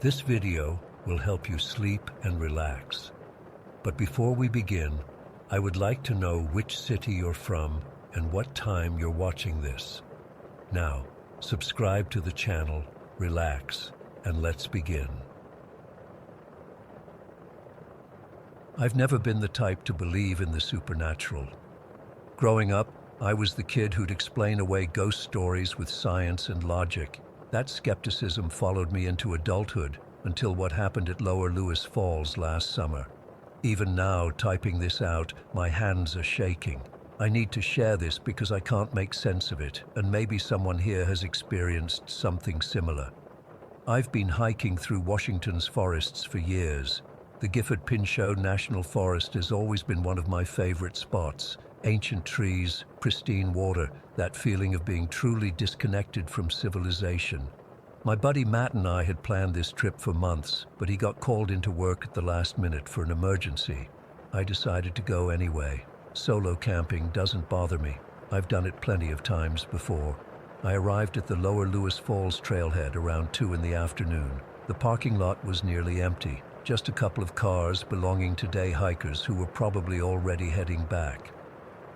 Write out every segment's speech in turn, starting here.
This video will help you sleep and relax. But before we begin, I would like to know which city you're from and what time you're watching this. Now, subscribe to the channel, relax, and let's begin. I've never been the type to believe in the supernatural. Growing up, I was the kid who'd explain away ghost stories with science and logic. That skepticism followed me into adulthood until what happened at Lower Lewis Falls last summer. Even now, typing this out, my hands are shaking. I need to share this because I can't make sense of it, and maybe someone here has experienced something similar. I've been hiking through Washington's forests for years. The Gifford-Pinchot National Forest has always been one of my favorite spots. Ancient trees, pristine water, that feeling of being truly disconnected from civilization. My buddy Matt and I had planned this trip for months, but he got called into work at the last minute for an emergency. I decided to go anyway. Solo camping doesn't bother me. I've done it plenty of times before. I arrived at the Lower Lewis Falls trailhead around 2 in the afternoon. The parking lot was nearly empty, just a couple of cars belonging to day hikers who were probably already heading back.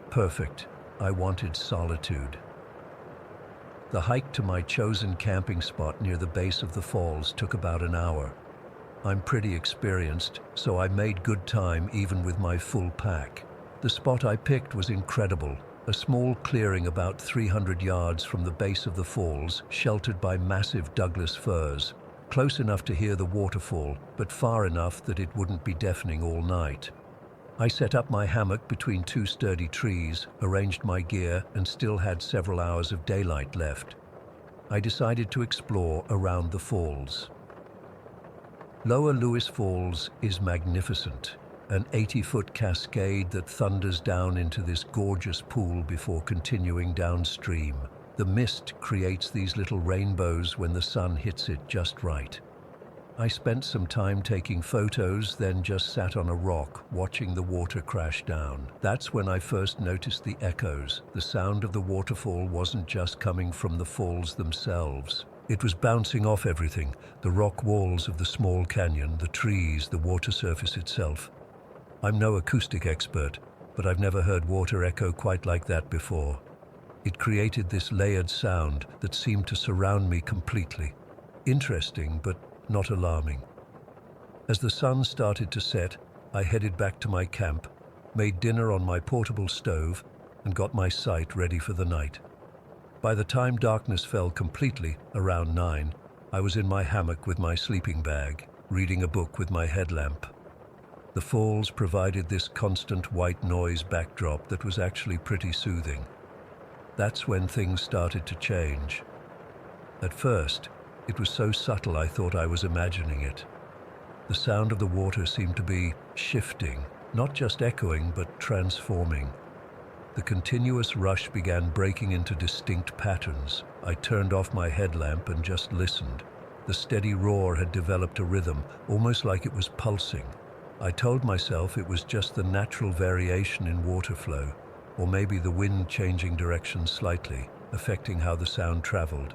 Perfect. I wanted solitude. The hike to my chosen camping spot near the base of the falls took about an hour. I'm pretty experienced, so I made good time even with my full pack. The spot I picked was incredible. A small clearing about 300 yards from the base of the falls, sheltered by massive Douglas firs. Close enough to hear the waterfall, but far enough that it wouldn't be deafening all night. I set up my hammock between 2 sturdy trees, arranged my gear, and still had several hours of daylight left. I decided to explore around the falls. Lower Lewis Falls is magnificent, an 80-foot cascade that thunders down into this gorgeous pool before continuing downstream. The mist creates these little rainbows when the sun hits it just right. I spent some time taking photos, then just sat on a rock watching the water crash down. That's when I first noticed the echoes. The sound of the waterfall wasn't just coming from the falls themselves. It was bouncing off everything, the rock walls of the small canyon, the trees, the water surface itself. I'm no acoustic expert, but I've never heard water echo quite like that before. It created this layered sound that seemed to surround me completely. Interesting, but not alarming. As the sun started to set, I headed back to my camp, made dinner on my portable stove, and got my site ready for the night. By the time darkness fell completely, around 9, I was in my hammock with my sleeping bag, reading a book with my headlamp. The falls provided this constant white noise backdrop that was actually pretty soothing. That's when things started to change. At first, it was so subtle I thought I was imagining it. The sound of the water seemed to be shifting, not just echoing, but transforming. The continuous rush began breaking into distinct patterns. I turned off my headlamp and just listened. The steady roar had developed a rhythm, almost like it was pulsing. I told myself it was just the natural variation in water flow, or maybe the wind changing direction slightly, affecting how the sound traveled.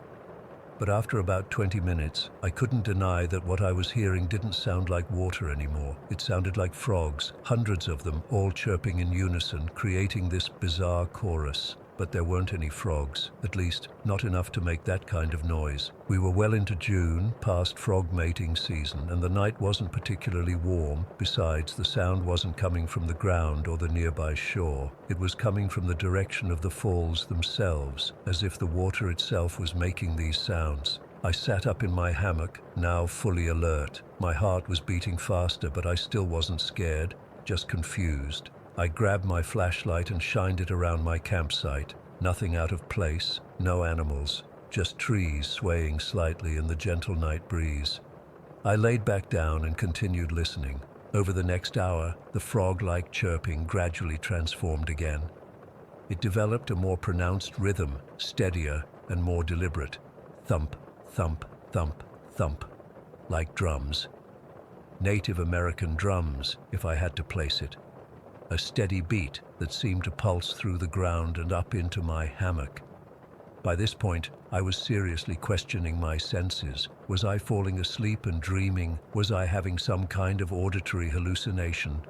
But after about 20 minutes, I couldn't deny that what I was hearing didn't sound like water anymore. It sounded like frogs, hundreds of them, all chirping in unison, creating this bizarre chorus. But there weren't any frogs, at least not enough to make that kind of noise. We were well into June, past frog mating season, and the night wasn't particularly warm. Besides, the sound wasn't coming from the ground or the nearby shore. It was coming from the direction of the falls themselves, as if the water itself was making these sounds. I sat up in my hammock, now fully alert. My heart was beating faster, but I still wasn't scared, just confused. I grabbed my flashlight and shined it around my campsite. Nothing out of place, no animals, just trees swaying slightly in the gentle night breeze. I laid back down and continued listening. Over the next hour, the frog-like chirping gradually transformed again. It developed a more pronounced rhythm, steadier and more deliberate. Thump, thump, thump, thump, like drums. Native American drums, if I had to place it. A steady beat that seemed to pulse through the ground and up into my hammock. By this point, I was seriously questioning my senses. Was I falling asleep and dreaming? Was I having some kind of auditory hallucination?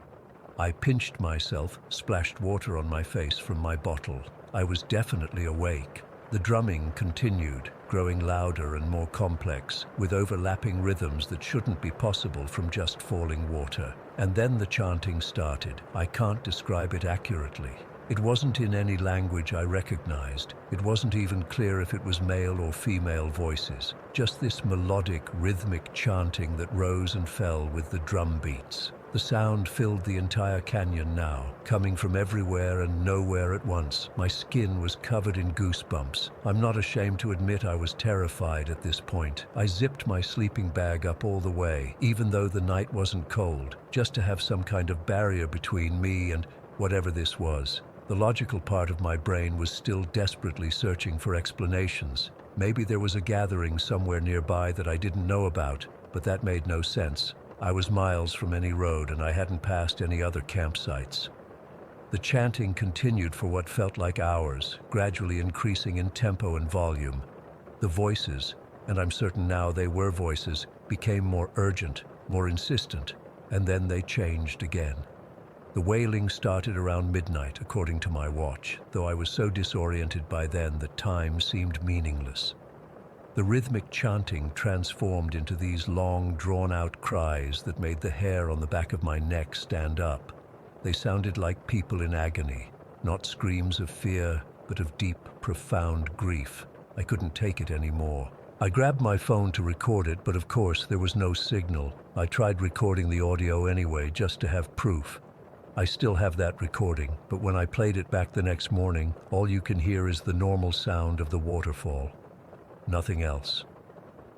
I pinched myself, splashed water on my face from my bottle. I was definitely awake. The drumming continued, growing louder and more complex, with overlapping rhythms that shouldn't be possible from just falling water. And then the chanting started. I can't describe it accurately. It wasn't in any language I recognized. It wasn't even clear if it was male or female voices. Just this melodic, rhythmic chanting that rose and fell with the drum beats. The sound filled the entire canyon now, coming from everywhere and nowhere at once. My skin was covered in goosebumps. I'm not ashamed to admit I was terrified at this point. I zipped my sleeping bag up all the way, even though the night wasn't cold, just to have some kind of barrier between me and whatever this was. The logical part of my brain was still desperately searching for explanations. Maybe there was a gathering somewhere nearby that I didn't know about, but that made no sense. I was miles from any road and I hadn't passed any other campsites. The chanting continued for what felt like hours, gradually increasing in tempo and volume. The voices, and I'm certain now they were voices, became more urgent, more insistent, and then they changed again. The wailing started around midnight, according to my watch, though I was so disoriented by then that time seemed meaningless. The rhythmic chanting transformed into these long, drawn-out cries that made the hair on the back of my neck stand up. They sounded like people in agony, not screams of fear, but of deep, profound grief. I couldn't take it anymore. I grabbed my phone to record it, but of course there was no signal. I tried recording the audio anyway, just to have proof. I still have that recording, but when I played it back the next morning, all you can hear is the normal sound of the waterfall. Nothing else.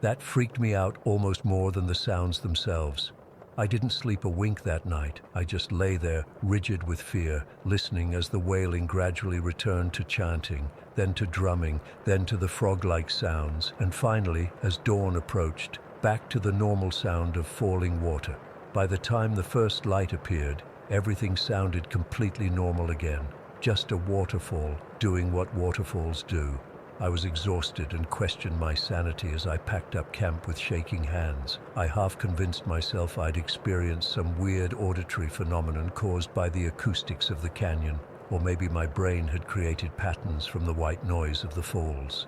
That freaked me out almost more than the sounds themselves. I didn't sleep a wink that night. I just lay there, rigid with fear, listening as the wailing gradually returned to chanting, then to drumming, then to the frog-like sounds, and finally, as dawn approached, back to the normal sound of falling water. By the time the first light appeared, everything sounded completely normal again, just a waterfall doing what waterfalls do. I was exhausted and questioned my sanity as I packed up camp with shaking hands. I half convinced myself I'd experienced some weird auditory phenomenon caused by the acoustics of the canyon, or maybe my brain had created patterns from the white noise of the falls.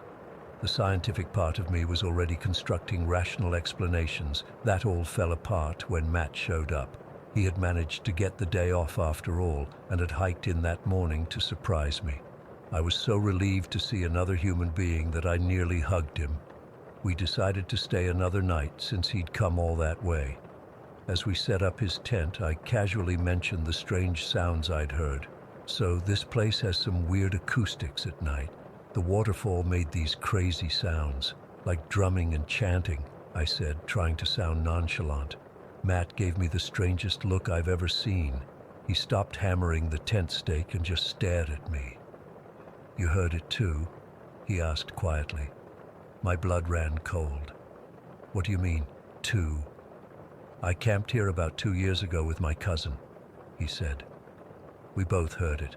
The scientific part of me was already constructing rational explanations. That all fell apart when Matt showed up. He had managed to get the day off after all, and had hiked in that morning to surprise me. I was so relieved to see another human being that I nearly hugged him. We decided to stay another night since he'd come all that way. As we set up his tent, I casually mentioned the strange sounds I'd heard. So this place has some weird acoustics at night. The waterfall made these crazy sounds, like drumming and chanting, I said, trying to sound nonchalant. Matt gave me the strangest look I've ever seen. He stopped hammering the tent stake and just stared at me. "You heard it too?" he asked quietly. My blood ran cold. "What do you mean, too?" "I camped here about 2 years ago with my cousin," he said. "We both heard it.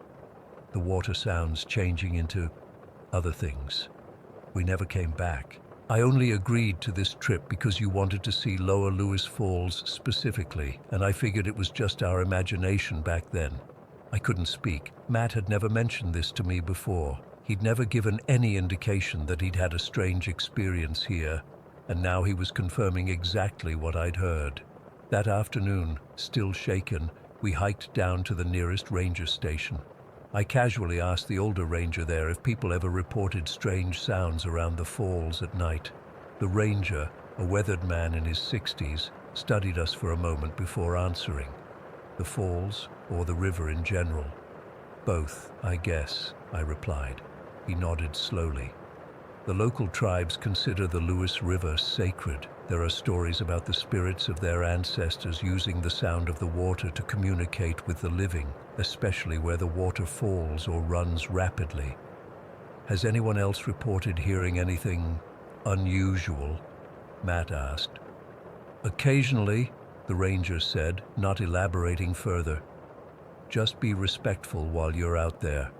The water sounds changing into other things. We never came back. I only agreed to this trip because you wanted to see Lower Lewis Falls specifically, and I figured it was just our imagination back then." I couldn't speak. Matt had never mentioned this to me before. He'd never given any indication that he'd had a strange experience here, and now he was confirming exactly what I'd heard. That afternoon, still shaken, we hiked down to the nearest ranger station. I casually asked the older ranger there if people ever reported strange sounds around the falls at night. The ranger, a weathered man in his 60s, studied us for a moment before answering. "The falls, or the river in general?" "Both, I guess," I replied. He nodded slowly. "The local tribes consider the Lewis River sacred. There are stories about the spirits of their ancestors using the sound of the water to communicate with the living, especially where the water falls or runs rapidly." "Has anyone else reported hearing anything unusual?" Matt asked. "Occasionally," the ranger said, not elaborating further. "Just be respectful while you're out there."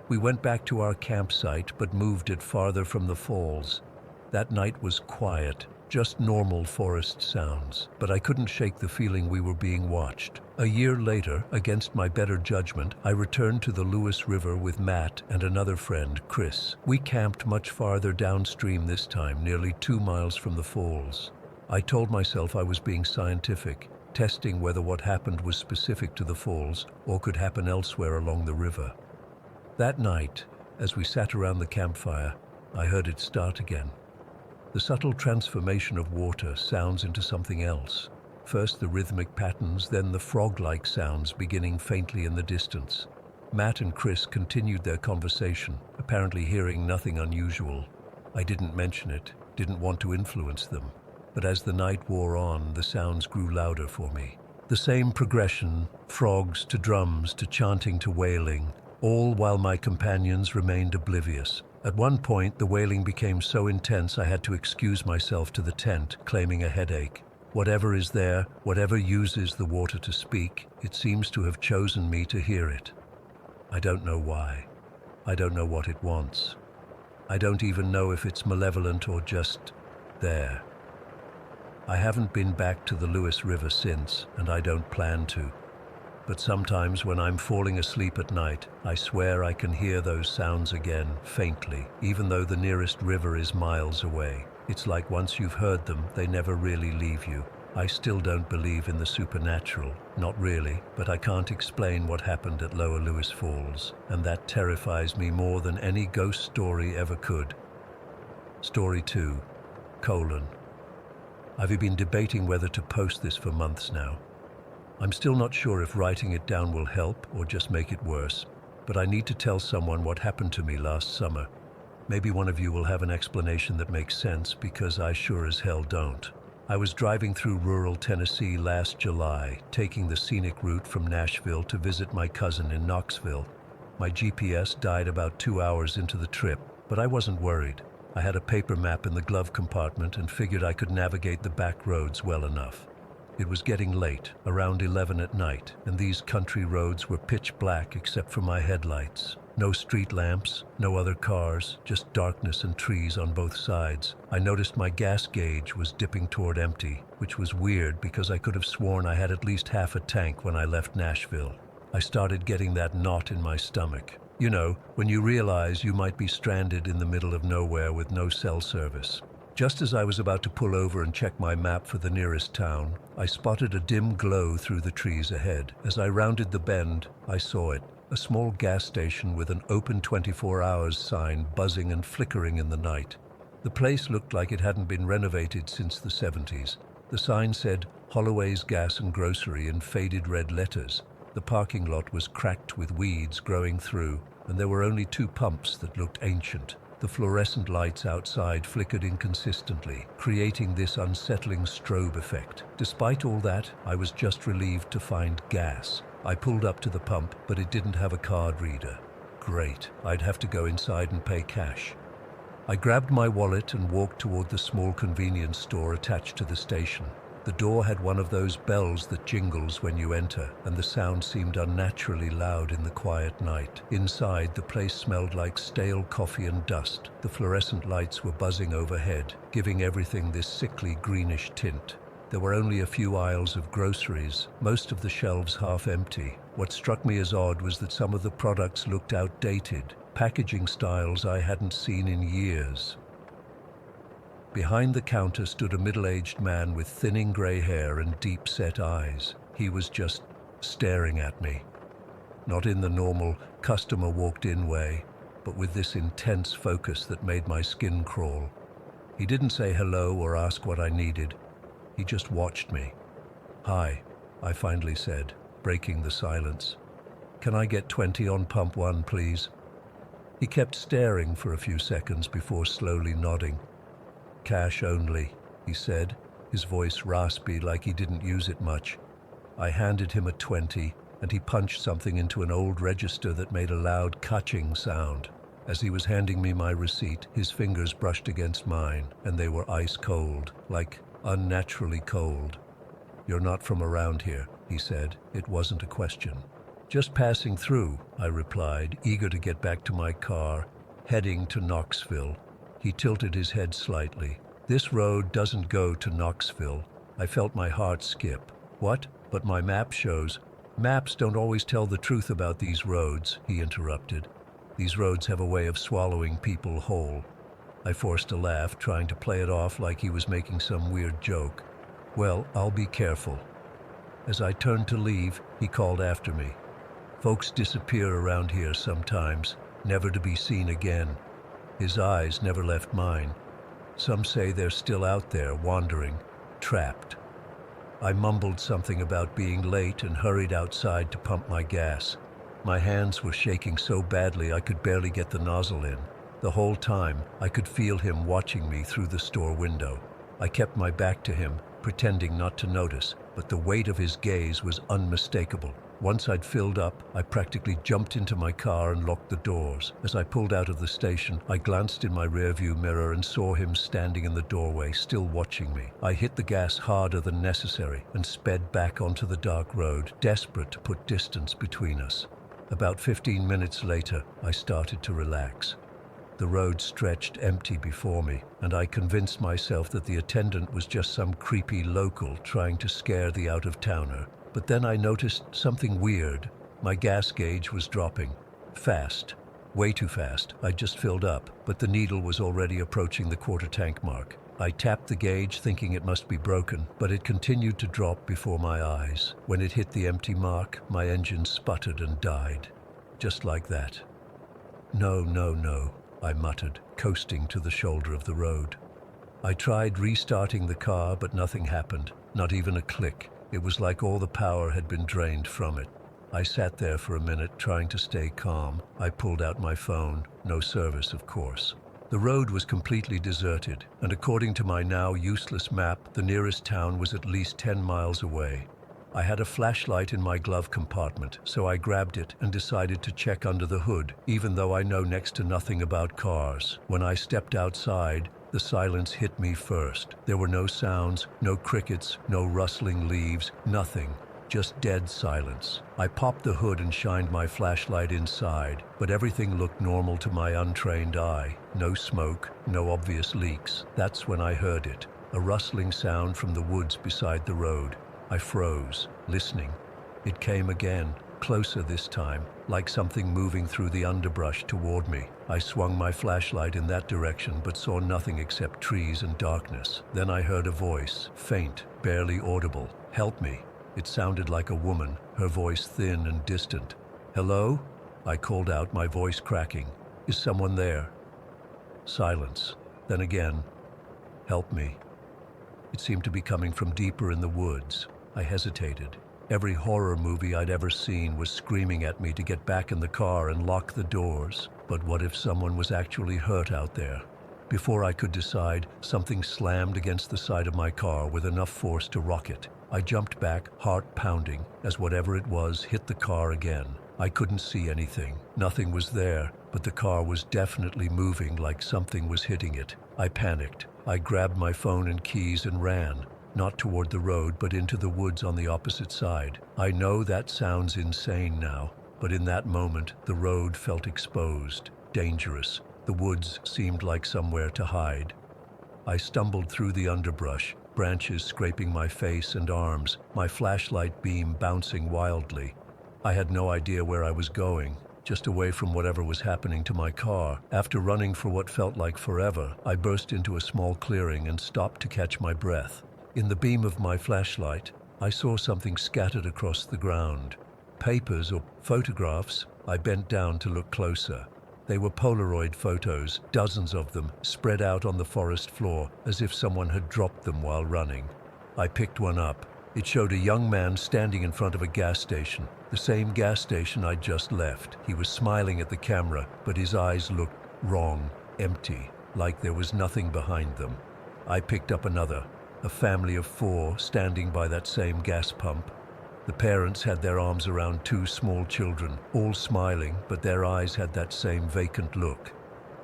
We went back to our campsite but moved it farther from the falls. That night was quiet, just normal forest sounds, but I couldn't shake the feeling we were being watched. A year later, against my better judgment, I returned to the Lewis River with Matt and another friend, Chris. We camped much farther downstream this time, nearly 2 miles from the falls. I told myself I was being scientific, testing whether what happened was specific to the falls or could happen elsewhere along the river. That night, as we sat around the campfire, I heard it start again. The subtle transformation of water sounds into something else. First the rhythmic patterns, then the frog-like sounds beginning faintly in the distance. Matt and Chris continued their conversation, apparently hearing nothing unusual. I didn't mention it, didn't want to influence them. But as the night wore on, the sounds grew louder for me. The same progression, frogs to drums to chanting to wailing, all while my companions remained oblivious. At one point, the wailing became so intense I had to excuse myself to the tent, claiming a headache. Whatever is there, whatever uses the water to speak, it seems to have chosen me to hear it. I don't know why. I don't know what it wants. I don't even know if it's malevolent or just there. I haven't been back to the Lewis River since, and I don't plan to. But sometimes when I'm falling asleep at night, I swear I can hear those sounds again, faintly, even though the nearest river is miles away. It's like once you've heard them, they never really leave you. I still don't believe in the supernatural, not really, but I can't explain what happened at Lower Lewis Falls, and that terrifies me more than any ghost story ever could. Story 2: I've been debating whether to post this for months now. I'm still not sure if writing it down will help or just make it worse, but I need to tell someone what happened to me last summer. Maybe one of you will have an explanation that makes sense, because I sure as hell don't. I was driving through rural Tennessee last July, taking the scenic route from Nashville to visit my cousin in Knoxville. My GPS died about 2 hours into the trip, but I wasn't worried. I had a paper map in the glove compartment and figured I could navigate the back roads well enough. It was getting late, around 11 at night, and these country roads were pitch black except for my headlights. No street lamps, no other cars, just darkness and trees on both sides. I noticed my gas gauge was dipping toward empty, which was weird because I could have sworn I had at least half a tank when I left Nashville. I started getting that knot in my stomach. You know, when you realize you might be stranded in the middle of nowhere with no cell service. Just as I was about to pull over and check my map for the nearest town, I spotted a dim glow through the trees ahead. As I rounded the bend, I saw it, a small gas station with an open 24 hours sign buzzing and flickering in the night. The place looked like it hadn't been renovated since the 70s. The sign said Holloway's Gas and Grocery in faded red letters. The parking lot was cracked with weeds growing through, and there were only 2 pumps that looked ancient. The fluorescent lights outside flickered inconsistently, creating this unsettling strobe effect. Despite all that, I was just relieved to find gas. I pulled up to the pump, but it didn't have a card reader. Great, I'd have to go inside and pay cash. I grabbed my wallet and walked toward the small convenience store attached to the station. The door had one of those bells that jingles when you enter, and the sound seemed unnaturally loud in the quiet night. Inside, the place smelled like stale coffee and dust. The fluorescent lights were buzzing overhead, giving everything this sickly greenish tint. There were only a few aisles of groceries, most of the shelves half empty. What struck me as odd was that some of the products looked outdated, packaging styles I hadn't seen in years. Behind the counter stood a middle-aged man with thinning gray hair and deep-set eyes. He was just staring at me. Not in the normal customer walked-in way, but with this intense focus that made my skin crawl. He didn't say hello or ask what I needed. He just watched me. "Hi," I finally said, breaking the silence. "Can I get 20 on pump 1, please?" He kept staring for a few seconds before slowly nodding. "Cash only," he said, his voice raspy like he didn't use it much. I handed him a 20, and he punched something into an old register that made a loud catching sound. As he was handing me my receipt, his fingers brushed against mine, and they were ice cold, like unnaturally cold. "You're not from around here," he said. It wasn't a question. "Just passing through," I replied, eager to get back to my car, heading to Knoxville. He tilted his head slightly. "This road doesn't go to Knoxville." I felt my heart skip. "What? But my map shows." "Maps don't always tell the truth about these roads," he interrupted. "These roads have a way of swallowing people whole." I forced a laugh, trying to play it off like he was making some weird joke. "Well, I'll be careful." As I turned to leave, he called after me. "Folks disappear around here sometimes, never to be seen again." His eyes never left mine. "Some say they're still out there, wandering, trapped." I mumbled something about being late and hurried outside to pump my gas. My hands were shaking so badly I could barely get the nozzle in. The whole time, I could feel him watching me through the store window. I kept my back to him, pretending not to notice, but the weight of his gaze was unmistakable. Once I'd filled up, I practically jumped into my car and locked the doors. As I pulled out of the station, I glanced in my rearview mirror and saw him standing in the doorway, still watching me. I hit the gas harder than necessary and sped back onto the dark road, desperate to put distance between us. About 15 minutes later, I started to relax. The road stretched empty before me, and I convinced myself that the attendant was just some creepy local trying to scare the out-of-towner. But then I noticed something weird. My gas gauge was dropping. Fast. Way too fast. I'd just filled up, but the needle was already approaching the quarter tank mark. I tapped the gauge thinking it must be broken, but it continued to drop before my eyes. When it hit the empty mark, my engine sputtered and died. Just like that. "No, no, no," I muttered, coasting to the shoulder of the road. I tried restarting the car, but nothing happened, not even a click. It was like all the power had been drained from it. I sat there for a minute, trying to stay calm. I pulled out my phone. No service, of course. The road was completely deserted, and according to my now useless map, the nearest town was at least 10 miles away. I had a flashlight in my glove compartment, so I grabbed it and decided to check under the hood, even though I know next to nothing about cars. When I stepped outside, the silence hit me first. There were no sounds, no crickets, no rustling leaves, nothing. Just dead silence. I popped the hood and shined my flashlight inside, but everything looked normal to my untrained eye. No smoke, no obvious leaks. That's when I heard it, a rustling sound from the woods beside the road. I froze, listening. It came again, closer this time, like something moving through the underbrush toward me. I swung my flashlight in that direction, but saw nothing except trees and darkness. Then I heard a voice, faint, barely audible. "Help me." It sounded like a woman, her voice thin and distant. "Hello?" I called out, my voice cracking. "Is someone there?" Silence. Then again, "Help me." It seemed to be coming from deeper in the woods. I hesitated. Every horror movie I'd ever seen was screaming at me to get back in the car and lock the doors. But what if someone was actually hurt out there? Before I could decide, something slammed against the side of my car with enough force to rock it. I jumped back, heart pounding, as whatever it was hit the car again. I couldn't see anything. Nothing was there, but the car was definitely moving like something was hitting it. I panicked. I grabbed my phone and keys and ran. Not toward the road, but into the woods on the opposite side. I know that sounds insane now, but in that moment, the road felt exposed, dangerous. The woods seemed like somewhere to hide. I stumbled through the underbrush, branches scraping my face and arms, my flashlight beam bouncing wildly. I had no idea where I was going, just away from whatever was happening to my car. After running for what felt like forever, I burst into a small clearing and stopped to catch my breath. In the beam of my flashlight, I saw something scattered across the ground. Papers or photographs. I bent down to look closer. They were Polaroid photos, dozens of them, spread out on the forest floor, as if someone had dropped them while running. I picked one up. It showed a young man standing in front of a gas station, the same gas station I'd just left. He was smiling at the camera, but his eyes looked wrong, empty, like there was nothing behind them. I picked up another. A family of 4 standing by that same gas pump. The parents had their arms around 2 small children, all smiling, but their eyes had that same vacant look.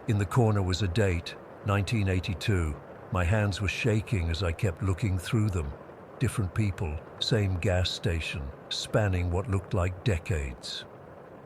In the corner was a date, 1982. My hands were shaking as I kept looking through them. Different people, same gas station, spanning what looked like decades.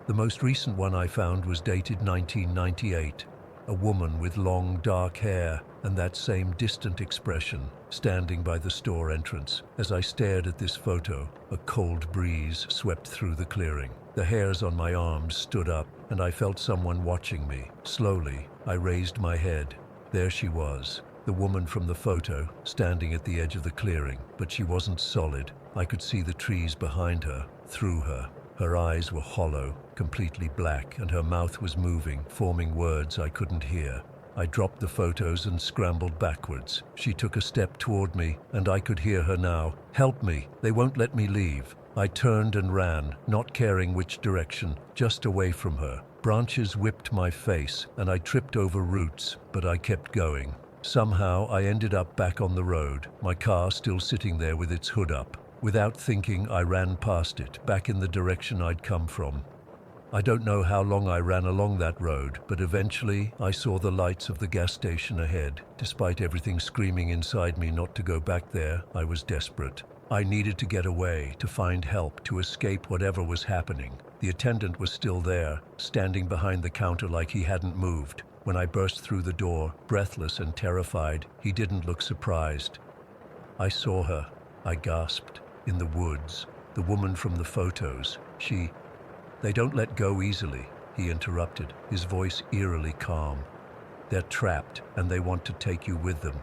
The most recent one I found was dated 1998. A woman with long, dark hair and that same distant expression, standing by the store entrance. As I stared at this photo, a cold breeze swept through the clearing. The hairs on my arms stood up, and I felt someone watching me. Slowly, I raised my head. There she was, the woman from the photo, standing at the edge of the clearing. But she wasn't solid. I could see the trees behind her, through her. Her eyes were hollow, completely black, and her mouth was moving, forming words I couldn't hear. I dropped the photos and scrambled backwards. She took a step toward me, and I could hear her now. "Help me, they won't let me leave." I turned and ran, not caring which direction, just away from her. Branches whipped my face, and I tripped over roots, but I kept going. Somehow, I ended up back on the road, my car still sitting there with its hood up. Without thinking, I ran past it, back in the direction I'd come from. I don't know how long I ran along that road, but eventually I saw the lights of the gas station ahead. Despite everything screaming inside me not to go back there, I was desperate. I needed to get away, to find help, to escape whatever was happening. The attendant was still there, standing behind the counter like he hadn't moved. When I burst through the door, breathless and terrified, he didn't look surprised. I saw her, I gasped. In the woods, the woman from the photos, They don't let go easily, he interrupted, his voice eerily calm. They're trapped, and they want to take you with them.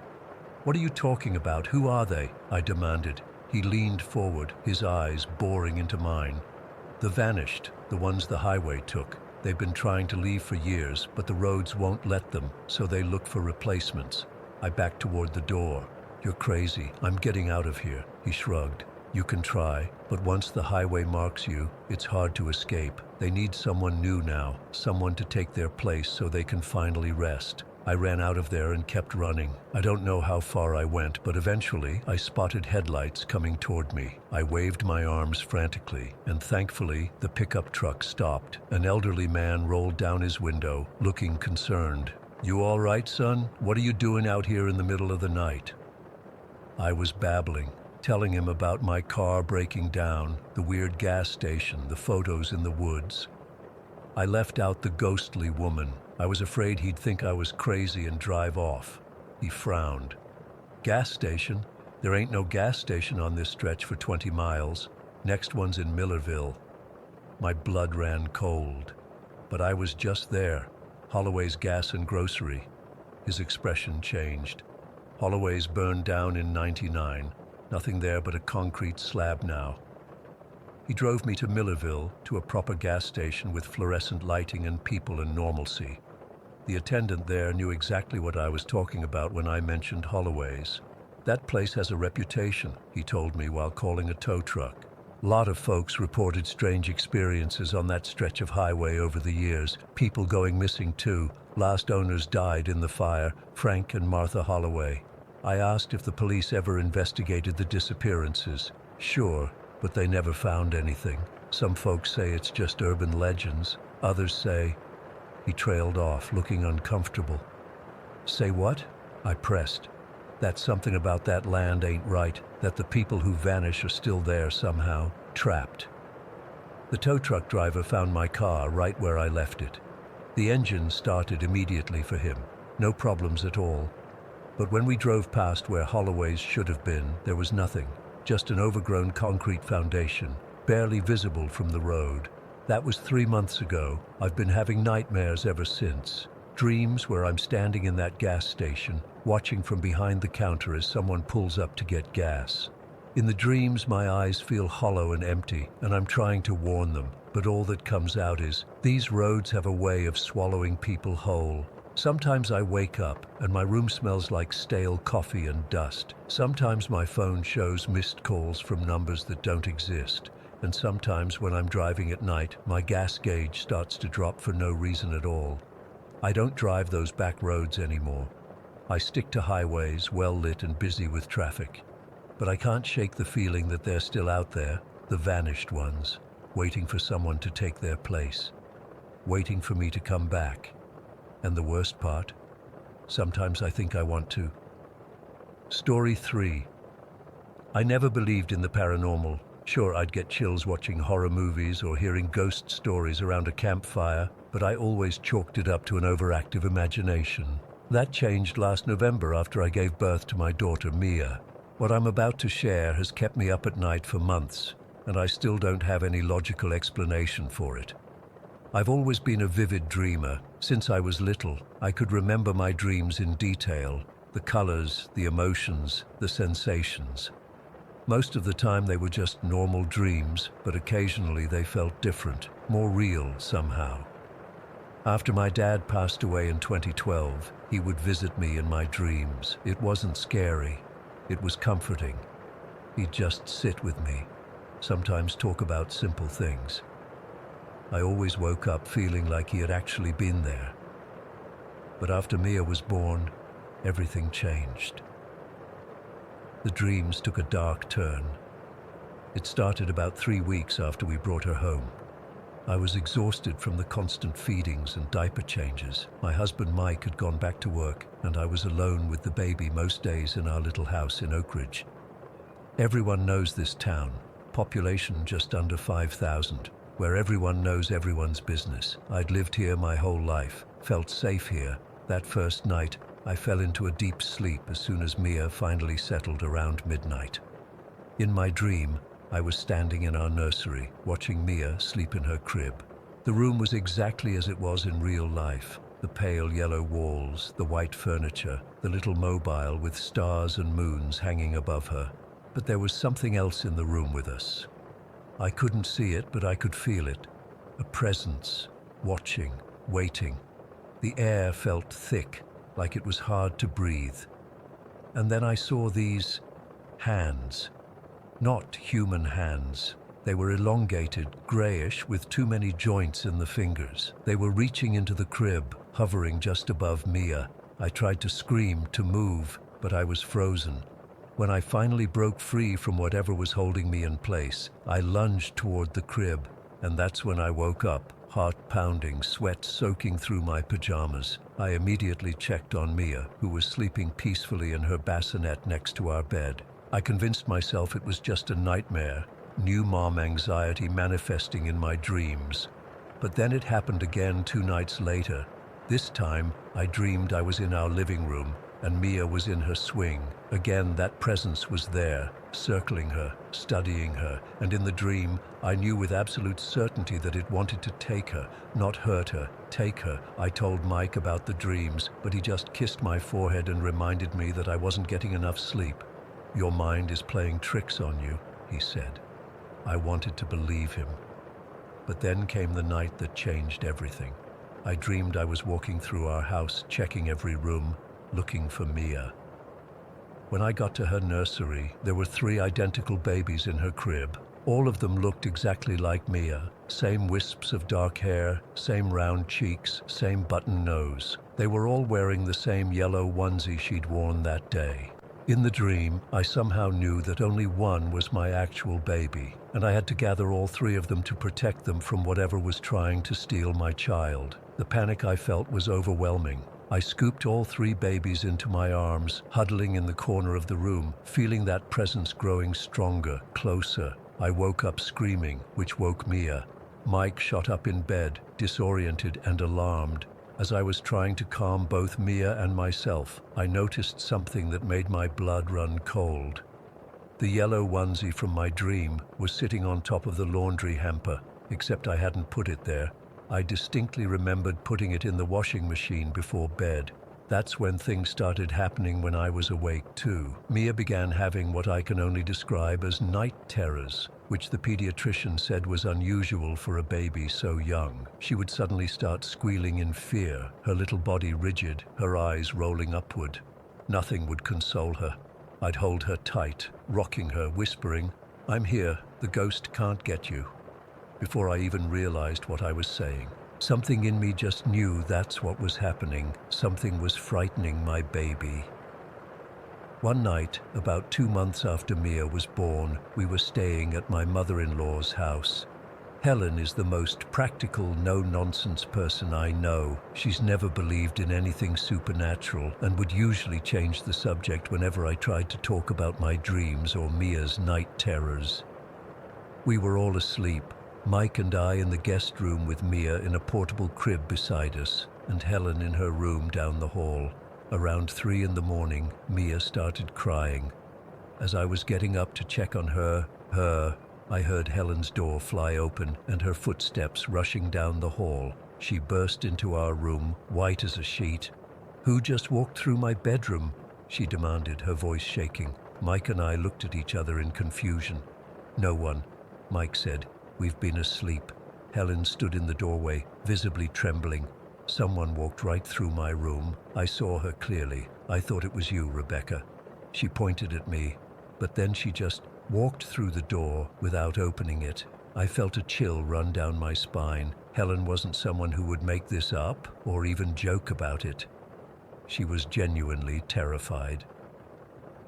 What are you talking about? Who are they? I demanded. He leaned forward, his eyes boring into mine. The vanished, the ones the highway took. They've been trying to leave for years, but the roads won't let them, so they look for replacements. I backed toward the door. You're crazy. I'm getting out of here, he shrugged. You can try, but once the highway marks you, it's hard to escape. They need someone new now, someone to take their place so they can finally rest. I ran out of there and kept running. I don't know how far I went, but eventually I spotted headlights coming toward me. I waved my arms frantically, and thankfully the pickup truck stopped. An elderly man rolled down his window, looking concerned. "You all right, son? What are you doing out here in the middle of the night?" I was babbling, telling him about my car breaking down, the weird gas station, the photos in the woods. I left out the ghostly woman. I was afraid he'd think I was crazy and drive off. He frowned. "Gas station? There ain't no gas station on this stretch for 20 miles. Next one's in Millerville." My blood ran cold. But I was just there. Holloway's Gas and Grocery. His expression changed. Holloway's burned down in '99. Nothing there but a concrete slab now. He drove me to Millerville, to a proper gas station with fluorescent lighting and people and normalcy. The attendant there knew exactly what I was talking about when I mentioned Holloway's. "That place has a reputation," he told me while calling a tow truck. A lot of folks reported strange experiences on that stretch of highway over the years. People going missing too. Last owners died in the fire, Frank and Martha Holloway. I asked if the police ever investigated the disappearances. Sure, but they never found anything. Some folks say it's just urban legends. Others say... He trailed off, looking uncomfortable. "Say what?" I pressed. "That something about that land ain't right, that the people who vanish are still there somehow, trapped." The tow truck driver found my car right where I left it. The engine started immediately for him. No problems at all. But when we drove past where Holloway's should have been, there was nothing. Just an overgrown concrete foundation, barely visible from the road. That was 3 months ago. I've been having nightmares ever since. Dreams where I'm standing in that gas station, watching from behind the counter as someone pulls up to get gas. In the dreams, my eyes feel hollow and empty, and I'm trying to warn them, but all that comes out is, these roads have a way of swallowing people whole. Sometimes I wake up, and my room smells like stale coffee and dust. Sometimes my phone shows missed calls from numbers that don't exist. And sometimes when I'm driving at night, my gas gauge starts to drop for no reason at all. I don't drive those back roads anymore. I stick to highways, well lit and busy with traffic. But I can't shake the feeling that they're still out there, the vanished ones, waiting for someone to take their place, waiting for me to come back. And the worst part? Sometimes I think I want to. Story 3. I never believed in the paranormal. Sure, I'd get chills watching horror movies or hearing ghost stories around a campfire, but I always chalked it up to an overactive imagination. That changed last November after I gave birth to my daughter Mia. What I'm about to share has kept me up at night for months, and I still don't have any logical explanation for it. I've always been a vivid dreamer. Since I was little, I could remember my dreams in detail, the colors, the emotions, the sensations. Most of the time they were just normal dreams, but occasionally they felt different, more real somehow. After my dad passed away in 2012, he would visit me in my dreams. It wasn't scary. It was comforting. He'd just sit with me, sometimes talk about simple things. I always woke up feeling like he had actually been there. But after Mia was born, everything changed. The dreams took a dark turn. It started about 3 weeks after we brought her home. I was exhausted from the constant feedings and diaper changes. My husband Mike had gone back to work, and I was alone with the baby most days in our little house in Oak Ridge. Everyone knows this town, population just under 5,000, where everyone knows everyone's business. I'd lived here my whole life, felt safe here. That first night, I fell into a deep sleep as soon as Mia finally settled around midnight. In my dream, I was standing in our nursery, watching Mia sleep in her crib. The room was exactly as it was in real life. The pale yellow walls, the white furniture, the little mobile with stars and moons hanging above her. But there was something else in the room with us. I couldn't see it, but I could feel it. A presence, watching, waiting. The air felt thick, like it was hard to breathe. And then I saw these hands. Not human hands. They were elongated, grayish, with too many joints in the fingers. They were reaching into the crib, hovering just above Mia. I tried to scream, to move, but I was frozen. When I finally broke free from whatever was holding me in place, I lunged toward the crib, and that's when I woke up, heart pounding, sweat soaking through my pajamas. I immediately checked on Mia, who was sleeping peacefully in her bassinet next to our bed. I convinced myself it was just a nightmare, new mom anxiety manifesting in my dreams. But then it happened again 2 nights later. This time, I dreamed I was in our living room, and Mia was in her swing. Again, that presence was there, circling her, studying her, and in the dream, I knew with absolute certainty that it wanted to take her, not hurt her, take her. I told Mike about the dreams, but he just kissed my forehead and reminded me that I wasn't getting enough sleep. "Your mind is playing tricks on you," he said. I wanted to believe him. But then came the night that changed everything. I dreamed I was walking through our house, checking every room, looking for Mia. When I got to her nursery, there were 3 identical babies in her crib. All of them looked exactly like Mia. Same wisps of dark hair, same round cheeks, same button nose. They were all wearing the same yellow onesie she'd worn that day. In the dream, I somehow knew that only one was my actual baby, and I had to gather all 3 of them to protect them from whatever was trying to steal my child. The panic I felt was overwhelming. I scooped all 3 babies into my arms, huddling in the corner of the room, feeling that presence growing stronger, closer. I woke up screaming, which woke Mia. Mike shot up in bed, disoriented and alarmed. As I was trying to calm both Mia and myself, I noticed something that made my blood run cold. The yellow onesie from my dream was sitting on top of the laundry hamper, except I hadn't put it there. I distinctly remembered putting it in the washing machine before bed. That's when things started happening when I was awake too. Mia began having what I can only describe as night terrors, which the pediatrician said was unusual for a baby so young. She would suddenly start squealing in fear, her little body rigid, her eyes rolling upward. Nothing would console her. I'd hold her tight, rocking her, whispering, "I'm here, the ghost can't get you," before I even realized what I was saying. Something in me just knew that's what was happening. Something was frightening my baby. One night, about 2 months after Mia was born, we were staying at my mother-in-law's house. Helen is the most practical, no-nonsense person I know. She's never believed in anything supernatural and would usually change the subject whenever I tried to talk about my dreams or Mia's night terrors. We were all asleep, Mike and I in the guest room with Mia in a portable crib beside us, and Helen in her room down the hall. Around 3 in the morning, Mia started crying. As I was getting up to check on her, I heard Helen's door fly open and her footsteps rushing down the hall. She burst into our room, white as a sheet. "Who just walked through my bedroom?" she demanded, her voice shaking. Mike and I looked at each other in confusion. "No one," Mike said. "We've been asleep." Helen stood in the doorway, visibly trembling. "Someone walked right through my room. I saw her clearly. I thought it was you, Rebecca." She pointed at me, but then she just walked through the door without opening it. I felt a chill run down my spine. Helen wasn't someone who would make this up or even joke about it. She was genuinely terrified.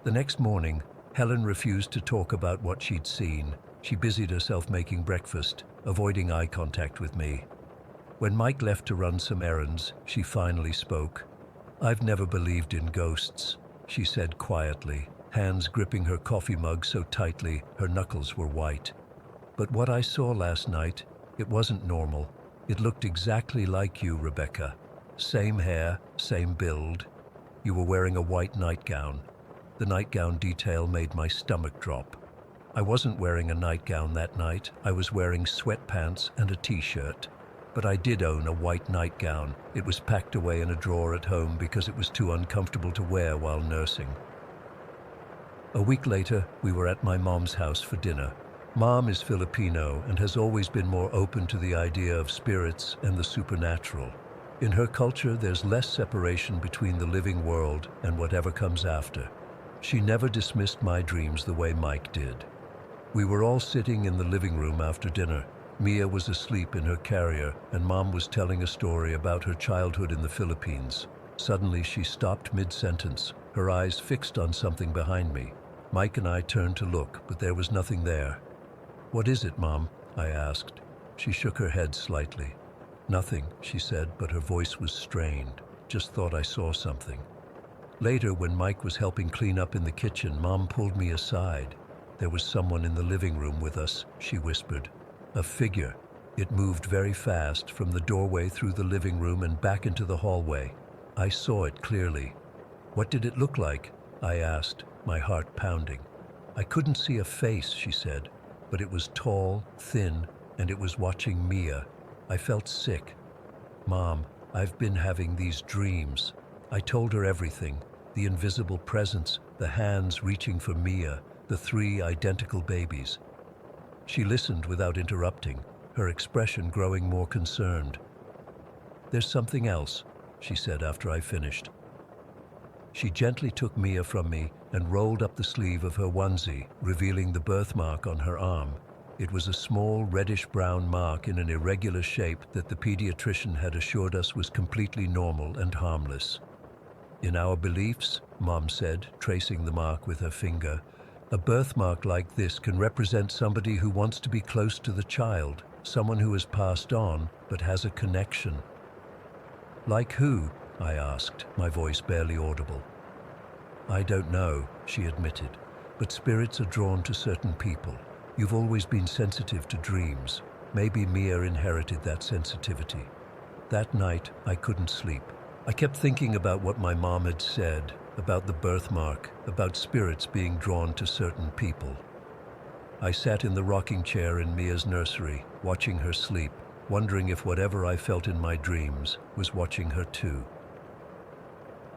The next morning, Helen refused to talk about what she'd seen. She busied herself making breakfast, avoiding eye contact with me. When Mike left to run some errands, she finally spoke. "I've never believed in ghosts," she said quietly, hands gripping her coffee mug so tightly her knuckles were white. "But what I saw last night, it wasn't normal. It looked exactly like you, Rebecca. Same hair, same build. You were wearing a white nightgown." The nightgown detail made my stomach drop. I wasn't wearing a nightgown that night. I was wearing sweatpants and a t-shirt. But I did own a white nightgown. It was packed away in a drawer at home because it was too uncomfortable to wear while nursing. A week later, we were at my mom's house for dinner. Mom is Filipino and has always been more open to the idea of spirits and the supernatural. In her culture, there's less separation between the living world and whatever comes after. She never dismissed my dreams the way Mike did. We were all sitting in the living room after dinner. Mia was asleep in her carrier, and Mom was telling a story about her childhood in the Philippines. Suddenly, she stopped mid-sentence, her eyes fixed on something behind me. Mike and I turned to look, but there was nothing there. "What is it, Mom?" I asked. She shook her head slightly. "Nothing," she said, but her voice was strained. "Just thought I saw something." Later, when Mike was helping clean up in the kitchen, Mom pulled me aside. "There was someone in the living room with us," she whispered. "A figure. It moved very fast from the doorway through the living room and back into the hallway. I saw it clearly." "What did it look like?" I asked, my heart pounding. "I couldn't see a face," she said, "but it was tall, thin, and it was watching Mia. I felt sick." "Mom, I've been having these dreams." I told her everything, the invisible presence, the hands reaching for Mia, the 3 identical babies. She listened without interrupting, her expression growing more concerned. "There's something else," she said after I finished. She gently took Mia from me and rolled up the sleeve of her onesie, revealing the birthmark on her arm. It was a small reddish-brown mark in an irregular shape that the pediatrician had assured us was completely normal and harmless. "In our beliefs," Mom said, tracing the mark with her finger, "a birthmark like this can represent somebody who wants to be close to the child, someone who has passed on but has a connection." "Like who?" I asked, my voice barely audible. "I don't know," she admitted, "but spirits are drawn to certain people. You've always been sensitive to dreams. Maybe Mia inherited that sensitivity." That night, I couldn't sleep. I kept thinking about what my mom had said, about the birthmark, about spirits being drawn to certain people. I sat in the rocking chair in Mia's nursery, watching her sleep, wondering if whatever I felt in my dreams was watching her too.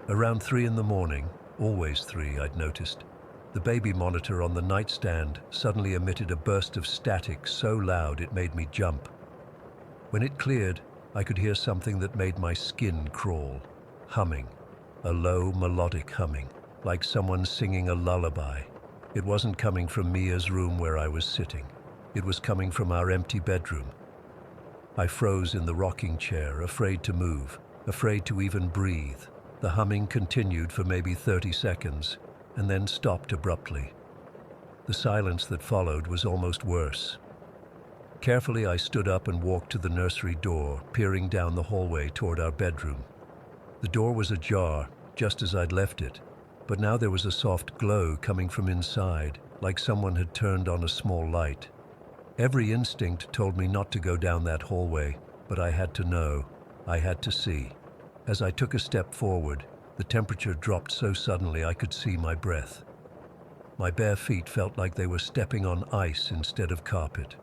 Around 3 in the morning, always 3, I'd noticed, the baby monitor on the nightstand suddenly emitted a burst of static so loud it made me jump. When it cleared, I could hear something that made my skin crawl. Humming. A low, melodic humming, like someone singing a lullaby. It wasn't coming from Mia's room where I was sitting. It was coming from our empty bedroom. I froze in the rocking chair, afraid to move, afraid to even breathe. The humming continued for maybe 30 seconds, and then stopped abruptly. The silence that followed was almost worse. Carefully, I stood up and walked to the nursery door, peering down the hallway toward our bedroom. The door was ajar, just as I'd left it, but now there was a soft glow coming from inside, like someone had turned on a small light. Every instinct told me not to go down that hallway, but I had to know. I had to see. As I took a step forward, the temperature dropped so suddenly I could see my breath. My bare feet felt like they were stepping on ice instead of carpet.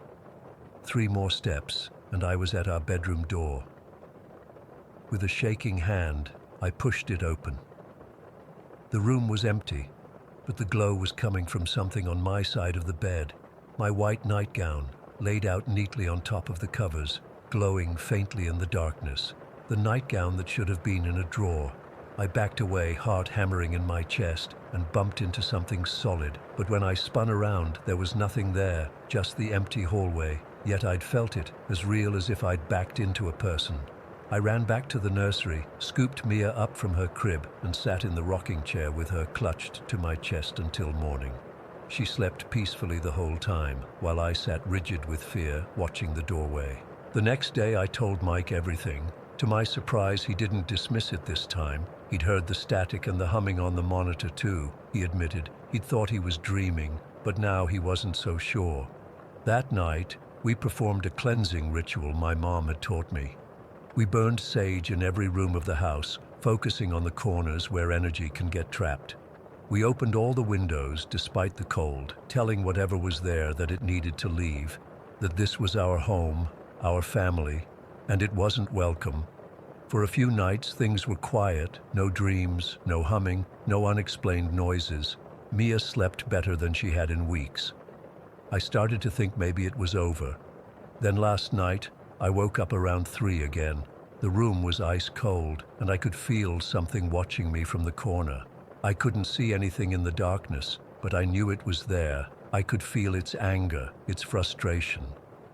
3 more steps, and I was at our bedroom door. With a shaking hand, I pushed it open. The room was empty, but the glow was coming from something on my side of the bed. My white nightgown, laid out neatly on top of the covers, glowing faintly in the darkness. The nightgown that should have been in a drawer. I backed away, heart hammering in my chest, and bumped into something solid. But when I spun around, there was nothing there, just the empty hallway. Yet I'd felt it, as real as if I'd backed into a person. I ran back to the nursery, scooped Mia up from her crib, and sat in the rocking chair with her clutched to my chest until morning. She slept peacefully the whole time, while I sat rigid with fear, watching the doorway. The next day I told Mike everything. To my surprise, he didn't dismiss it this time. He'd heard the static and the humming on the monitor too, he admitted. He'd thought he was dreaming, but now he wasn't so sure. That night, we performed a cleansing ritual my mom had taught me. We burned sage in every room of the house, focusing on the corners where energy can get trapped. We opened all the windows despite the cold, telling whatever was there that it needed to leave, that this was our home, our family, and it wasn't welcome. For a few nights, things were quiet, no dreams, no humming, no unexplained noises. Mia slept better than she had in weeks. I started to think maybe it was over. Then last night, I woke up around 3 again. The room was ice cold, and I could feel something watching me from the corner. I couldn't see anything in the darkness, but I knew it was there. I could feel its anger, its frustration.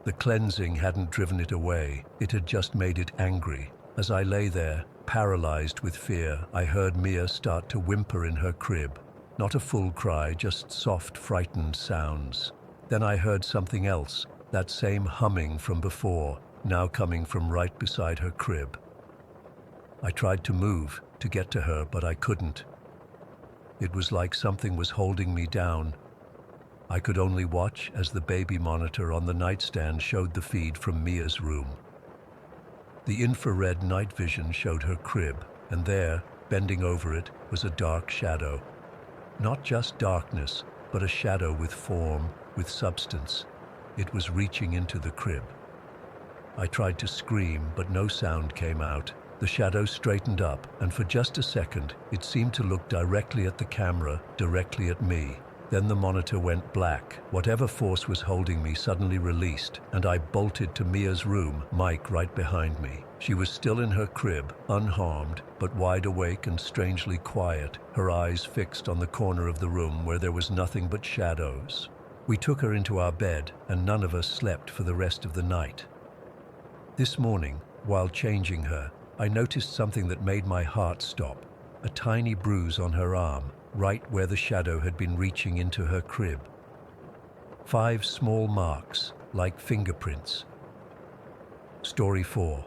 The cleansing hadn't driven it away, it had just made it angry. As I lay there, paralyzed with fear, I heard Mia start to whimper in her crib. Not a full cry, just soft, frightened sounds. Then I heard something else, that same humming from before, now coming from right beside her crib. I tried to move, to get to her, but I couldn't. It was like something was holding me down. I could only watch as the baby monitor on the nightstand showed the feed from Mia's room. The infrared night vision showed her crib, and there, bending over it, was a dark shadow. Not just darkness, but a shadow with form, with substance. It was reaching into the crib. I tried to scream, but no sound came out. The shadow straightened up, and for just a second, it seemed to look directly at the camera, directly at me. Then the monitor went black. Whatever force was holding me suddenly released, and I bolted to Mia's room, Mike right behind me. She was still in her crib, unharmed, but wide awake and strangely quiet, her eyes fixed on the corner of the room where there was nothing but shadows. We took her into our bed, and none of us slept for the rest of the night. This morning, while changing her, I noticed something that made my heart stop. A tiny bruise on her arm, right where the shadow had been reaching into her crib. 5 small marks, like fingerprints. Story 4.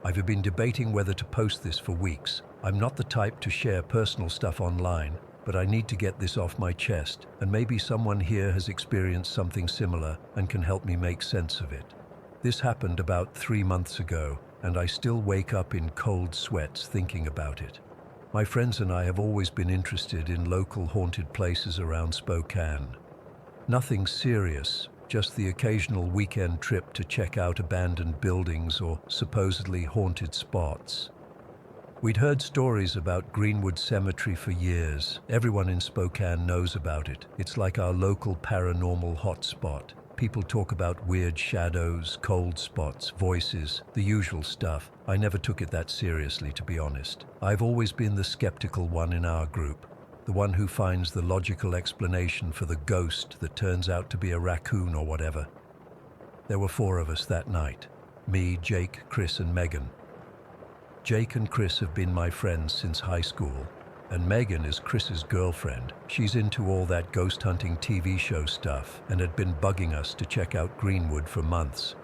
I've been debating whether to post this for weeks. I'm not the type to share personal stuff online, but I need to get this off my chest, and maybe someone here has experienced something similar and can help me make sense of it. This happened about 3 months ago, and I still wake up in cold sweats thinking about it. My friends and I have always been interested in local haunted places around Spokane. Nothing serious, just the occasional weekend trip to check out abandoned buildings or supposedly haunted spots. We'd heard stories about Greenwood Cemetery for years. Everyone in Spokane knows about it. It's like our local paranormal hotspot. People talk about weird shadows, cold spots, voices, the usual stuff. I never took it that seriously, to be honest. I've always been the skeptical one in our group, the one who finds the logical explanation for the ghost that turns out to be a raccoon or whatever. There were 4 of us that night. Me, Jake, Chris, and Megan. Jake and Chris have been my friends since high school, and Megan is Chris's girlfriend. She's into all that ghost hunting TV show stuff and had been bugging us to check out Greenwood for months.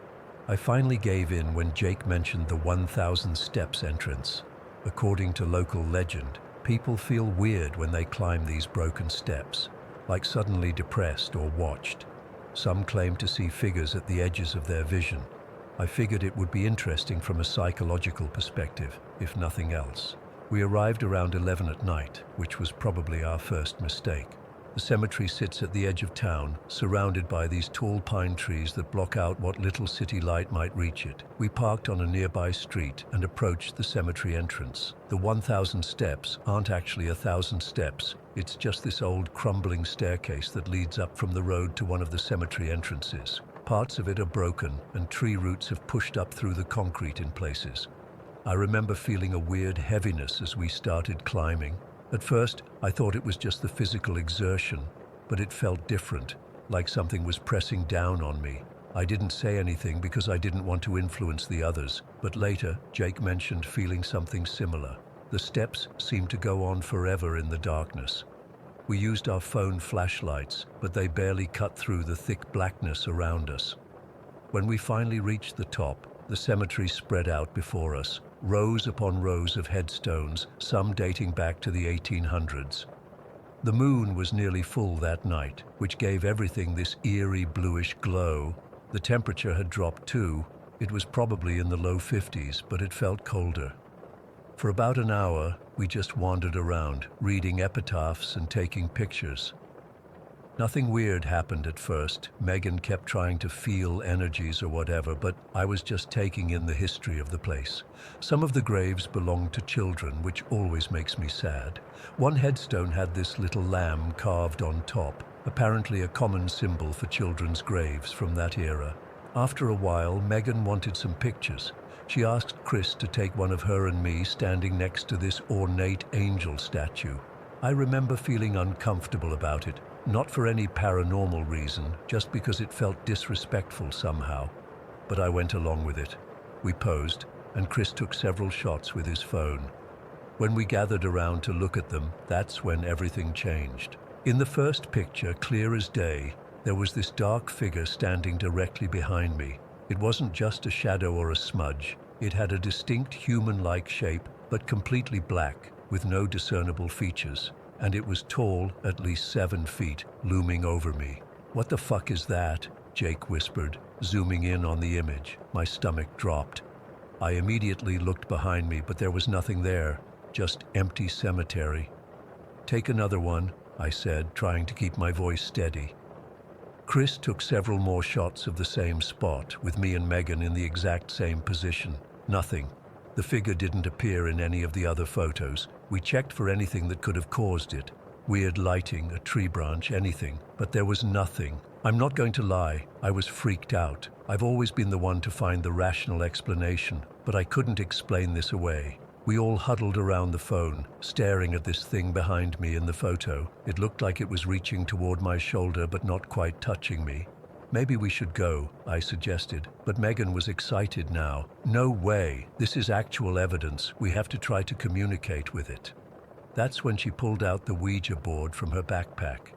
I finally gave in when Jake mentioned the 1,000 steps entrance. According to local legend, people feel weird when they climb these broken steps, like suddenly depressed or watched. Some claimed to see figures at the edges of their vision. I figured it would be interesting from a psychological perspective, if nothing else. We arrived around 11 at night, which was probably our first mistake. The cemetery sits at the edge of town, surrounded by these tall pine trees that block out what little city light might reach it. We parked on a nearby street and approached the cemetery entrance. The 1,000 steps aren't actually 1,000 steps. It's just this old crumbling staircase that leads up from the road to one of the cemetery entrances. Parts of it are broken and tree roots have pushed up through the concrete in places. I remember feeling a weird heaviness as we started climbing. At first, I thought it was just the physical exertion, but it felt different, like something was pressing down on me. I didn't say anything because I didn't want to influence the others, but later, Jake mentioned feeling something similar. The steps seemed to go on forever in the darkness. We used our phone flashlights, but they barely cut through the thick blackness around us. When we finally reached the top, the cemetery spread out before us, rows upon rows of headstones, some dating back to the 1800s. The moon was nearly full that night, which gave everything this eerie bluish glow. The temperature had dropped too. It was probably in the low 50s, but it felt colder. For about an hour, we just wandered around, reading epitaphs and taking pictures. Nothing weird happened at first. Megan kept trying to feel energies or whatever, but I was just taking in the history of the place. Some of the graves belonged to children, which always makes me sad. One headstone had this little lamb carved on top, apparently a common symbol for children's graves from that era. After a while, Megan wanted some pictures. She asked Chris to take one of her and me standing next to this ornate angel statue. I remember feeling uncomfortable about it. Not for any paranormal reason, just because it felt disrespectful somehow. But I went along with it. We posed, and Chris took several shots with his phone. When we gathered around to look at them, that's when everything changed. In the first picture, clear as day, there was this dark figure standing directly behind me. It wasn't just a shadow or a smudge. It had a distinct human-like shape, but completely black, with no discernible features. And it was tall, at least 7 feet, looming over me. "What the fuck is that?" Jake whispered, zooming in on the image. My stomach dropped. I immediately looked behind me, but there was nothing there, just empty cemetery. "Take another one," I said, trying to keep my voice steady. Chris took several more shots of the same spot, with me and Megan in the exact same position. Nothing. The figure didn't appear in any of the other photos. We checked for anything that could have caused it. Weird lighting, a tree branch, anything. But there was nothing. I'm not going to lie, I was freaked out. I've always been the one to find the rational explanation, but I couldn't explain this away. We all huddled around the phone, staring at this thing behind me in the photo. It looked like it was reaching toward my shoulder but not quite touching me. "Maybe we should go," I suggested, but Megan was excited now. "No way, this is actual evidence. We have to try to communicate with it." That's when she pulled out the Ouija board from her backpack.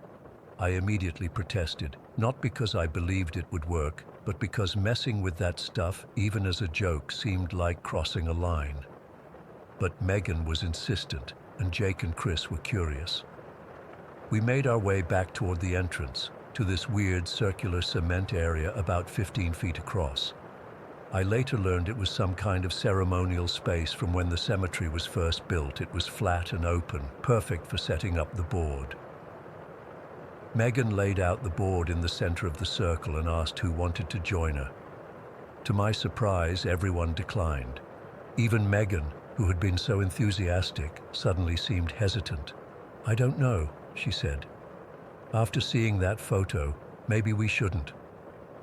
I immediately protested, not because I believed it would work, but because messing with that stuff, even as a joke, seemed like crossing a line. But Megan was insistent, and Jake and Chris were curious. We made our way back toward the entrance, to this weird circular cement area about 15 feet across. I later learned it was some kind of ceremonial space from when the cemetery was first built. It was flat and open, perfect for setting up the board. Megan laid out the board in the center of the circle and asked who wanted to join her. To my surprise, everyone declined. Even Megan, who had been so enthusiastic, suddenly seemed hesitant. "I don't know," she said. "After seeing that photo, maybe we shouldn't."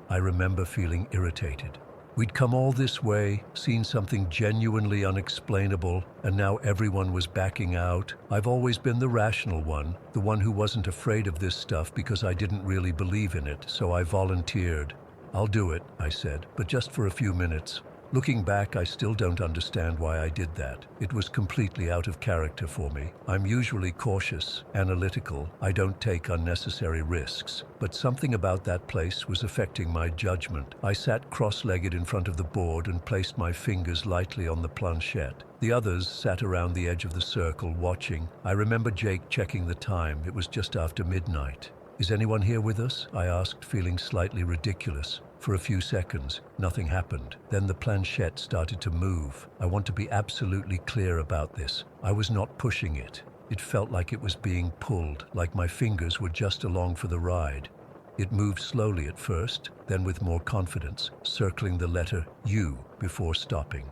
I remember feeling irritated. We'd come all this way, seen something genuinely unexplainable, and now everyone was backing out. I've always been the rational one, the one who wasn't afraid of this stuff because I didn't really believe in it, so I volunteered. "I'll do it," I said, "but just for a few minutes." Looking back, I still don't understand why I did that. It was completely out of character for me. I'm usually cautious, analytical. I don't take unnecessary risks. But something about that place was affecting my judgment. I sat cross-legged in front of the board and placed my fingers lightly on the planchette. The others sat around the edge of the circle watching. I remember Jake checking the time. It was just after midnight. Is anyone here with us? I asked, feeling slightly ridiculous. For a few seconds, nothing happened. Then the planchette started to move. I want to be absolutely clear about this. I was not pushing it. It felt like it was being pulled, like my fingers were just along for the ride. It moved slowly at first, then with more confidence, circling the letter U before stopping.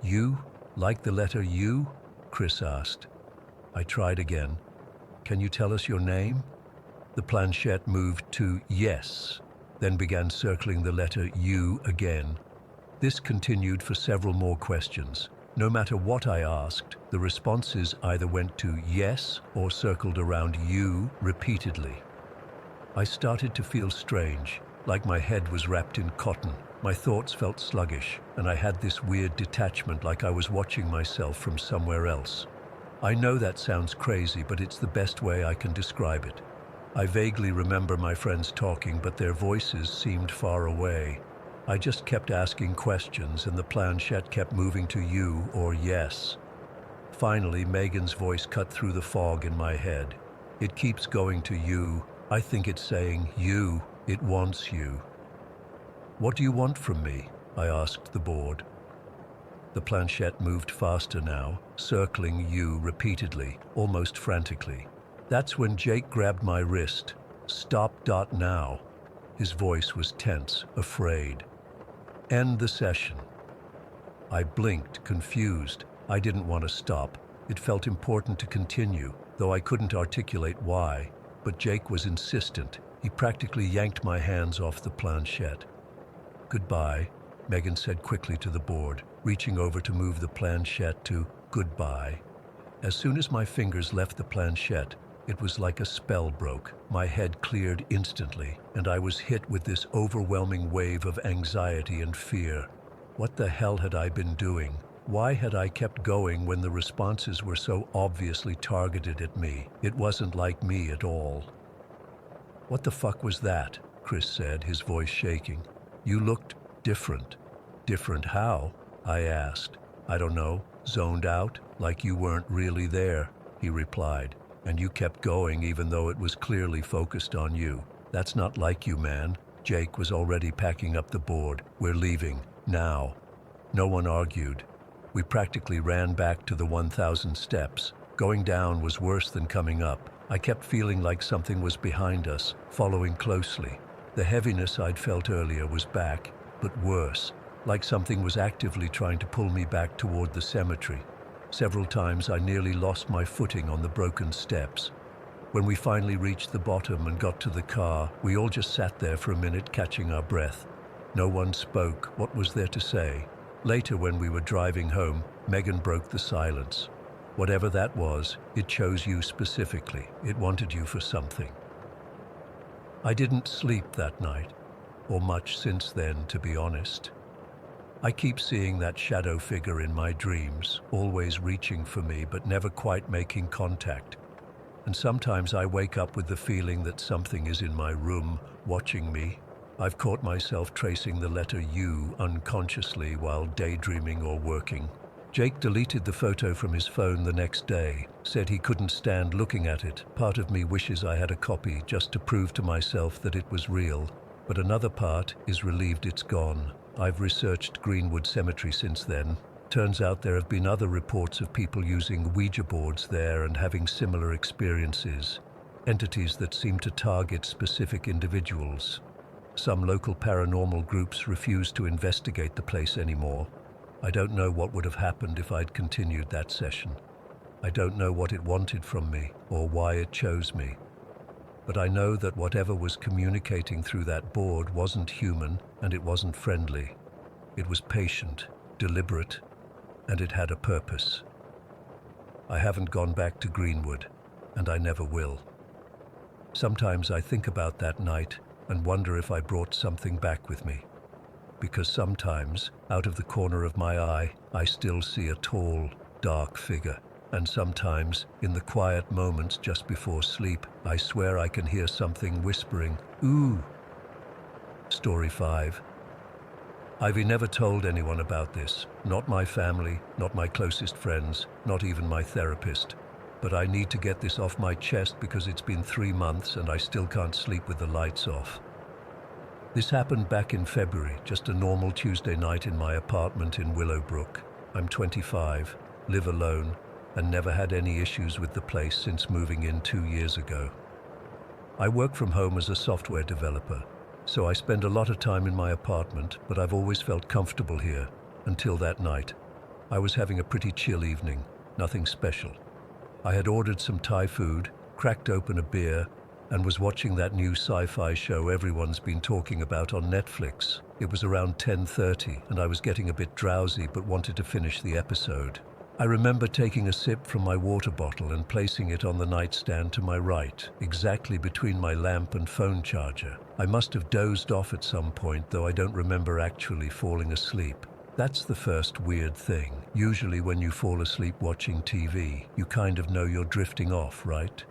U? Like the letter U? Chris asked. I tried again. Can you tell us your name? The planchette moved to yes, then began circling the letter U again. This continued for several more questions. No matter what I asked, the responses either went to yes or circled around U repeatedly. I started to feel strange, like my head was wrapped in cotton. My thoughts felt sluggish, and I had this weird detachment like I was watching myself from somewhere else. I know that sounds crazy, but it's the best way I can describe it. I vaguely remember my friends talking, but their voices seemed far away. I just kept asking questions, and the planchette kept moving to you or yes. Finally, Megan's voice cut through the fog in my head. It keeps going to you. I think it's saying you. It wants you. What do you want from me? I asked the board. The planchette moved faster now, circling you repeatedly, almost frantically. That's when Jake grabbed my wrist. Stop. Now. His voice was tense, afraid. End the session. I blinked, confused. I didn't want to stop. It felt important to continue, though I couldn't articulate why. But Jake was insistent. He practically yanked my hands off the planchette. Goodbye, Megan said quickly to the board, reaching over to move the planchette to goodbye. As soon as my fingers left the planchette, it was like a spell broke. My head cleared instantly, and I was hit with this overwhelming wave of anxiety and fear. What the hell had I been doing? Why had I kept going when the responses were so obviously targeted at me? It wasn't like me at all. What the fuck was that? Chris said, his voice shaking. You looked different. Different how? I asked. I don't know. Zoned out, like you weren't really there, he replied. And you kept going even though it was clearly focused on you. That's not like you, man. Jake was already packing up the board. We're leaving. Now. No one argued. We practically ran back to the 1,000 steps. Going down was worse than coming up. I kept feeling like something was behind us, following closely. The heaviness I'd felt earlier was back, but worse, like something was actively trying to pull me back toward the cemetery. Several times I nearly lost my footing on the broken steps. When we finally reached the bottom and got to the car, we all just sat there for a minute, catching our breath. No one spoke. What was there to say? Later, when we were driving home, Megan broke the silence. Whatever that was, it chose you specifically. It wanted you for something. I didn't sleep that night, or much since then, to be honest. I keep seeing that shadow figure in my dreams, always reaching for me but never quite making contact. And sometimes I wake up with the feeling that something is in my room, watching me. I've caught myself tracing the letter U unconsciously while daydreaming or working. Jake deleted the photo from his phone the next day, said he couldn't stand looking at it. Part of me wishes I had a copy just to prove to myself that it was real, but another part is relieved it's gone. I've researched Greenwood Cemetery since then. Turns out there have been other reports of people using Ouija boards there and having similar experiences. Entities that seem to target specific individuals. Some local paranormal groups refuse to investigate the place anymore. I don't know what would have happened if I'd continued that session. I don't know what it wanted from me or why it chose me. But I know that whatever was communicating through that board wasn't human and it wasn't friendly. It was patient, deliberate, and it had a purpose. I haven't gone back to Greenwood, and I never will. Sometimes I think about that night and wonder if I brought something back with me. Because sometimes, out of the corner of my eye, I still see a tall, dark figure. And sometimes, in the quiet moments just before sleep, I swear I can hear something whispering, "Ooh." Story 5. I've never told anyone about this. Not my family, not my closest friends, not even my therapist. but I need to get this off my chest because it's been 3 months and I still can't sleep with the lights off. This happened back in February, just a normal Tuesday night in my apartment in Willowbrook. I'm 25, live alone, and never had any issues with the place since moving in 2 years ago. I work from home as a software developer, so I spend a lot of time in my apartment, but I've always felt comfortable here, until that night. I was having a pretty chill evening, nothing special. I had ordered some Thai food, cracked open a beer, and was watching that new sci-fi show everyone's been talking about on Netflix. It was around 10:30, and I was getting a bit drowsy but wanted to finish the episode. I remember taking a sip from my water bottle and placing it on the nightstand to my right, exactly between my lamp and phone charger. I must have dozed off at some point, though I don't remember actually falling asleep. That's the first weird thing. Usually when you fall asleep watching TV, you kind of know you're drifting off, right?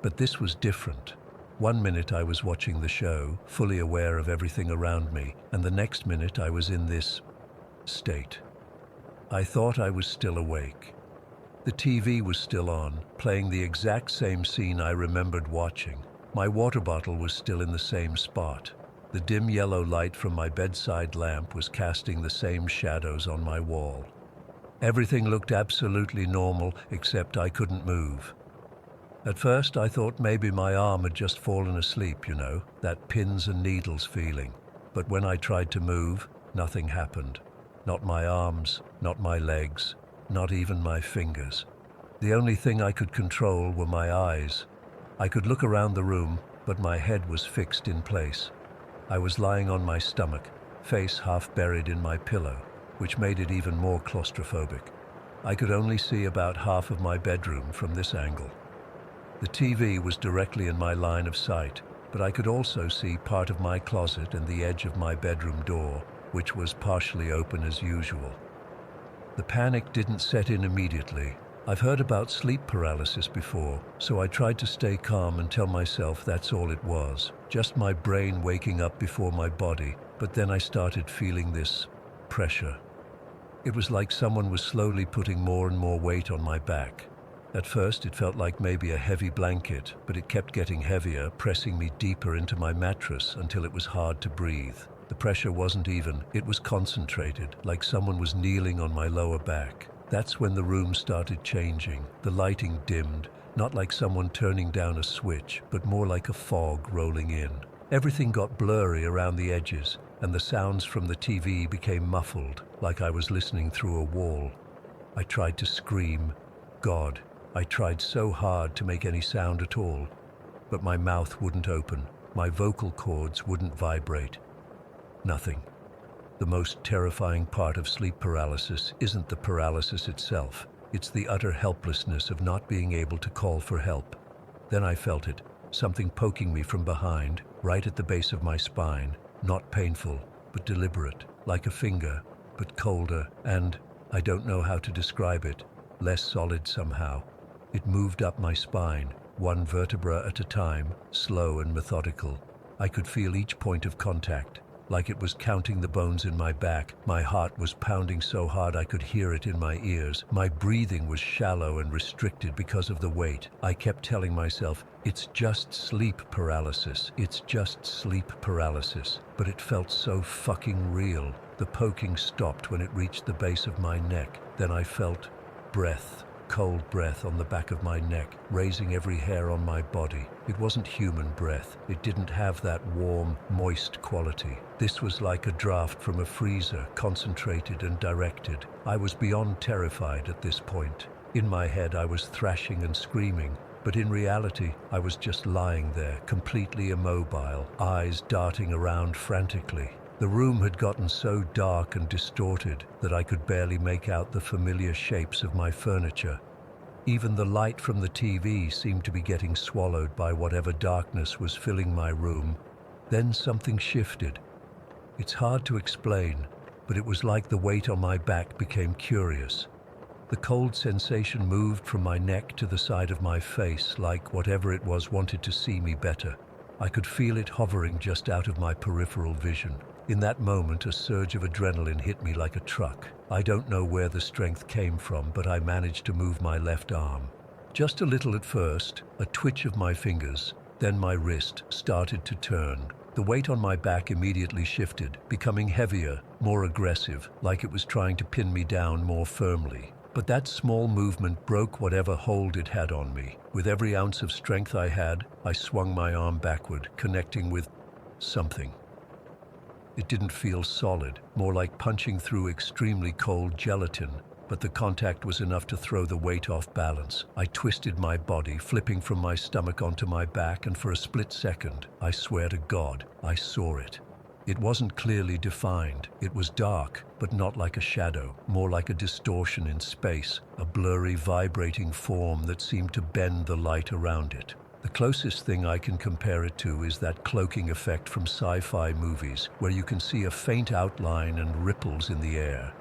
But this was different. 1 minute I was watching the show, fully aware of everything around me, and the next minute I was in this state. I thought I was still awake. The TV was still on, playing the exact same scene I remembered watching. My water bottle was still in the same spot. The dim yellow light from my bedside lamp was casting the same shadows on my wall. Everything looked absolutely normal, except I couldn't move. At first I thought maybe my arm had just fallen asleep, that pins and needles feeling. But when I tried to move, nothing happened. Not my arms, not my legs, not even my fingers. The only thing I could control were my eyes. I could look around the room, but my head was fixed in place. I was lying on my stomach, face half buried in my pillow, which made it even more claustrophobic. I could only see about half of my bedroom from this angle. The TV was directly in my line of sight, but I could also see part of my closet and the edge of my bedroom door, which was partially open as usual. The panic didn't set in immediately. I've heard about sleep paralysis before, so I tried to stay calm and tell myself that's all it was, just my brain waking up before my body. But then I started feeling this pressure. It was like someone was slowly putting more and more weight on my back. At first it felt like maybe a heavy blanket, but it kept getting heavier, pressing me deeper into my mattress until it was hard to breathe. The pressure wasn't even, it was concentrated, like someone was kneeling on my lower back. That's when the room started changing. The lighting dimmed, not like someone turning down a switch, but more like a fog rolling in. Everything got blurry around the edges, and the sounds from the TV became muffled, like I was listening through a wall. I tried to scream, God. I tried so hard to make any sound at all, but my mouth wouldn't open, my vocal cords wouldn't vibrate. Nothing. The most terrifying part of sleep paralysis isn't the paralysis itself. It's the utter helplessness of not being able to call for help. Then I felt it, something poking me from behind, right at the base of my spine. Not painful, but deliberate, like a finger, but colder, and, I don't know how to describe it, less solid somehow. It moved up my spine, one vertebra at a time, slow and methodical. I could feel each point of contact, like it was counting the bones in my back. My heart was pounding so hard I could hear it in my ears. My breathing was shallow and restricted because of the weight. I kept telling myself, it's just sleep paralysis. It's just sleep paralysis. But it felt so fucking real. The poking stopped when it reached the base of my neck. Then I felt breath. Cold breath on the back of my neck, raising every hair on my body. It wasn't human breath. It didn't have that warm, moist quality. This was like a draft from a freezer, concentrated and directed. I was beyond terrified at this point. In my head, I was thrashing and screaming, but in reality, I was just lying there, completely immobile, eyes darting around frantically. The room had gotten so dark and distorted that I could barely make out the familiar shapes of my furniture. Even the light from the TV seemed to be getting swallowed by whatever darkness was filling my room. Then something shifted. It's hard to explain, but it was like the weight on my back became curious. The cold sensation moved from my neck to the side of my face, like whatever it was wanted to see me better. I could feel it hovering just out of my peripheral vision. In that moment, a surge of adrenaline hit me like a truck. I don't know where the strength came from, but I managed to move my left arm. Just a little at first, a twitch of my fingers, then my wrist started to turn. The weight on my back immediately shifted, becoming heavier, more aggressive, like it was trying to pin me down more firmly. But that small movement broke whatever hold it had on me. With every ounce of strength I had, I swung my arm backward, connecting with something. It didn't feel solid, more like punching through extremely cold gelatin, but the contact was enough to throw the weight off balance. I twisted my body, flipping from my stomach onto my back, and for a split second, I swear to God, I saw it. It wasn't clearly defined. It was dark, but not like a shadow, more like a distortion in space, a blurry, vibrating form that seemed to bend the light around it. The closest thing I can compare it to is that cloaking effect from sci-fi movies, where you can see a faint outline and ripples in the air.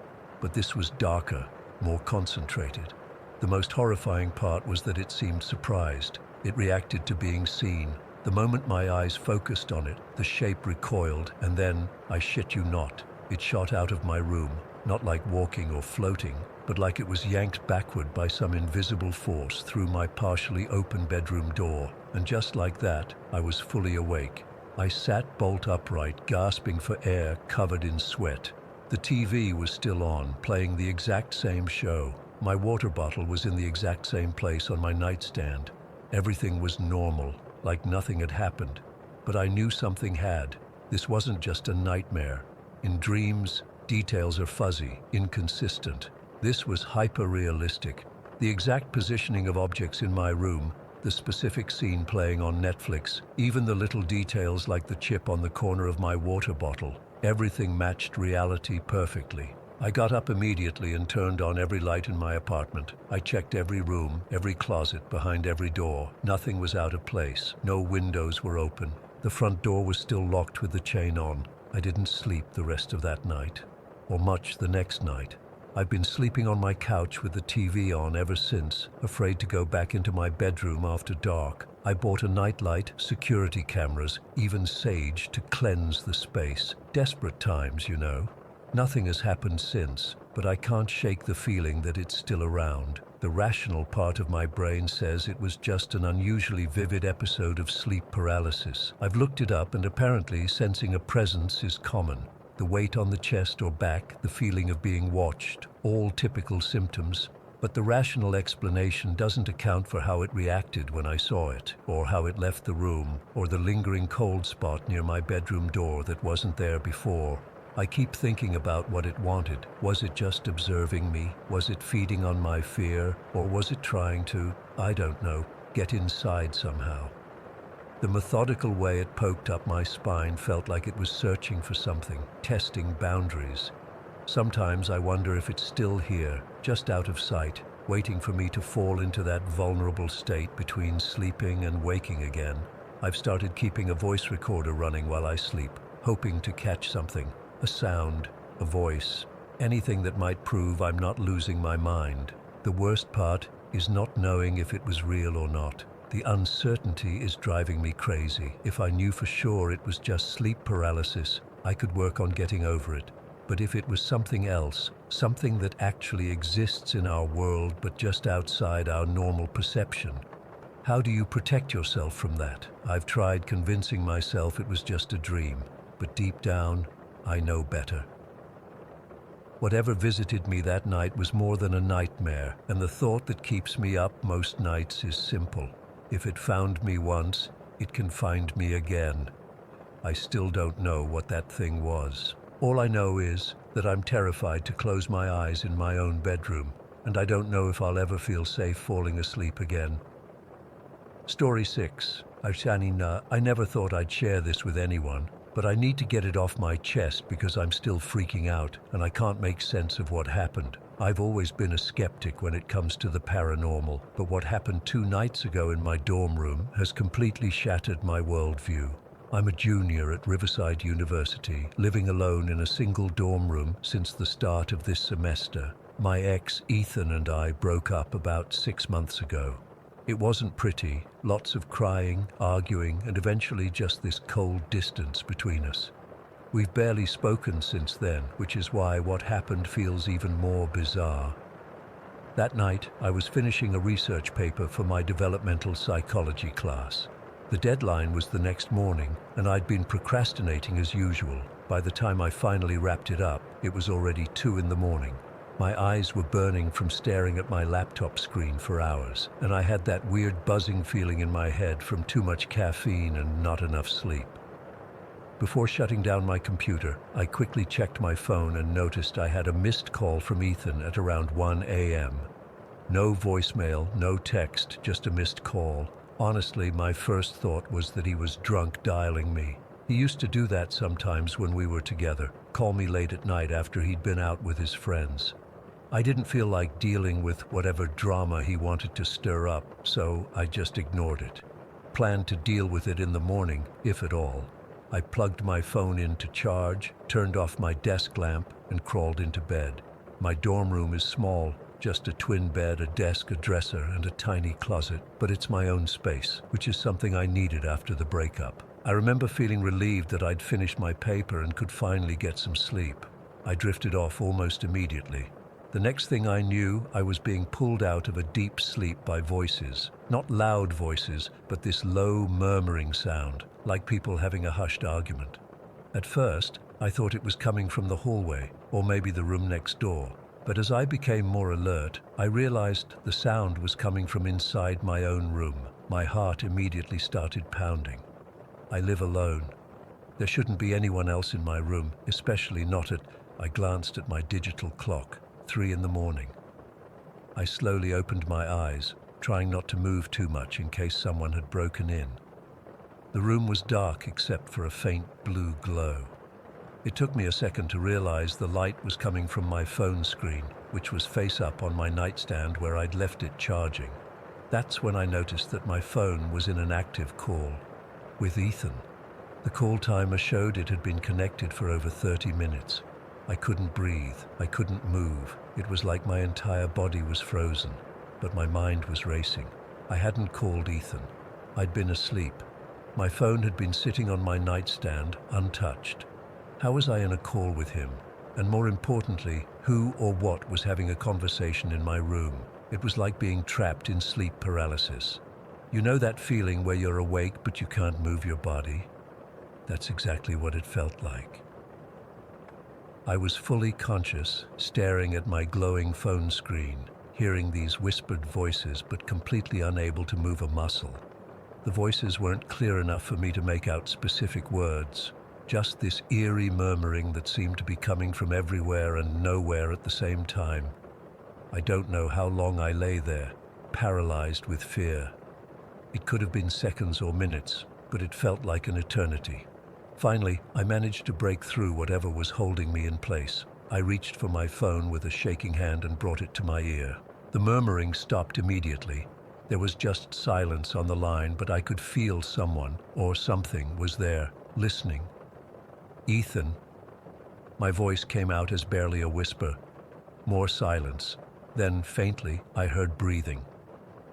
But this was darker, more concentrated. The most horrifying part was that it seemed surprised. It reacted to being seen. The moment my eyes focused on it, the shape recoiled, and then, I shit you not, it shot out of my room, not like walking or floating, but like it was yanked backward by some invisible force through my partially open bedroom door. And just like that, I was fully awake. I sat bolt upright, gasping for air, covered in sweat. The TV was still on, playing the exact same show. My water bottle was in the exact same place on my nightstand. Everything was normal, like nothing had happened. But I knew something had. This wasn't just a nightmare. In dreams, details are fuzzy, inconsistent. This was hyper-realistic. The exact positioning of objects in my room, the specific scene playing on Netflix, even the little details like the chip on the corner of my water bottle. Everything matched reality perfectly. I got up immediately and turned on every light in my apartment. I checked every room, every closet, behind every door. Nothing was out of place. No windows were open. The front door was still locked with the chain on. I didn't sleep the rest of that night, or much the next night. I've been sleeping on my couch with the TV on ever since, afraid to go back into my bedroom after dark. I bought a nightlight, security cameras, even sage to cleanse the space. Desperate times, you know. Nothing has happened since, but I can't shake the feeling that it's still around. The rational part of my brain says it was just an unusually vivid episode of sleep paralysis. I've looked it up, and apparently sensing a presence is common. The weight on the chest or back, the feeling of being watched, all typical symptoms. But the rational explanation doesn't account for how it reacted when I saw it, or how it left the room, or the lingering cold spot near my bedroom door that wasn't there before. I keep thinking about what it wanted. Was it just observing me? Was it feeding on my fear? Or was it trying to, I don't know, get inside somehow? The methodical way it poked up my spine felt like it was searching for something, testing boundaries. Sometimes I wonder if it's still here, just out of sight, waiting for me to fall into that vulnerable state between sleeping and waking again. I've started keeping a voice recorder running while I sleep, hoping to catch something, a sound, a voice, anything that might prove I'm not losing my mind. The worst part is not knowing if it was real or not. The uncertainty is driving me crazy. If I knew for sure it was just sleep paralysis, I could work on getting over it. But if it was something else, something that actually exists in our world but just outside our normal perception, how do you protect yourself from that? I've tried convincing myself it was just a dream, but deep down, I know better. Whatever visited me that night was more than a nightmare, and the thought that keeps me up most nights is simple. If it found me once, it can find me again. I still don't know what that thing was. All I know is that I'm terrified to close my eyes in my own bedroom, and I don't know if I'll ever feel safe falling asleep again. Story 6. I never thought I'd share this with anyone, but I need to get it off my chest because I'm still freaking out and I can't make sense of what happened. I've always been a skeptic when it comes to the paranormal, but what happened 2 nights ago in my dorm room has completely shattered my worldview. I'm a junior at Riverside University, living alone in a single dorm room since the start of this semester. My ex, Ethan, and I broke up about 6 months ago. It wasn't pretty, lots of crying, arguing, and eventually just this cold distance between us. We've barely spoken since then, which is why what happened feels even more bizarre. That night, I was finishing a research paper for my developmental psychology class. The deadline was the next morning, and I'd been procrastinating as usual. By the time I finally wrapped it up, it was already 2 in the morning. My eyes were burning from staring at my laptop screen for hours, and I had that weird buzzing feeling in my head from too much caffeine and not enough sleep. Before shutting down my computer, I quickly checked my phone and noticed I had a missed call from Ethan at around 1 a.m. No voicemail, no text, just a missed call. Honestly, my first thought was that he was drunk dialing me. He used to do that sometimes when we were together, call me late at night after he'd been out with his friends. I didn't feel like dealing with whatever drama he wanted to stir up, so I just ignored it. Planned to deal with it in the morning, if at all. I plugged my phone in to charge, turned off my desk lamp, and crawled into bed. My dorm room is small, just a twin bed, a desk, a dresser, and a tiny closet, but it's my own space, which is something I needed after the breakup. I remember feeling relieved that I'd finished my paper and could finally get some sleep. I drifted off almost immediately. The next thing I knew, I was being pulled out of a deep sleep by voices. Not loud voices, but this low, murmuring sound, like people having a hushed argument. At first, I thought it was coming from the hallway, or maybe the room next door. But as I became more alert, I realized the sound was coming from inside my own room. My heart immediately started pounding. I live alone. There shouldn't be anyone else in my room, especially not at... I glanced at my digital clock, 3 in the morning. I slowly opened my eyes, trying not to move too much in case someone had broken in. The room was dark except for a faint blue glow. It took me a second to realize the light was coming from my phone screen, which was face up on my nightstand where I'd left it charging. That's when I noticed that my phone was in an active call. With Ethan. The call timer showed it had been connected for over 30 minutes. I couldn't breathe. I couldn't move. It was like my entire body was frozen, but my mind was racing. I hadn't called Ethan. I'd been asleep. My phone had been sitting on my nightstand, untouched. How was I in a call with him? And more importantly, who or what was having a conversation in my room? It was like being trapped in sleep paralysis. You know that feeling where you're awake but you can't move your body? That's exactly what it felt like. I was fully conscious, staring at my glowing phone screen, hearing these whispered voices but completely unable to move a muscle. The voices weren't clear enough for me to make out specific words, just this eerie murmuring that seemed to be coming from everywhere and nowhere at the same time. I don't know how long I lay there, paralyzed with fear. It could have been seconds or minutes, but it felt like an eternity. Finally, I managed to break through whatever was holding me in place. I reached for my phone with a shaking hand and brought it to my ear. The murmuring stopped immediately. There was just silence on the line, but I could feel someone, or something, was there, listening. Ethan. My voice came out as barely a whisper. More silence. Then, faintly, I heard breathing.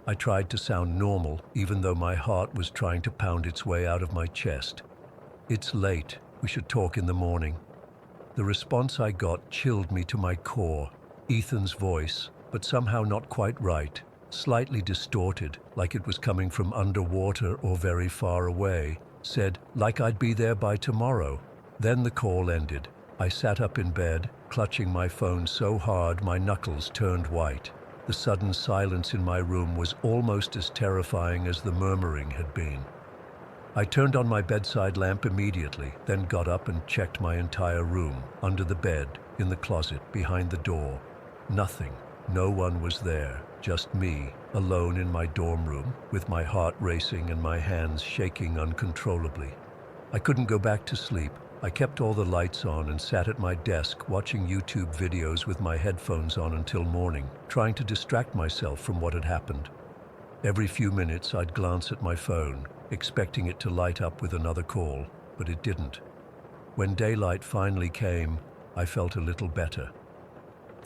I tried to sound normal, even though my heart was trying to pound its way out of my chest. "It's late. We should talk in the morning." The response I got chilled me to my core. Ethan's voice, but somehow not quite right, slightly distorted, like it was coming from underwater or very far away, said, like I'd be there by tomorrow. Then the call ended. I sat up in bed, clutching my phone so hard my knuckles turned white. The sudden silence in my room was almost as terrifying as the murmuring had been. I turned on my bedside lamp immediately, then got up and checked my entire room, under the bed, in the closet, behind the door. Nothing. No one was there. Just me, alone in my dorm room, with my heart racing and my hands shaking uncontrollably. I couldn't go back to sleep. I kept all the lights on and sat at my desk watching YouTube videos with my headphones on until morning, trying to distract myself from what had happened. Every few minutes I'd glance at my phone, expecting it to light up with another call, but it didn't. When daylight finally came, I felt a little better.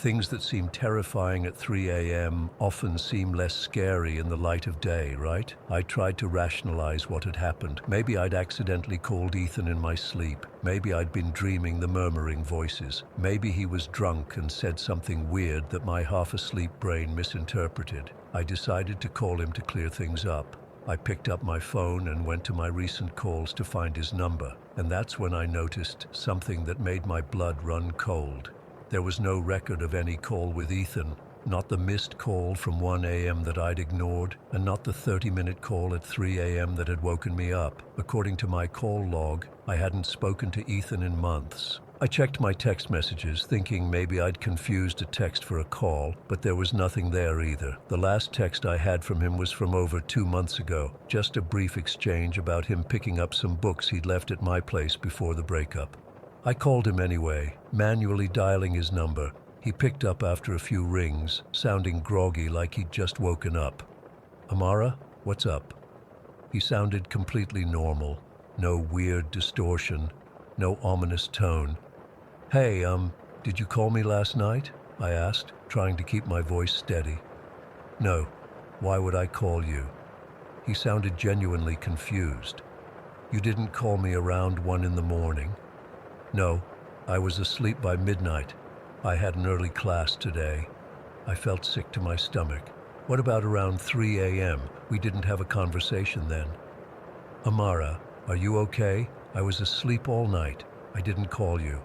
Things that seem terrifying at 3 a.m. often seem less scary in the light of day, right? I tried to rationalize what had happened. Maybe I'd accidentally called Ethan in my sleep. Maybe I'd been dreaming the murmuring voices. Maybe he was drunk and said something weird that my half-asleep brain misinterpreted. I decided to call him to clear things up. I picked up my phone and went to my recent calls to find his number. And that's when I noticed something that made my blood run cold. There was no record of any call with Ethan, not the missed call from 1 a.m. that I'd ignored, and not the 30-minute call at 3 a.m. that had woken me up. According to my call log, I hadn't spoken to Ethan in months. I checked my text messages, thinking maybe I'd confused a text for a call, but there was nothing there either. The last text I had from him was from over 2 months ago, just a brief exchange about him picking up some books he'd left at my place before the breakup. I called him anyway, manually dialing his number. He picked up after a few rings, sounding groggy like he'd just woken up. "Amara, what's up?" He sounded completely normal, no weird distortion, no ominous tone. "Hey, did you call me last night?" I asked, trying to keep my voice steady. "No, why would I call you?" He sounded genuinely confused. "You didn't call me around 1 in the morning?" "No, I was asleep by midnight. I had an early class today." I felt sick to my stomach. "What about around 3 a.m.? We didn't have a conversation then." "Amara, are you okay? I was asleep all night. I didn't call you."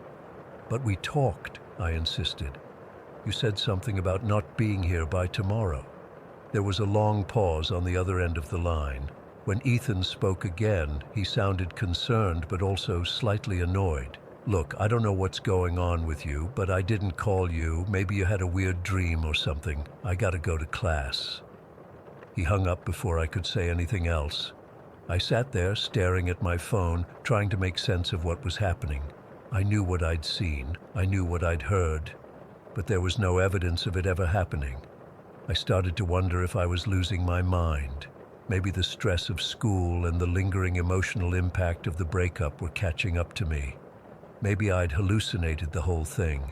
"But we talked," I insisted. "You said something about not being here by tomorrow." There was a long pause on the other end of the line. When Ethan spoke again, he sounded concerned but also slightly annoyed. "Look, I don't know what's going on with you, but I didn't call you. Maybe you had a weird dream or something. I gotta go to class." He hung up before I could say anything else. I sat there staring at my phone, trying to make sense of what was happening. I knew what I'd seen. I knew what I'd heard. But there was no evidence of it ever happening. I started to wonder if I was losing my mind. Maybe the stress of school and the lingering emotional impact of the breakup were catching up to me. Maybe I'd hallucinated the whole thing,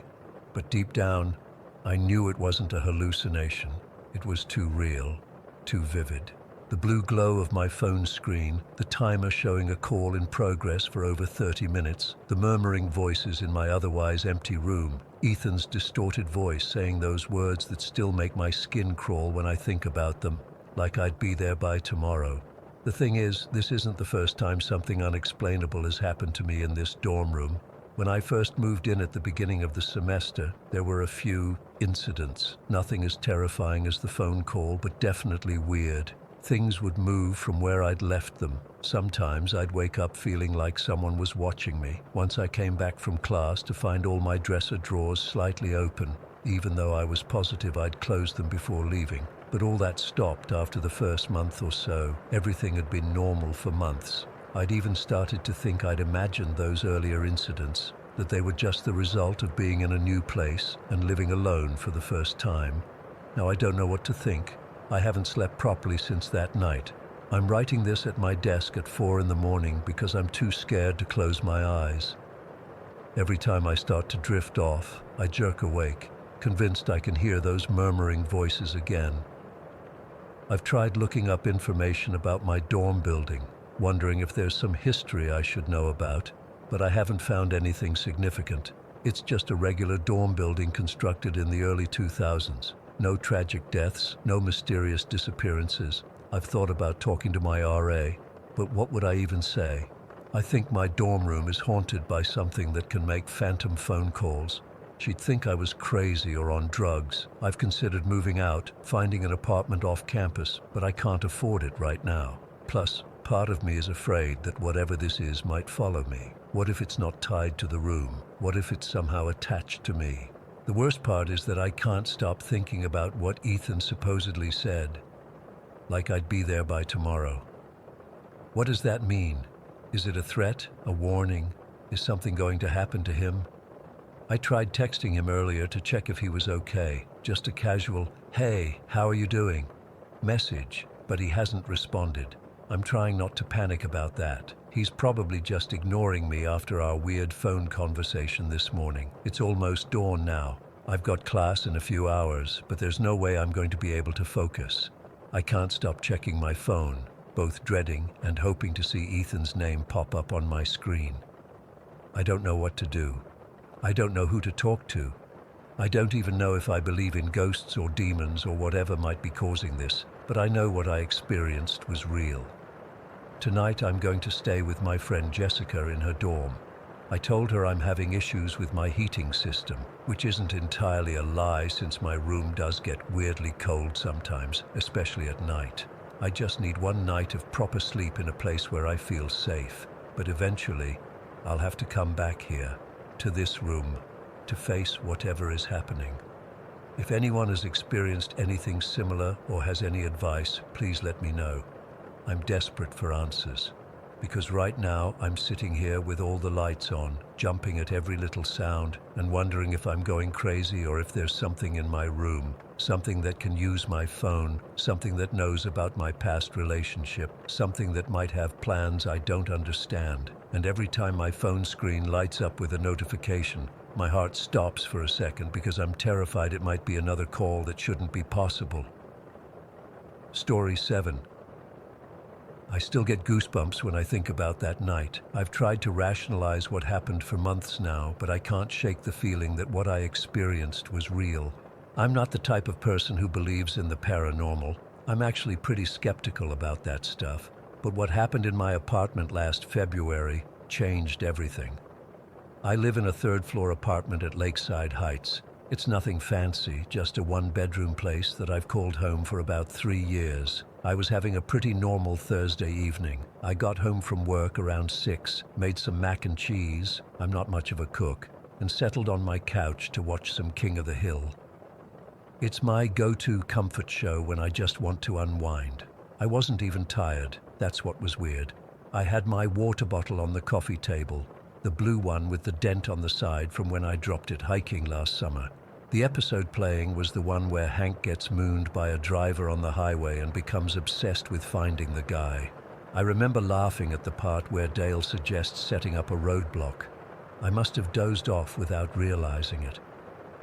but deep down, I knew it wasn't a hallucination. It was too real, too vivid. The blue glow of my phone screen, the timer showing a call in progress for over 30 minutes, the murmuring voices in my otherwise empty room, Ethan's distorted voice saying those words that still make my skin crawl when I think about them, like I'd be there by tomorrow. The thing is, this isn't the first time something unexplainable has happened to me in this dorm room. When I first moved in at the beginning of the semester, there were a few incidents. Nothing as terrifying as the phone call, but definitely weird. Things would move from where I'd left them. Sometimes I'd wake up feeling like someone was watching me. Once I came back from class to find all my dresser drawers slightly open, even though I was positive I'd closed them before leaving. But all that stopped after the first month or so. Everything had been normal for months. I'd even started to think I'd imagined those earlier incidents, that they were just the result of being in a new place and living alone for the first time. Now I don't know what to think. I haven't slept properly since that night. I'm writing this at my desk at 4 in the morning because I'm too scared to close my eyes. Every time I start to drift off, I jerk awake, convinced I can hear those murmuring voices again. I've tried looking up information about my dorm building, wondering if there's some history I should know about, but I haven't found anything significant. It's just a regular dorm building constructed in the early 2000s. No tragic deaths, no mysterious disappearances. I've thought about talking to my RA, but what would I even say? I think my dorm room is haunted by something that can make phantom phone calls. She'd think I was crazy or on drugs. I've considered moving out, finding an apartment off campus, but I can't afford it right now. Plus, part of me is afraid that whatever this is might follow me. What if it's not tied to the room? What if it's somehow attached to me? The worst part is that I can't stop thinking about what Ethan supposedly said. Like I'd be there by tomorrow. What does that mean? Is it a threat? A warning? Is something going to happen to him? I tried texting him earlier to check if he was okay. Just a casual, "Hey, how are you doing?" message, but he hasn't responded. I'm trying not to panic about that. He's probably just ignoring me after our weird phone conversation this morning. It's almost dawn now. I've got class in a few hours, but there's no way I'm going to be able to focus. I can't stop checking my phone, both dreading and hoping to see Ethan's name pop up on my screen. I don't know what to do. I don't know who to talk to. I don't even know if I believe in ghosts or demons or whatever might be causing this, but I know what I experienced was real. Tonight I'm going to stay with my friend Jessica in her dorm. I told her I'm having issues with my heating system, which isn't entirely a lie since my room does get weirdly cold sometimes, especially at night. I just need one night of proper sleep in a place where I feel safe, but eventually I'll have to come back here, to this room, to face whatever is happening. If anyone has experienced anything similar or has any advice, please let me know. I'm desperate for answers, because right now I'm sitting here with all the lights on, jumping at every little sound and wondering if I'm going crazy or if there's something in my room, something that can use my phone, something that knows about my past relationship, something that might have plans I don't understand. And every time my phone screen lights up with a notification, my heart stops for a second because I'm terrified it might be another call that shouldn't be possible. Story 7. I still get goosebumps when I think about that night. I've tried to rationalize what happened for months now, but I can't shake the feeling that what I experienced was real. I'm not the type of person who believes in the paranormal. I'm actually pretty skeptical about that stuff. But what happened in my apartment last February changed everything. I live in a third-floor apartment at Lakeside Heights. It's nothing fancy, just a one-bedroom place that I've called home for about 3 years. I was having a pretty normal Thursday evening. I got home from work around 6, made some mac and cheese, I'm not much of a cook, and settled on my couch to watch some King of the Hill. It's my go-to comfort show when I just want to unwind. I wasn't even tired, that's what was weird. I had my water bottle on the coffee table, the blue one with the dent on the side from when I dropped it hiking last summer. The episode playing was the one where Hank gets mooned by a driver on the highway and becomes obsessed with finding the guy. I remember laughing at the part where Dale suggests setting up a roadblock. I must have dozed off without realizing it.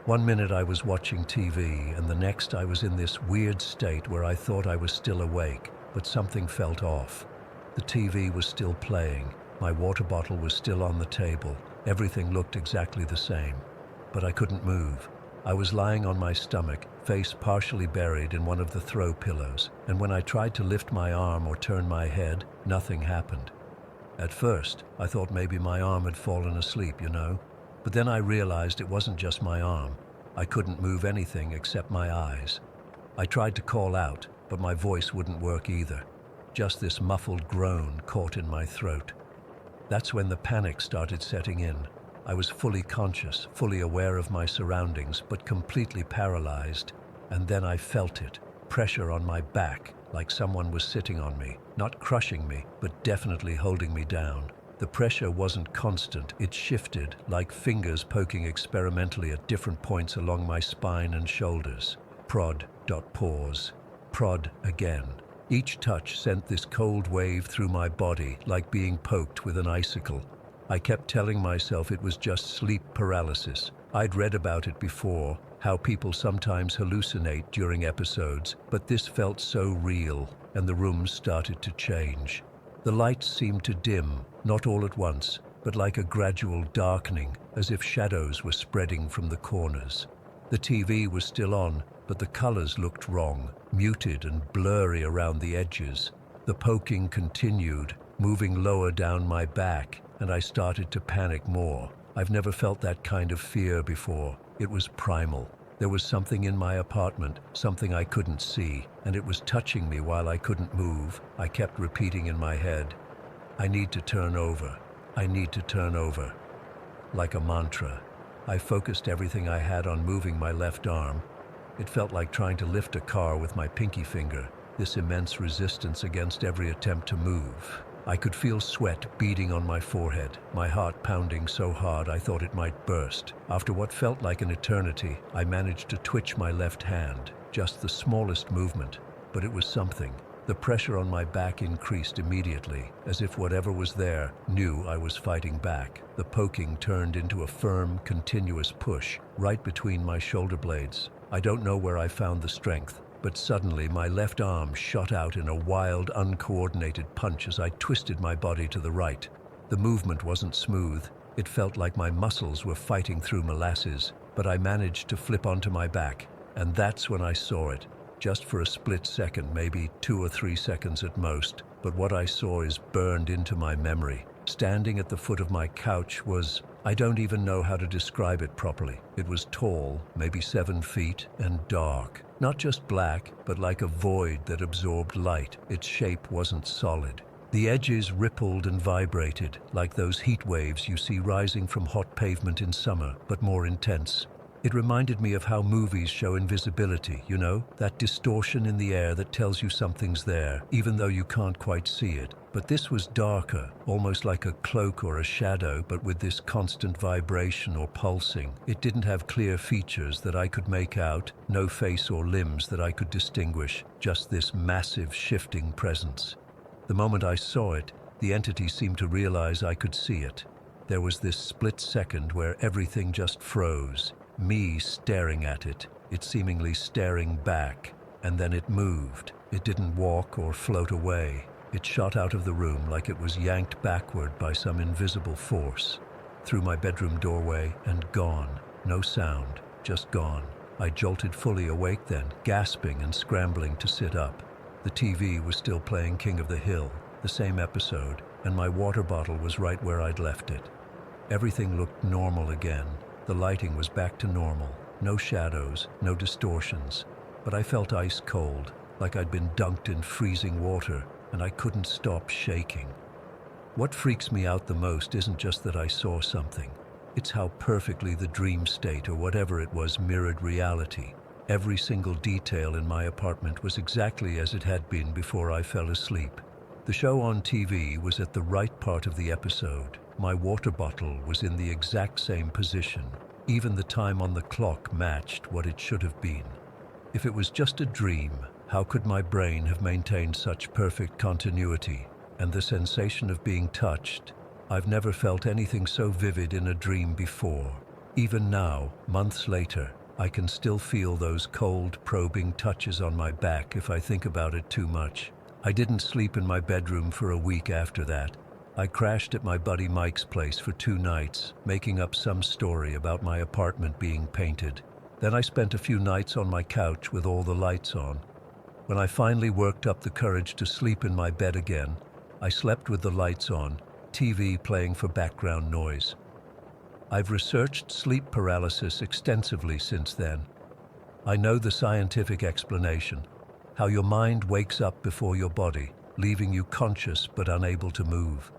One minute I was watching TV, and the next I was in this weird state where I thought I was still awake, but something felt off. The TV was still playing. My water bottle was still on the table. Everything looked exactly the same, but I couldn't move. I was lying on my stomach, face partially buried in one of the throw pillows, and when I tried to lift my arm or turn my head, nothing happened. At first, I thought maybe my arm had fallen asleep, but then I realized it wasn't just my arm. I couldn't move anything except my eyes. I tried to call out, but my voice wouldn't work either. Just this muffled groan caught in my throat. That's when the panic started setting in. I was fully conscious, fully aware of my surroundings, but completely paralyzed. And then I felt it, pressure on my back, like someone was sitting on me, not crushing me, but definitely holding me down. The pressure wasn't constant, it shifted, like fingers poking experimentally at different points along my spine and shoulders. Prod, pause. Prod again. Each touch sent this cold wave through my body, like being poked with an icicle. I kept telling myself it was just sleep paralysis. I'd read about it before, how people sometimes hallucinate during episodes, but this felt so real, and the room started to change. The lights seemed to dim, not all at once, but like a gradual darkening, as if shadows were spreading from the corners. The TV was still on, but the colors looked wrong, muted and blurry around the edges. The poking continued, moving lower down my back, and I started to panic more. I've never felt that kind of fear before. It was primal. There was something in my apartment, something I couldn't see, and it was touching me while I couldn't move. I kept repeating in my head, "I need to turn over. I need to turn over." Like a mantra. I focused everything I had on moving my left arm. It felt like trying to lift a car with my pinky finger, this immense resistance against every attempt to move. I could feel sweat beading on my forehead, my heart pounding so hard I thought it might burst. After what felt like an eternity, I managed to twitch my left hand, just the smallest movement, but it was something. The pressure on my back increased immediately, as if whatever was there knew I was fighting back. The poking turned into a firm, continuous push, right between my shoulder blades. I don't know where I found the strength, but suddenly my left arm shot out in a wild, uncoordinated punch as I twisted my body to the right. The movement wasn't smooth. It felt like my muscles were fighting through molasses, but I managed to flip onto my back, and that's when I saw it. Just for a split second, maybe 2 or 3 seconds at most, but what I saw is burned into my memory. Standing at the foot of my couch was, I don't even know how to describe it properly. It was tall, maybe 7 feet, and dark. Not just black, but like a void that absorbed light. Its shape wasn't solid. The edges rippled and vibrated, like those heat waves you see rising from hot pavement in summer, but more intense. It reminded me of how movies show invisibility, you know? That distortion in the air that tells you something's there, even though you can't quite see it. But this was darker, almost like a cloak or a shadow, but with this constant vibration or pulsing. It didn't have clear features that I could make out, no face or limbs that I could distinguish, just this massive shifting presence. The moment I saw it, the entity seemed to realize I could see it. There was this split second where everything just froze. Me staring at it seemingly staring back, and then it moved. It didn't walk or float away. It shot out of the room like it was yanked backward by some invisible force, through my bedroom doorway and gone. No sound, just gone. I jolted fully awake then, gasping and scrambling to sit up. The TV was still playing King of the Hill, the same episode, and my water bottle was right where I'd left it. Everything looked normal again. The lighting was back to normal. No shadows, no distortions. But I felt ice cold, like I'd been dunked in freezing water, and I couldn't stop shaking. What freaks me out the most isn't just that I saw something. It's how perfectly the dream state or whatever it was mirrored reality. Every single detail in my apartment was exactly as it had been before I fell asleep. The show on TV was at the right part of the episode. My water bottle was in the exact same position. Even the time on the clock matched what it should have been. If it was just a dream, how could my brain have maintained such perfect continuity? And the sensation of being touched, I've never felt anything so vivid in a dream before. Even now, months later, I can still feel those cold, probing touches on my back if I think about it too much. I didn't sleep in my bedroom for a week after that. I crashed at my buddy Mike's place for 2 nights, making up some story about my apartment being painted. Then I spent a few nights on my couch with all the lights on. When I finally worked up the courage to sleep in my bed again, I slept with the lights on, TV playing for background noise. I've researched sleep paralysis extensively since then. I know the scientific explanation, how your mind wakes up before your body, leaving you conscious but unable to move.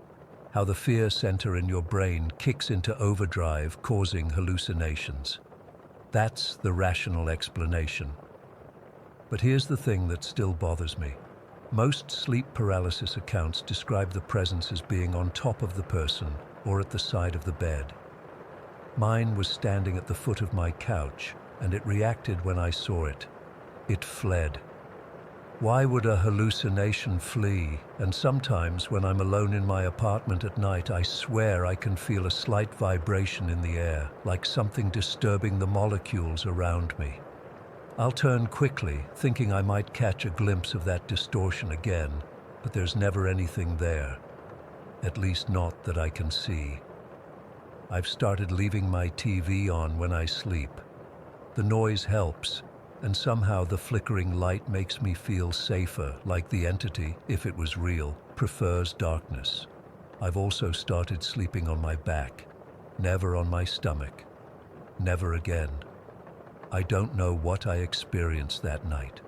How the fear center in your brain kicks into overdrive, causing hallucinations. That's the rational explanation. But here's the thing that still bothers me. Most sleep paralysis accounts describe the presence as being on top of the person or at the side of the bed. Mine was standing at the foot of my couch, and it reacted when I saw it. It fled. Why would a hallucination flee? And sometimes when I'm alone in my apartment at night, I swear I can feel a slight vibration in the air, like something disturbing the molecules around me. I'll turn quickly, thinking I might catch a glimpse of that distortion again, but there's never anything there. At least not that I can see. I've started leaving my TV on when I sleep. The noise helps, and somehow the flickering light makes me feel safer, like the entity, if it was real, prefers darkness. I've also started sleeping on my back, never on my stomach. Never again. I don't know what I experienced that night.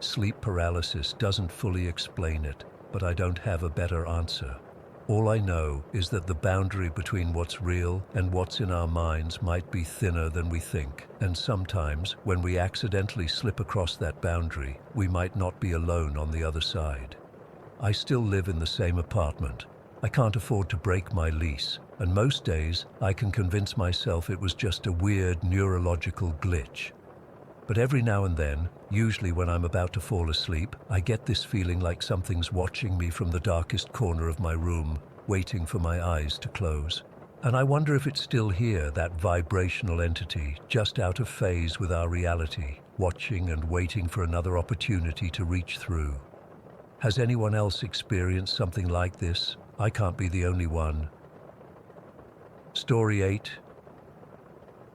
Sleep paralysis doesn't fully explain it, but I don't have a better answer. All I know is that the boundary between what's real and what's in our minds might be thinner than we think, and sometimes, when we accidentally slip across that boundary, we might not be alone on the other side. I still live in the same apartment. I can't afford to break my lease, and most days I can convince myself it was just a weird neurological glitch. But every now and then, usually when I'm about to fall asleep, I get this feeling like something's watching me from the darkest corner of my room, waiting for my eyes to close. And I wonder if it's still here, that vibrational entity, just out of phase with our reality, watching and waiting for another opportunity to reach through. Has anyone else experienced something like this? I can't be the only one. Story 8.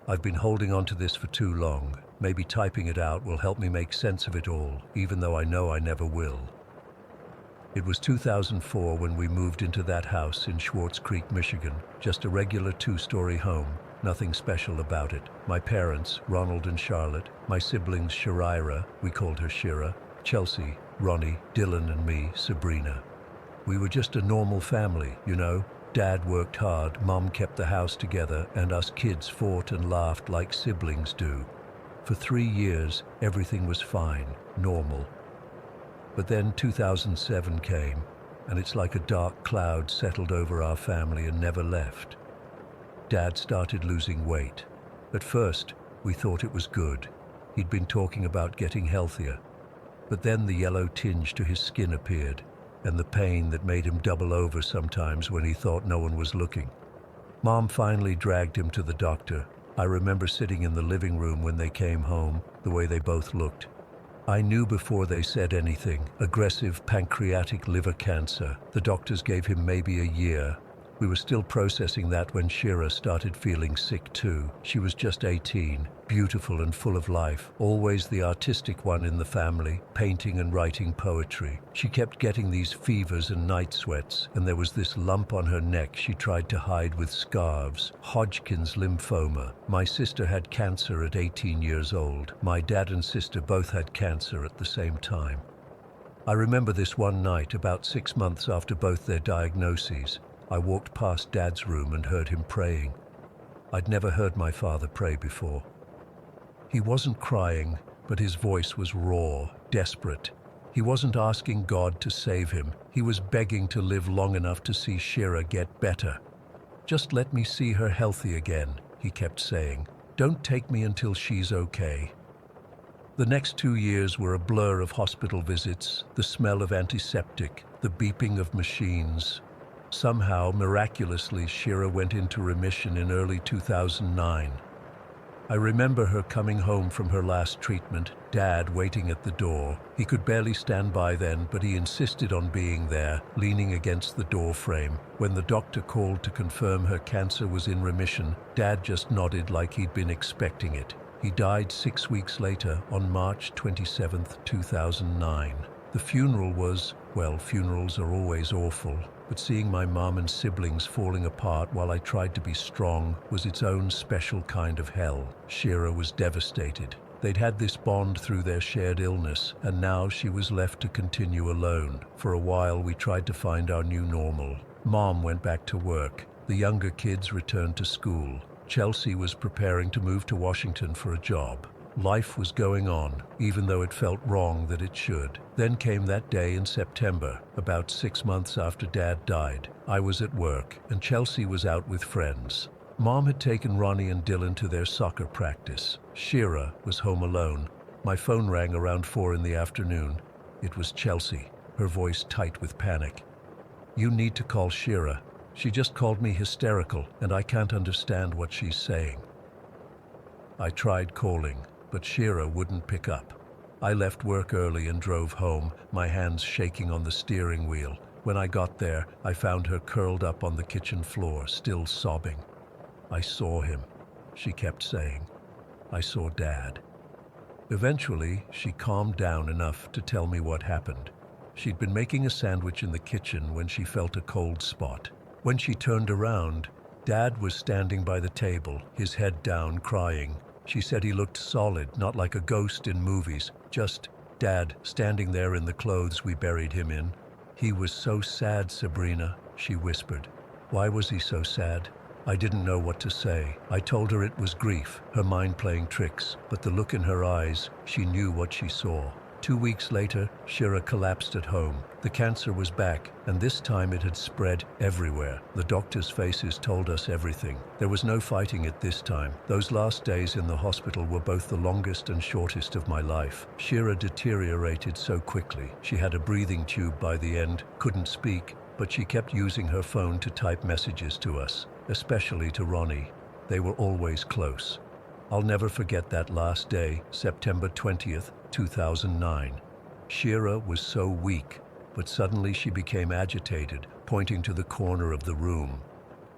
I've been holding on to this for too long. Maybe typing it out will help me make sense of it all, even though I know I never will. It was 2004 when we moved into that house in Schwartz Creek, Michigan. Just a regular 2-story home, nothing special about it. My parents, Ronald and Charlotte, my siblings Shirira, we called her Shira, Chelsea, Ronnie, Dylan and me, Sabrina. We were just a normal family, you know. Dad worked hard, Mom kept the house together, and us kids fought and laughed like siblings do. For 3 years, everything was fine, normal. But then 2007 came, and it's like a dark cloud settled over our family and never left. Dad started losing weight. At first, we thought it was good. He'd been talking about getting healthier. But then the yellow tinge to his skin appeared, and the pain that made him double over sometimes when he thought no one was looking. Mom finally dragged him to the doctor. I remember sitting in the living room when they came home, the way they both looked. I knew before they said anything. Aggressive pancreatic liver cancer. The doctors gave him maybe a year. We were still processing that when Shira started feeling sick too. She was just 18, beautiful and full of life, always the artistic one in the family, painting and writing poetry. She kept getting these fevers and night sweats, and there was this lump on her neck she tried to hide with scarves. Hodgkin's lymphoma. My sister had cancer at 18 years old. My dad and sister both had cancer at the same time. I remember this one night, about 6 months after both their diagnoses. I walked past Dad's room and heard him praying. I'd never heard my father pray before. He wasn't crying, but his voice was raw, desperate. He wasn't asking God to save him. He was begging to live long enough to see Shira get better. Just let me see her healthy again, he kept saying. Don't take me until she's okay. The next 2 years were a blur of hospital visits, the smell of antiseptic, the beeping of machines. Somehow, miraculously, Shira went into remission in early 2009. I remember her coming home from her last treatment, Dad waiting at the door. He could barely stand by then, but he insisted on being there, leaning against the door frame. When the doctor called to confirm her cancer was in remission, Dad just nodded like he'd been expecting it. He died 6 weeks later, on March 27, 2009. The funeral was, well, funerals are always awful. But seeing my mom and siblings falling apart while I tried to be strong was its own special kind of hell. Shira was devastated. They'd had this bond through their shared illness, and now she was left to continue alone. For a while, we tried to find our new normal. Mom went back to work. The younger kids returned to school. Chelsea was preparing to move to Washington for a job. Life was going on, even though it felt wrong that it should. Then came that day in September, about 6 months after Dad died. I was at work, and Chelsea was out with friends. Mom had taken Ronnie and Dylan to their soccer practice. Shira was home alone. My phone rang around 4 in the afternoon. It was Chelsea, her voice tight with panic. "You need to call Shira. She just called me hysterical, and I can't understand what she's saying." I tried calling, but Shira wouldn't pick up. I left work early and drove home, my hands shaking on the steering wheel. When I got there, I found her curled up on the kitchen floor, still sobbing. "I saw him," she kept saying. "I saw Dad." Eventually, she calmed down enough to tell me what happened. She'd been making a sandwich in the kitchen when she felt a cold spot. When she turned around, Dad was standing by the table, his head down, crying. She said he looked solid, not like a ghost in movies, just Dad standing there in the clothes we buried him in. "He was so sad, Sabrina," she whispered. "Why was he so sad?" I didn't know what to say. I told her it was grief, her mind playing tricks, but the look in her eyes, she knew what she saw. 2 weeks later, Shira collapsed at home. The cancer was back, and this time it had spread everywhere. The doctors' faces told us everything. There was no fighting it this time. Those last days in the hospital were both the longest and shortest of my life. Shira deteriorated so quickly. She had a breathing tube by the end, couldn't speak, but she kept using her phone to type messages to us, especially to Ronnie. They were always close. I'll never forget that last day, September 20th, 2009. Shira was so weak, but suddenly she became agitated, pointing to the corner of the room.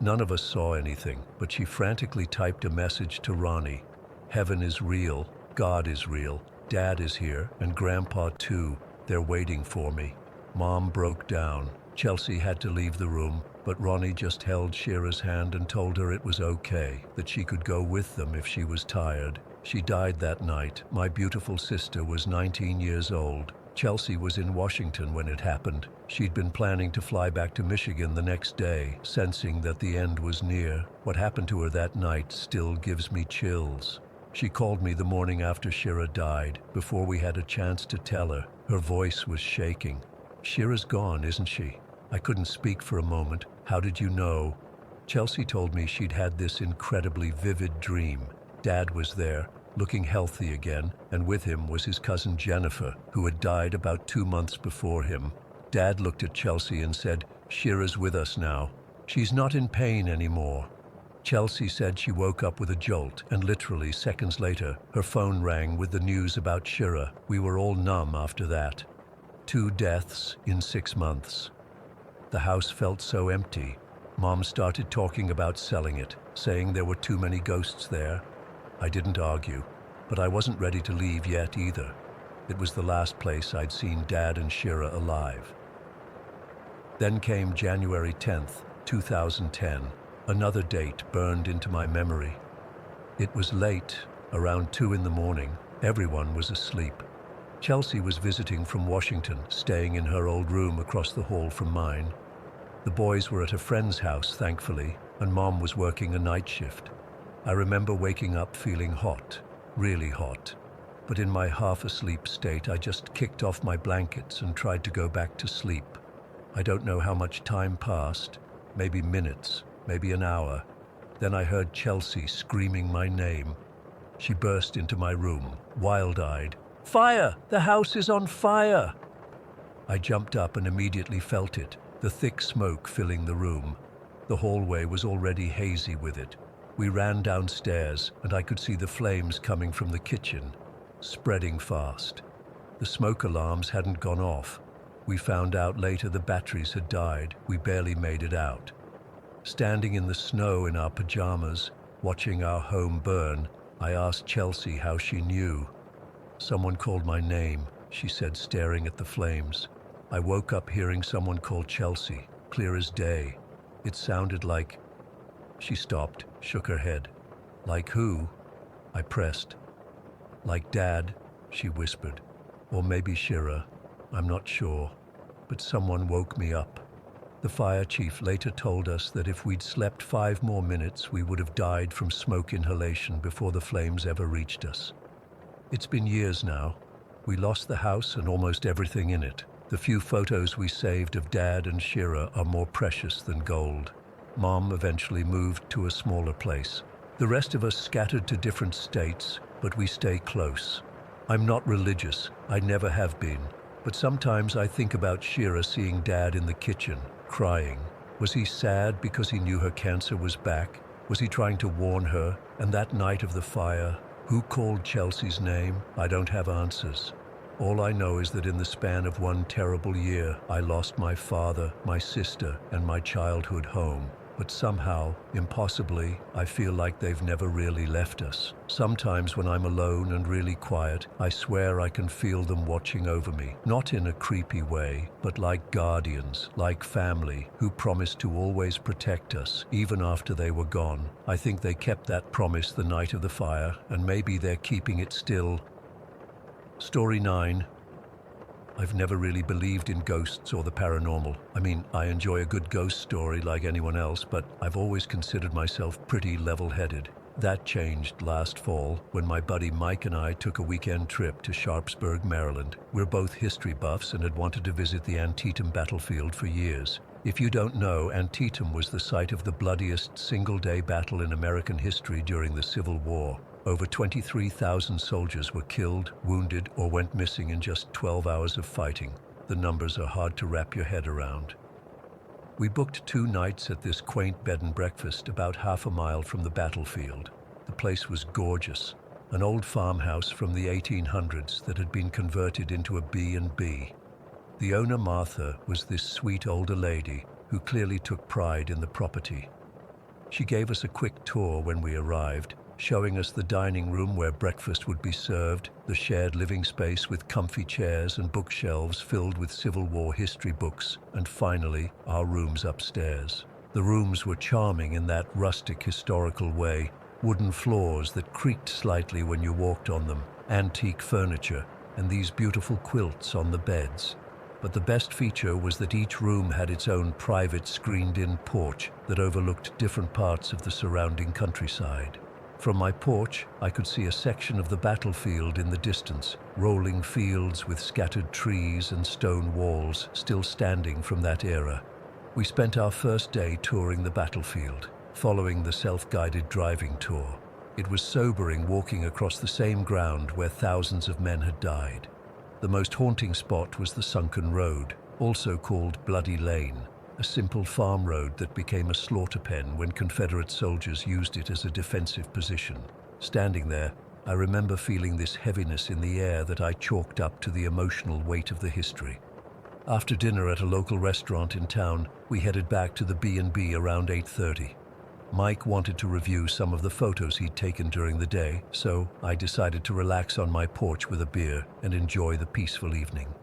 None of us saw anything, but she frantically typed a message to Ronnie. Heaven is real, God is real, Dad is here, and Grandpa too. They're waiting for me. Mom broke down. Chelsea had to leave the room, but Ronnie just held Shira's hand and told her it was okay, that she could go with them if she was tired. She died that night. My beautiful sister was 19 years old. Chelsea was in Washington when it happened. She'd been planning to fly back to Michigan the next day, sensing that the end was near. What happened to her that night still gives me chills. She called me the morning after Shira died, before we had a chance to tell her. Her voice was shaking. Shira's gone, isn't she? I couldn't speak for a moment. How did you know? Chelsea told me she'd had this incredibly vivid dream. Dad was there, looking healthy again, and with him was his cousin Jennifer, who had died about 2 months before him. Dad looked at Chelsea and said, "Shira's with us now. She's not in pain anymore." Chelsea said she woke up with a jolt, and literally seconds later, her phone rang with the news about Shira. We were all numb after that. 2 deaths in 6 months. The house felt so empty. Mom started talking about selling it, saying there were too many ghosts there. I didn't argue, but I wasn't ready to leave yet either. It was the last place I'd seen Dad and Shira alive. Then came January 10th, 2010. Another date burned into my memory. It was late, around 2 in the morning. Everyone was asleep. Chelsea was visiting from Washington, staying in her old room across the hall from mine. The boys were at a friend's house, thankfully, and Mom was working a night shift. I remember waking up feeling hot, really hot. But in my half-asleep state, I just kicked off my blankets and tried to go back to sleep. I don't know how much time passed, maybe minutes, maybe an hour. Then I heard Chelsea screaming my name. She burst into my room, wild-eyed. "Fire! The house is on fire!" I jumped up and immediately felt it, the thick smoke filling the room. The hallway was already hazy with it. We ran downstairs, and I could see the flames coming from the kitchen, spreading fast. The smoke alarms hadn't gone off. We found out later the batteries had died. We barely made it out. Standing in the snow in our pajamas, watching our home burn, I asked Chelsea how she knew. "Someone called my name," she said, staring at the flames. I woke up hearing someone call Chelsea, clear as day. It sounded like... She stopped, shook her head. "Like who?" I pressed. "Like Dad," she whispered. "Or maybe Shira. I'm not sure. But someone woke me up." The fire chief later told us that if we'd slept 5 more minutes, we would have died from smoke inhalation before the flames ever reached us. It's been years now. We lost the house and almost everything in it. The few photos we saved of Dad and Shira are more precious than gold. Mom eventually moved to a smaller place. The rest of us scattered to different states, but we stay close. I'm not religious, I never have been, but sometimes I think about Shira seeing Dad in the kitchen, crying. Was he sad because he knew her cancer was back? Was he trying to warn her? And that night of the fire, who called Chelsea's name? I don't have answers. All I know is that in the span of 1 terrible year, I lost my father, my sister, and my childhood home. But somehow, impossibly, I feel like they've never really left us. Sometimes when I'm alone and really quiet, I swear I can feel them watching over me. Not in a creepy way, but like guardians, like family, who promised to always protect us, even after they were gone. I think they kept that promise the night of the fire, and maybe they're keeping it still. Story 9. I've never really believed in ghosts or the paranormal. I mean, I enjoy a good ghost story like anyone else, but I've always considered myself pretty level-headed. That changed last fall when my buddy Mike and I took a weekend trip to Sharpsburg, Maryland. We're both history buffs and had wanted to visit the Antietam battlefield for years. If you don't know, Antietam was the site of the bloodiest single-day battle in American history during the Civil War. Over 23,000 soldiers were killed, wounded, or went missing in just 12 hours of fighting. The numbers are hard to wrap your head around. We booked 2 nights at this quaint bed and breakfast about half a mile from the battlefield. The place was gorgeous, an old farmhouse from the 1800s that had been converted into a B&B. The owner, Martha, was this sweet older lady who clearly took pride in the property. She gave us a quick tour when we arrived, showing us the dining room where breakfast would be served, the shared living space with comfy chairs and bookshelves filled with Civil War history books, and finally, our rooms upstairs. The rooms were charming in that rustic historical way, wooden floors that creaked slightly when you walked on them, antique furniture, and these beautiful quilts on the beds. But the best feature was that each room had its own private screened-in porch that overlooked different parts of the surrounding countryside. From my porch, I could see a section of the battlefield in the distance, rolling fields with scattered trees and stone walls still standing from that era. We spent our first day touring the battlefield, following the self-guided driving tour. It was sobering walking across the same ground where thousands of men had died. The most haunting spot was the sunken road, also called Bloody Lane, a simple farm road that became a slaughter pen when Confederate soldiers used it as a defensive position. Standing there, I remember feeling this heaviness in the air that I chalked up to the emotional weight of the history. After dinner at a local restaurant in town, we headed back to the B&B around 8:30. Mike wanted to review some of the photos he'd taken during the day, so I decided to relax on my porch with a beer and enjoy the peaceful evening.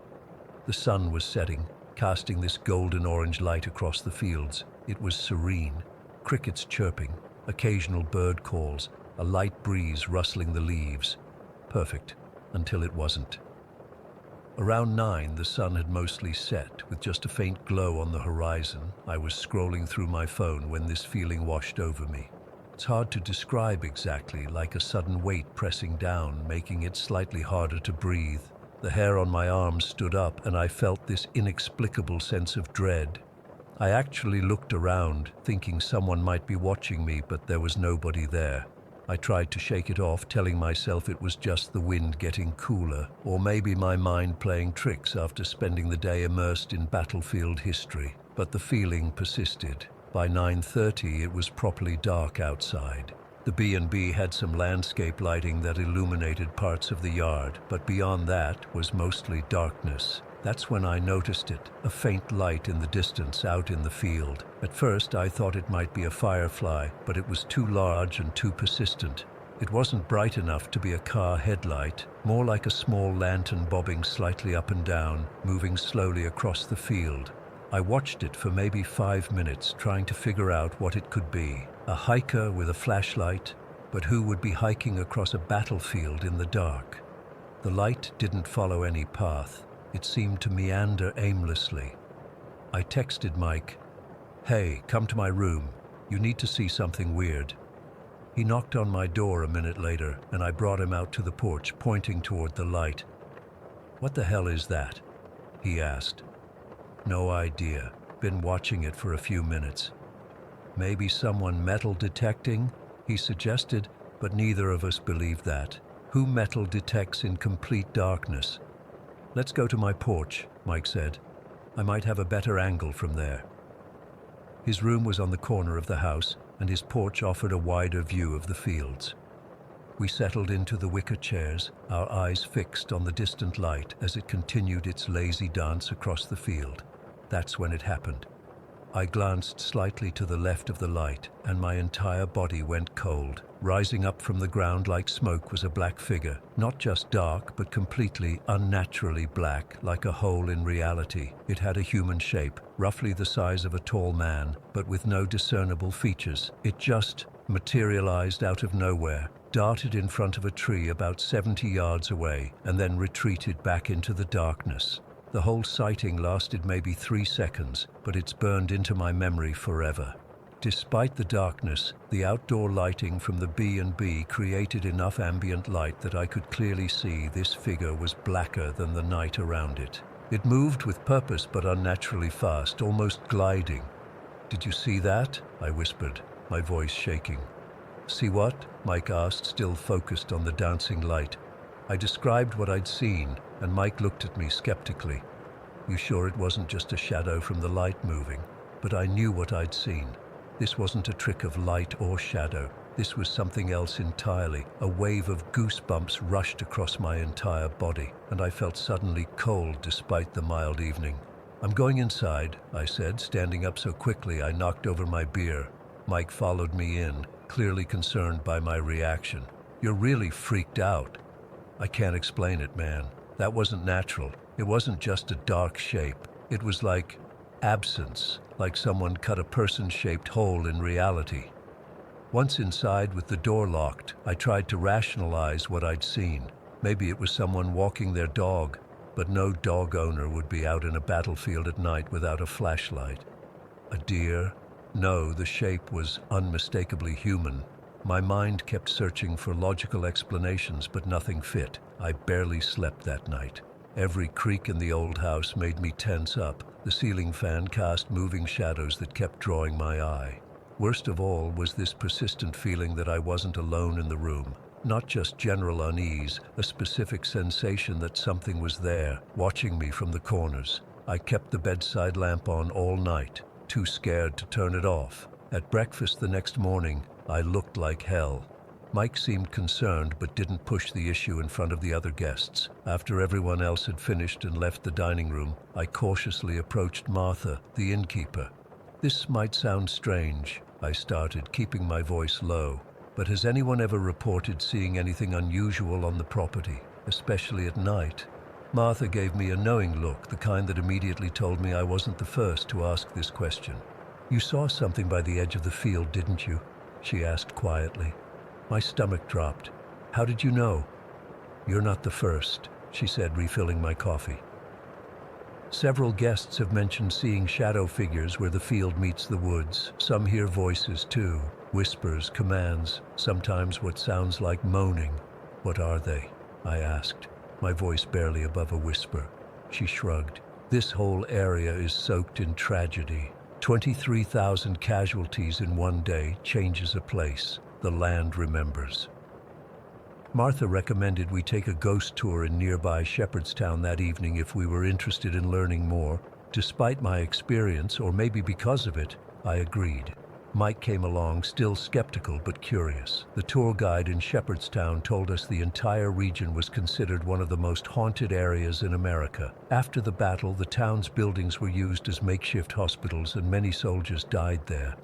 The sun was setting, casting this golden-orange light across the fields. It was serene, crickets chirping, occasional bird calls, a light breeze rustling the leaves. Perfect, until it wasn't. Around 9, the sun had mostly set, with just a faint glow on the horizon. I was scrolling through my phone when this feeling washed over me. It's hard to describe exactly, like a sudden weight pressing down, making it slightly harder to breathe. The hair on my arms stood up, and I felt this inexplicable sense of dread. I actually looked around, thinking someone might be watching me, but there was nobody there. I tried to shake it off, telling myself it was just the wind getting cooler, or maybe my mind playing tricks after spending the day immersed in battlefield history. But the feeling persisted. By 9:30, it was properly dark outside. The B&B had some landscape lighting that illuminated parts of the yard, but beyond that was mostly darkness. That's when I noticed it, a faint light in the distance out in the field. At first, I thought it might be a firefly, but it was too large and too persistent. It wasn't bright enough to be a car headlight, more like a small lantern bobbing slightly up and down, moving slowly across the field. I watched it for maybe 5 minutes, trying to figure out what it could be. A hiker with a flashlight, but who would be hiking across a battlefield in the dark? The light didn't follow any path. It seemed to meander aimlessly. I texted Mike, "Hey, come to my room. You need to see something weird." He knocked on my door a minute later, and I brought him out to the porch, pointing toward the light. "What the hell is that?" he asked. "No idea. Been watching it for a few minutes." "Maybe someone metal detecting?" he suggested, but neither of us believed that. Who metal detects in complete darkness? "Let's go to my porch," Mike said. "I might have a better angle from there." His room was on the corner of the house, and his porch offered a wider view of the fields. We settled into the wicker chairs, our eyes fixed on the distant light as it continued its lazy dance across the field. That's when it happened. I glanced slightly to the left of the light, and my entire body went cold. Rising up from the ground like smoke was a black figure, not just dark, but completely, unnaturally black, like a hole in reality. It had a human shape, roughly the size of a tall man, but with no discernible features. It just materialized out of nowhere, darted in front of a tree about 70 yards away, and then retreated back into the darkness. The whole sighting lasted maybe 3 seconds, but it's burned into my memory forever. Despite the darkness, the outdoor lighting from the B&B created enough ambient light that I could clearly see this figure was blacker than the night around it. It moved with purpose but unnaturally fast, almost gliding. "Did you see that?" I whispered, my voice shaking. "See what?" Mike asked, still focused on the dancing light. I described what I'd seen, and Mike looked at me skeptically. "You sure it wasn't just a shadow from the light moving?" But I knew what I'd seen. This wasn't a trick of light or shadow. This was something else entirely. A wave of goosebumps rushed across my entire body, and I felt suddenly cold despite the mild evening. "I'm going inside," I said, standing up so quickly I knocked over my beer. Mike followed me in, clearly concerned by my reaction. "You're really freaked out." "I can't explain it, man. That wasn't natural. It wasn't just a dark shape. It was like absence, like someone cut a person-shaped hole in reality." Once inside with the door locked, I tried to rationalize what I'd seen. Maybe it was someone walking their dog, but no dog owner would be out in a battlefield at night without a flashlight. A deer? No, the shape was unmistakably human. My mind kept searching for logical explanations, but nothing fit. I barely slept that night. Every creak in the old house made me tense up. The ceiling fan cast moving shadows that kept drawing my eye. Worst of all was this persistent feeling that I wasn't alone in the room. Not just general unease, a specific sensation that something was there, watching me from the corners. I kept the bedside lamp on all night, too scared to turn it off. At breakfast the next morning, I looked like hell. Mike seemed concerned but didn't push the issue in front of the other guests. After everyone else had finished and left the dining room, I cautiously approached Martha, the innkeeper. "This might sound strange," I started, keeping my voice low, "but has anyone ever reported seeing anything unusual on the property, especially at night?" Martha gave me a knowing look, the kind that immediately told me I wasn't the first to ask this question. "You saw something by the edge of the field, didn't you?" she asked quietly. My stomach dropped. "How did you know?" "You're not the first," she said, refilling my coffee. "Several guests have mentioned seeing shadow figures where the field meets the woods. Some hear voices too, whispers, commands, sometimes what sounds like moaning." "What are they?" I asked, my voice barely above a whisper. She shrugged. "This whole area is soaked in tragedy. 23,000 casualties in one day changes a place. The land remembers." Martha recommended we take a ghost tour in nearby Shepherdstown that evening if we were interested in learning more. Despite my experience, or maybe because of it, I agreed. Mike came along, still skeptical but curious. The tour guide in Shepherdstown told us the entire region was considered one of the most haunted areas in America. After the battle, the town's buildings were used as makeshift hospitals and many soldiers died there.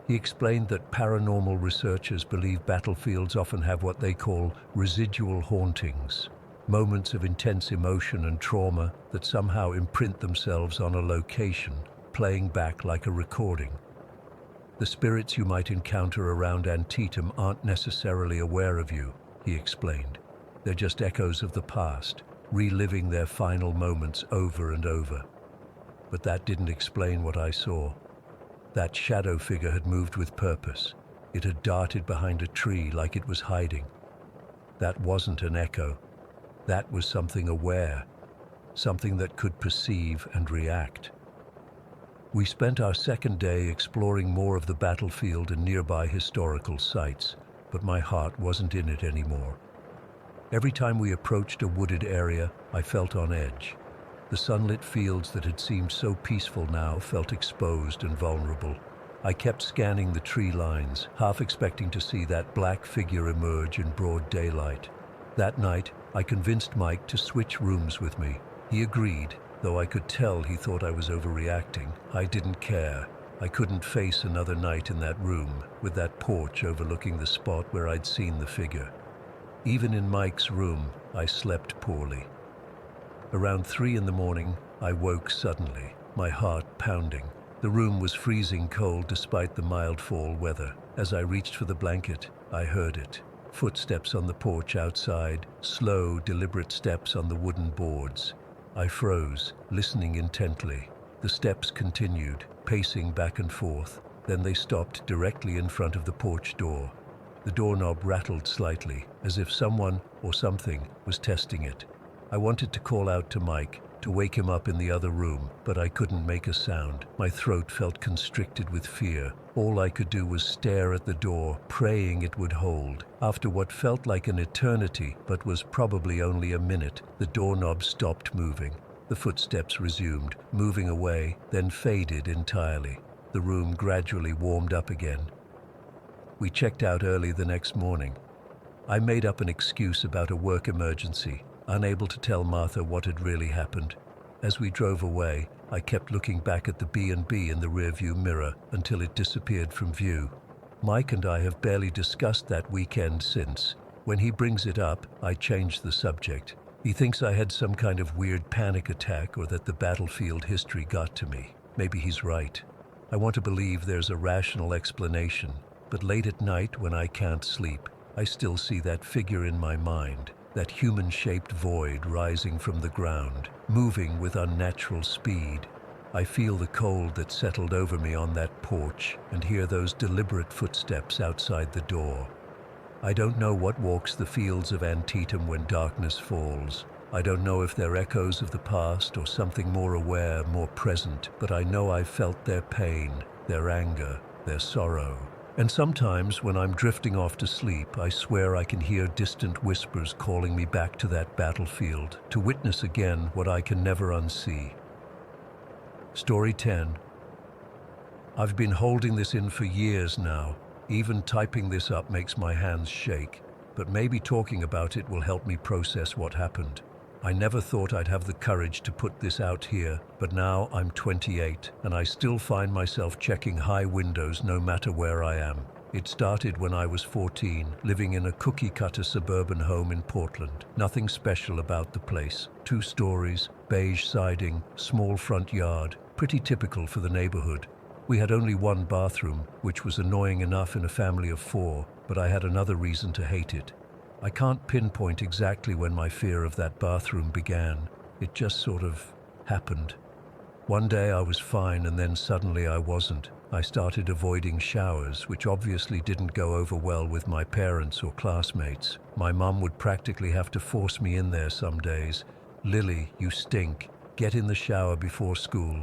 He explained that paranormal researchers believe battlefields often have what they call residual hauntings, moments of intense emotion and trauma that somehow imprint themselves on a location, playing back like a recording. "The spirits you might encounter around Antietam aren't necessarily aware of you," he explained. "They're just echoes of the past, reliving their final moments over and over." But that didn't explain what I saw. That shadow figure had moved with purpose. It had darted behind a tree like it was hiding. That wasn't an echo. That was something aware, something that could perceive and react. We spent our second day exploring more of the battlefield and nearby historical sites, but my heart wasn't in it anymore. Every time we approached a wooded area, I felt on edge. The sunlit fields that had seemed so peaceful now felt exposed and vulnerable. I kept scanning the tree lines, half expecting to see that black figure emerge in broad daylight. That night, I convinced Mike to switch rooms with me. He agreed, though I could tell he thought I was overreacting. I didn't care. I couldn't face another night in that room, with that porch overlooking the spot where I'd seen the figure. Even in Mike's room, I slept poorly. Around 3 in the morning, I woke suddenly, my heart pounding. The room was freezing cold despite the mild fall weather. As I reached for the blanket, I heard it. Footsteps on the porch outside, slow, deliberate steps on the wooden boards. I froze, listening intently. The steps continued, pacing back and forth. Then they stopped directly in front of the porch door. The doorknob rattled slightly, as if someone or something was testing it. I wanted to call out to Mike, to wake him up in the other room, but I couldn't make a sound. My throat felt constricted with fear. All I could do was stare at the door, praying it would hold. After what felt like an eternity, but was probably only a minute, the doorknob stopped moving. The footsteps resumed, moving away, then faded entirely. The room gradually warmed up again. We checked out early the next morning. I made up an excuse about a work emergency, unable to tell Martha what had really happened. As we drove away, I kept looking back at the B&B in the rearview mirror until it disappeared from view. Mike and I have barely discussed that weekend since. When he brings it up, I change the subject. He thinks I had some kind of weird panic attack or that the battlefield history got to me. Maybe he's right. I want to believe there's a rational explanation, but late at night when I can't sleep, I still see that figure in my mind, that human-shaped void rising from the ground, moving with unnatural speed. I feel the cold that settled over me on that porch and hear those deliberate footsteps outside the door. I don't know what walks the fields of Antietam when darkness falls. I don't know if they're echoes of the past or something more aware, more present, but I know I've felt their pain, their anger, their sorrow. And sometimes when I'm drifting off to sleep, I swear I can hear distant whispers calling me back to that battlefield, to witness again what I can never unsee. Story 10. I've been holding this in for years now. Even typing this up makes my hands shake, but maybe talking about it will help me process what happened. I never thought I'd have the courage to put this out here, but now I'm 28, and I still find myself checking high windows no matter where I am. It started when I was 14, living in a cookie-cutter suburban home in Portland. Nothing special about the place. 2 stories, beige siding, small front yard, pretty typical for the neighborhood. We had only 1 bathroom, which was annoying enough in a family of 4, but I had another reason to hate it. I can't pinpoint exactly when my fear of that bathroom began. It just sort of happened. One day I was fine and then suddenly I wasn't. I started avoiding showers, which obviously didn't go over well with my parents or classmates. My mum would practically have to force me in there some days. "Lily, you stink. Get in the shower before school."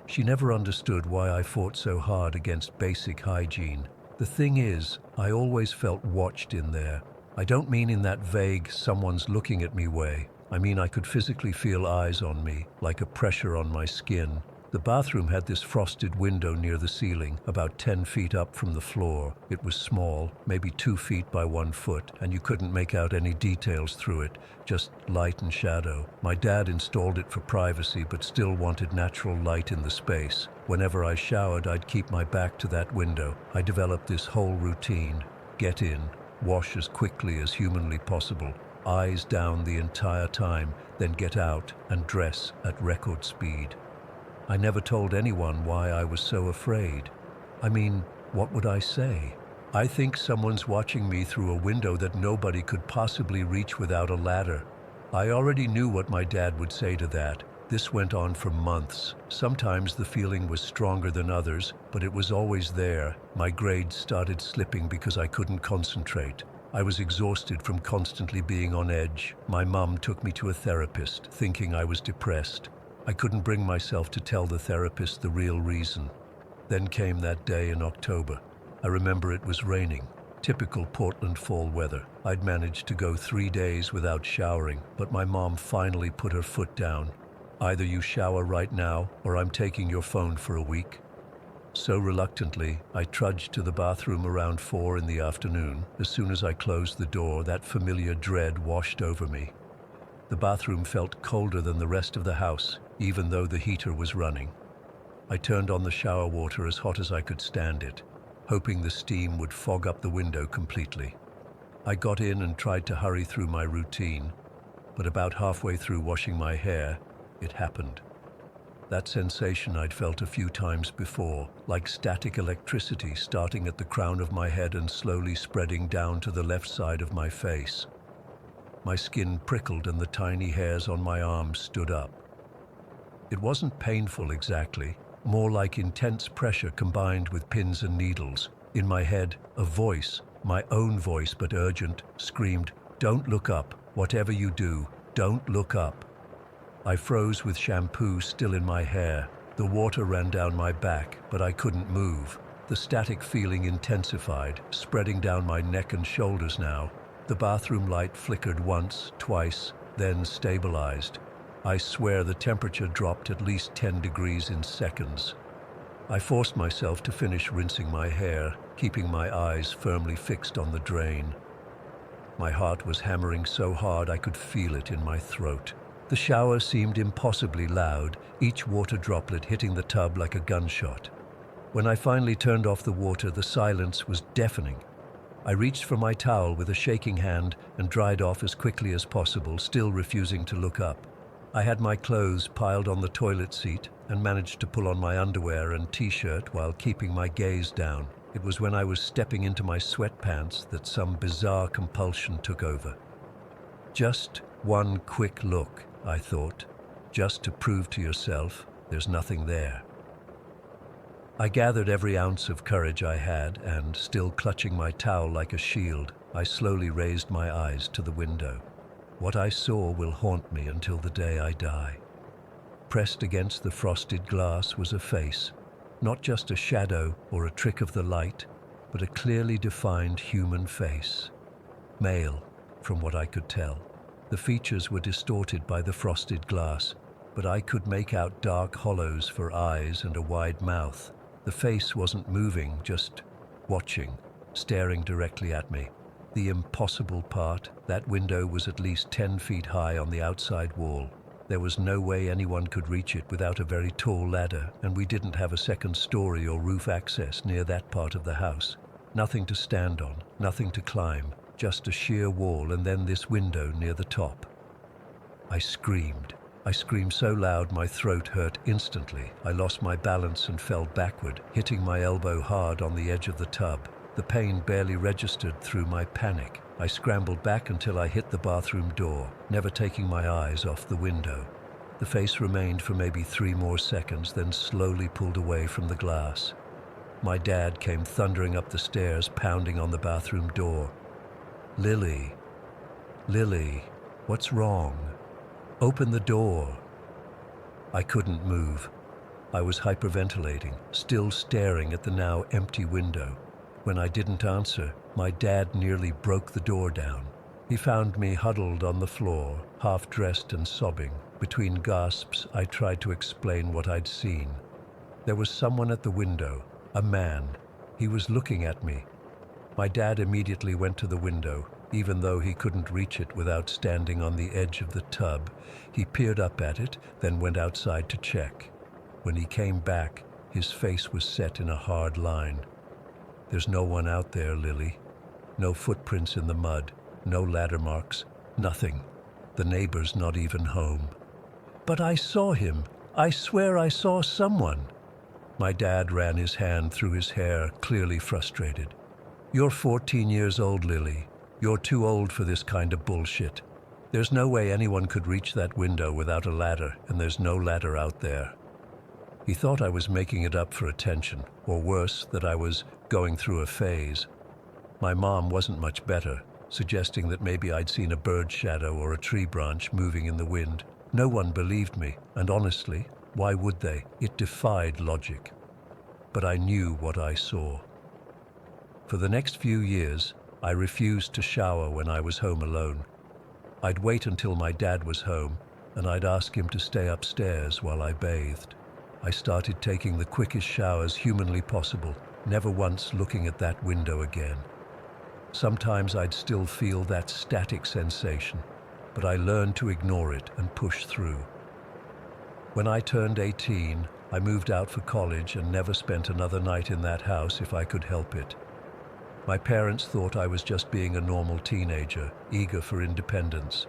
She never understood why I fought so hard against basic hygiene. The thing is, I always felt watched in there. I don't mean in that vague, someone's looking at me way. I mean I could physically feel eyes on me, like a pressure on my skin. The bathroom had this frosted window near the ceiling, about 10 feet up from the floor. It was small, maybe 2 feet by 1 foot, and you couldn't make out any details through it, just light and shadow. My dad installed it for privacy, but still wanted natural light in the space. Whenever I showered, I'd keep my back to that window. I developed this whole routine. Get in, wash as quickly as humanly possible, eyes down the entire time, then get out and dress at record speed. I never told anyone why I was so afraid. I mean, what would I say? I think someone's watching me through a window that nobody could possibly reach without a ladder. I already knew what my dad would say to that. This went on for months. Sometimes the feeling was stronger than others, but it was always there. My grades started slipping because I couldn't concentrate. I was exhausted from constantly being on edge. My mum took me to a therapist, thinking I was depressed. I couldn't bring myself to tell the therapist the real reason. Then came that day in October. I remember it was raining. Typical Portland fall weather. I'd managed to go 3 days without showering, but my mom finally put her foot down. "Either you shower right now, or I'm taking your phone for a week." So reluctantly, I trudged to the bathroom around 4 in the afternoon. As soon as I closed the door, that familiar dread washed over me. The bathroom felt colder than the rest of the house, even though the heater was running. I turned on the shower water as hot as I could stand it, hoping the steam would fog up the window completely. I got in and tried to hurry through my routine, but about halfway through washing my hair, it happened. That sensation I'd felt a few times before, like static electricity starting at the crown of my head and slowly spreading down to the left side of my face. My skin prickled and the tiny hairs on my arms stood up. It wasn't painful exactly, more like intense pressure combined with pins and needles. In my head, a voice, my own voice but urgent, screamed, "Don't look up. Whatever you do, don't look up." I froze with shampoo still in my hair. The water ran down my back, but I couldn't move. The static feeling intensified, spreading down my neck and shoulders now. The bathroom light flickered once, twice, then stabilized. I swear the temperature dropped at least 10 degrees in seconds. I forced myself to finish rinsing my hair, keeping my eyes firmly fixed on the drain. My heart was hammering so hard I could feel it in my throat. The shower seemed impossibly loud, each water droplet hitting the tub like a gunshot. When I finally turned off the water, the silence was deafening. I reached for my towel with a shaking hand and dried off as quickly as possible, still refusing to look up. I had my clothes piled on the toilet seat and managed to pull on my underwear and t-shirt while keeping my gaze down. It was when I was stepping into my sweatpants that some bizarre compulsion took over. Just one quick look, I thought, just to prove to yourself there's nothing there. I gathered every ounce of courage I had and, still clutching my towel like a shield, I slowly raised my eyes to the window. What I saw will haunt me until the day I die. Pressed against the frosted glass was a face, not just a shadow or a trick of the light, but a clearly defined human face. Male, from what I could tell. The features were distorted by the frosted glass, but I could make out dark hollows for eyes and a wide mouth. The face wasn't moving, just watching, staring directly at me. The impossible part, that window was at least 10 feet high on the outside wall. There was no way anyone could reach it without a very tall ladder, and we didn't have a second story or roof access near that part of the house. Nothing to stand on, nothing to climb, just a sheer wall and then this window near the top. I screamed. I screamed so loud my throat hurt instantly. I lost my balance and fell backward, hitting my elbow hard on the edge of the tub. The pain barely registered through my panic. I scrambled back until I hit the bathroom door, never taking my eyes off the window. The face remained for maybe 3 more seconds, then slowly pulled away from the glass. My dad came thundering up the stairs, pounding on the bathroom door. "Lily, Lily, what's wrong? Open the door." I couldn't move. I was hyperventilating, still staring at the now empty window. When I didn't answer, my dad nearly broke the door down. He found me huddled on the floor, half-dressed and sobbing. Between gasps, I tried to explain what I'd seen. There was someone at the window, a man. He was looking at me. My dad immediately went to the window, even though he couldn't reach it without standing on the edge of the tub. He peered up at it, then went outside to check. When he came back, his face was set in a hard line. "There's no one out there, Lily. No footprints in the mud, no ladder marks, nothing. The neighbor's not even home." "But I saw him. I swear I saw someone." My dad ran his hand through his hair, clearly frustrated. "You're 14 years old, Lily. You're too old for this kind of bullshit. There's no way anyone could reach that window without a ladder, and there's no ladder out there." He thought I was making it up for attention, or worse, that I was going through a phase. My mom wasn't much better, suggesting that maybe I'd seen a bird shadow or a tree branch moving in the wind. No one believed me, and honestly, why would they? It defied logic. But I knew what I saw. For the next few years, I refused to shower when I was home alone. I'd wait until my dad was home, and I'd ask him to stay upstairs while I bathed. I started taking the quickest showers humanly possible, never once looking at that window again. Sometimes I'd still feel that static sensation, but I learned to ignore it and push through. When I turned 18, I moved out for college and never spent another night in that house if I could help it. My parents thought I was just being a normal teenager, eager for independence.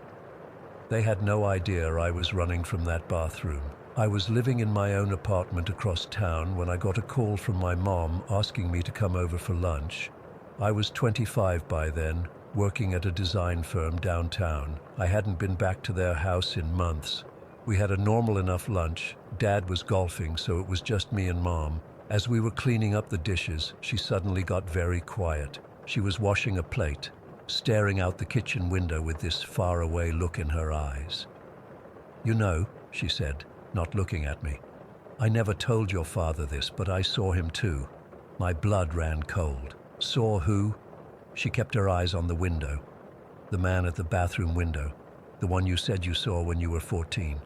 They had no idea I was running from that bathroom. I was living in my own apartment across town when I got a call from my mom asking me to come over for lunch. I was 25 by then, working at a design firm downtown. I hadn't been back to their house in months. We had a normal enough lunch. Dad was golfing, so it was just me and Mom. As we were cleaning up the dishes, she suddenly got very quiet. She was washing a plate, staring out the kitchen window with this faraway look in her eyes. "You know," she said, not looking at me, "I never told your father this, but I saw him too." My blood ran cold. "Saw who?" She kept her eyes on the window. "The man at the bathroom window. The one you said you saw when you were 14.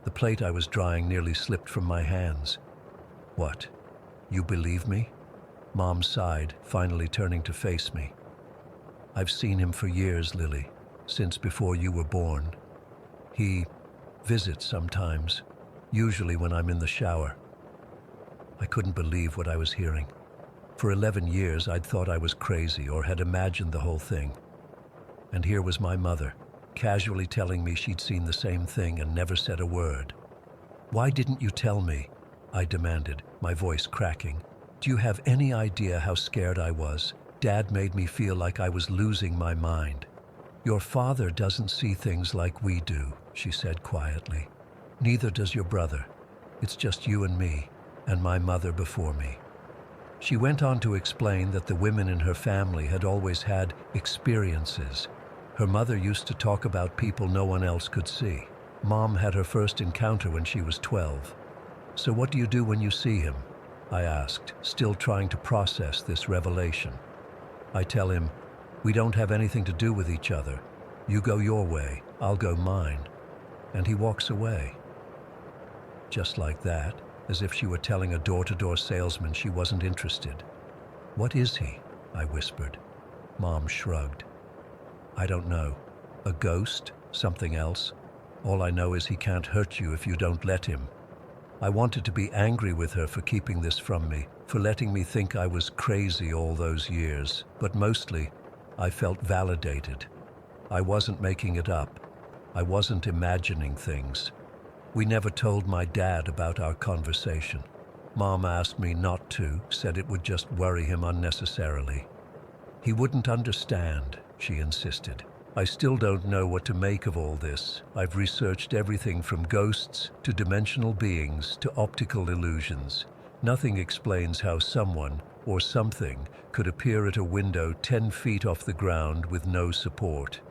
The plate I was drying nearly slipped from my hands." "What? You believe me?" Mom sighed, finally turning to face me. "I've seen him for years, Lily, since before you were born. He visits sometimes, usually when I'm in the shower." I couldn't believe what I was hearing. For 11 years, I'd thought I was crazy or had imagined the whole thing. And here was my mother, casually telling me she'd seen the same thing and never said a word. "Why didn't you tell me?" I demanded, my voice cracking. "Do you have any idea how scared I was? Dad made me feel like I was losing my mind." "Your father doesn't see things like we do," she said quietly. "Neither does your brother. It's just you and me, and my mother before me." She went on to explain that the women in her family had always had experiences. Her mother used to talk about people no one else could see. Mom had her first encounter when she was 12. "So what do you do when you see him?" I asked, still trying to process this revelation. I tell him, "We don't have anything to do with each other. You go your way, I'll go mine." And he walks away. Just like that, as if she were telling a door-to-door salesman she wasn't interested. "What is he?" I whispered. Mom shrugged. "I don't know. A ghost? Something else? All I know is he can't hurt you if you don't let him." I wanted to be angry with her for keeping this from me, for letting me think I was crazy all those years, but mostly, I felt validated. I wasn't making it up. I wasn't imagining things. We never told my dad about our conversation. Mom asked me not to, said it would just worry him unnecessarily. "He wouldn't understand," she insisted. "I still don't know what to make of all this. I've researched everything from ghosts to dimensional beings to optical illusions. Nothing explains how someone or something could appear at a window 10 feet off the ground with no support."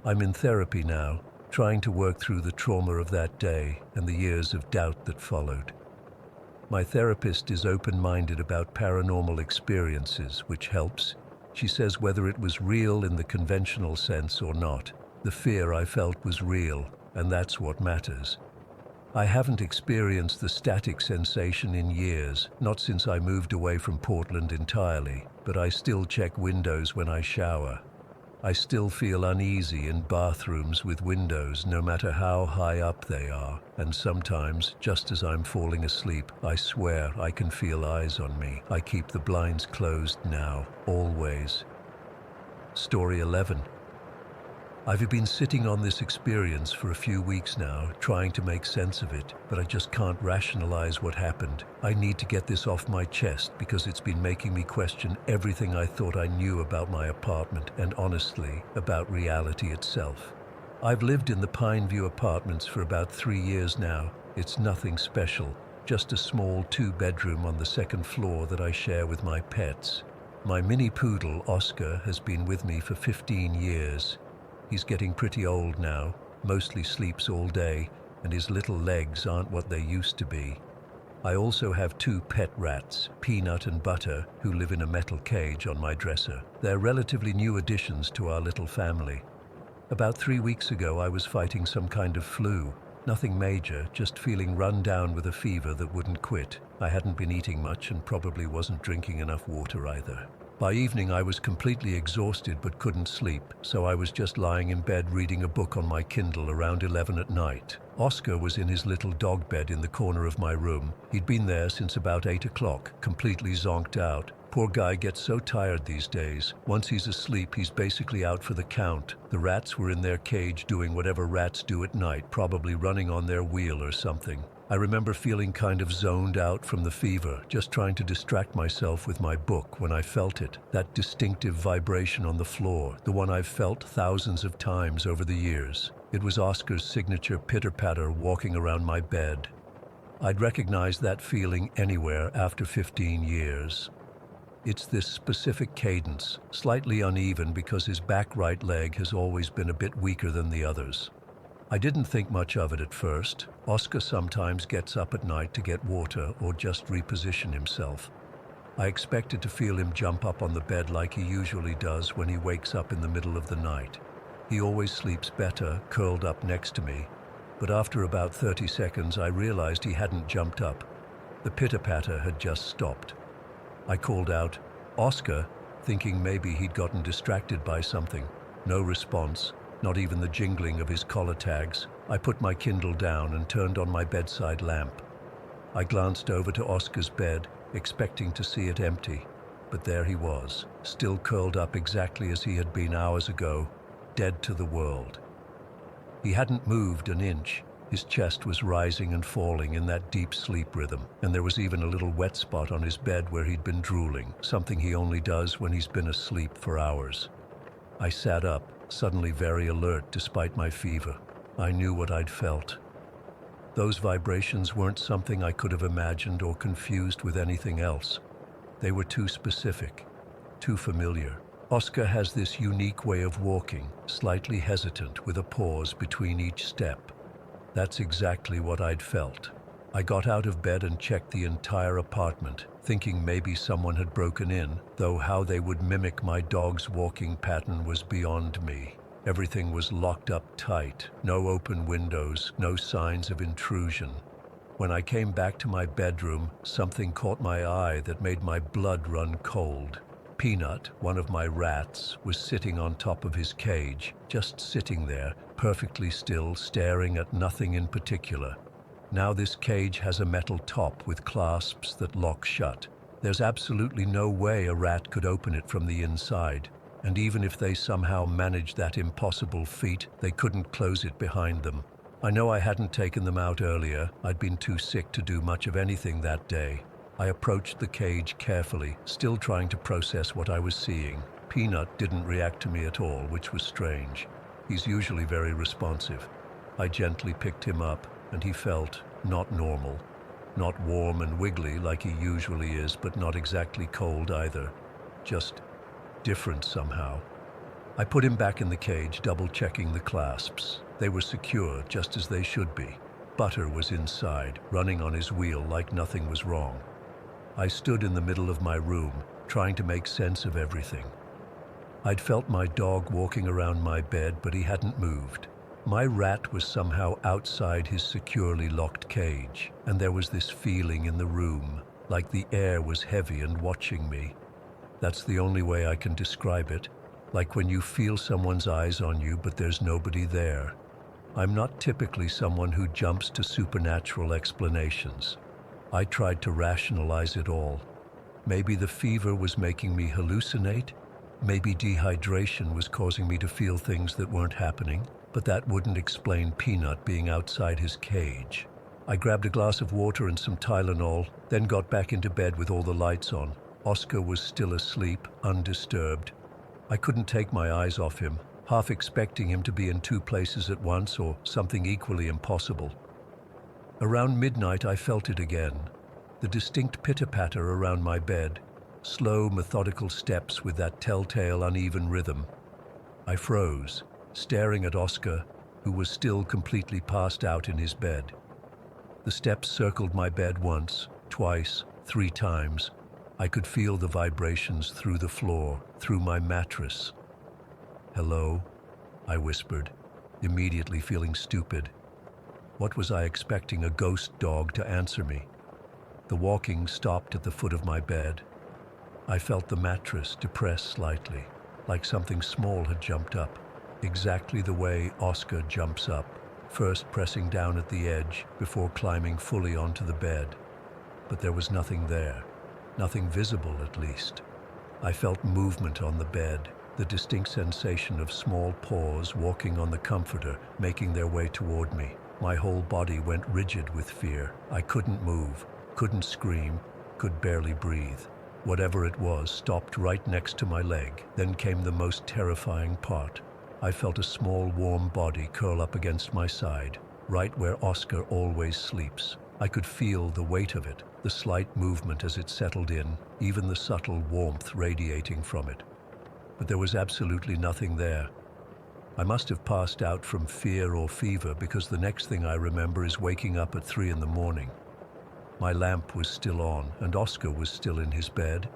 I'm in therapy now, trying to work through the trauma of that day and the years of doubt that followed. My therapist is open-minded about paranormal experiences, which helps. She says whether it was real in the conventional sense or not, the fear I felt was real, and that's what matters. I haven't experienced the static sensation in years, not since I moved away from Portland entirely, but I still check windows when I shower. I still feel uneasy in bathrooms with windows, no matter how high up they are, and sometimes, just as I'm falling asleep, I swear I can feel eyes on me. I keep the blinds closed now, always. Story 11. I've been sitting on this experience for a few weeks now, trying to make sense of it, but I just can't rationalize what happened. I need to get this off my chest because it's been making me question everything I thought I knew about my apartment and, honestly, about reality itself. I've lived in the Pineview apartments for about 3 years now. It's nothing special, just a small 2-bedroom on the 2nd floor that I share with my pets. My mini poodle, Oscar, has been with me for 15 years. He's getting pretty old now, mostly sleeps all day, and his little legs aren't what they used to be. I also have 2 pet rats, Peanut and Butter, who live in a metal cage on my dresser. They're relatively new additions to our little family. About 3 weeks ago, I was fighting some kind of flu. Nothing major, just feeling run down with a fever that wouldn't quit. I hadn't been eating much and probably wasn't drinking enough water either. By evening, I was completely exhausted but couldn't sleep, so I was just lying in bed reading a book on my Kindle around 11 at night. Oscar was in his little dog bed in the corner of my room. He'd been there since about 8 o'clock, completely zonked out. Poor guy gets so tired these days. Once he's asleep, he's basically out for the count. The rats were in their cage doing whatever rats do at night, probably running on their wheel or something. I remember feeling kind of zoned out from the fever, just trying to distract myself with my book when I felt it, that distinctive vibration on the floor, the one I've felt thousands of times over the years. It was Oscar's signature pitter-patter walking around my bed. I'd recognize that feeling anywhere after 15 years. It's this specific cadence, slightly uneven because his back right leg has always been a bit weaker than the others. I didn't think much of it at first. Oscar sometimes gets up at night to get water or just reposition himself. I expected to feel him jump up on the bed like he usually does when he wakes up in the middle of the night. He always sleeps better, curled up next to me. But after about 30 seconds, I realized he hadn't jumped up. The pitter-patter had just stopped. I called out, "Oscar," thinking maybe he'd gotten distracted by something. No response. Not even the jingling of his collar tags. I put my Kindle down and turned on my bedside lamp. I glanced over to Oscar's bed, expecting to see it empty. But there he was, still curled up exactly as he had been hours ago, dead to the world. He hadn't moved an inch. His chest was rising and falling in that deep sleep rhythm, and there was even a little wet spot on his bed where he'd been drooling, something he only does when he's been asleep for hours. I sat up, suddenly very alert despite my fever. I knew what I'd felt. Those vibrations weren't something I could have imagined or confused with anything else. They were too specific, too familiar. Oscar has this unique way of walking, slightly hesitant with a pause between each step. That's exactly what I'd felt. I got out of bed and checked the entire apartment, thinking maybe someone had broken in, though how they would mimic my dog's walking pattern was beyond me. Everything was locked up tight, no open windows, no signs of intrusion. When I came back to my bedroom, something caught my eye that made my blood run cold. Peanut, one of my rats, was sitting on top of his cage, just sitting there, perfectly still, staring at nothing in particular. Now this cage has a metal top with clasps that lock shut. There's absolutely no way a rat could open it from the inside, and even if they somehow managed that impossible feat, they couldn't close it behind them. I know I hadn't taken them out earlier. I'd been too sick to do much of anything that day. I approached the cage carefully, still trying to process what I was seeing. Peanut didn't react to me at all, which was strange. He's usually very responsive. I gently picked him up, and he felt not normal. Not warm and wiggly like he usually is, but not exactly cold either. Just different somehow. I put him back in the cage, double-checking the clasps. They were secure, just as they should be. Butter was inside, running on his wheel like nothing was wrong. I stood in the middle of my room, trying to make sense of everything. I'd felt my dog walking around my bed, but he hadn't moved. My rat was somehow outside his securely locked cage, and there was this feeling in the room, like the air was heavy and watching me. That's the only way I can describe it, like when you feel someone's eyes on you, but there's nobody there. I'm not typically someone who jumps to supernatural explanations. I tried to rationalize it all. Maybe the fever was making me hallucinate. Maybe dehydration was causing me to feel things that weren't happening, but that wouldn't explain Peanut being outside his cage. I grabbed a glass of water and some Tylenol, then got back into bed with all the lights on. Oscar was still asleep, undisturbed. I couldn't take my eyes off him, half expecting him to be in two places at once or something equally impossible. Around midnight, I felt it again. The distinct pitter-patter around my bed. Slow, methodical steps with that telltale uneven rhythm. I froze, staring at Oscar, who was still completely passed out in his bed. The steps circled my bed once, twice, 3 times. I could feel the vibrations through the floor, through my mattress. "Hello?" I whispered, immediately feeling stupid. What was I expecting a ghost dog to answer me? The walking stopped at the foot of my bed. I felt the mattress depress slightly, like something small had jumped up, exactly the way Oscar jumps up, first pressing down at the edge before climbing fully onto the bed. But there was nothing there, nothing visible at least. I felt movement on the bed, the distinct sensation of small paws walking on the comforter, making their way toward me. My whole body went rigid with fear. I couldn't move, couldn't scream, could barely breathe. Whatever it was stopped right next to my leg. Then came the most terrifying part. I felt a small, warm body curl up against my side, right where Oscar always sleeps. I could feel the weight of it, the slight movement as it settled in, even the subtle warmth radiating from it. But there was absolutely nothing there. I must have passed out from fear or fever, because the next thing I remember is waking up at 3 in the morning. My lamp was still on, and Oscar was still in his bed.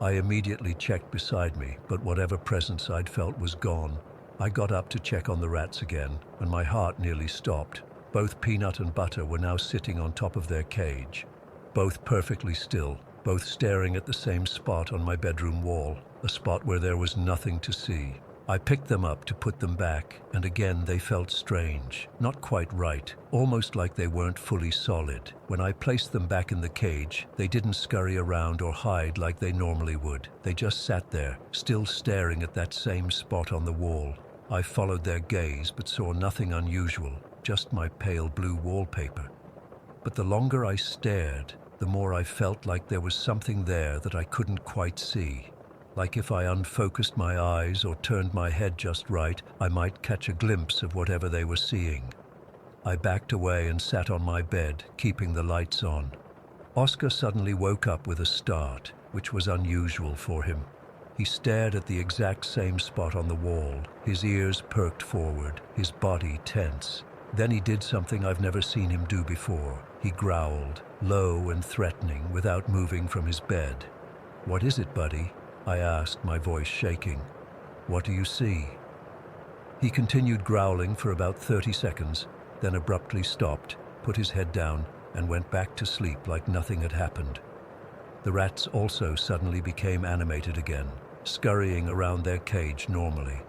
I immediately checked beside me, but whatever presence I'd felt was gone. I got up to check on the rats again, and my heart nearly stopped. Both Peanut and Butter were now sitting on top of their cage, both perfectly still, both staring at the same spot on my bedroom wall, a spot where there was nothing to see. I picked them up to put them back, and again they felt strange, not quite right, almost like they weren't fully solid. When I placed them back in the cage, they didn't scurry around or hide like they normally would. They just sat there, still staring at that same spot on the wall. I followed their gaze but saw nothing unusual, just my pale blue wallpaper. But the longer I stared, the more I felt like there was something there that I couldn't quite see. Like if I unfocused my eyes or turned my head just right, I might catch a glimpse of whatever they were seeing. I backed away and sat on my bed, keeping the lights on. Oscar suddenly woke up with a start, which was unusual for him. He stared at the exact same spot on the wall, his ears perked forward, his body tense. Then he did something I've never seen him do before. He growled, low and threatening, without moving from his bed. "What is it, buddy?" I asked, my voice shaking. "What do you see?" He continued growling for about 30 seconds, then abruptly stopped, put his head down, and went back to sleep like nothing had happened. The rats also suddenly became animated again, scurrying around their cage normally.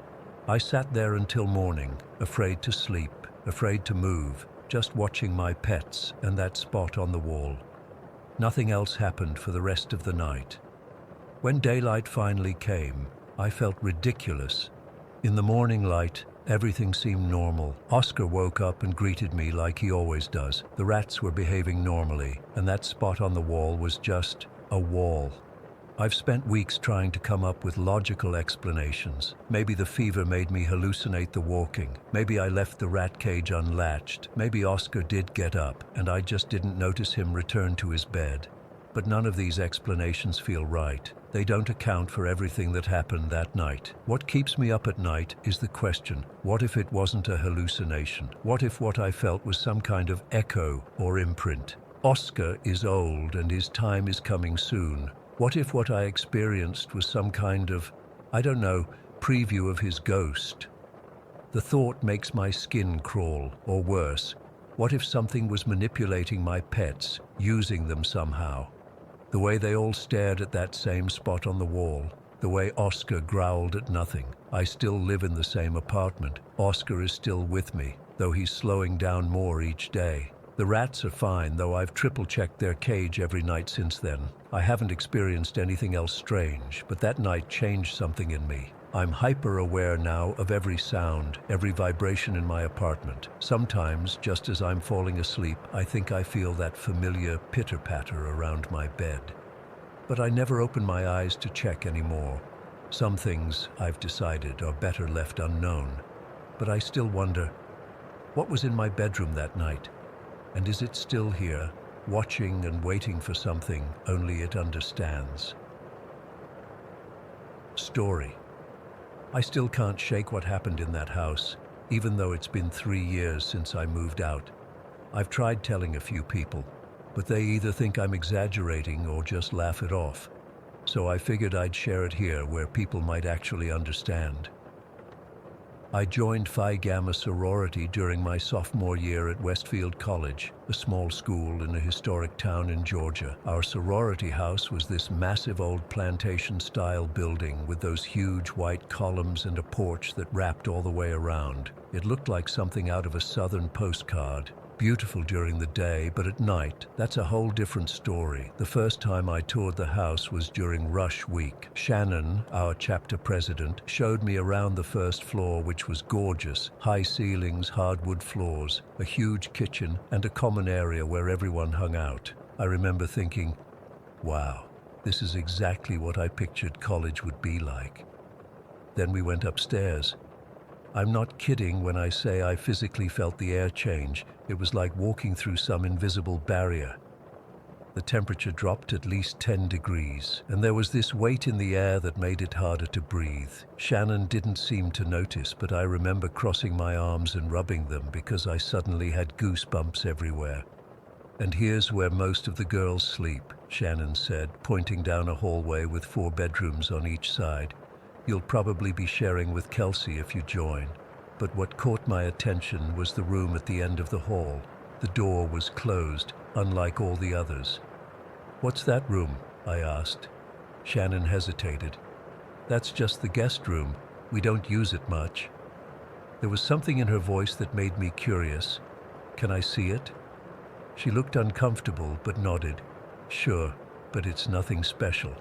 I sat there until morning, afraid to sleep, afraid to move, just watching my pets and that spot on the wall. Nothing else happened for the rest of the night. When daylight finally came, I felt ridiculous. In the morning light, everything seemed normal. Oscar woke up and greeted me like he always does. The rats were behaving normally, and that spot on the wall was just a wall. I've spent weeks trying to come up with logical explanations. Maybe the fever made me hallucinate the walking. Maybe I left the rat cage unlatched. Maybe Oscar did get up, and I just didn't notice him return to his bed. But none of these explanations feel right. They don't account for everything that happened that night. What keeps me up at night is the question, what if it wasn't a hallucination? What if what I felt was some kind of echo or imprint? Oscar is old and his time is coming soon. What if what I experienced was some kind of, I don't know, preview of his ghost? The thought makes my skin crawl, or worse. What if something was manipulating my pets, using them somehow? The way they all stared at that same spot on the wall, the way Oscar growled at nothing. I still live in the same apartment. Oscar is still with me, though he's slowing down more each day. The rats are fine, though I've triple-checked their cage every night since then. I haven't experienced anything else strange, but that night changed something in me. I'm hyper-aware now of every sound, every vibration in my apartment. Sometimes, just as I'm falling asleep, I think I feel that familiar pitter-patter around my bed. But I never open my eyes to check anymore. Some things, I've decided, are better left unknown. But I still wonder, what was in my bedroom that night? And is it still here, watching and waiting for something only it understands? Story. I still can't shake what happened in that house, even though it's been 3 years since I moved out. I've tried telling a few people, but they either think I'm exaggerating or just laugh it off. So I figured I'd share it here where people might actually understand. I joined Phi Gamma sorority during my sophomore year at Westfield College, a small school in a historic town in Georgia. Our sorority house was this massive old plantation-style building with those huge white columns and a porch that wrapped all the way around. It looked like something out of a southern postcard. Beautiful during the day, but at night, that's a whole different story. The first time I toured the house was during rush week. Shannon, our chapter president, showed me around the first floor, which was gorgeous. High ceilings, hardwood floors, a huge kitchen, and a common area where everyone hung out. I remember thinking, wow, this is exactly what I pictured college would be like. Then we went upstairs. I'm not kidding when I say I physically felt the air change. It was like walking through some invisible barrier. The temperature dropped at least 10 degrees, and there was this weight in the air that made it harder to breathe. Shannon didn't seem to notice, but I remember crossing my arms and rubbing them because I suddenly had goosebumps everywhere. "And here's where most of the girls sleep," Shannon said, pointing down a hallway with 4 bedrooms on each side. "You'll probably be sharing with Kelsey if you join." But what caught my attention was the room at the end of the hall. The door was closed, unlike all the others. "What's that room?" I asked. Shannon hesitated. "That's just the guest room. We don't use it much." There was something in her voice that made me curious. "Can I see it?" She looked uncomfortable but nodded. "Sure, but it's nothing special."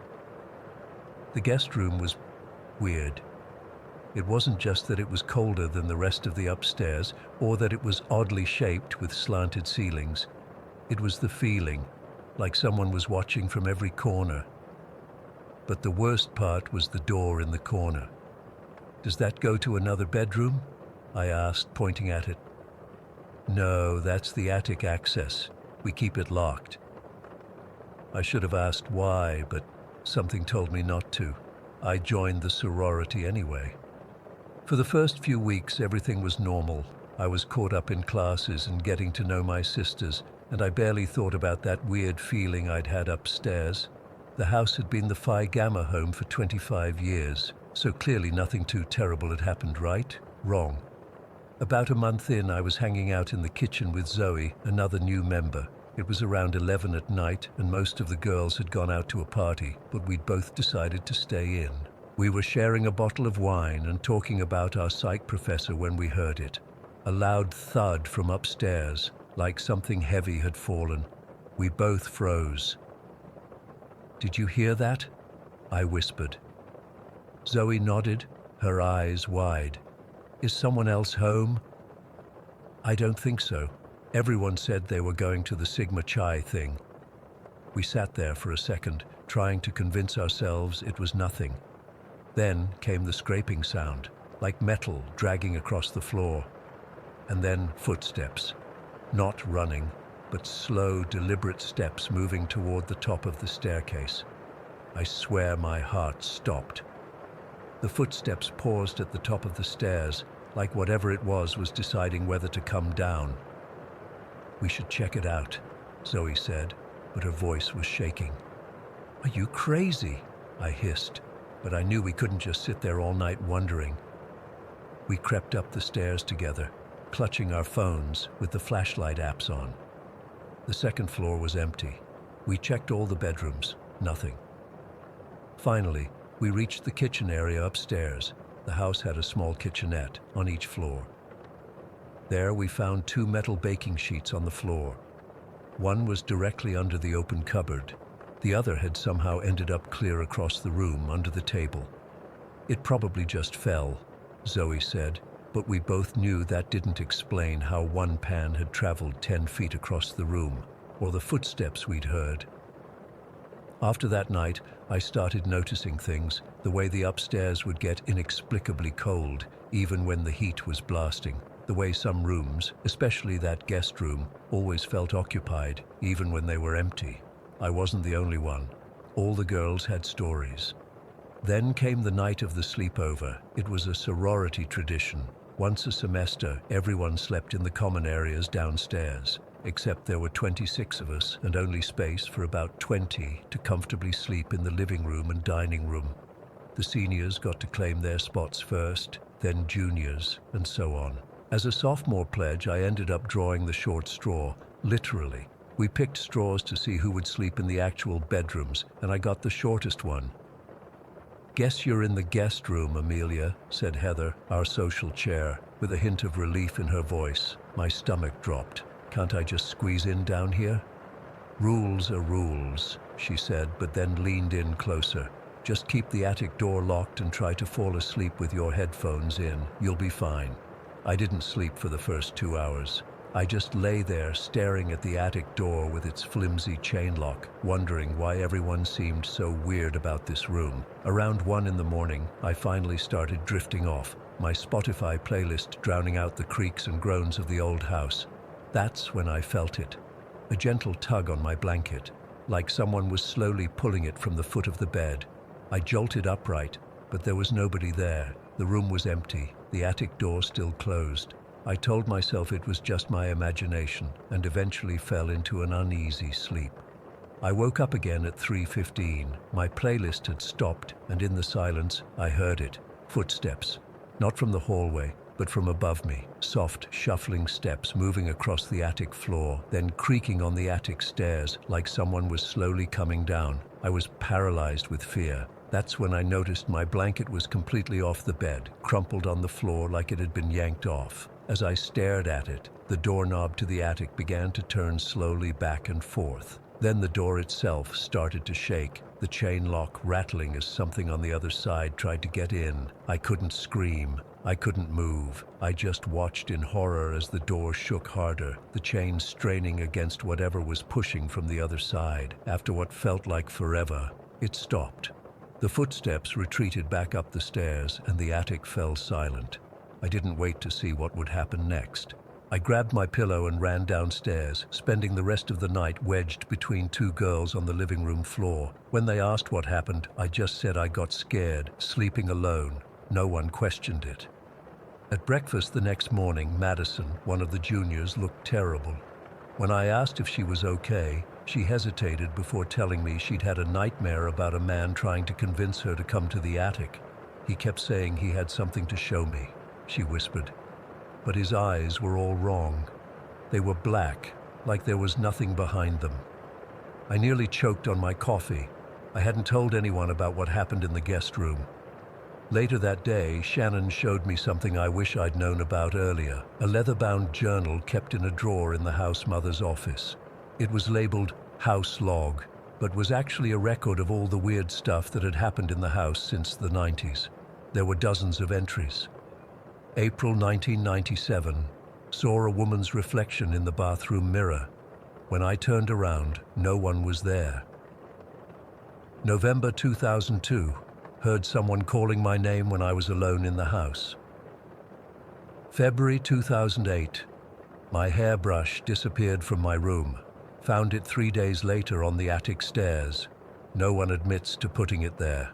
The guest room was weird. It wasn't just that it was colder than the rest of the upstairs, or that it was oddly shaped with slanted ceilings. It was the feeling, like someone was watching from every corner. But the worst part was the door in the corner. "Does that go to another bedroom?" I asked, pointing at it. "No, that's the attic access. We keep it locked." I should have asked why, but something told me not to. I joined the sorority anyway. For the first few weeks, everything was normal. I was caught up in classes and getting to know my sisters, and I barely thought about that weird feeling I'd had upstairs. The house had been the Phi Gamma home for 25 years, so clearly nothing too terrible had happened, right? Wrong. About a month in, I was hanging out in the kitchen with Zoe, another new member. It was around 11 at night, and most of the girls had gone out to a party, but we'd both decided to stay in. We were sharing a bottle of wine and talking about our psych professor when we heard it. A loud thud from upstairs, like something heavy had fallen. We both froze. "Did you hear that?" I whispered. Zoe nodded, her eyes wide. "Is someone else home?" "I don't think so. Everyone said they were going to the Sigma Chi thing." We sat there for a second, trying to convince ourselves it was nothing. Then came the scraping sound, like metal dragging across the floor. And then footsteps. Not running, but slow, deliberate steps moving toward the top of the staircase. I swear my heart stopped. The footsteps paused at the top of the stairs, like whatever it was deciding whether to come down. "We should check it out," Zoe said, but her voice was shaking. "Are you crazy?" I hissed, but I knew we couldn't just sit there all night wondering. We crept up the stairs together, clutching our phones with the flashlight apps on. The second floor was empty. We checked all the bedrooms, nothing. Finally, we reached the kitchen area upstairs. The house had a small kitchenette on each floor. There we found 2 metal baking sheets on the floor. One was directly under the open cupboard. The other had somehow ended up clear across the room under the table. "It probably just fell," Zoe said, but we both knew that didn't explain how one pan had traveled 10 feet across the room, or the footsteps we'd heard. After that night, I started noticing things, the way the upstairs would get inexplicably cold, even when the heat was blasting. The way some rooms, especially that guest room, always felt occupied, even when they were empty. I wasn't the only one. All the girls had stories. Then came the night of the sleepover. It was a sorority tradition. Once a semester, everyone slept in the common areas downstairs, except there were 26 of us and only space for about 20 to comfortably sleep in the living room and dining room. The seniors got to claim their spots first, then juniors, and so on. As a sophomore pledge, I ended up drawing the short straw, literally. We picked straws to see who would sleep in the actual bedrooms, and I got the shortest one. "Guess you're in the guest room, Amelia," said Heather, our social chair, with a hint of relief in her voice. My stomach dropped. Can't I just squeeze in down here? Rules are rules, she said, but then leaned in closer. Just keep the attic door locked and try to fall asleep with your headphones in. You'll be fine. I didn't sleep for the first 2 hours. I just lay there staring at the attic door with its flimsy chain lock, wondering why everyone seemed so weird about this room. Around 1 in the morning, I finally started drifting off, my Spotify playlist drowning out the creaks and groans of the old house. That's when I felt it. A gentle tug on my blanket, like someone was slowly pulling it from the foot of the bed. I jolted upright, but there was nobody there. The room was empty, the attic door still closed. I told myself it was just my imagination and eventually fell into an uneasy sleep. I woke up again at 3:15. My playlist had stopped, and in the silence, I heard it. Footsteps. Not from the hallway, but from above me. Soft, shuffling steps moving across the attic floor, then creaking on the attic stairs like someone was slowly coming down. I was paralyzed with fear. That's when I noticed my blanket was completely off the bed, crumpled on the floor like it had been yanked off. As I stared at it, the doorknob to the attic began to turn slowly back and forth. Then the door itself started to shake, the chain lock rattling as something on the other side tried to get in. I couldn't scream. I couldn't move. I just watched in horror as the door shook harder, the chain straining against whatever was pushing from the other side. After what felt like forever, it stopped. The footsteps retreated back up the stairs, and the attic fell silent. I didn't wait to see what would happen next. I grabbed my pillow and ran downstairs, spending the rest of the night wedged between 2 girls on the living room floor. When they asked what happened, I just said I got scared, sleeping alone. No one questioned it. At breakfast the next morning, Madison, one of the juniors, looked terrible. When I asked if she was okay, she hesitated before telling me she'd had a nightmare about a man trying to convince her to come to the attic. He kept saying he had something to show me, she whispered. But his eyes were all wrong. They were black, like there was nothing behind them. I nearly choked on my coffee. I hadn't told anyone about what happened in the guest room. Later that day, Shannon showed me something I wish I'd known about earlier, a leather-bound journal kept in a drawer in the house mother's office. It was labeled House Log, but was actually a record of all the weird stuff that had happened in the house since the 90s. There were dozens of entries. April 1997, saw a woman's reflection in the bathroom mirror. When I turned around, no one was there. November 2002, heard someone calling my name when I was alone in the house. February 2008, my hairbrush disappeared from my room. Found it 3 days later on the attic stairs. No one admits to putting it there.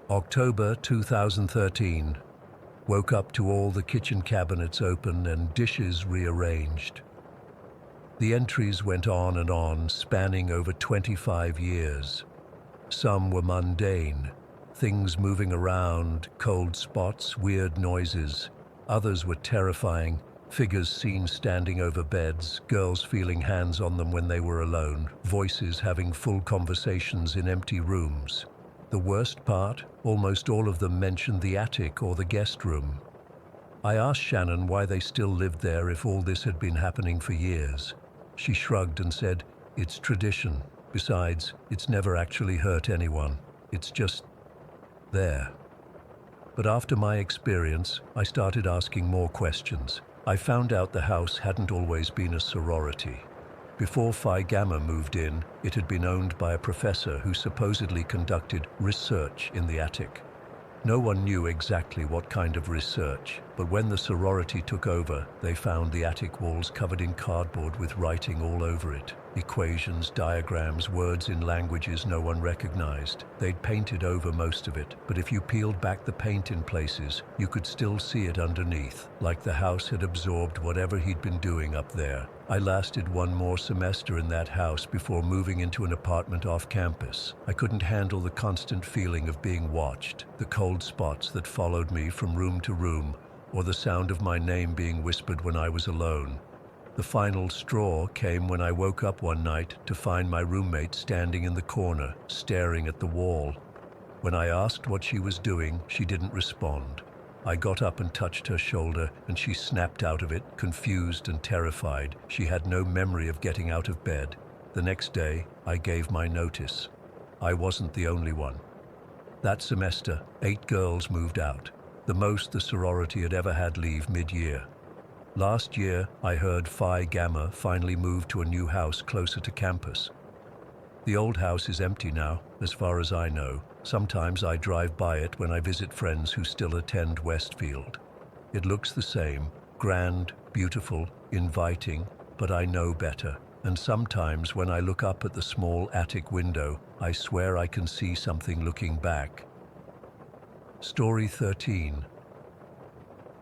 October 2013, woke up to all the kitchen cabinets open and dishes rearranged. The entries went on, spanning over 25 years. Some were mundane, things moving around, cold spots, weird noises. Others were terrifying, figures seen standing over beds, girls feeling hands on them when they were alone, voices having full conversations in empty rooms. The worst part, almost all of them mentioned the attic or the guest room. I asked Shannon why they still lived there if all this had been happening for years. She shrugged and said, "It's tradition. Besides, it's never actually hurt anyone. It's just there." But after my experience, I started asking more questions. I found out the house hadn't always been a sorority. Before Phi Gamma moved in, it had been owned by a professor who supposedly conducted research in the attic. No one knew exactly what kind of research, but when the sorority took over, they found the attic walls covered in cardboard with writing all over it. Equations, diagrams, words in languages no one recognized. They'd painted over most of it, but if you peeled back the paint in places, you could still see it underneath, like the house had absorbed whatever he'd been doing up there. I lasted 1 more semester in that house before moving into an apartment off campus. I couldn't handle the constant feeling of being watched, the cold spots that followed me from room to room, or the sound of my name being whispered when I was alone. The final straw came when I woke up one night to find my roommate standing in the corner, staring at the wall. When I asked what she was doing, she didn't respond. I got up and touched her shoulder, and she snapped out of it, confused and terrified. She had no memory of getting out of bed. The next day, I gave my notice. I wasn't the only one. That semester, 8 girls moved out, the most the sorority had ever had leave mid-year. Last year, I heard Phi Gamma finally moved to a new house closer to campus. The old house is empty now, as far as I know. Sometimes I drive by it when I visit friends who still attend Westfield. It looks the same, grand, beautiful, inviting, but I know better. And sometimes when I look up at the small attic window, I swear I can see something looking back. Story 13.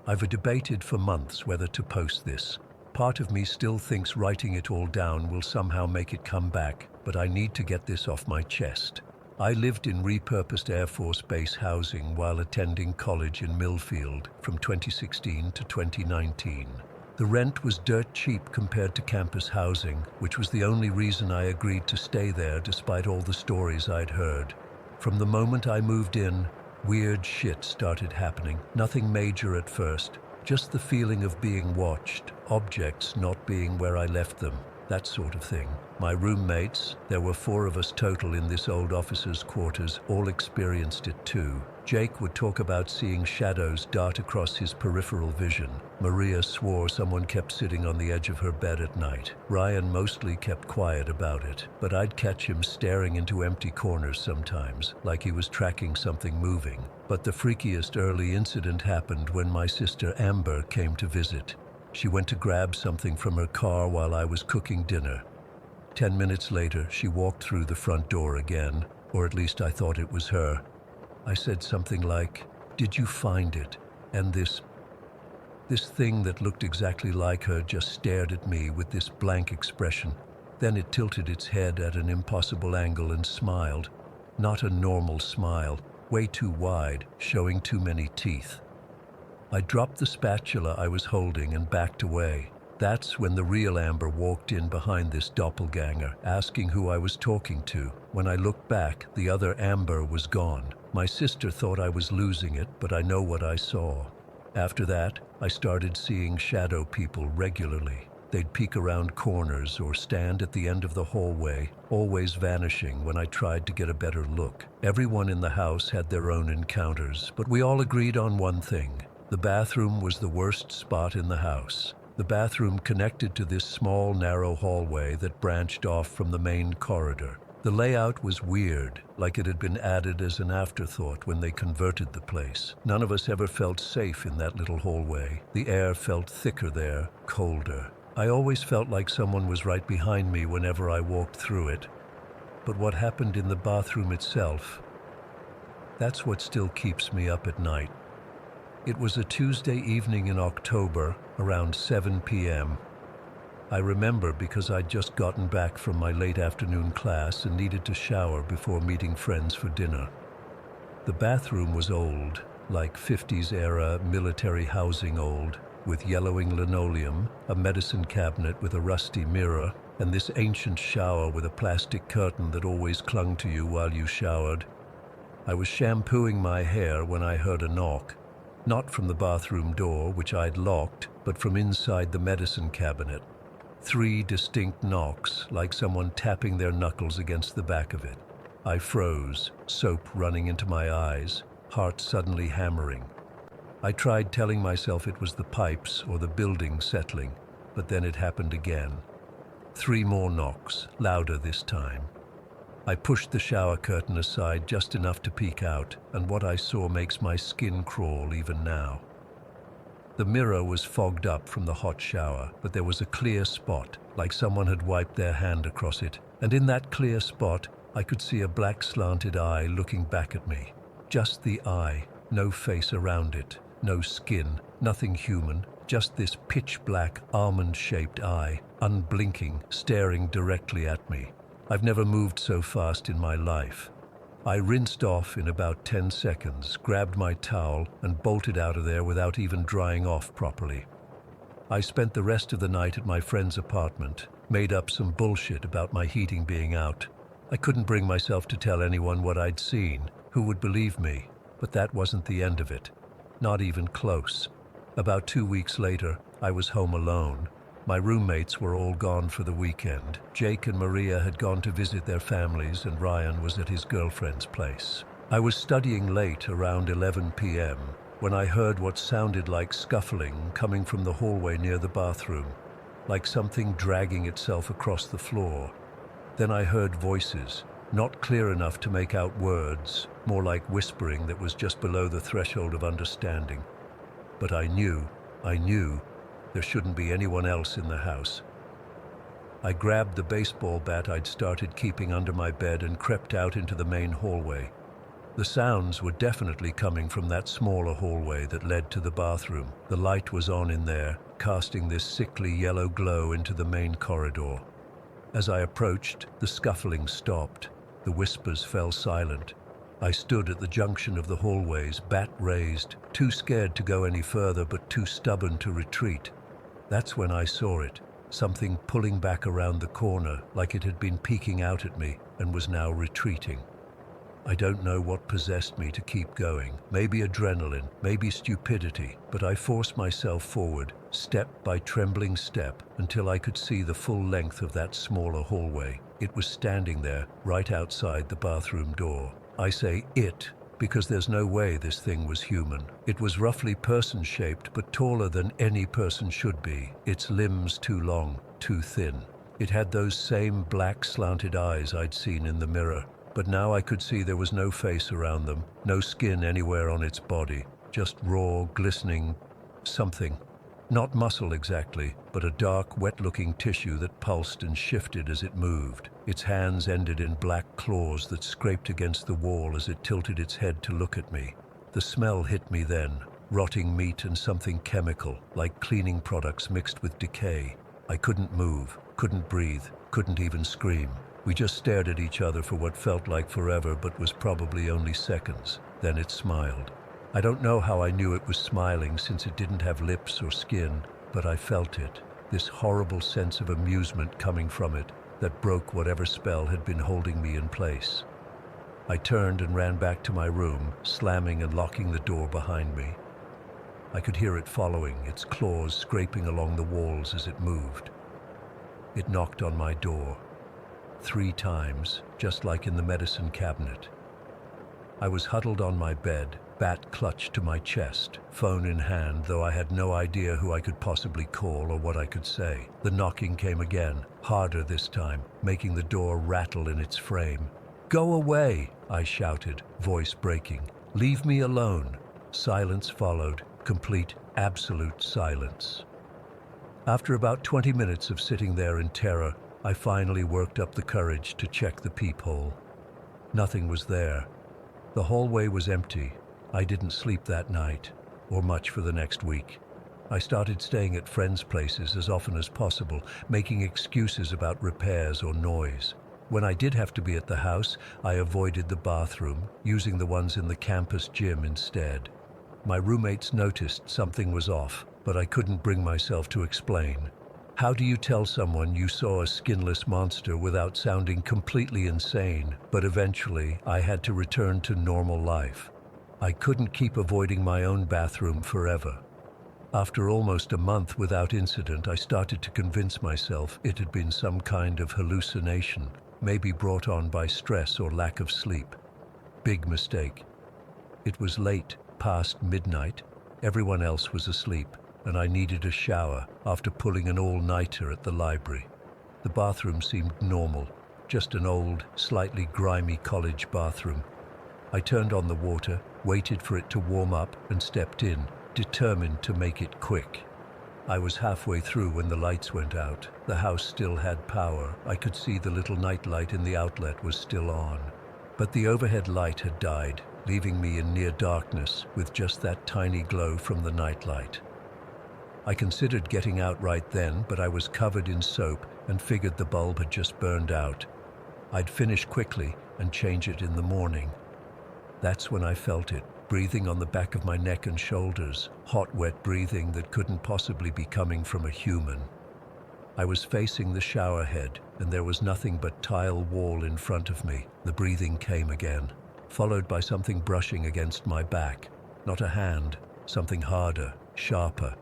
I've debated for months whether to post this. Part of me still thinks writing it all down will somehow make it come back, but I need to get this off my chest. I lived in repurposed Air Force Base housing while attending college in Millfield from 2016 to 2019. The rent was dirt cheap compared to campus housing, which was the only reason I agreed to stay there despite all the stories I'd heard. From the moment I moved in, weird shit started happening. Nothing major at first, just the feeling of being watched, objects not being where I left them, that sort of thing. My roommates, there were 4 of us total in this old officers' quarters, all experienced it too. Jake would talk about seeing shadows dart across his peripheral vision. Maria swore someone kept sitting on the edge of her bed at night. Ryan mostly kept quiet about it, but I'd catch him staring into empty corners sometimes, like he was tracking something moving. But the freakiest early incident happened when my sister Amber came to visit. She went to grab something from her car while I was cooking dinner. 10 minutes later, she walked through the front door again, or at least I thought it was her. I said something like, "Did you find it?" And this thing that looked exactly like her just stared at me with this blank expression. Then it tilted its head at an impossible angle and smiled. Not a normal smile, way too wide, showing too many teeth. I dropped the spatula I was holding and backed away. That's when the real Amber walked in behind this doppelganger, asking who I was talking to. When I looked back, the other Amber was gone. My sister thought I was losing it, but I know what I saw. After that, I started seeing shadow people regularly. They'd peek around corners or stand at the end of the hallway, always vanishing when I tried to get a better look. Everyone in the house had their own encounters, but we all agreed on one thing. The bathroom was the worst spot in the house. The bathroom connected to this small, narrow hallway that branched off from the main corridor. The layout was weird, like it had been added as an afterthought when they converted the place. None of us ever felt safe in that little hallway. The air felt thicker there, colder. I always felt like someone was right behind me whenever I walked through it. But what happened in the bathroom itself, that's what still keeps me up at night. It was a Tuesday evening in October, around 7 p.m. I remember because I'd just gotten back from my late afternoon class and needed to shower before meeting friends for dinner. The bathroom was old, like 50s-era military housing old, with yellowing linoleum, a medicine cabinet with a rusty mirror, and this ancient shower with a plastic curtain that always clung to you while you showered. I was shampooing my hair when I heard a knock. Not from the bathroom door, which I'd locked, but from inside the medicine cabinet. 3 distinct knocks, like someone tapping their knuckles against the back of it. I froze, soap running into my eyes, heart suddenly hammering. I tried telling myself it was the pipes or the building settling, but then it happened again. 3 more knocks, louder this time. I pushed the shower curtain aside just enough to peek out, and what I saw makes my skin crawl even now. The mirror was fogged up from the hot shower, but there was a clear spot, like someone had wiped their hand across it, and in that clear spot, I could see a black slanted eye looking back at me. Just the eye, no face around it, no skin, nothing human, just this pitch-black, almond-shaped eye, unblinking, staring directly at me. I've never moved so fast in my life. I rinsed off in about 10 seconds, grabbed my towel, and bolted out of there without even drying off properly. I spent the rest of the night at my friend's apartment, made up some bullshit about my heating being out. I couldn't bring myself to tell anyone what I'd seen. Who would believe me? But that wasn't the end of it. not even close. About 2 weeks later, I was home alone. My roommates were all gone for the weekend. Jake and Maria had gone to visit their families, and Ryan was at his girlfriend's place. I was studying late, around 11 p.m., when I heard what sounded like scuffling coming from the hallway near the bathroom, like something dragging itself across the floor. Then I heard voices, not clear enough to make out words, more like whispering that was just below the threshold of understanding. But I knew there shouldn't be anyone else in the house. I grabbed the baseball bat I'd started keeping under my bed and crept out into the main hallway. The sounds were definitely coming from that smaller hallway that led to the bathroom. The light was on in there, casting this sickly yellow glow into the main corridor. As I approached, the scuffling stopped. The whispers fell silent. I stood at the junction of the hallways, bat raised, too scared to go any further but too stubborn to retreat. That's when I saw it, something pulling back around the corner like it had been peeking out at me and was now retreating. I don't know what possessed me to keep going. Maybe adrenaline, maybe stupidity, but I forced myself forward, step by trembling step, until I could see the full length of that smaller hallway. It was standing there, right outside the bathroom door. I say it because there's no way this thing was human. It was roughly person-shaped, but taller than any person should be. Its limbs too long, too thin. It had those same black slanted eyes I'd seen in the mirror. But now I could see there was no face around them, no skin anywhere on its body, just raw, glistening something. Not muscle exactly, but a dark, wet-looking tissue that pulsed and shifted as it moved. Its hands ended in black claws that scraped against the wall as it tilted its head to look at me. The smell hit me then, rotting meat and something chemical, like cleaning products mixed with decay. I couldn't move, couldn't breathe, couldn't even scream. We just stared at each other for what felt like forever but was probably only seconds. Then it smiled. I don't know how I knew it was smiling since it didn't have lips or skin, but I felt it, this horrible sense of amusement coming from it that broke whatever spell had been holding me in place. I turned and ran back to my room, slamming and locking the door behind me. I could hear it following, its claws scraping along the walls as it moved. It knocked on my door. 3 times, just like in the medicine cabinet. I was huddled on my bed, bat clutched to my chest, phone in hand, though I had no idea who I could possibly call or what I could say. The knocking came again, harder this time, making the door rattle in its frame. "Go away!" I shouted, voice breaking. "Leave me alone!" Silence followed, complete, absolute silence. After about 20 minutes of sitting there in terror, I finally worked up the courage to check the peephole. Nothing was there. The hallway was empty. I didn't sleep that night, or much for the next week. I started staying at friends' places as often as possible, making excuses about repairs or noise. When I did have to be at the house, I avoided the bathroom, using the ones in the campus gym instead. My roommates noticed something was off, but I couldn't bring myself to explain. How do you tell someone you saw a skinless monster without sounding completely insane? But eventually, I had to return to normal life. I couldn't keep avoiding my own bathroom forever. After almost a month without incident, I started to convince myself it had been some kind of hallucination, maybe brought on by stress or lack of sleep. Big mistake. It was late, past midnight. Everyone else was asleep, and I needed a shower after pulling an all-nighter at the library. The bathroom seemed normal, just an old, slightly grimy college bathroom. I turned on the water, waited for it to warm up, and stepped in, determined to make it quick. I was halfway through when the lights went out. The house still had power. I could see the little nightlight in the outlet was still on. But the overhead light had died, leaving me in near darkness with just that tiny glow from the nightlight. I considered getting out right then, but I was covered in soap and figured the bulb had just burned out. I'd finish quickly and change it in the morning. That's when I felt it, breathing on the back of my neck and shoulders, hot, wet breathing that couldn't possibly be coming from a human. I was facing the shower head, and there was nothing but tile wall in front of me. The breathing came again, followed by something brushing against my back. Not a hand, something harder, sharper.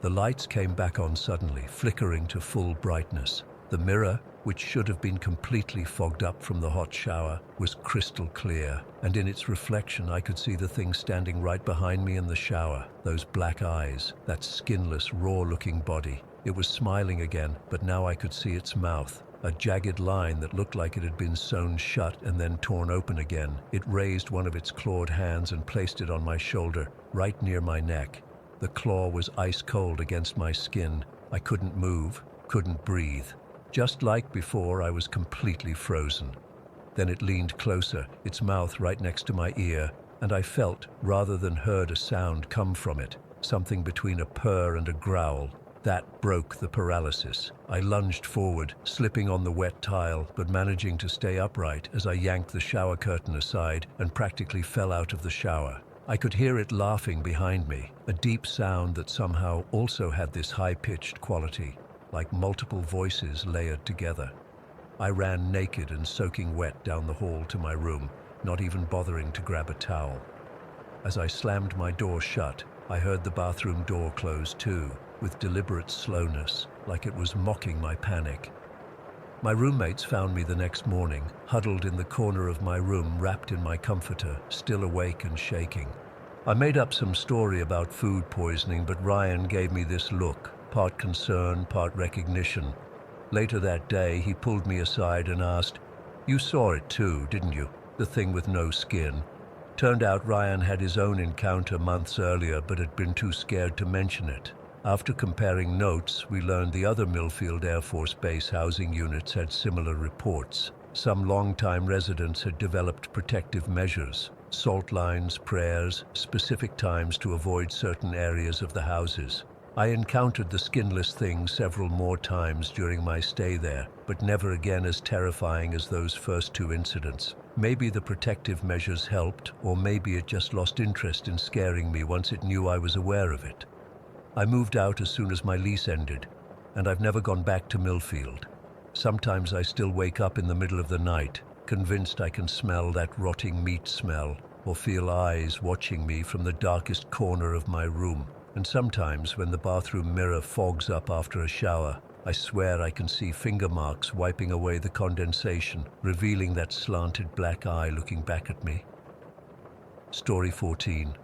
The lights came back on suddenly, flickering to full brightness. The mirror, which should have been completely fogged up from the hot shower, was crystal clear, and in its reflection I could see the thing standing right behind me in the shower, those black eyes, that skinless, raw-looking body. It was smiling again, but now I could see its mouth, a jagged line that looked like it had been sewn shut and then torn open again. It raised one of its clawed hands and placed it on my shoulder, right near my neck. The claw was ice cold against my skin. I couldn't move, couldn't breathe. Just like before, I was completely frozen. Then it leaned closer, its mouth right next to my ear, and I felt, rather than heard, a sound come from it, something between a purr and a growl. That broke the paralysis. I lunged forward, slipping on the wet tile, but managing to stay upright as I yanked the shower curtain aside and practically fell out of the shower. I could hear it laughing behind me, a deep sound that somehow also had this high-pitched quality, like multiple voices layered together. I ran naked and soaking wet down the hall to my room, not even bothering to grab a towel. As I slammed my door shut, I heard the bathroom door close too, with deliberate slowness, like it was mocking my panic. My roommates found me the next morning, huddled in the corner of my room, wrapped in my comforter, still awake and shaking. I made up some story about food poisoning, but Ryan gave me this look, part concern, part recognition. Later that day, he pulled me aside and asked, "You saw it too, didn't you? The thing with no skin." Turned out Ryan had his own encounter months earlier, but had been too scared to mention it. After comparing notes, we learned the other Millfield Air Force Base housing units had similar reports. Some long-time residents had developed protective measures, salt lines, prayers, specific times to avoid certain areas of the houses. I encountered the skinless thing several more times during my stay there, but never again as terrifying as those first two incidents. Maybe the protective measures helped, or maybe it just lost interest in scaring me once it knew I was aware of it. I moved out as soon as my lease ended, and I've never gone back to Millfield. Sometimes I still wake up in the middle of the night, convinced I can smell that rotting meat smell, or feel eyes watching me from the darkest corner of my room. And sometimes, when the bathroom mirror fogs up after a shower, I swear I can see finger marks wiping away the condensation, revealing that slanted black eye looking back at me. Story 14.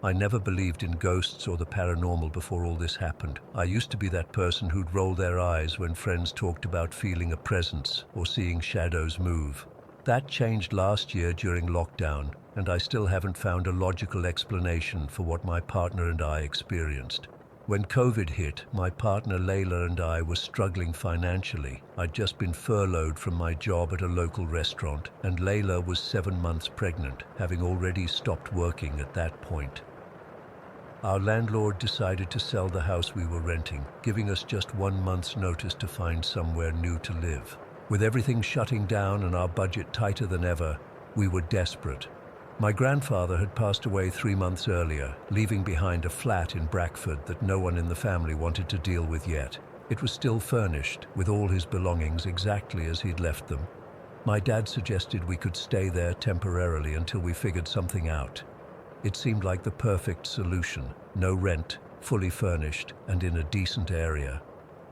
I never believed in ghosts or the paranormal before all this happened. I used to be that person who'd roll their eyes when friends talked about feeling a presence or seeing shadows move. That changed last year during lockdown, and I still haven't found a logical explanation for what my partner and I experienced. When COVID hit, my partner Layla and I were struggling financially. I'd just been furloughed from my job at a local restaurant, and Layla was 7 months pregnant, having already stopped working at that point. Our landlord decided to sell the house we were renting, giving us just 1 month's notice to find somewhere new to live. With everything shutting down and our budget tighter than ever, we were desperate. My grandfather had passed away 3 months earlier, leaving behind a flat in Brackford that no one in the family wanted to deal with yet. It was still furnished, with all his belongings exactly as he'd left them. My dad suggested we could stay there temporarily until we figured something out. It seemed like the perfect solution. No rent, fully furnished, and in a decent area.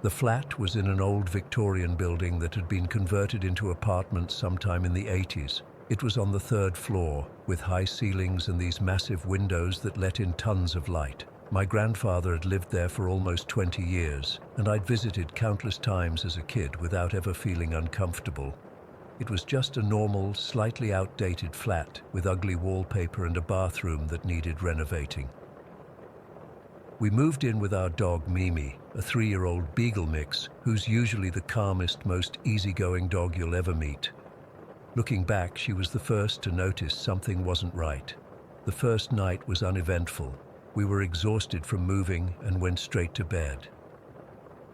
The flat was in an old Victorian building that had been converted into apartments sometime in the 80s. It was on the 3rd floor, with high ceilings and these massive windows that let in tons of light. My grandfather had lived there for almost 20 years, and I'd visited countless times as a kid without ever feeling uncomfortable. It was just a normal, slightly outdated flat with ugly wallpaper and a bathroom that needed renovating. We moved in with our dog Mimi, a 3-year-old beagle mix who's usually the calmest, most easygoing dog you'll ever meet. Looking back, she was the first to notice something wasn't right. The first night was uneventful. We were exhausted from moving and went straight to bed.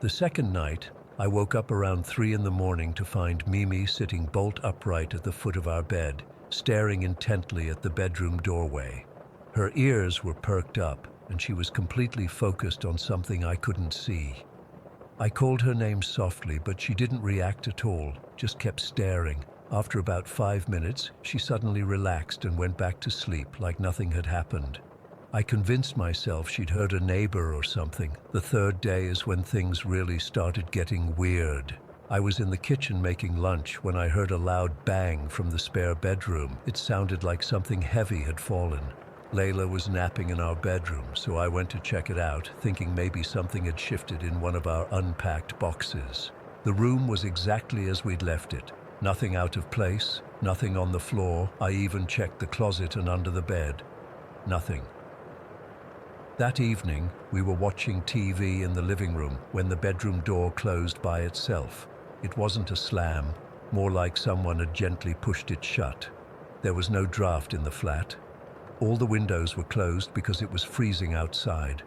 The second night, I woke up around 3 in the morning to find Mimi sitting bolt upright at the foot of our bed, staring intently at the bedroom doorway. Her ears were perked up, and she was completely focused on something I couldn't see. I called her name softly, but she didn't react at all, just kept staring. After about 5 minutes, she suddenly relaxed and went back to sleep like nothing had happened. I convinced myself she'd heard a neighbor or something. The third day is when things really started getting weird. I was in the kitchen making lunch when I heard a loud bang from the spare bedroom. It sounded like something heavy had fallen. Layla was napping in our bedroom, so I went to check it out, thinking maybe something had shifted in one of our unpacked boxes. The room was exactly as we'd left it. Nothing out of place, nothing on the floor. I even checked the closet and under the bed. Nothing. That evening, we were watching TV in the living room when the bedroom door closed by itself. It wasn't a slam, more like someone had gently pushed it shut. There was no draft in the flat. All the windows were closed because it was freezing outside.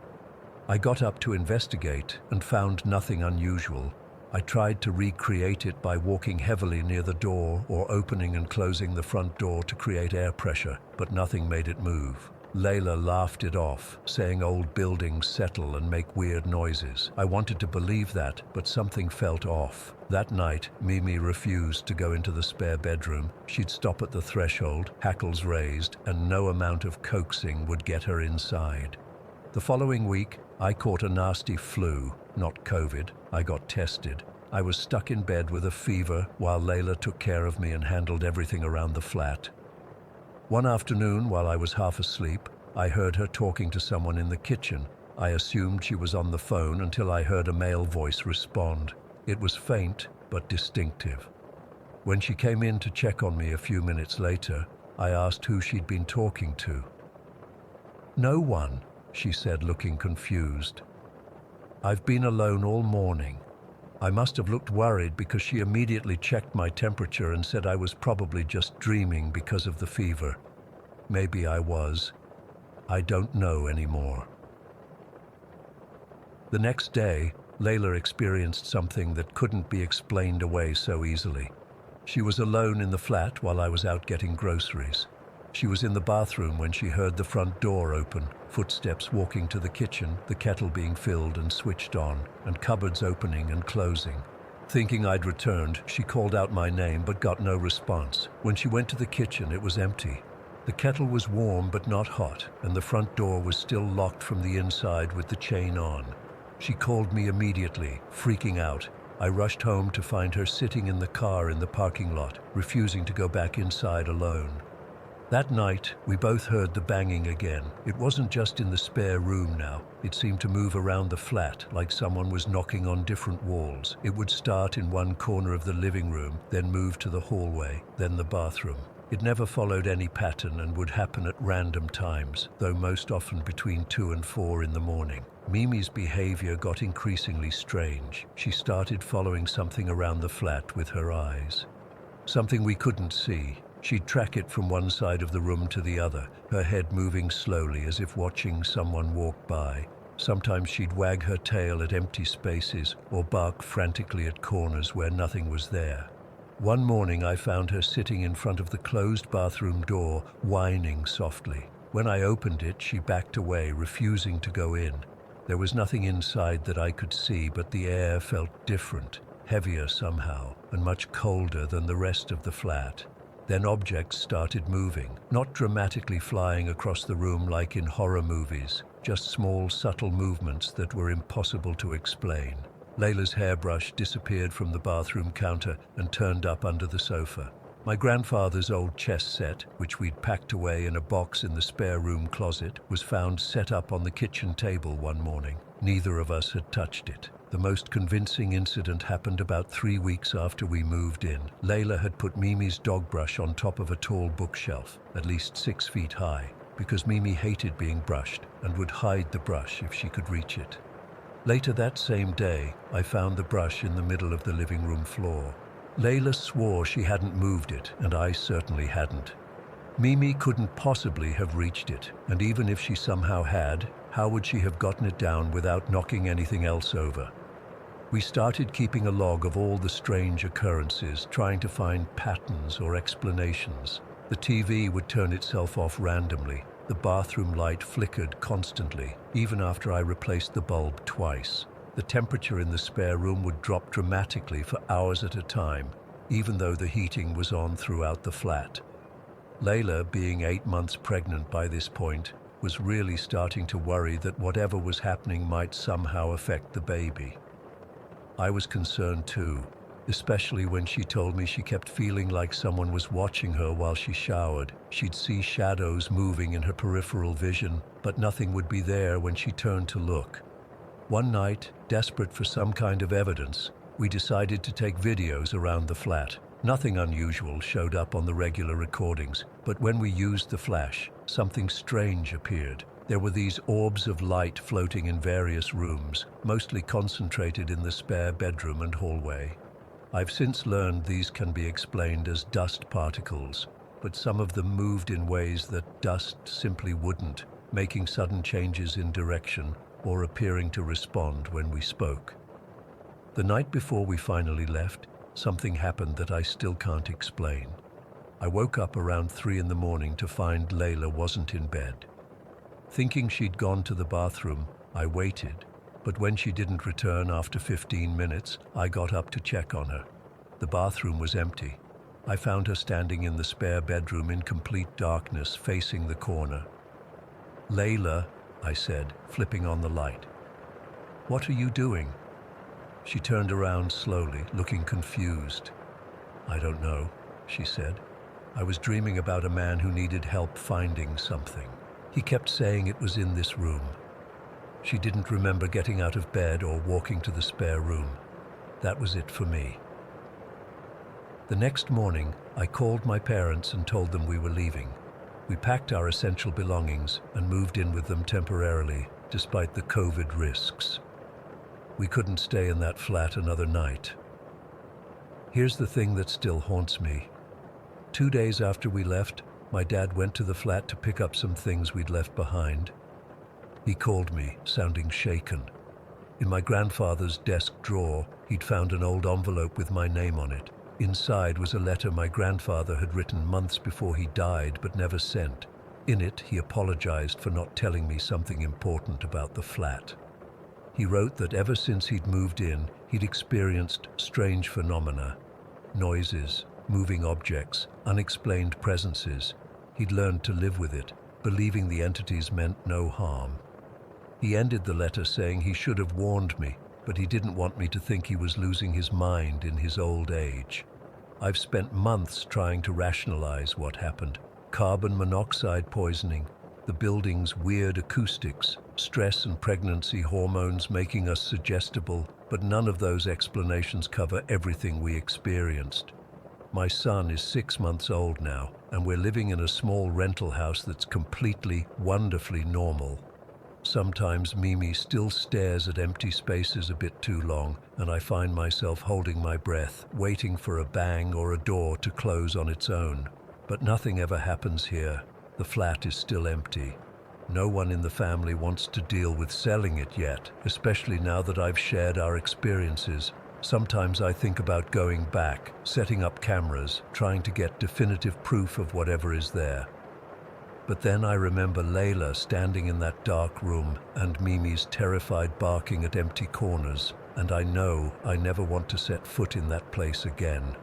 I got up to investigate and found nothing unusual. I tried to recreate it by walking heavily near the door or opening and closing the front door to create air pressure, but nothing made it move. Layla laughed it off, saying old buildings settle and make weird noises. I wanted to believe that, but something felt off. That night, Mimi refused to go into the spare bedroom. She'd stop at the threshold, hackles raised, and no amount of coaxing would get her inside. The following week, I caught a nasty flu, not COVID. I got tested. I was stuck in bed with a fever while Layla took care of me and handled everything around the flat. One afternoon, while I was half asleep, I heard her talking to someone in the kitchen. I assumed she was on the phone until I heard a male voice respond. It was faint, but distinctive. When she came in to check on me a few minutes later, I asked who she'd been talking to. "No one," she said, looking confused. "I've been alone all morning." I must have looked worried because she immediately checked my temperature and said I was probably just dreaming because of the fever. Maybe I was. I don't know anymore. The next day, Layla experienced something that couldn't be explained away so easily. She was alone in the flat while I was out getting groceries. She was in the bathroom when she heard the front door open, footsteps walking to the kitchen, the kettle being filled and switched on, and cupboards opening and closing. Thinking I'd returned, she called out my name but got no response. When she went to the kitchen, it was empty. The kettle was warm but not hot, and the front door was still locked from the inside with the chain on. She called me immediately, freaking out. I rushed home to find her sitting in the car in the parking lot, refusing to go back inside alone. That night, we both heard the banging again. It wasn't just in the spare room now. It seemed to move around the flat, like someone was knocking on different walls. It would start in one corner of the living room, then move to the hallway, then the bathroom. It never followed any pattern and would happen at random times, though most often between 2 and 4 in the morning. Mimi's behavior got increasingly strange. She started following something around the flat with her eyes. Something we couldn't see. She'd track it from one side of the room to the other, her head moving slowly as if watching someone walk by. Sometimes she'd wag her tail at empty spaces or bark frantically at corners where nothing was there. One morning I found her sitting in front of the closed bathroom door, whining softly. When I opened it, she backed away, refusing to go in. There was nothing inside that I could see, but the air felt different, heavier somehow, and much colder than the rest of the flat. Then objects started moving, not dramatically flying across the room like in horror movies, just small, subtle movements that were impossible to explain. Layla's hairbrush disappeared from the bathroom counter and turned up under the sofa. My grandfather's old chess set, which we'd packed away in a box in the spare room closet, was found set up on the kitchen table one morning. Neither of us had touched it. The most convincing incident happened about 3 weeks after we moved in. Layla had put Mimi's dog brush on top of a tall bookshelf, at least 6 feet high, because Mimi hated being brushed and would hide the brush if she could reach it. Later that same day, I found the brush in the middle of the living room floor. Layla swore she hadn't moved it, and I certainly hadn't. Mimi couldn't possibly have reached it, and even if she somehow had, how would she have gotten it down without knocking anything else over? We started keeping a log of all the strange occurrences, trying to find patterns or explanations. The TV would turn itself off randomly. The bathroom light flickered constantly, even after I replaced the bulb twice. The temperature in the spare room would drop dramatically for hours at a time, even though the heating was on throughout the flat. Layla, being 8 months pregnant by this point, was really starting to worry that whatever was happening might somehow affect the baby. I was concerned too, especially when she told me she kept feeling like someone was watching her while she showered. She'd see shadows moving in her peripheral vision, but nothing would be there when she turned to look. One night, desperate for some kind of evidence, we decided to take videos around the flat. Nothing unusual showed up on the regular recordings, but when we used the flash, something strange appeared. There were these orbs of light floating in various rooms, mostly concentrated in the spare bedroom and hallway. I've since learned these can be explained as dust particles, but some of them moved in ways that dust simply wouldn't, making sudden changes in direction or appearing to respond when we spoke. The night before we finally left, something happened that I still can't explain. I woke up around 3 in the morning to find Layla wasn't in bed. Thinking she'd gone to the bathroom, I waited, but when she didn't return after 15 minutes, I got up to check on her. The bathroom was empty. I found her standing in the spare bedroom in complete darkness, facing the corner. "Layla," I said, flipping on the light. "What are you doing?" She turned around slowly, looking confused. "I don't know," she said. "I was dreaming about a man who needed help finding something. He kept saying it was in this room." She didn't remember getting out of bed or walking to the spare room. That was it for me. The next morning, I called my parents and told them we were leaving. We packed our essential belongings and moved in with them temporarily, despite the COVID risks. We couldn't stay in that flat another night. Here's the thing that still haunts me. 2 days after we left, my dad went to the flat to pick up some things we'd left behind. He called me, sounding shaken. In my grandfather's desk drawer, he'd found an old envelope with my name on it. Inside was a letter my grandfather had written months before he died but never sent. In it, he apologized for not telling me something important about the flat. He wrote that ever since he'd moved in, he'd experienced strange phenomena. Noises, moving objects, unexplained presences. He'd learned to live with it, believing the entities meant no harm. He ended the letter saying he should have warned me, but he didn't want me to think he was losing his mind in his old age. I've spent months trying to rationalize what happened. Carbon monoxide poisoning, the building's weird acoustics, stress and pregnancy hormones making us suggestible, but none of those explanations cover everything we experienced. My son is 6 months old now, and we're living in a small rental house that's completely, wonderfully normal. Sometimes Mimi still stares at empty spaces a bit too long, and I find myself holding my breath, waiting for a bang or a door to close on its own. But nothing ever happens here. The flat is still empty. No one in the family wants to deal with selling it yet, especially now that I've shared our experiences. Sometimes I think about going back, setting up cameras, trying to get definitive proof of whatever is there. But then I remember Layla standing in that dark room and Mimi's terrified barking at empty corners, and I know I never want to set foot in that place again.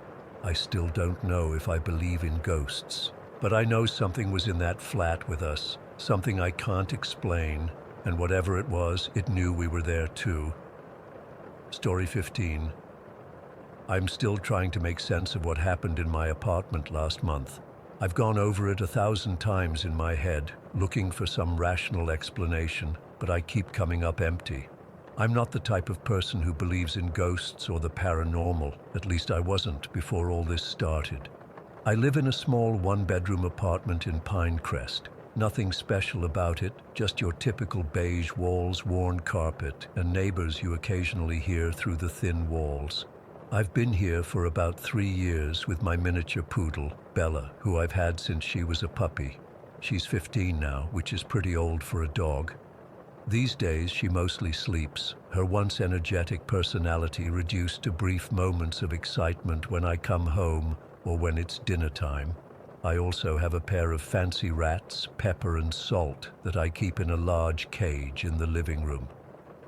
I still don't know if I believe in ghosts, but I know something was in that flat with us, something I can't explain, and whatever it was, it knew we were there too. Story 15. I'm still trying to make sense of what happened in my apartment last month. I've gone over it 1,000 times in my head, looking for some rational explanation, but I keep coming up empty. I'm not the type of person who believes in ghosts or the paranormal, at least I wasn't before all this started. I live in a small one-bedroom apartment in Pinecrest. Nothing special about it, just your typical beige walls, worn carpet, and neighbors you occasionally hear through the thin walls. I've been here for about 3 years with my miniature poodle, Bella, who I've had since she was a puppy. She's 15 now, which is pretty old for a dog. These days, she mostly sleeps, her once energetic personality reduced to brief moments of excitement when I come home or when it's dinner time. I also have a pair of fancy rats, Pepper and Salt, that I keep in a large cage in the living room.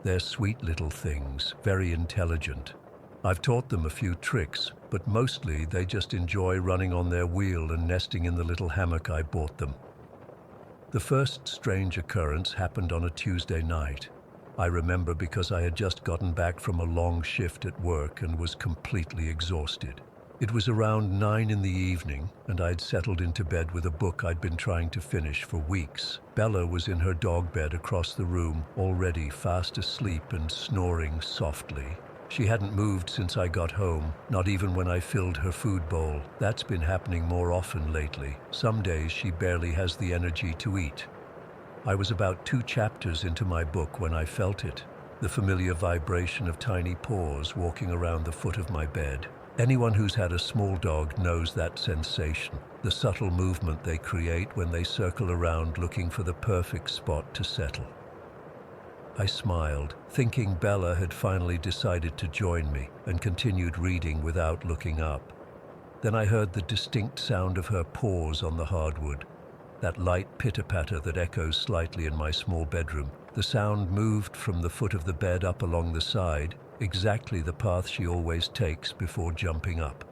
They're sweet little things, very intelligent. I've taught them a few tricks, but mostly they just enjoy running on their wheel and nesting in the little hammock I bought them. The first strange occurrence happened on a Tuesday night. I remember because I had just gotten back from a long shift at work and was completely exhausted. It was around 9 in the evening, and I'd settled into bed with a book I'd been trying to finish for weeks. Bella was in her dog bed across the room, already fast asleep and snoring softly. She hadn't moved since I got home, not even when I filled her food bowl. That's been happening more often lately. Some days she barely has the energy to eat. I was about 2 chapters into my book when I felt it, the familiar vibration of tiny paws walking around the foot of my bed. Anyone who's had a small dog knows that sensation, the subtle movement they create when they circle around looking for the perfect spot to settle. I smiled, thinking Bella had finally decided to join me, and continued reading without looking up. Then I heard the distinct sound of her paws on the hardwood, that light pitter-patter that echoes slightly in my small bedroom. The sound moved from the foot of the bed up along the side, exactly the path she always takes before jumping up.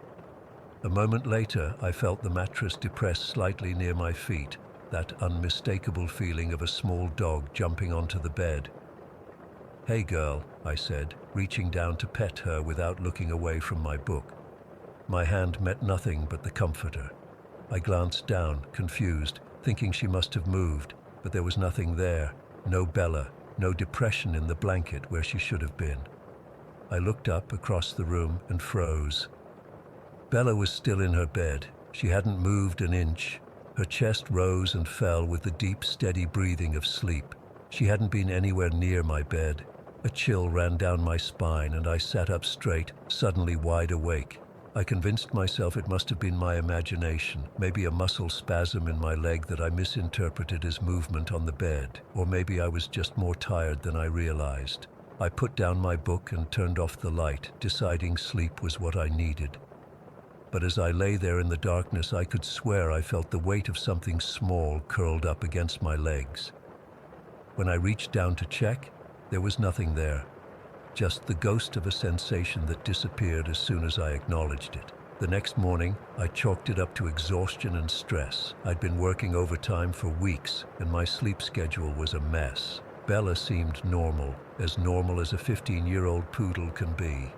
A moment later, I felt the mattress depress slightly near my feet, that unmistakable feeling of a small dog jumping onto the bed. "Hey girl," I said, reaching down to pet her without looking away from my book. My hand met nothing but the comforter. I glanced down, confused, thinking she must have moved, but there was nothing there. No Bella, no depression in the blanket where she should have been. I looked up across the room and froze. Bella was still in her bed. She hadn't moved an inch. Her chest rose and fell with the deep, steady breathing of sleep. She hadn't been anywhere near my bed. A chill ran down my spine and I sat up straight, suddenly wide awake. I convinced myself it must have been my imagination, maybe a muscle spasm in my leg that I misinterpreted as movement on the bed, or maybe I was just more tired than I realized. I put down my book and turned off the light, deciding sleep was what I needed. But as I lay there in the darkness, I could swear I felt the weight of something small curled up against my legs. When I reached down to check, there was nothing there. Just the ghost of a sensation that disappeared as soon as I acknowledged it. The next morning, I chalked it up to exhaustion and stress. I'd been working overtime for weeks, and my sleep schedule was a mess. Bella seemed normal as a 15-year-old poodle can be.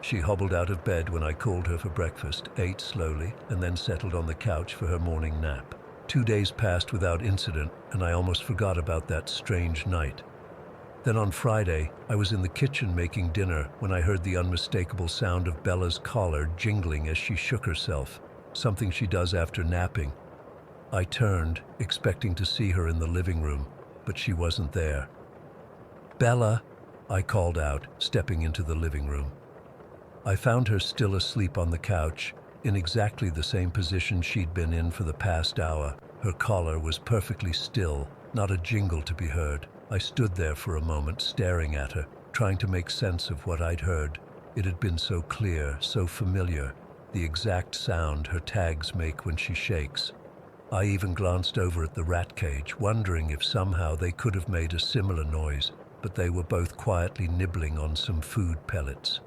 She hobbled out of bed when I called her for breakfast, ate slowly, and then settled on the couch for her morning nap. 2 days passed without incident, and I almost forgot about that strange night. Then on Friday, I was in the kitchen making dinner when I heard the unmistakable sound of Bella's collar jingling as she shook herself, something she does after napping. I turned, expecting to see her in the living room, but she wasn't there. "Bella," I called out, stepping into the living room. I found her still asleep on the couch, in exactly the same position she'd been in for the past hour. Her collar was perfectly still, not a jingle to be heard. I stood there for a moment, staring at her, trying to make sense of what I'd heard. It had been so clear, so familiar, the exact sound her tags make when she shakes. I even glanced over at the rat cage, wondering if somehow they could have made a similar noise, but they were both quietly nibbling on some food pellets.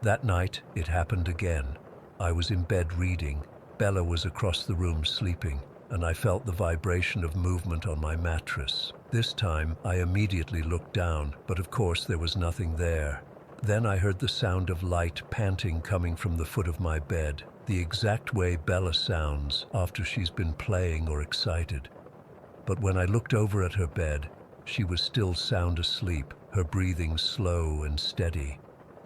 That night, it happened again. I was in bed reading. Bella was across the room sleeping, and I felt the vibration of movement on my mattress. This time, I immediately looked down, but of course there was nothing there. Then I heard the sound of light panting coming from the foot of my bed, the exact way Bella sounds after she's been playing or excited. But when I looked over at her bed, she was still sound asleep, her breathing slow and steady.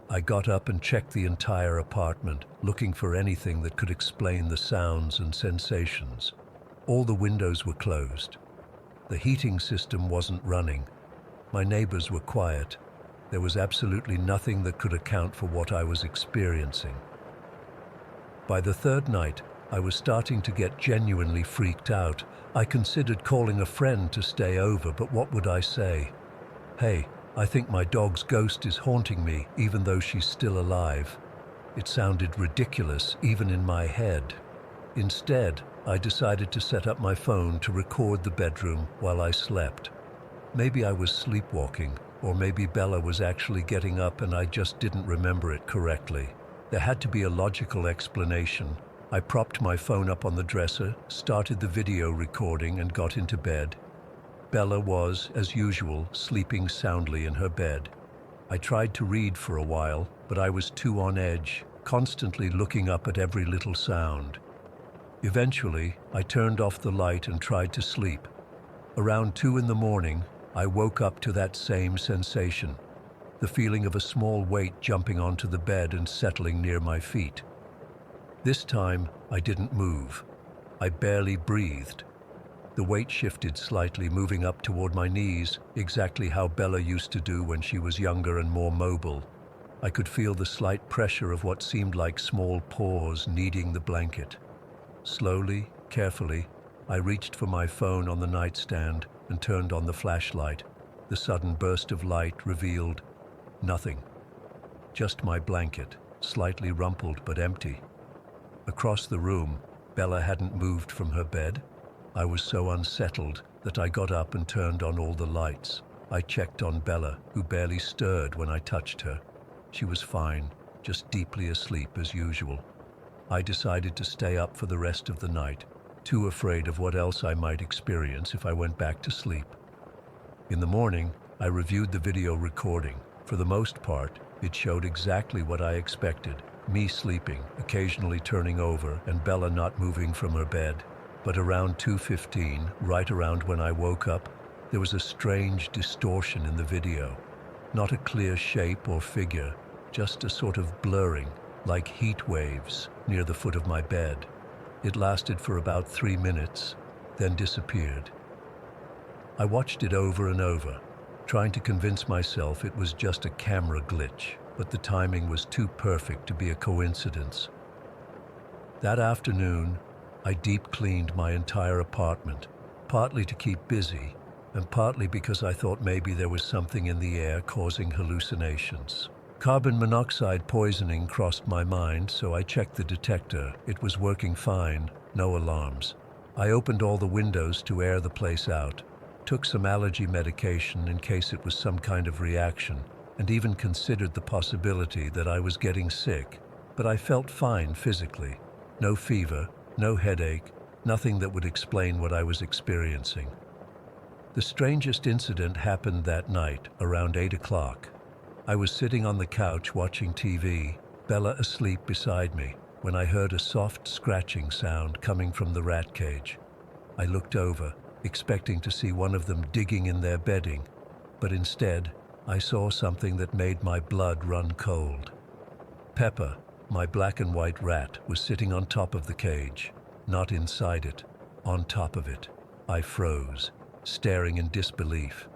I got up and checked the entire apartment, looking for anything that could explain the sounds and sensations. All the windows were closed. The heating system wasn't running. My neighbors were quiet. There was absolutely nothing that could account for what I was experiencing. By the third night, I was starting to get genuinely freaked out. I considered calling a friend to stay over, but what would I say? "Hey, I think my dog's ghost is haunting me, even though she's still alive." It sounded ridiculous, even in my head. Instead, I decided to set up my phone to record the bedroom while I slept. Maybe I was sleepwalking, or maybe Bella was actually getting up and I just didn't remember it correctly. There had to be a logical explanation. I propped my phone up on the dresser, started the video recording, and got into bed. Bella was, as usual, sleeping soundly in her bed. I tried to read for a while, but I was too on edge, constantly looking up at every little sound. Eventually, I turned off the light and tried to sleep. Around 2 in the morning, I woke up to that same sensation, the feeling of a small weight jumping onto the bed and settling near my feet. This time, I didn't move. I barely breathed. The weight shifted slightly, moving up toward my knees, exactly how Bella used to do when she was younger and more mobile. I could feel the slight pressure of what seemed like small paws kneading the blanket. Slowly, carefully, I reached for my phone on the nightstand and turned on the flashlight. The sudden burst of light revealed nothing. Just my blanket, slightly rumpled but empty. Across the room, Bella hadn't moved from her bed. I was so unsettled that I got up and turned on all the lights. I checked on Bella, who barely stirred when I touched her. She was fine, just deeply asleep as usual. I decided to stay up for the rest of the night, too afraid of what else I might experience if I went back to sleep. In the morning, I reviewed the video recording. For the most part, it showed exactly what I expected. Me sleeping, occasionally turning over, and Bella not moving from her bed. But around 2:15, right around when I woke up, there was a strange distortion in the video. Not a clear shape or figure, just a sort of blurring, like heat waves, near the foot of my bed. It lasted for about 3 minutes, then disappeared. I watched it over and over, trying to convince myself it was just a camera glitch, but the timing was too perfect to be a coincidence. That afternoon, I deep cleaned my entire apartment, partly to keep busy, and partly because I thought maybe there was something in the air causing hallucinations. Carbon monoxide poisoning crossed my mind, so I checked the detector. It was working fine, no alarms. I opened all the windows to air the place out, took some allergy medication in case it was some kind of reaction, and even considered the possibility that I was getting sick, but I felt fine physically. No fever, no headache, nothing that would explain what I was experiencing. The strangest incident happened that night, around 8 o'clock. I was sitting on the couch watching TV, Bella asleep beside me, when I heard a soft scratching sound coming from the rat cage. I looked over, expecting to see one of them digging in their bedding, but instead, I saw something that made my blood run cold. Pepper, my black and white rat, was sitting on top of the cage, not inside it, on top of it. I froze, staring in disbelief.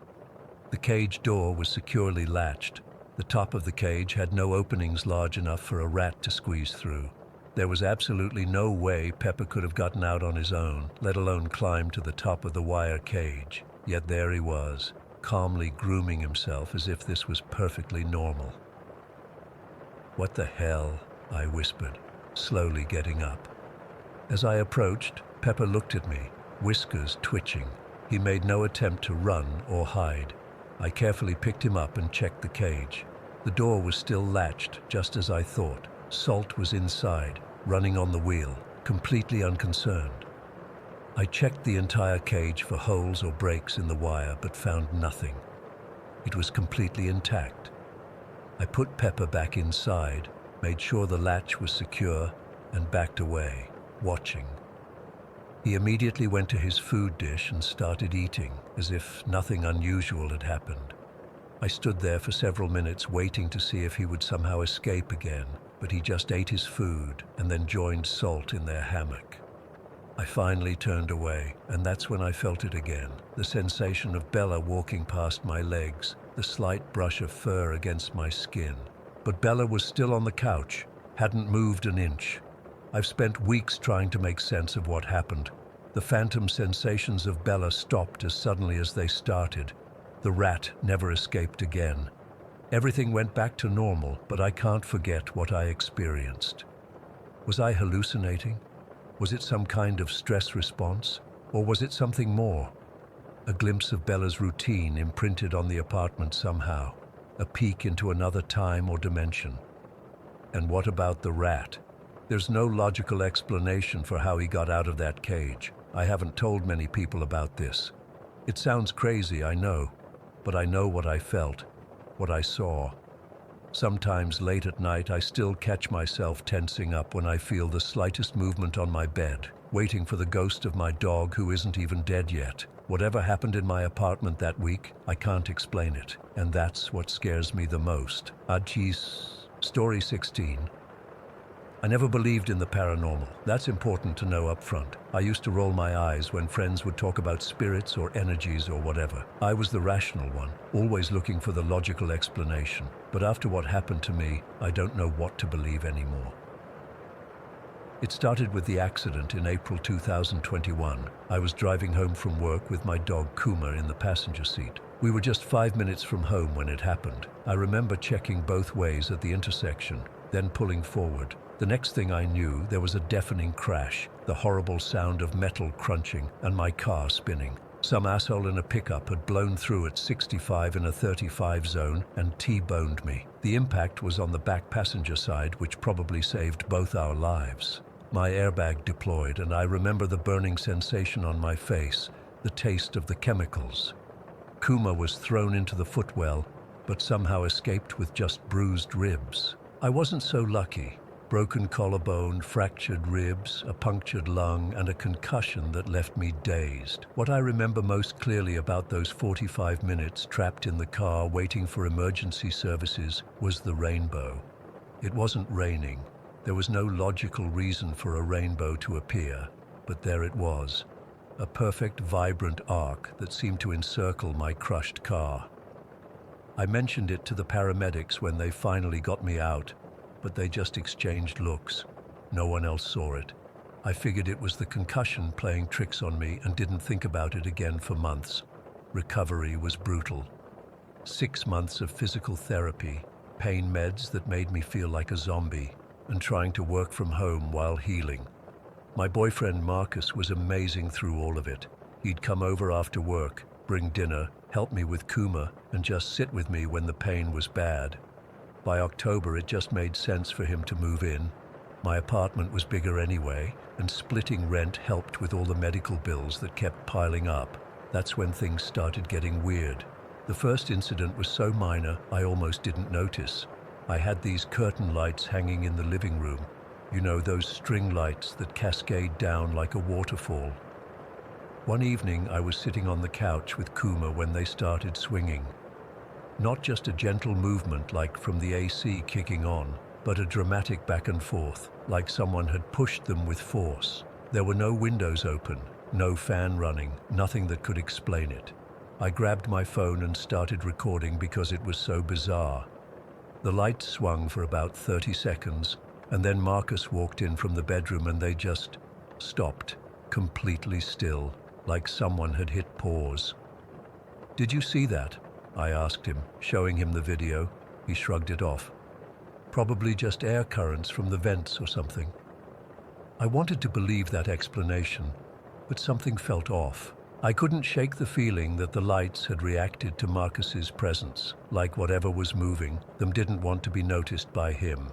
The cage door was securely latched. The top of the cage had no openings large enough for a rat to squeeze through. There was absolutely no way Pepper could have gotten out on his own, let alone climb to the top of the wire cage. Yet there he was, calmly grooming himself as if this was perfectly normal. "What the hell?" I whispered, slowly getting up. As I approached, Pepper looked at me, whiskers twitching. He made no attempt to run or hide. I carefully picked him up and checked the cage. The door was still latched, just as I thought. Salt was inside, running on the wheel, completely unconcerned. I checked the entire cage for holes or breaks in the wire, but found nothing. It was completely intact. I put Pepper back inside, made sure the latch was secure, and backed away, watching. He immediately went to his food dish and started eating, as if nothing unusual had happened. I stood there for several minutes waiting to see if he would somehow escape again, but he just ate his food and then joined Salt in their hammock. I finally turned away, and that's when I felt it again, the sensation of Bella walking past my legs, the slight brush of fur against my skin. But Bella was still on the couch, hadn't moved an inch. I've spent weeks trying to make sense of what happened. The phantom sensations of Bella stopped as suddenly as they started. The rat never escaped again. Everything went back to normal, but I can't forget what I experienced. Was I hallucinating? Was it some kind of stress response? Or was it something more? A glimpse of Bella's routine imprinted on the apartment somehow. A peek into another time or dimension. And what about the rat? There's no logical explanation for how he got out of that cage. I haven't told many people about this. It sounds crazy, I know, but I know what I felt, what I saw. Sometimes late at night, I still catch myself tensing up when I feel the slightest movement on my bed, waiting for the ghost of my dog who isn't even dead yet. Whatever happened in my apartment that week, I can't explain it, and that's what scares me the most. Ajis. Story 16. I never believed in the paranormal. That's important to know up front. I used to roll my eyes when friends would talk about spirits or energies or whatever. I was the rational one, always looking for the logical explanation. But after what happened to me, I don't know what to believe anymore. It started with the accident in April 2021. I was driving home from work with my dog Kuma in the passenger seat. We were just 5 minutes from home when it happened. I remember checking both ways at the intersection, then pulling forward. The next thing I knew, there was a deafening crash, the horrible sound of metal crunching, and my car spinning. Some asshole in a pickup had blown through at 65 in a 35 zone and T-boned me. The impact was on the back passenger side, which probably saved both our lives. My airbag deployed, and I remember the burning sensation on my face, the taste of the chemicals. Kuma was thrown into the footwell, but somehow escaped with just bruised ribs. I wasn't so lucky. Broken collarbone, fractured ribs, a punctured lung, and a concussion that left me dazed. What I remember most clearly about those 45 minutes trapped in the car waiting for emergency services was the rainbow. It wasn't raining. There was no logical reason for a rainbow to appear, but there it was. A perfect, vibrant arc that seemed to encircle my crushed car. I mentioned it to the paramedics when they finally got me out, but they just exchanged looks. No one else saw it. I figured it was the concussion playing tricks on me and didn't think about it again for months. Recovery was brutal. 6 months of physical therapy, pain meds that made me feel like a zombie, and trying to work from home while healing. My boyfriend Marcus was amazing through all of it. He'd come over after work, bring dinner, help me with Kuma, and just sit with me when the pain was bad. By October, it just made sense for him to move in. My apartment was bigger anyway, and splitting rent helped with all the medical bills that kept piling up. That's when things started getting weird. The first incident was so minor, I almost didn't notice. I had these curtain lights hanging in the living room. You know, those string lights that cascade down like a waterfall. One evening, I was sitting on the couch with Kuma when they started swinging. Not just a gentle movement like from the AC kicking on, but a dramatic back and forth, like someone had pushed them with force. There were no windows open, no fan running, nothing that could explain it. I grabbed my phone and started recording because it was so bizarre. The lights swung for about 30 seconds, and then Marcus walked in from the bedroom and they just stopped, completely still, like someone had hit pause. "Did you see that?" I asked him, showing him the video. He shrugged it off. "Probably just air currents from the vents or something." I wanted to believe that explanation, but something felt off. I couldn't shake the feeling that the lights had reacted to Marcus's presence, like whatever was moving them didn't want to be noticed by him.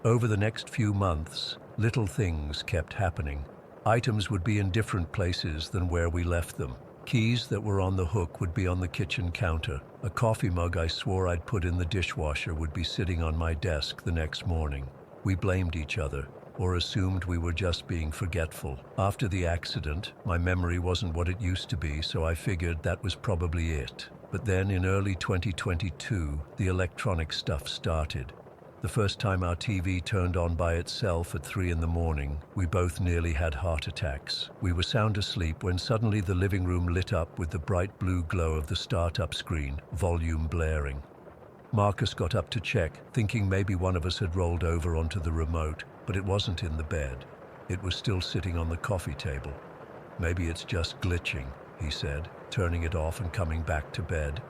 Over the next few months, little things kept happening. Items would be in different places than where we left them. Keys that were on the hook would be on the kitchen counter. A coffee mug I swore I'd put in the dishwasher would be sitting on my desk the next morning. We blamed each other, or assumed we were just being forgetful. After the accident, my memory wasn't what it used to be, so I figured that was probably it. But then in early 2022, the electronic stuff started. The first time our TV turned on by itself at 3 in the morning, we both nearly had heart attacks. We were sound asleep when suddenly the living room lit up with the bright blue glow of the startup screen, volume blaring. Marcus got up to check, thinking maybe one of us had rolled over onto the remote, but it wasn't in the bed. It was still sitting on the coffee table. "Maybe it's just glitching," he said, turning it off and coming back to bed.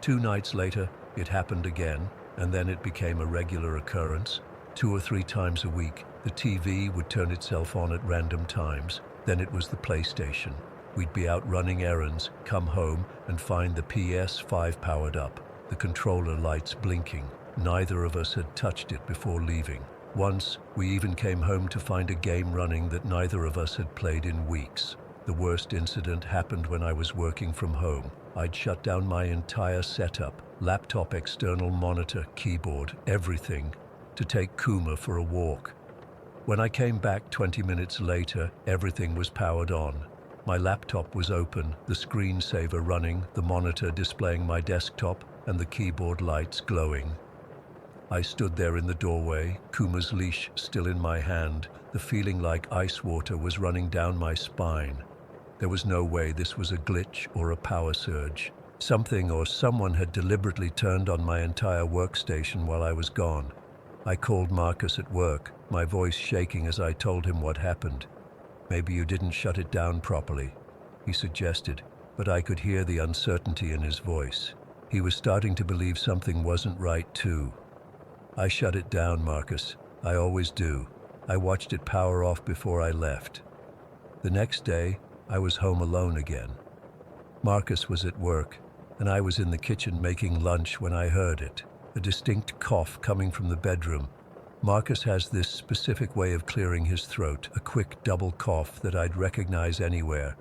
2 nights later, it happened again. And then it became a regular occurrence. 2 or 3 times a week, the TV would turn itself on at random times. Then it was the PlayStation. We'd be out running errands, come home, and find the PS5 powered up, the controller lights blinking. neither of us had touched it before leaving. Once, we even came home to find a game running that neither of us had played in weeks. The worst incident happened when I was working from home. I'd shut down my entire setup, laptop, external monitor, keyboard, everything, to take Kuma for a walk. When I came back 20 minutes later, everything was powered on. My laptop was open, the screensaver running, the monitor displaying my desktop, and the keyboard lights glowing. I stood there in the doorway, Kuma's leash still in my hand. The feeling like ice water was running down my spine. There was no way this was a glitch or a power surge. Something or someone had deliberately turned on my entire workstation while I was gone. I called Marcus at work, my voice shaking as I told him what happened. "Maybe you didn't shut it down properly," he suggested, but I could hear the uncertainty in his voice. He was starting to believe something wasn't right too. "I shut it down, Marcus. I always do. I watched it power off before I left." The next day, I was home alone again. Marcus was at work, and I was in the kitchen making lunch when I heard it. A distinct cough coming from the bedroom. Marcus has this specific way of clearing his throat, a quick double cough that I'd recognize anywhere.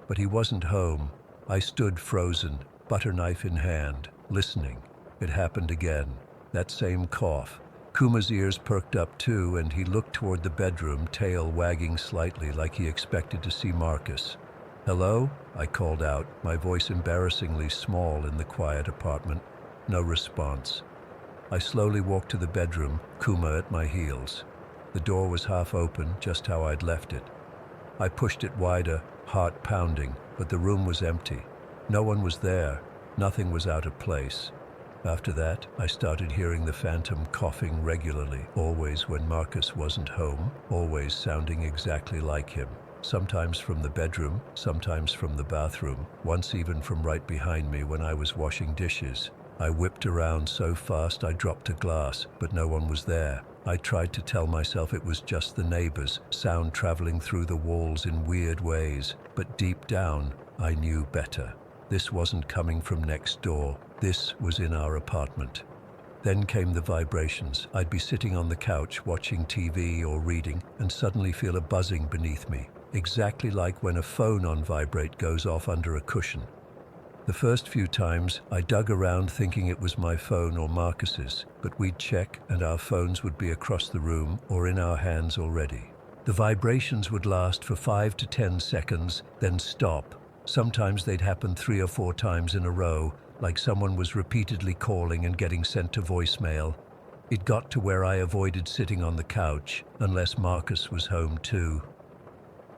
But he wasn't home. I stood frozen, butter knife in hand, listening. It happened again. That same cough. Kuma's ears perked up too, and he looked toward the bedroom, tail wagging slightly like he expected to see Marcus. "Hello?" I called out, my voice embarrassingly small in the quiet apartment. No response. I slowly walked to the bedroom, Kuma at my heels. The door was half open, just how I'd left it. I pushed it wider, heart pounding, but the room was empty. No one was there. Nothing was out of place. After that, I started hearing the phantom coughing regularly, always when Marcus wasn't home, always sounding exactly like him. Sometimes from the bedroom, sometimes from the bathroom, once even from right behind me when I was washing dishes. I whipped around so fast I dropped a glass, but no one was there. I tried to tell myself it was just the neighbors, sound traveling through the walls in weird ways, but deep down, I knew better. This wasn't coming from next door. This was in our apartment. Then came the vibrations. I'd be sitting on the couch watching TV or reading and suddenly feel a buzzing beneath me, exactly like when a phone on vibrate goes off under a cushion. The first few times, I dug around thinking it was my phone or Marcus's, but we'd check and our phones would be across the room or in our hands already. The vibrations would last for 5 to 10 seconds, then stop. Sometimes they'd happen 3 or 4 times in a row, like someone was repeatedly calling and getting sent to voicemail. It got to where I avoided sitting on the couch, unless Marcus was home too.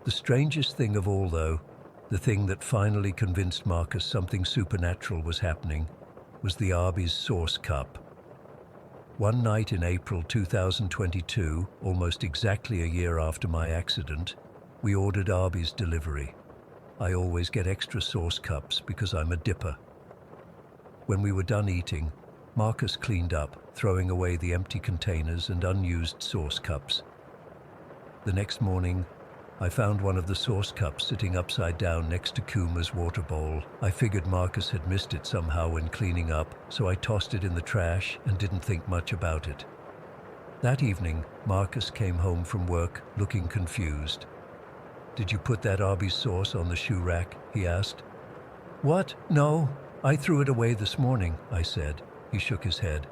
The strangest thing of all, though, the thing that finally convinced Marcus something supernatural was happening, was the Arby's sauce cup. One night in April 2022, almost exactly a year after my accident, we ordered Arby's delivery. I always get extra sauce cups because I'm a dipper. When we were done eating, Marcus cleaned up, throwing away the empty containers and unused sauce cups. The next morning, I found one of the sauce cups sitting upside down next to Kuma's water bowl. I figured Marcus had missed it somehow when cleaning up, so I tossed it in the trash and didn't think much about it. That evening, Marcus came home from work, looking confused. "Did you put that Arby's sauce on the shoe rack?" he asked. "What? No, I threw it away this morning," I said. He shook his head.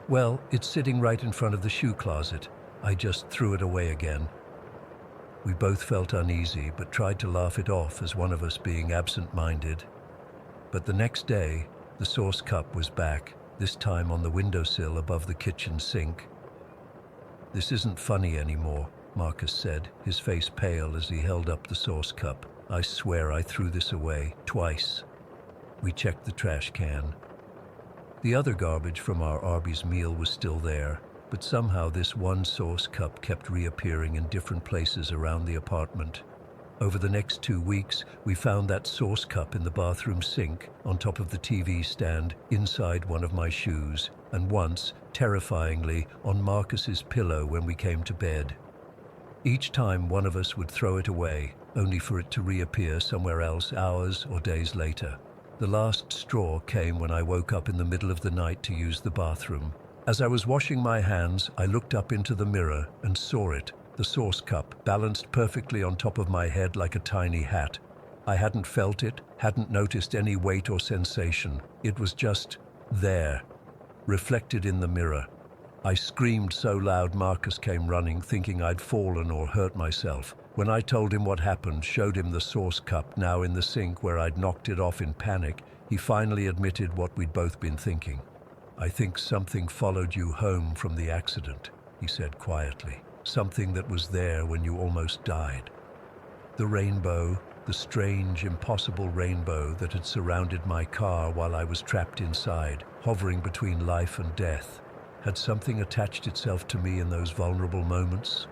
"Well, it's sitting right in front of the shoe closet. I just threw it away again." We both felt uneasy, but tried to laugh it off as one of us being absent-minded. But the next day, the sauce cup was back, this time on the windowsill above the kitchen sink. "This isn't funny anymore," Marcus said, his face pale as he held up the sauce cup. "I swear I threw this away, twice." We checked the trash can. The other garbage from our Arby's meal was still there, but somehow this one sauce cup kept reappearing in different places around the apartment. Over the next 2 weeks, we found that sauce cup in the bathroom sink, on top of the TV stand, inside one of my shoes, and once, terrifyingly, on Marcus's pillow when we came to bed. Each time one of us would throw it away, only for it to reappear somewhere else hours or days later. The last straw came when I woke up in the middle of the night to use the bathroom. As I was washing my hands, I looked up into the mirror and saw it, the sauce cup, balanced perfectly on top of my head like a tiny hat. I hadn't felt it, hadn't noticed any weight or sensation. It was just there, reflected in the mirror. I screamed so loud Marcus came running, thinking I'd fallen or hurt myself. When I told him what happened, showed him the sauce cup now in the sink where I'd knocked it off in panic, he finally admitted what we'd both been thinking. "I think something followed you home from the accident," he said quietly. "Something that was there when you almost died. The rainbow, the strange, impossible rainbow that had surrounded my car while I was trapped inside, hovering between life and death. Had something attached itself to me in those vulnerable moments?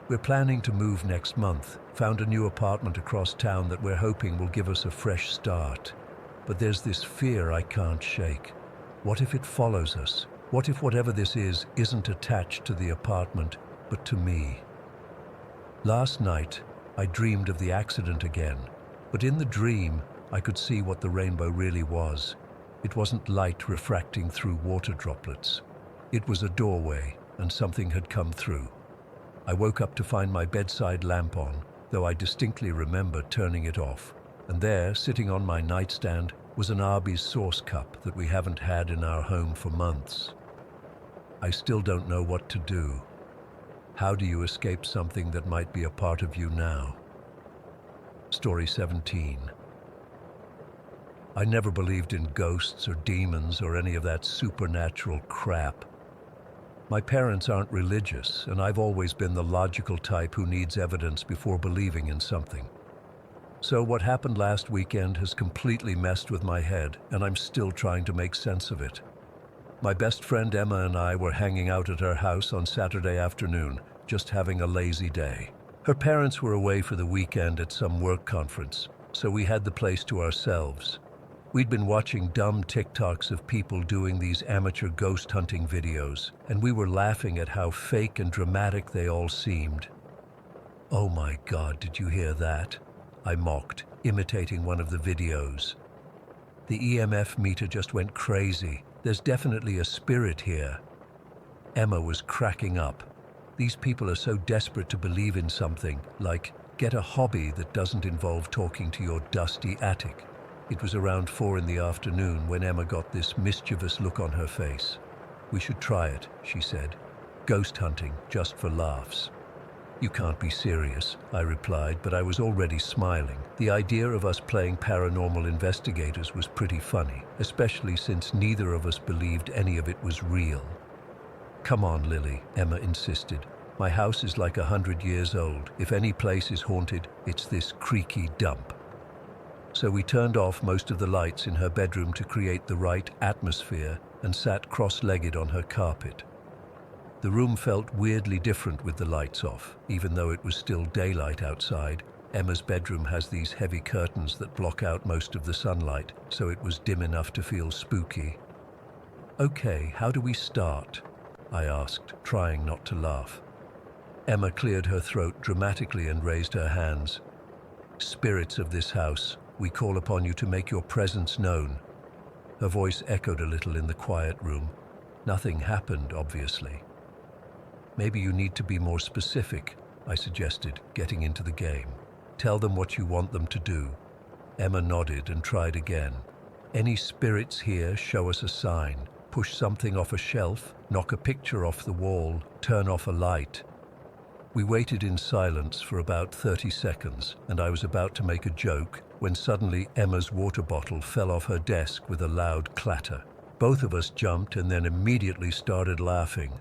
We're planning to move next month, found a new apartment across town that we're hoping will give us a fresh start. But there's this fear I can't shake. What if it follows us? What if whatever this is isn't attached to the apartment, but to me?" Last night, I dreamed of the accident again, but in the dream, I could see what the rainbow really was. It wasn't light refracting through water droplets. It was a doorway, and something had come through. I woke up to find my bedside lamp on, though I distinctly remember turning it off. And there, sitting on my nightstand, was an Arby's sauce cup that we haven't had in our home for months. I still don't know what to do. How do you escape something that might be a part of you now? Story 17. I never believed in ghosts or demons or any of that supernatural crap. My parents aren't religious, and I've always been the logical type who needs evidence before believing in something. So what happened last weekend has completely messed with my head, and I'm still trying to make sense of it. My best friend Emma and I were hanging out at her house on Saturday afternoon, just having a lazy day. Her parents were away for the weekend at some work conference, so we had the place to ourselves. We'd been watching dumb TikToks of people doing these amateur ghost hunting videos, and we were laughing at how fake and dramatic they all seemed. "Oh my God, did you hear that?" I mocked, imitating one of the videos. "The EMF meter just went crazy. There's definitely a spirit here." Emma was cracking up. These people are so desperate to believe in something, like get a hobby that doesn't involve talking to your dusty attic. It was around 4 in the afternoon when Emma got this mischievous look on her face. "We should try it," she said. "Ghost hunting, just for laughs." "You can't be serious," I replied, but I was already smiling. The idea of us playing paranormal investigators was pretty funny, especially since neither of us believed any of it was real. "Come on, Lily," Emma insisted. "My house is like 100 years old. If any place is haunted, it's this creaky dump." So we turned off most of the lights in her bedroom to create the right atmosphere and sat cross-legged on her carpet. The room felt weirdly different with the lights off, even though it was still daylight outside. Emma's bedroom has these heavy curtains that block out most of the sunlight, so it was dim enough to feel spooky. "Okay, how do we start?" I asked, trying not to laugh. Emma cleared her throat dramatically and raised her hands. "Spirits of this house, we call upon you to make your presence known." Her voice echoed a little in the quiet room. Nothing happened, obviously. "Maybe you need to be more specific," I suggested, getting into the game. "Tell them what you want them to do." Emma nodded and tried again. "Any spirits here, show us a sign. Push something off a shelf, knock a picture off the wall, turn off a light." We waited in silence for about 30 seconds, and I was about to make a joke when suddenly Emma's water bottle fell off her desk with a loud clatter. Both of us jumped and then immediately started laughing.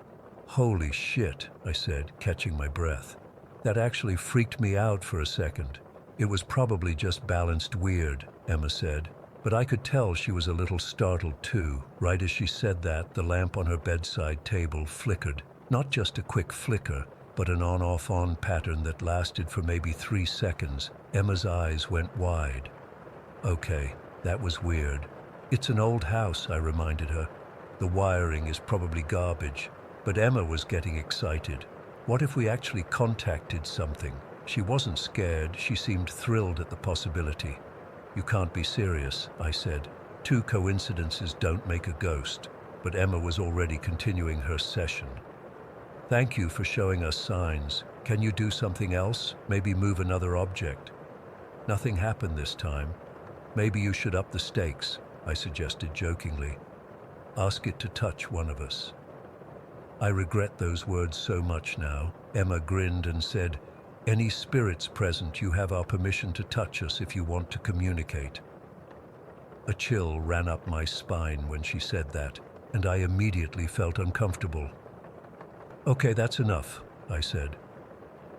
"Holy shit," I said, catching my breath. "That actually freaked me out for a second." "It was probably just balanced weird," Emma said. But I could tell she was a little startled too. Right as she said that, the lamp on her bedside table flickered. Not just a quick flicker, but an on-off-on pattern that lasted for maybe 3 seconds. Emma's eyes went wide. "Okay, that was weird." "It's an old house," I reminded her. "The wiring is probably garbage." But Emma was getting excited. "What if we actually contacted something?" She wasn't scared, she seemed thrilled at the possibility. "You can't be serious," I said. "2 coincidences don't make a ghost." but Emma was already continuing her session. "Thank you for showing us signs. Can you do something else? Maybe move another object?" Nothing happened this time. "Maybe you should up the stakes," I suggested jokingly. "Ask it to touch one of us." I regret those words so much now. Emma grinned and said, "Any spirits present, you have our permission to touch us if you want to communicate." A chill ran up my spine when she said that, and I immediately felt uncomfortable. "Okay, that's enough," I said.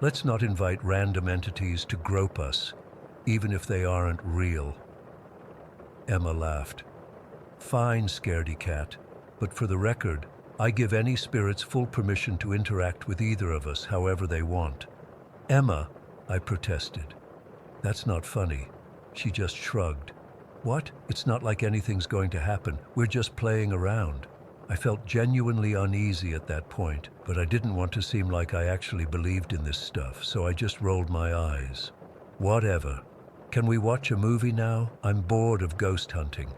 "Let's not invite random entities to grope us, even if they aren't real." Emma laughed. "Fine, scaredy cat, but for the record, I give any spirits full permission to interact with either of us however they want." "Emma," I protested. "That's not funny." She just shrugged. "What? It's not like anything's going to happen. We're just playing around." I felt genuinely uneasy at that point, but I didn't want to seem like I actually believed in this stuff, so I just rolled my eyes. "Whatever. Can we watch a movie now? I'm bored of ghost hunting."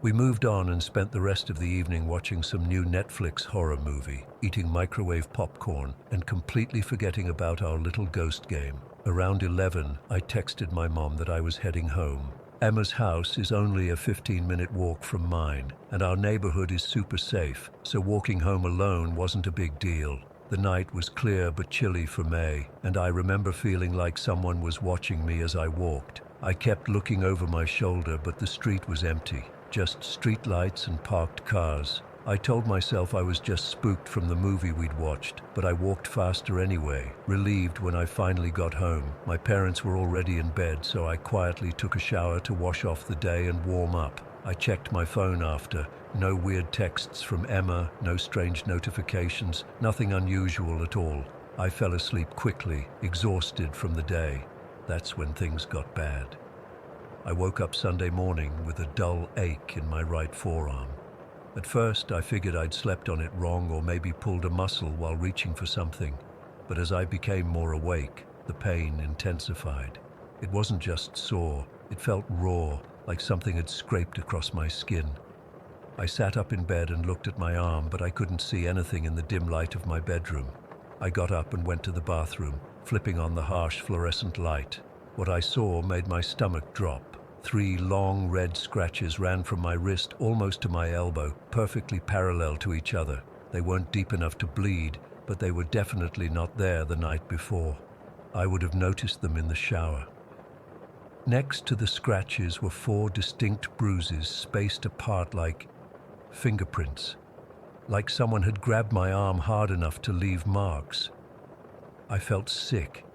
We moved on and spent the rest of the evening watching some new Netflix horror movie, eating microwave popcorn, and completely forgetting about our little ghost game. Around 11, I texted my mom that I was heading home. Emma's house is only a 15-minute walk from mine, and our neighborhood is super safe, so walking home alone wasn't a big deal. The night was clear but chilly for May, and I remember feeling like someone was watching me as I walked. I kept looking over my shoulder, but the street was empty. Just streetlights and parked cars. I told myself I was just spooked from the movie we'd watched, but I walked faster anyway, relieved when I finally got home. My parents were already in bed, so I quietly took a shower to wash off the day and warm up. I checked my phone after. No weird texts from Emma, no strange notifications, nothing unusual at all. I fell asleep quickly, exhausted from the day. That's when things got bad. I woke up Sunday morning with a dull ache in my right forearm. At first, I figured I'd slept on it wrong or maybe pulled a muscle while reaching for something. But as I became more awake, the pain intensified. It wasn't just sore, it felt raw, like something had scraped across my skin. I sat up in bed and looked at my arm, but I couldn't see anything in the dim light of my bedroom. I got up and went to the bathroom, flipping on the harsh fluorescent light. What I saw made my stomach drop. 3 long red scratches ran from my wrist almost to my elbow, perfectly parallel to each other. They weren't deep enough to bleed, but they were definitely not there the night before. I would have noticed them in the shower. Next to the scratches were 4 distinct bruises spaced apart like fingerprints, like someone had grabbed my arm hard enough to leave marks. I felt sick.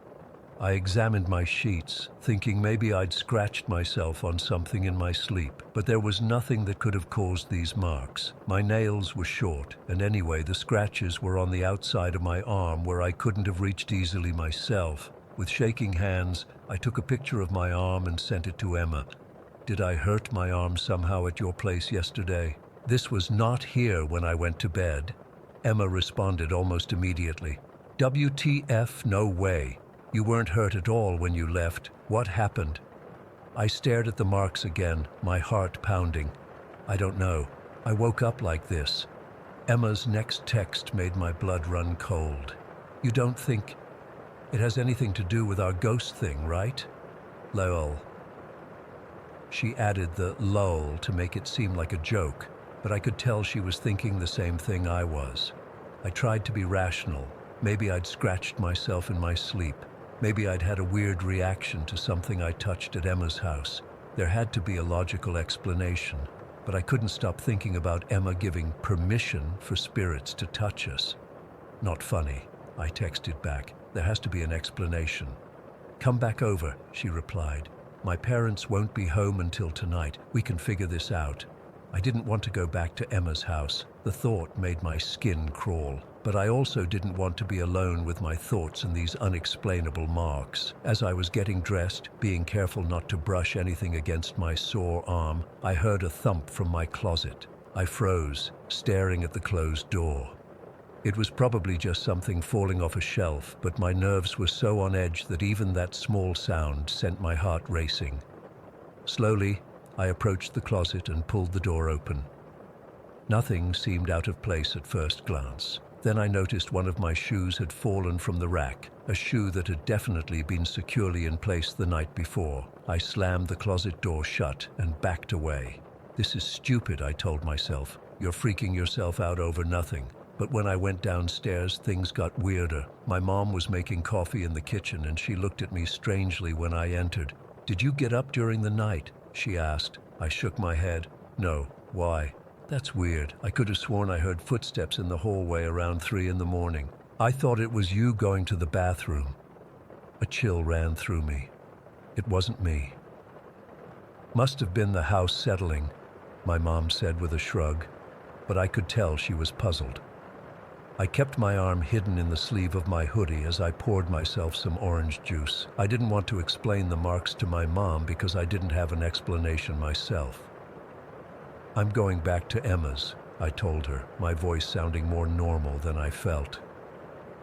I examined my sheets, thinking maybe I'd scratched myself on something in my sleep, but there was nothing that could have caused these marks. My nails were short, and anyway, the scratches were on the outside of my arm where I couldn't have reached easily myself. With shaking hands, I took a picture of my arm and sent it to Emma. "Did I hurt my arm somehow at your place yesterday?" "This was not here when I went to bed." Emma responded almost immediately. "WTF, no way. You weren't hurt at all when you left. What happened?" I stared at the marks again, my heart pounding. "I don't know. I woke up like this." Emma's next text made my blood run cold. "You don't think it has anything to do with our ghost thing, right?" "Lol." She added the lol to make it seem like a joke, but I could tell she was thinking the same thing I was. I tried to be rational. Maybe I'd scratched myself in my sleep. Maybe I'd had a weird reaction to something I touched at Emma's house. There had to be a logical explanation, but I couldn't stop thinking about Emma giving permission for spirits to touch us. "Not funny," I texted back. "There has to be an explanation." "Come back over," she replied. "My parents won't be home until tonight. We can figure this out." I didn't want to go back to Emma's house. The thought made my skin crawl. But I also didn't want to be alone with my thoughts and these unexplainable marks. As I was getting dressed, being careful not to brush anything against my sore arm, I heard a thump from my closet. I froze, staring at the closed door. It was probably just something falling off a shelf, but my nerves were so on edge that even that small sound sent my heart racing. Slowly, I approached the closet and pulled the door open. Nothing seemed out of place at first glance. Then I noticed one of my shoes had fallen from the rack, a shoe that had definitely been securely in place the night before. I slammed the closet door shut and backed away. This is stupid, I told myself. You're freaking yourself out over nothing. But when I went downstairs, things got weirder. My mom was making coffee in the kitchen and she looked at me strangely when I entered. "Did you get up during the night?" she asked. I shook my head. "No. Why?" "That's weird. I could have sworn I heard footsteps in the hallway around 3 in the morning. I thought it was you going to the bathroom." A chill ran through me. It wasn't me. "Must have been the house settling," my mom said with a shrug, but I could tell she was puzzled. I kept my arm hidden in the sleeve of my hoodie as I poured myself some orange juice. I didn't want to explain the marks to my mom because I didn't have an explanation myself. "I'm going back to Emma's," I told her, my voice sounding more normal than I felt.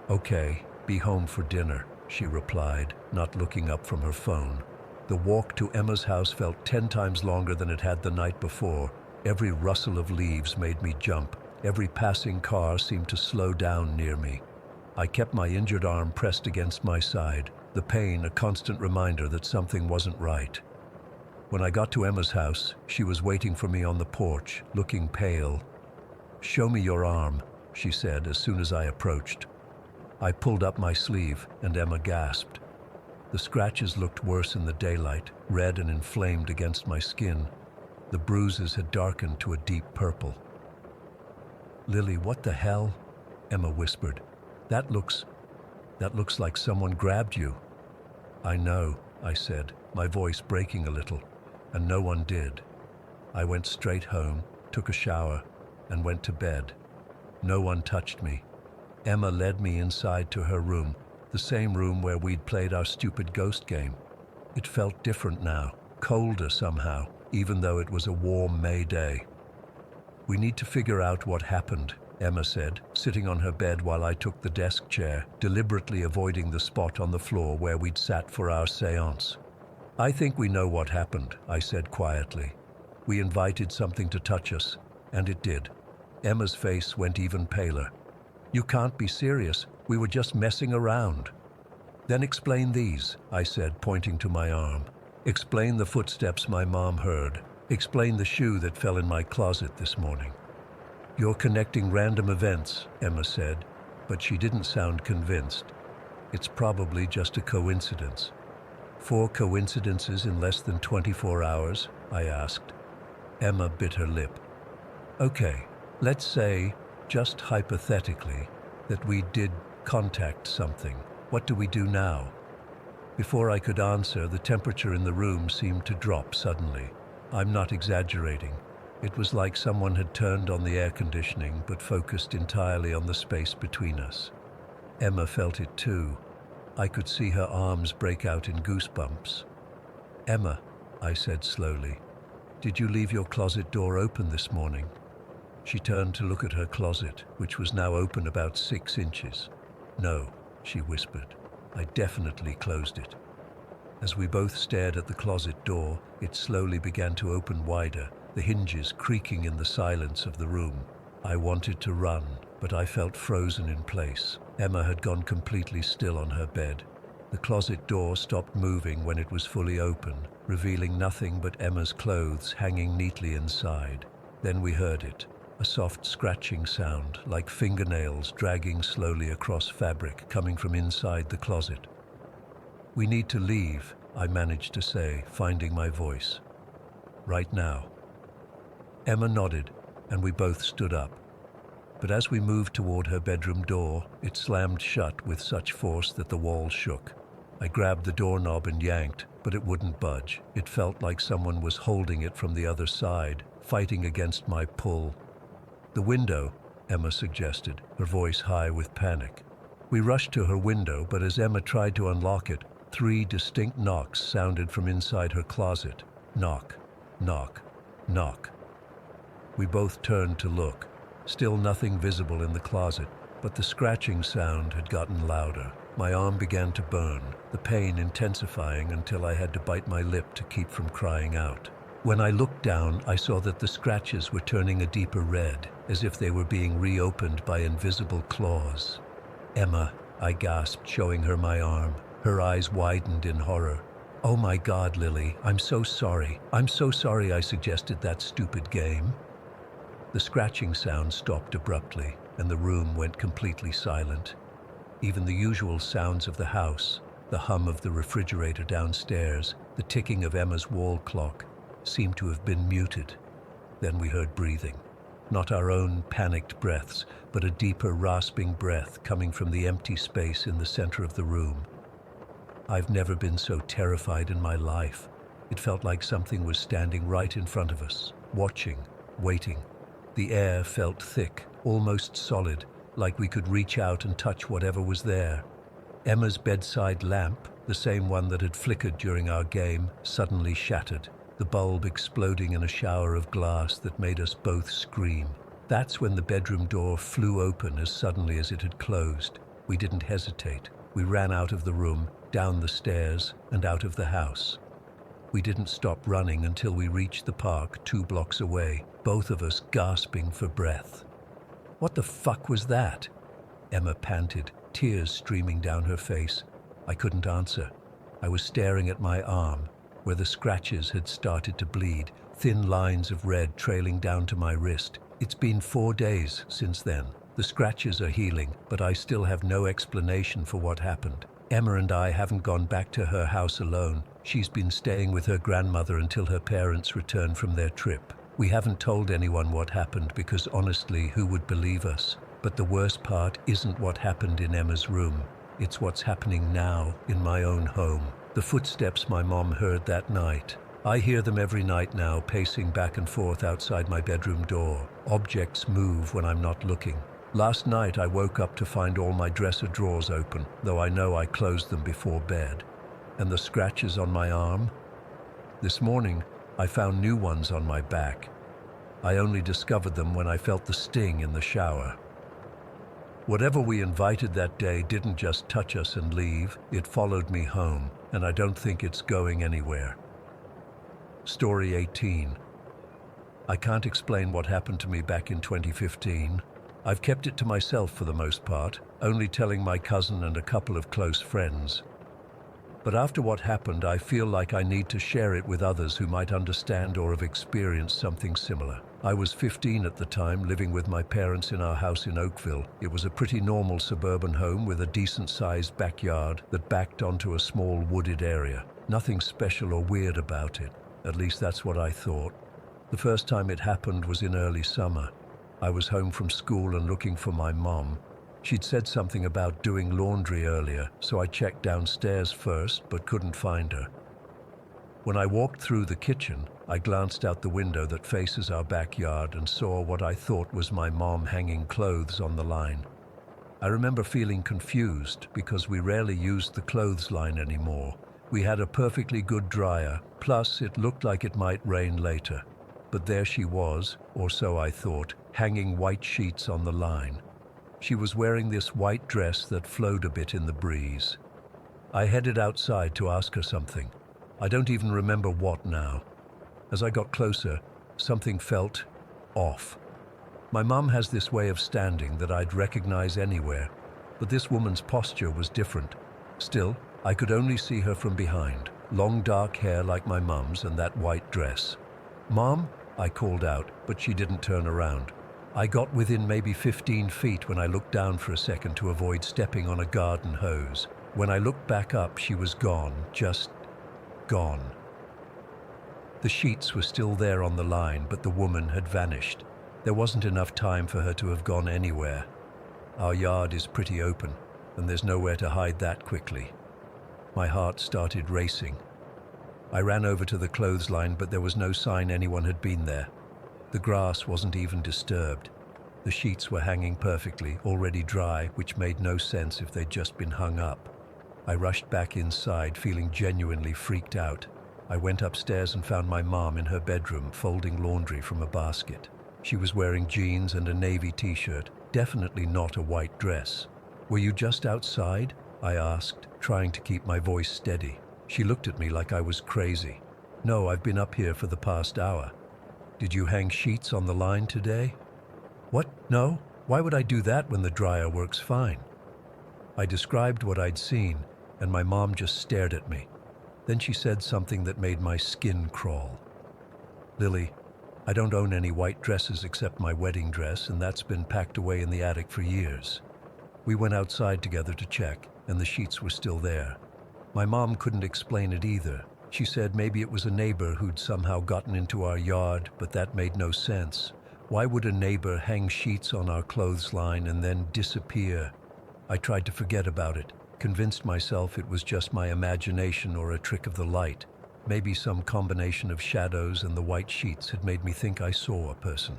"Okay, be home for dinner," she replied, not looking up from her phone. The walk to Emma's house felt 10 times longer than it had the night before. Every rustle of leaves made me jump. Every passing car seemed to slow down near me. I kept my injured arm pressed against my side, the pain a constant reminder that something wasn't right. When I got to Emma's house, she was waiting for me on the porch, looking pale. "Show me your arm," she said as soon as I approached. I pulled up my sleeve, and Emma gasped. The scratches looked worse in the daylight, red and inflamed against my skin. The bruises had darkened to a deep purple. "Lily, what the hell?" Emma whispered. That looks like someone grabbed you." "I know," I said, my voice breaking a little, "and no one did. I went straight home, took a shower, and went to bed. No one touched me." Emma led me inside to her room, the same room where we'd played our stupid ghost game. It felt different now, colder somehow, even though it was a warm May day. "We need to figure out what happened," Emma said, sitting on her bed while I took the desk chair, deliberately avoiding the spot on the floor where we'd sat for our séance. "I think we know what happened," I said quietly. "We invited something to touch us, and it did." Emma's face went even paler. "You can't be serious. We were just messing around." "Then explain these," I said, pointing to my arm. "Explain the footsteps my mom heard. Explain the shoe that fell in my closet this morning." "You're connecting random events," Emma said, but she didn't sound convinced. "It's probably just a coincidence." "4 coincidences in less than 24 hours?" I asked. Emma bit her lip. "Okay, let's say, just hypothetically, that we did contact something. What do we do now?" Before I could answer, the temperature in the room seemed to drop suddenly. I'm not exaggerating. It was like someone had turned on the air conditioning but focused entirely on the space between us. Emma felt it too. I could see her arms break out in goosebumps. "Emma," I said slowly, "did you leave your closet door open this morning?" She turned to look at her closet, which was now open about 6 inches. "No," she whispered. "I definitely closed it." As we both stared at the closet door, it slowly began to open wider, the hinges creaking in the silence of the room. I wanted to run, but I felt frozen in place. Emma had gone completely still on her bed. The closet door stopped moving when it was fully open, revealing nothing but Emma's clothes hanging neatly inside. Then we heard it, a soft scratching sound, like fingernails dragging slowly across fabric coming from inside the closet. "We need to leave," I managed to say, finding my voice. "Right now." Emma nodded, and we both stood up. But as we moved toward her bedroom door, it slammed shut with such force that the walls shook. I grabbed the doorknob and yanked, but it wouldn't budge. It felt like someone was holding it from the other side, fighting against my pull. "The window," Emma suggested, her voice high with panic. We rushed to her window, but as Emma tried to unlock it, 3 distinct knocks sounded from inside her closet. Knock, knock, knock. We both turned to look. Still nothing visible in the closet, but the scratching sound had gotten louder. My arm began to burn, the pain intensifying until I had to bite my lip to keep from crying out. When I looked down, I saw that the scratches were turning a deeper red, as if they were being reopened by invisible claws. "Emma," I gasped, showing her my arm. Her eyes widened in horror. "Oh my God, Lily, I'm so sorry. I'm so sorry I suggested that stupid game." The scratching sound stopped abruptly, and the room went completely silent. Even the usual sounds of the house, the hum of the refrigerator downstairs, the ticking of Emma's wall clock, seemed to have been muted. Then we heard breathing. Not our own panicked breaths, but a deeper rasping breath coming from the empty space in the center of the room. I've never been so terrified in my life. It felt like something was standing right in front of us, watching, waiting. The air felt thick, almost solid, like we could reach out and touch whatever was there. Emma's bedside lamp, the same one that had flickered during our game, suddenly shattered, the bulb exploding in a shower of glass that made us both scream. That's when the bedroom door flew open as suddenly as it had closed. We didn't hesitate. We ran out of the room, down the stairs, and out of the house. We didn't stop running until we reached the park 2 blocks away, both of us gasping for breath. "What the fuck was that?" Emma panted, tears streaming down her face. I couldn't answer. I was staring at my arm, where the scratches had started to bleed, thin lines of red trailing down to my wrist. It's been 4 days since then. The scratches are healing, but I still have no explanation for what happened. Emma and I haven't gone back to her house alone. She's been staying with her grandmother until her parents return from their trip. We haven't told anyone what happened because honestly, who would believe us? But the worst part isn't what happened in Emma's room. It's what's happening now in my own home. The footsteps my mom heard that night. I hear them every night now, pacing back and forth outside my bedroom door. Objects move when I'm not looking. Last night I woke up to find all my dresser drawers open, though I know I closed them before bed. And the scratches on my arm? This morning, I found new ones on my back. I only discovered them when I felt the sting in the shower. Whatever we invited that day didn't just touch us and leave, it followed me home, and I don't think it's going anywhere. Story 18. I can't explain what happened to me back in 2015. I've kept it to myself for the most part, only telling my cousin and a couple of close friends. But after what happened, I feel like I need to share it with others who might understand or have experienced something similar. I was 15 at the time, living with my parents in our house in Oakville. It was a pretty normal suburban home with a decent-sized backyard that backed onto a small wooded area. Nothing special or weird about it. At least that's what I thought. The first time it happened was in early summer. I was home from school and looking for my mom. She'd said something about doing laundry earlier, so I checked downstairs first, but couldn't find her. When I walked through the kitchen, I glanced out the window that faces our backyard and saw what I thought was my mom hanging clothes on the line. I remember feeling confused because we rarely used the clothesline anymore. We had a perfectly good dryer, plus it looked like it might rain later. But there she was, or so I thought, hanging white sheets on the line. She was wearing this white dress that flowed a bit in the breeze. I headed outside to ask her something. I don't even remember what now. As I got closer, something felt off. My mum has this way of standing that I'd recognize anywhere, but this woman's posture was different. Still, I could only see her from behind, long dark hair like my mum's and that white dress. "Mom?" I called out, but she didn't turn around. I got within maybe 15 feet when I looked down for a second to avoid stepping on a garden hose. When I looked back up, she was gone, just gone. The sheets were still there on the line, but the woman had vanished. There wasn't enough time for her to have gone anywhere. Our yard is pretty open, and there's nowhere to hide that quickly. My heart started racing. I ran over to the clothesline, but there was no sign anyone had been there. The grass wasn't even disturbed. The sheets were hanging perfectly, already dry, which made no sense if they'd just been hung up. I rushed back inside, feeling genuinely freaked out. I went upstairs and found my mom in her bedroom, folding laundry from a basket. She was wearing jeans and a navy t-shirt, definitely not a white dress. "Were you just outside?" I asked, trying to keep my voice steady. She looked at me like I was crazy. No, I've been up here for the past hour. Did you hang sheets on the line today? What? No? Why would I do that when the dryer works fine? I described what I'd seen, and my mom just stared at me. Then she said something that made my skin crawl. Lily, I don't own any white dresses except my wedding dress, and that's been packed away in the attic for years. We went outside together to check, and the sheets were still there. My mom couldn't explain it either. She said maybe it was a neighbor who'd somehow gotten into our yard, but that made no sense. Why would a neighbor hang sheets on our clothesline and then disappear? I tried to forget about it, convinced myself it was just my imagination or a trick of the light. Maybe some combination of shadows and the white sheets had made me think I saw a person.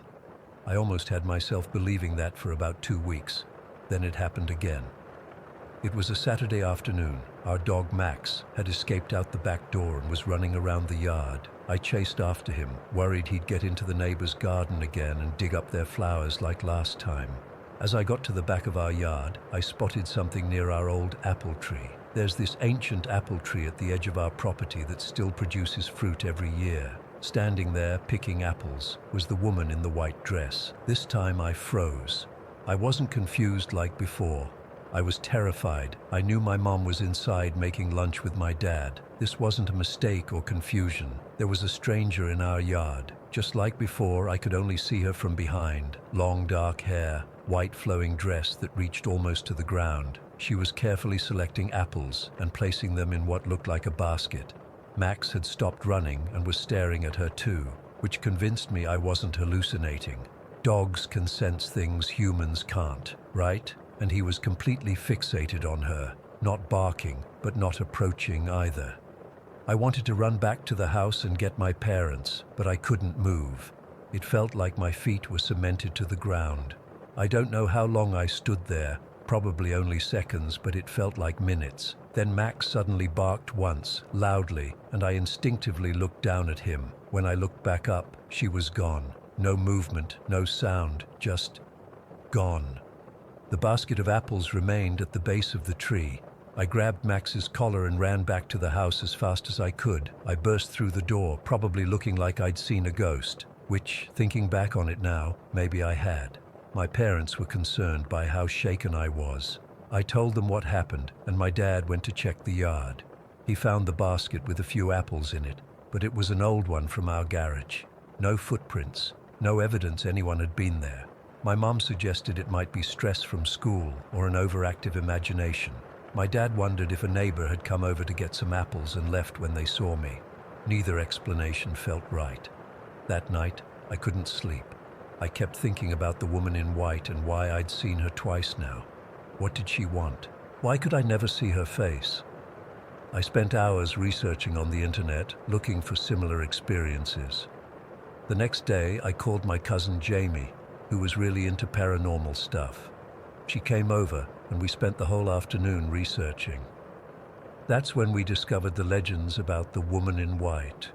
I almost had myself believing that for about 2 weeks. Then it happened again. It was a Saturday afternoon. Our dog Max had escaped out the back door and was running around the yard. I chased after him, worried he'd get into the neighbor's garden again and dig up their flowers like last time. As I got to the back of our yard, I spotted something near our old apple tree. There's this ancient apple tree at the edge of our property that still produces fruit every year. Standing there, picking apples, was the woman in the white dress. This time I froze. I wasn't confused like before. I was terrified. I knew my mom was inside making lunch with my dad. This wasn't a mistake or confusion. There was a stranger in our yard. Just like before, I could only see her from behind. Long dark hair, white flowing dress that reached almost to the ground. She was carefully selecting apples and placing them in what looked like a basket. Max had stopped running and was staring at her too, which convinced me I wasn't hallucinating. Dogs can sense things humans can't, right? And he was completely fixated on her, not barking, but not approaching either. I wanted to run back to the house and get my parents, but I couldn't move. It felt like my feet were cemented to the ground. I don't know how long I stood there, probably only seconds, but it felt like minutes. Then Max suddenly barked once, loudly, and I instinctively looked down at him. When I looked back up, she was gone. No movement, no sound, just gone. The basket of apples remained at the base of the tree. I grabbed Max's collar and ran back to the house as fast as I could. I burst through the door, probably looking like I'd seen a ghost, which, thinking back on it now, maybe I had. My parents were concerned by how shaken I was. I told them what happened, and my dad went to check the yard. He found the basket with a few apples in it, but it was an old one from our garage. No footprints, no evidence anyone had been there. My mom suggested it might be stress from school or an overactive imagination. My dad wondered if a neighbor had come over to get some apples and left when they saw me. Neither explanation felt right. That night, I couldn't sleep. I kept thinking about the woman in white and why I'd seen her twice now. What did she want? Why could I never see her face? I spent hours researching on the internet, looking for similar experiences. The next day, I called my cousin Jamie, who was really into paranormal stuff. She came over, and we spent the whole afternoon researching. That's when we discovered the legends about the woman in white.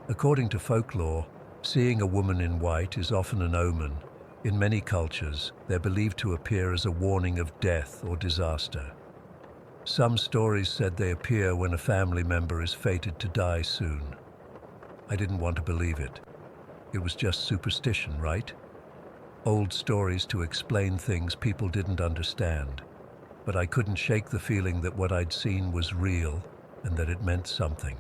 According to folklore, seeing a woman in white is often an omen. In many cultures, they're believed to appear as a warning of death or disaster. Some stories said they appear when a family member is fated to die soon. I didn't want to believe it. It was just superstition, right? Old stories to explain things people didn't understand. But I couldn't shake the feeling that what I'd seen was real and that it meant something.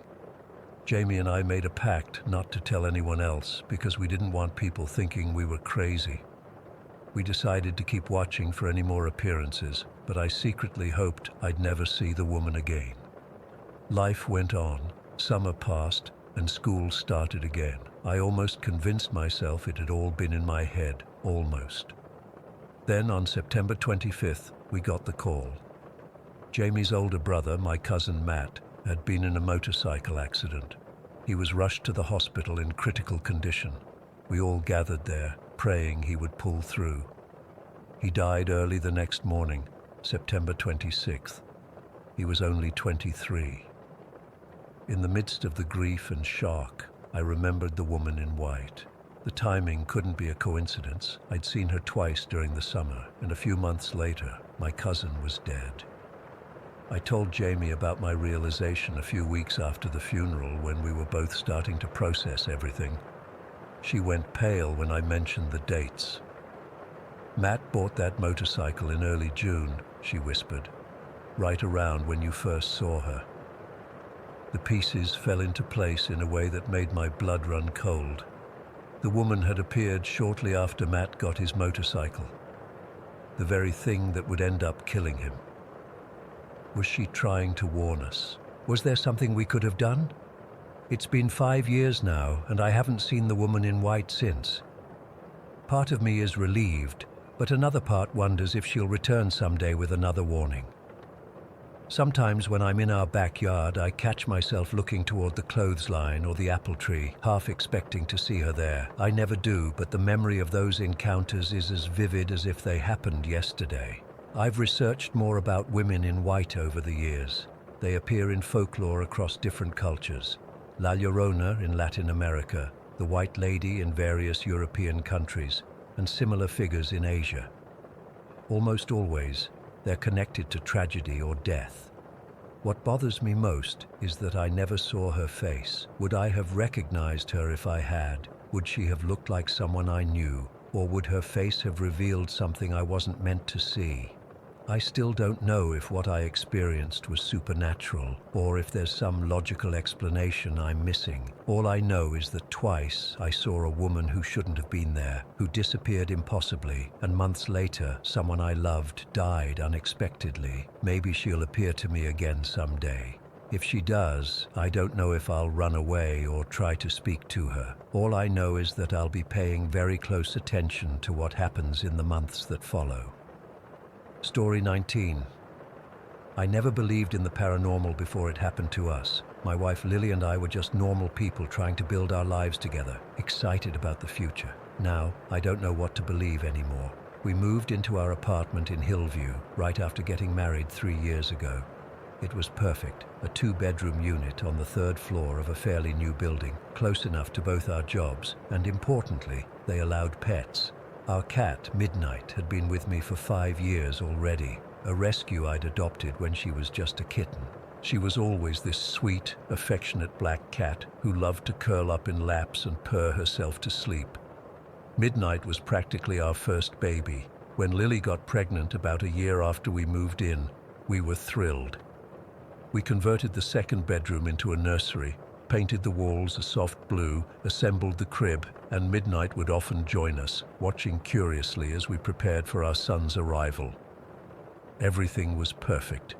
Jamie and I made a pact not to tell anyone else because we didn't want people thinking we were crazy. We decided to keep watching for any more appearances, but I secretly hoped I'd never see the woman again. Life went on, summer passed, and school started again. I almost convinced myself it had all been in my head, almost. Then on September 25th, we got the call. Jamie's older brother, my cousin Matt, had been in a motorcycle accident. He was rushed to the hospital in critical condition. We all gathered there, praying he would pull through. He died early the next morning, September 26th. He was only 23. In the midst of the grief and shock, I remembered the woman in white. The timing couldn't be a coincidence. I'd seen her twice during the summer, and a few months later, my cousin was dead. I told Jamie about my realization a few weeks after the funeral when we were both starting to process everything. She went pale when I mentioned the dates. "Matt bought that motorcycle in early June," she whispered, "right around when you first saw her." The pieces fell into place in a way that made my blood run cold. The woman had appeared shortly after Matt got his motorcycle. The very thing that would end up killing him. Was she trying to warn us? Was there something we could have done? It's been 5 years now, and I haven't seen the woman in white since. Part of me is relieved, but another part wonders if she'll return someday with another warning. Sometimes when I'm in our backyard, I catch myself looking toward the clothesline or the apple tree, half expecting to see her there. I never do, but the memory of those encounters is as vivid as if they happened yesterday. I've researched more about women in white over the years. They appear in folklore across different cultures. La Llorona in Latin America, the White Lady in various European countries, and similar figures in Asia. Almost always, they're connected to tragedy or death. What bothers me most is that I never saw her face. Would I have recognized her if I had? Would she have looked like someone I knew? Or would her face have revealed something I wasn't meant to see? I still don't know if what I experienced was supernatural or if there's some logical explanation I'm missing. All I know is that twice I saw a woman who shouldn't have been there, who disappeared impossibly, and months later someone I loved died unexpectedly. Maybe she'll appear to me again someday. If she does, I don't know if I'll run away or try to speak to her. All I know is that I'll be paying very close attention to what happens in the months that follow. Story 19. I never believed in the paranormal before it happened to us. My wife Lily and I were just normal people trying to build our lives together, excited about the future. Now, I don't know what to believe anymore. We moved into our apartment in Hillview right after getting married 3 years ago. It was perfect, a 2-bedroom unit on the 3rd floor of a fairly new building, close enough to both our jobs, and importantly, they allowed pets. Our cat, Midnight, had been with me for 5 years already, a rescue I'd adopted when she was just a kitten. She was always this sweet, affectionate black cat who loved to curl up in laps and purr herself to sleep. Midnight was practically our first baby. When Lily got pregnant about a year after we moved in, we were thrilled. We converted the 2nd bedroom into a nursery, painted the walls a soft blue, assembled the crib, and Midnight would often join us, watching curiously as we prepared for our son's arrival. Everything was perfect.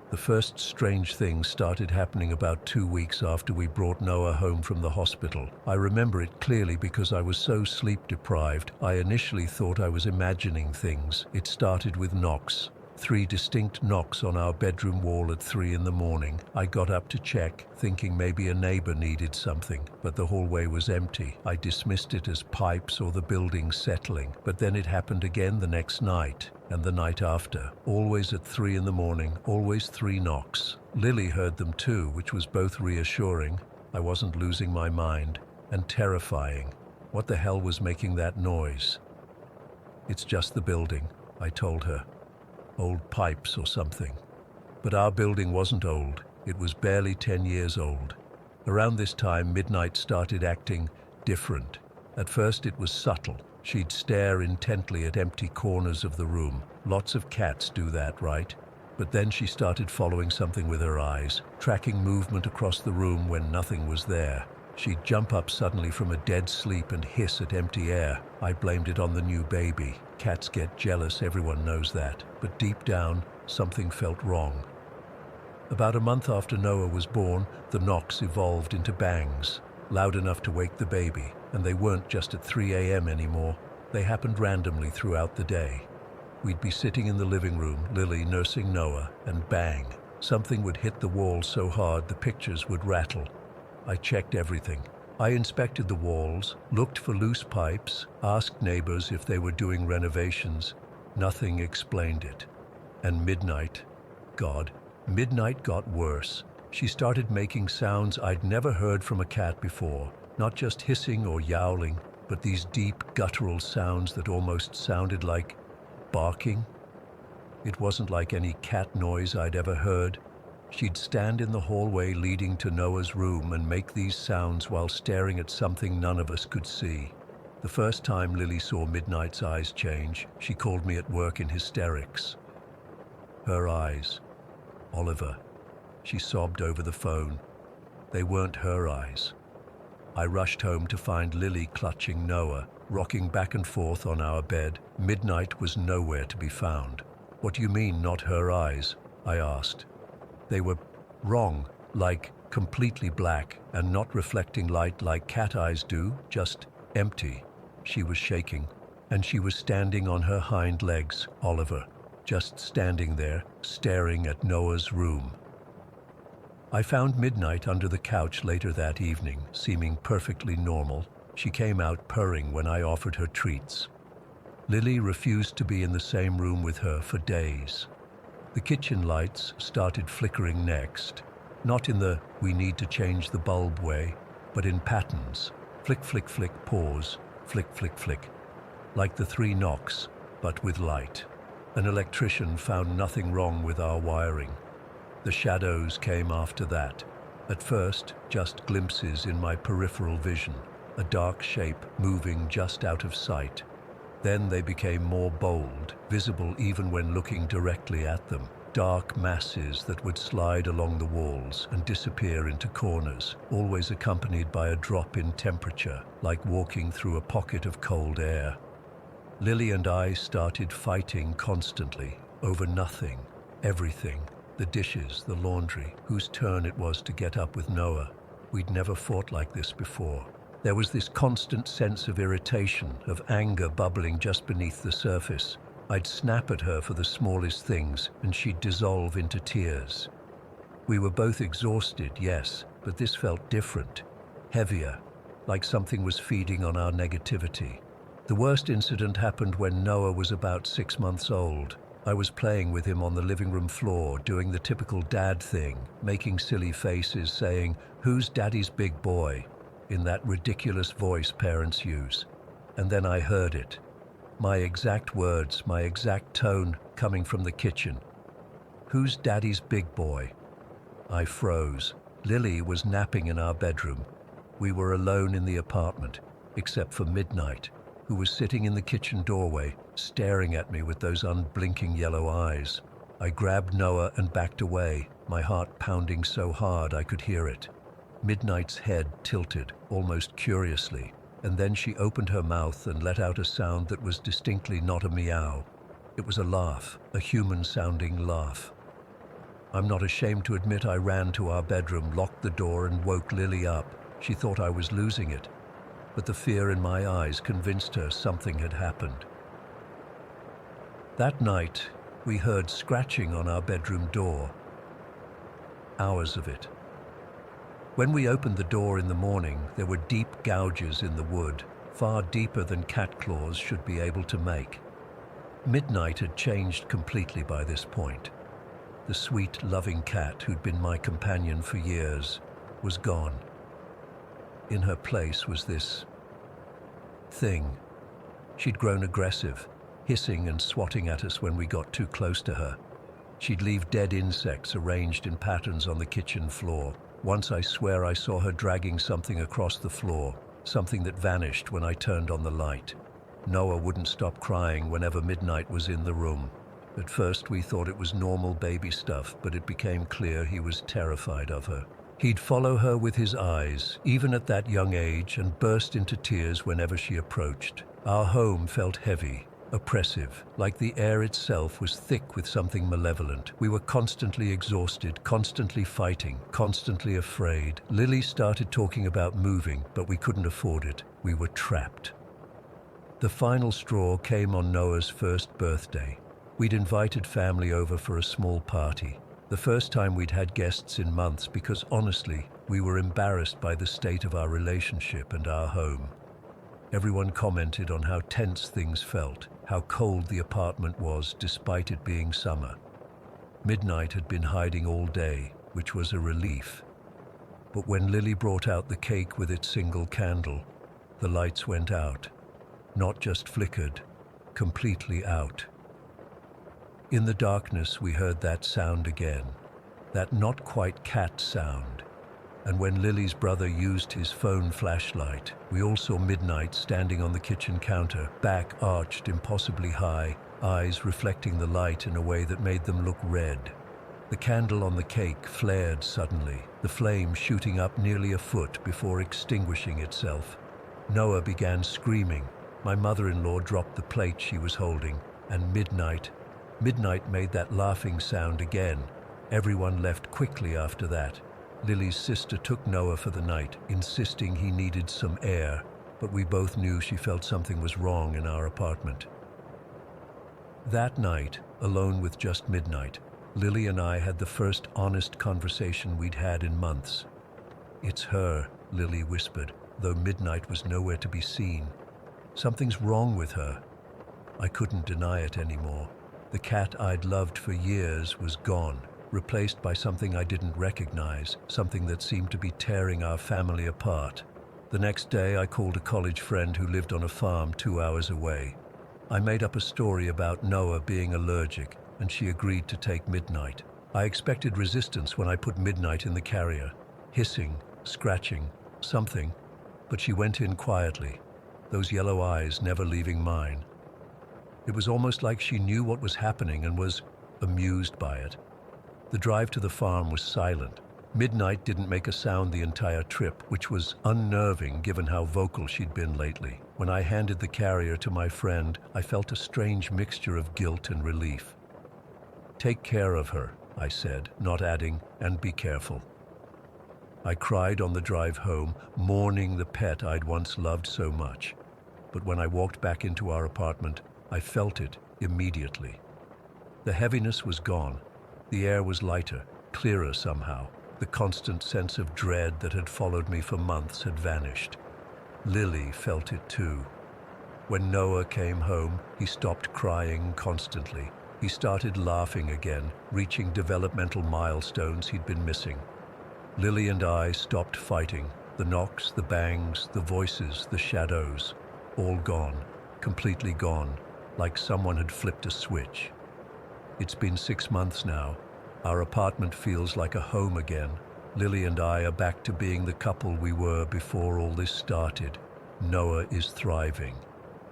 The first strange things started happening about 2 weeks after we brought Noah home from the hospital. I remember it clearly because I was so sleep-deprived. I initially thought I was imagining things. It started with knocks. 3 distinct knocks on our bedroom wall at 3 in the morning. I got up to check, thinking maybe a neighbor needed something, but the hallway was empty. I dismissed it as pipes or the building settling, but then it happened again the next night, and the night after. Always at 3 in the morning, always 3 knocks. Lily heard them too, which was both reassuring. I wasn't losing my mind, and terrifying. What the hell was making that noise? "It's just the building," I told her. "Old pipes or something." But our building wasn't old. It was barely 10 years old. Around this time, Midnight started acting different. At first it was subtle. She'd stare intently at empty corners of the room. Lots of cats do that, right? But then she started following something with her eyes, tracking movement across the room when nothing was there. She'd jump up suddenly from a dead sleep and hiss at empty air. I blamed it on the new baby. Cats get jealous, everyone knows that. But deep down, something felt wrong. About a month after Noah was born, the knocks evolved into bangs, loud enough to wake the baby, and they weren't just at 3 a.m. anymore. They happened randomly throughout the day. We'd be sitting in the living room, Lily nursing Noah, and bang, something would hit the wall so hard the pictures would rattle. I checked everything. I inspected the walls, looked for loose pipes, asked neighbors if they were doing renovations. Nothing explained it. And Midnight got worse. She started making sounds I'd never heard from a cat before, not just hissing or yowling, but these deep, guttural sounds that almost sounded like barking. It wasn't like any cat noise I'd ever heard. She'd stand in the hallway leading to Noah's room and make these sounds while staring at something none of us could see. The first time Lily saw Midnight's eyes change, she called me at work in hysterics. Her eyes. Oliver. She sobbed over the phone. They weren't her eyes. I rushed home to find Lily clutching Noah, rocking back and forth on our bed. Midnight was nowhere to be found. "What do you mean, not her eyes?" I asked. "They were wrong, like completely black and not reflecting light like cat eyes do, just empty." She was shaking, and she was standing on her hind legs, Oliver, just standing there, staring at Noah's room. I found Midnight under the couch later that evening, seeming perfectly normal. She came out purring when I offered her treats. Lily refused to be in the same room with her for days. The kitchen lights started flickering next, not in the "we need to change the bulb" way, but in patterns. Flick, flick, flick, pause, flick, flick, flick. Like the 3 knocks, but with light. An electrician found nothing wrong with our wiring. The shadows came after that. At first, just glimpses in my peripheral vision, a dark shape moving just out of sight. Then they became more bold, visible even when looking directly at them. Dark masses that would slide along the walls and disappear into corners, always accompanied by a drop in temperature, like walking through a pocket of cold air. Lily and I started fighting constantly, over nothing, everything. The dishes, the laundry, whose turn it was to get up with Noah. We'd never fought like this before. There was this constant sense of irritation, of anger bubbling just beneath the surface. I'd snap at her for the smallest things, and she'd dissolve into tears. We were both exhausted, yes, but this felt different, heavier, like something was feeding on our negativity. The worst incident happened when Noah was about 6 months old. I was playing with him on the living room floor, doing the typical dad thing, making silly faces, saying, "Who's daddy's big boy?" in that ridiculous voice parents use. And then I heard it. My exact words, my exact tone coming from the kitchen. "Who's daddy's big boy?" I froze. Lily was napping in our bedroom. We were alone in the apartment, except for Midnight, who was sitting in the kitchen doorway, staring at me with those unblinking yellow eyes. I grabbed Noah and backed away, my heart pounding so hard I could hear it. Midnight's head tilted, almost curiously, and then she opened her mouth and let out a sound that was distinctly not a meow. It was a laugh, a human-sounding laugh. I'm not ashamed to admit I ran to our bedroom, locked the door, and woke Lily up. She thought I was losing it, but the fear in my eyes convinced her something had happened. That night, we heard scratching on our bedroom door. Hours of it. When we opened the door in the morning, there were deep gouges in the wood, far deeper than cat claws should be able to make. Midnight had changed completely by this point. The sweet, loving cat who'd been my companion for years was gone. In her place was this thing. She'd grown aggressive, hissing and swatting at us when we got too close to her. She'd leave dead insects arranged in patterns on the kitchen floor. Once I swear I saw her dragging something across the floor, something that vanished when I turned on the light. Noah wouldn't stop crying whenever Midnight was in the room. At first we thought it was normal baby stuff, but it became clear he was terrified of her. He'd follow her with his eyes, even at that young age, and burst into tears whenever she approached. Our home felt heavy, oppressive, like the air itself was thick with something malevolent. We were constantly exhausted, constantly fighting, constantly afraid. Lily started talking about moving, but we couldn't afford it. We were trapped. The final straw came on Noah's first birthday. We'd invited family over for a small party. The first time we'd had guests in months because, honestly, we were embarrassed by the state of our relationship and our home. Everyone commented on how tense things felt, how cold the apartment was despite it being summer. Midnight had been hiding all day, which was a relief. But when Lily brought out the cake with its single candle, the lights went out. Not just flickered, completely out. In the darkness, we heard that sound again, that not quite cat sound. And when Lily's brother used his phone flashlight, we all saw Midnight standing on the kitchen counter, back arched impossibly high, eyes reflecting the light in a way that made them look red. The candle on the cake flared suddenly, the flame shooting up nearly a foot before extinguishing itself. Noah began screaming. My mother-in-law dropped the plate she was holding, and Midnight made that laughing sound again. Everyone left quickly after that. Lily's sister took Noah for the night, insisting he needed some air, but we both knew she felt something was wrong in our apartment. That night, alone with just Midnight, Lily and I had the first honest conversation we'd had in months. "It's her," Lily whispered, though Midnight was nowhere to be seen. "Something's wrong with her." I couldn't deny it anymore. The cat I'd loved for years was gone, replaced by something I didn't recognize, something that seemed to be tearing our family apart. The next day, I called a college friend who lived on a farm 2 hours away. I made up a story about Noah being allergic, and she agreed to take Midnight. I expected resistance when I put Midnight in the carrier, hissing, scratching, something, but she went in quietly, those yellow eyes never leaving mine. It was almost like she knew what was happening and was amused by it. The drive to the farm was silent. Midnight didn't make a sound the entire trip, which was unnerving given how vocal she'd been lately. When I handed the carrier to my friend, I felt a strange mixture of guilt and relief. "Take care of her," I said, not adding, "and be careful." I cried on the drive home, mourning the pet I'd once loved so much. But when I walked back into our apartment, I felt it immediately. The heaviness was gone. The air was lighter, clearer somehow. The constant sense of dread that had followed me for months had vanished. Lily felt it too. When Noah came home, he stopped crying constantly. He started laughing again, reaching developmental milestones he'd been missing. Lily and I stopped fighting. The knocks, the bangs, the voices, the shadows, all gone, completely gone, like someone had flipped a switch. It's been 6 months now. Our apartment feels like a home again. Lily and I are back to being the couple we were before all this started. Noah is thriving.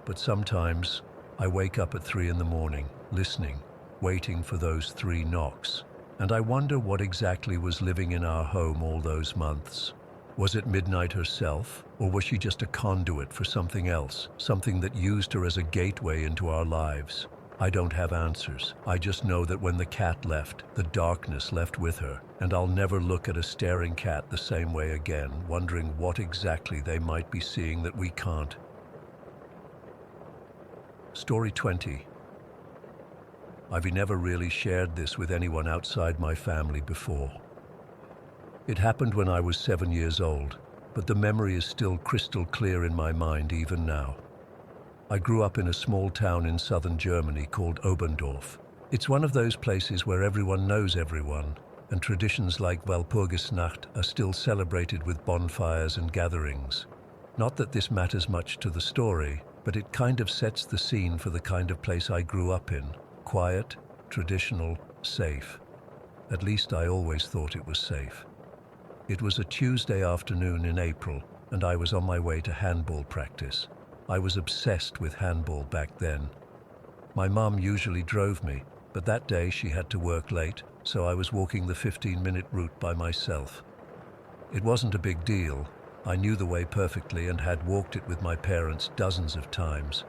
But sometimes I wake up at 3 in the morning, listening, waiting for those 3 knocks. And I wonder what exactly was living in our home all those months. Was it Midnight herself, or was she just a conduit for something else, something that used her as a gateway into our lives? I don't have answers. I just know that when the cat left, the darkness left with her, and I'll never look at a staring cat the same way again, wondering what exactly they might be seeing that we can't. Story 20. I've never really shared this with anyone outside my family before. It happened when I was 7 years old, but the memory is still crystal clear in my mind even now. I grew up in a small town in southern Germany called Oberndorf. It's one of those places where everyone knows everyone, and traditions like Walpurgisnacht are still celebrated with bonfires and gatherings. Not that this matters much to the story, but it kind of sets the scene for the kind of place I grew up in. Quiet, traditional, safe. At least I always thought it was safe. It was a Tuesday afternoon in April, and I was on my way to handball practice. I was obsessed with handball back then. My mom usually drove me, but that day she had to work late, so I was walking the 15-minute route by myself. It wasn't a big deal. I knew the way perfectly and had walked it with my parents dozens of times.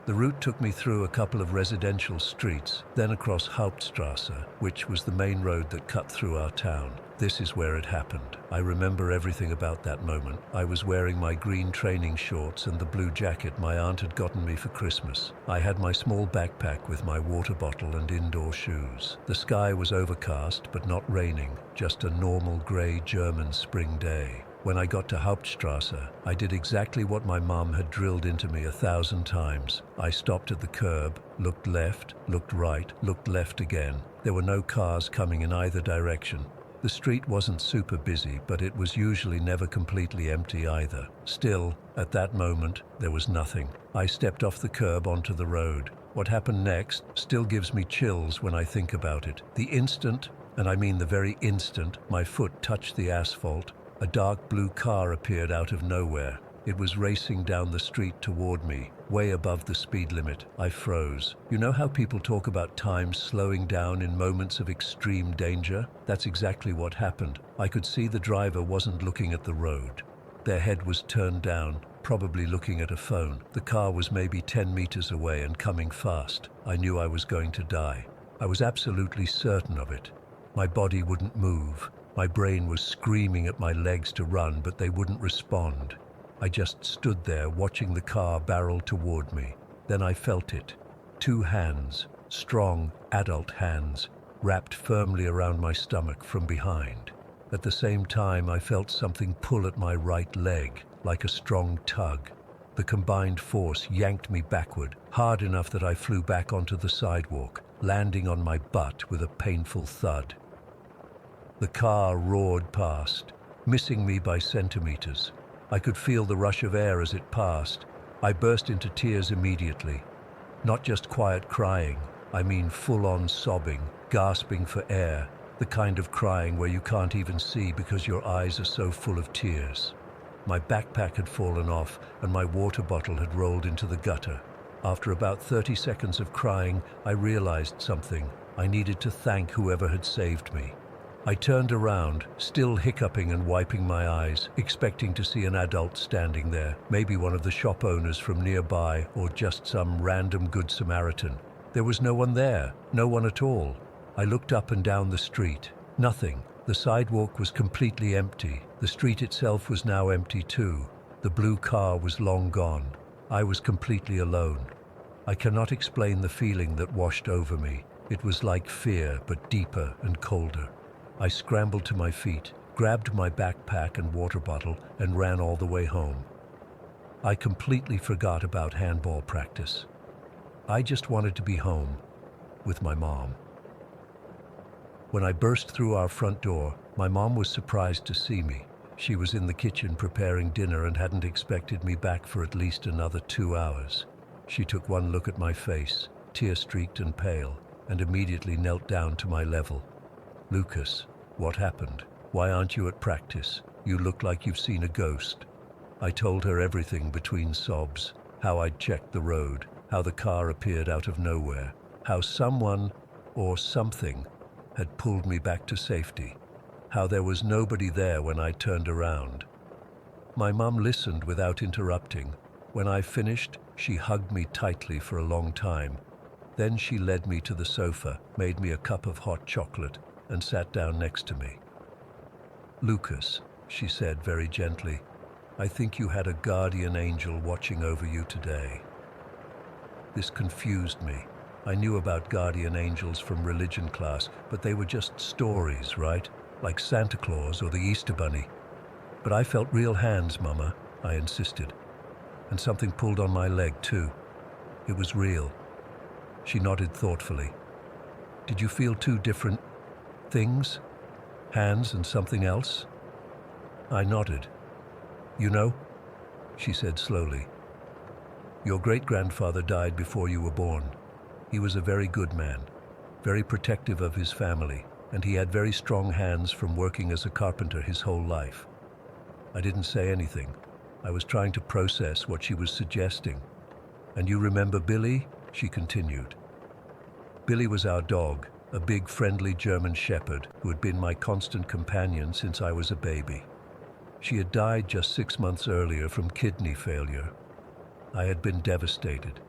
The route took me through a couple of residential streets, then across Hauptstrasse, which was the main road that cut through our town. This is where it happened. I remember everything about that moment. I was wearing my green training shorts and the blue jacket my aunt had gotten me for Christmas. I had my small backpack with my water bottle and indoor shoes. The sky was overcast but not raining, just a normal grey German spring day. When I got to Hauptstrasse, I did exactly what my mom had drilled into me 1,000 times. I stopped at the curb, looked left, looked right, looked left again. There were no cars coming in either direction. The street wasn't super busy, but it was usually never completely empty either. Still, at that moment, there was nothing. I stepped off the curb onto the road. What happened next still gives me chills when I think about it. The instant, and I mean the very instant, my foot touched the asphalt, a dark blue car appeared out of nowhere. It was racing down the street toward me, way above the speed limit. I froze. You know how people talk about time slowing down in moments of extreme danger? That's exactly what happened. I could see the driver wasn't looking at the road. Their head was turned down, probably looking at a phone. The car was maybe 10 meters away and coming fast. I knew I was going to die. I was absolutely certain of it. My body wouldn't move. My brain was screaming at my legs to run, but they wouldn't respond. I just stood there watching the car barrel toward me. Then I felt it. 2 hands, strong, adult hands, wrapped firmly around my stomach from behind. At the same time, I felt something pull at my right leg, like a strong tug. The combined force yanked me backward, hard enough that I flew back onto the sidewalk, landing on my butt with a painful thud. The car roared past, missing me by centimeters. I could feel the rush of air as it passed. I burst into tears immediately. Not just quiet crying, I mean full-on sobbing, gasping for air, the kind of crying where you can't even see because your eyes are so full of tears. My backpack had fallen off and my water bottle had rolled into the gutter. After about 30 seconds of crying, I realized something. I needed to thank whoever had saved me. I turned around, still hiccuping and wiping my eyes, expecting to see an adult standing there, maybe one of the shop owners from nearby or just some random Good Samaritan. There was no one there, no one at all. I looked up and down the street. Nothing. The sidewalk was completely empty. The street itself was now empty too. The blue car was long gone. I was completely alone. I cannot explain the feeling that washed over me. It was like fear, but deeper and colder. I scrambled to my feet, grabbed my backpack and water bottle, and ran all the way home. I completely forgot about handball practice. I just wanted to be home with my mom. When I burst through our front door, my mom was surprised to see me. She was in the kitchen preparing dinner and hadn't expected me back for at least another 2 hours. She took one look at my face, tear-streaked and pale, and immediately knelt down to my level. "Lucas, what happened? Why aren't you at practice? You look like you've seen a ghost." I told her everything between sobs, how I'd checked the road, how the car appeared out of nowhere, how someone or something had pulled me back to safety, how there was nobody there when I turned around. My mom listened without interrupting. When I finished, she hugged me tightly for a long time. Then she led me to the sofa, made me a cup of hot chocolate, and sat down next to me. "Lucas," she said very gently, "I think you had a guardian angel watching over you today." This confused me. I knew about guardian angels from religion class, but they were just stories, right? Like Santa Claus or the Easter Bunny. "But I felt real hands, Mama," I insisted. "And something pulled on my leg, too. It was real." She nodded thoughtfully. "Did you feel 2 different things? Hands and something else?" I nodded. "You know," she said slowly, "your great-grandfather died before you were born. He was a very good man, very protective of his family, and he had very strong hands from working as a carpenter his whole life." I didn't say anything. I was trying to process what she was suggesting. "And you remember Billy?" she continued. "Billy was our dog, a big friendly German shepherd who had been my constant companion since I was a baby. She had died just 6 months earlier from kidney failure. I had been devastated.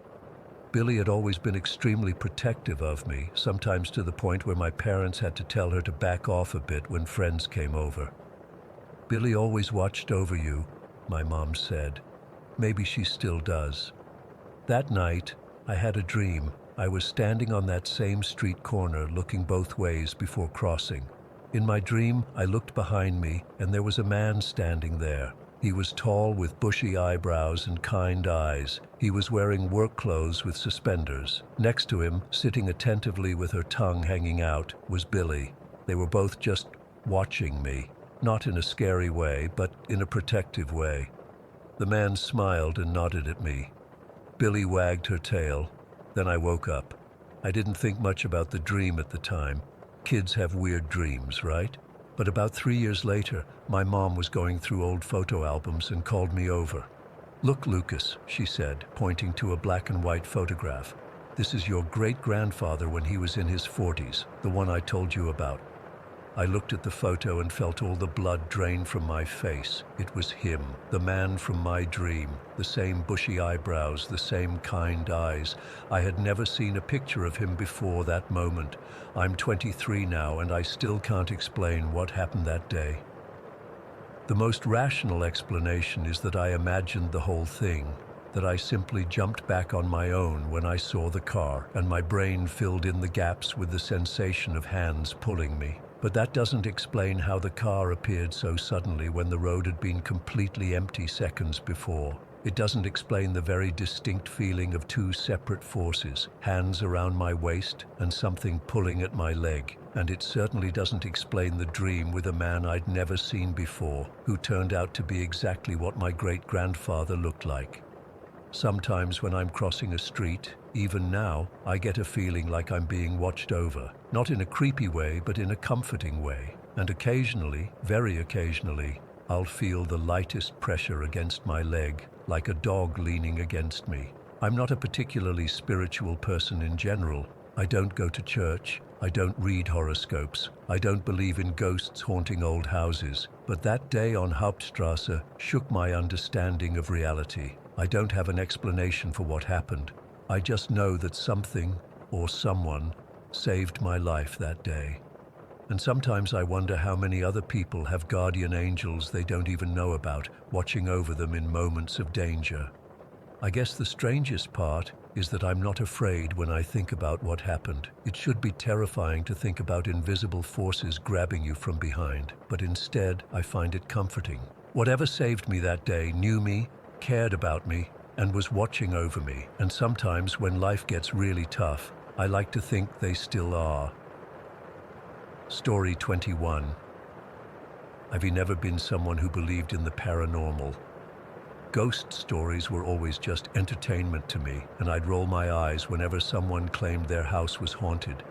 Billy had always been extremely protective of me, sometimes to the point where my parents had to tell her to back off a bit when friends came over. Billy always watched over you, my mom said. Maybe she still does. That night, I had a dream. I was standing on that same street corner looking both ways before crossing. In my dream, I looked behind me and there was a man standing there. He was tall with bushy eyebrows and kind eyes. He was wearing work clothes with suspenders. Next to him, sitting attentively with her tongue hanging out, was Billy. They were both just watching me, not in a scary way, but in a protective way. The man smiled and nodded at me. Billy wagged her tail. Then I woke up. I didn't think much about the dream at the time. Kids have weird dreams, right? But about 3 years later, my mom was going through old photo albums and called me over. "Look, Lucas," she said, pointing to a black and white photograph. "This is your great-grandfather when he was in his 40s, the one I told you about." I looked at the photo and felt all the blood drain from my face. It was him, the man from my dream, the same bushy eyebrows, the same kind eyes. I had never seen a picture of him before that moment. I'm 23 now, and I still can't explain what happened that day. The most rational explanation is that I imagined the whole thing, that I simply jumped back on my own when I saw the car, and my brain filled in the gaps with the sensation of hands pulling me. But that doesn't explain how the car appeared so suddenly when the road had been completely empty seconds before. It doesn't explain the very distinct feeling of two separate forces, hands around my waist and something pulling at my leg. And it certainly doesn't explain the dream with a man I'd never seen before, who turned out to be exactly what my great-grandfather looked like. Sometimes when I'm crossing a street, even now, I get a feeling like I'm being watched over. Not in a creepy way, but in a comforting way. And occasionally, very occasionally, I'll feel the lightest pressure against my leg, like a dog leaning against me. I'm not a particularly spiritual person in general. I don't go to church. I don't read horoscopes. I don't believe in ghosts haunting old houses. But that day on Hauptstrasse shook my understanding of reality. I don't have an explanation for what happened. I just know that something, or someone, saved my life that day. And sometimes I wonder how many other people have guardian angels they don't even know about, watching over them in moments of danger. I guess the strangest part is that I'm not afraid when I think about what happened. It should be terrifying to think about invisible forces grabbing you from behind, but instead I find it comforting. Whatever saved me that day knew me, cared about me, and was watching over me. And sometimes when life gets really tough, I like to think they still are. Story 21. I've never been someone who believed in the paranormal. Ghost stories were always just entertainment to me, and I'd roll my eyes whenever someone claimed their house was haunted.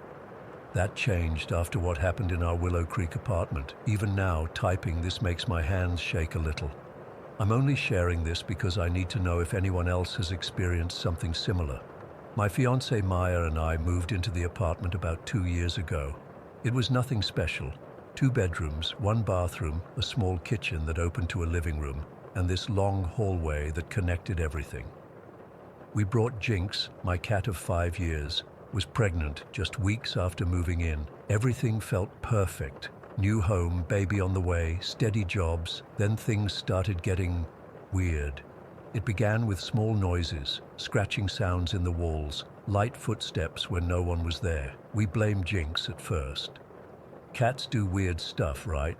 That changed after what happened in our Willow Creek apartment. Even now, typing this makes my hands shake a little. I'm only sharing this because I need to know if anyone else has experienced something similar. My fiancée Maya and I moved into the apartment about 2 years ago. It was nothing special. 2 bedrooms, 1 bathroom, a small kitchen that opened to a living room, and this long hallway that connected everything. We brought Jinx, my cat of 5 years, was pregnant just weeks after moving in. Everything felt perfect. New home, baby on the way, steady jobs. Then things started getting weird. It began with small noises, scratching sounds in the walls, light footsteps when no one was there. We blamed Jinx at first. Cats do weird stuff, right?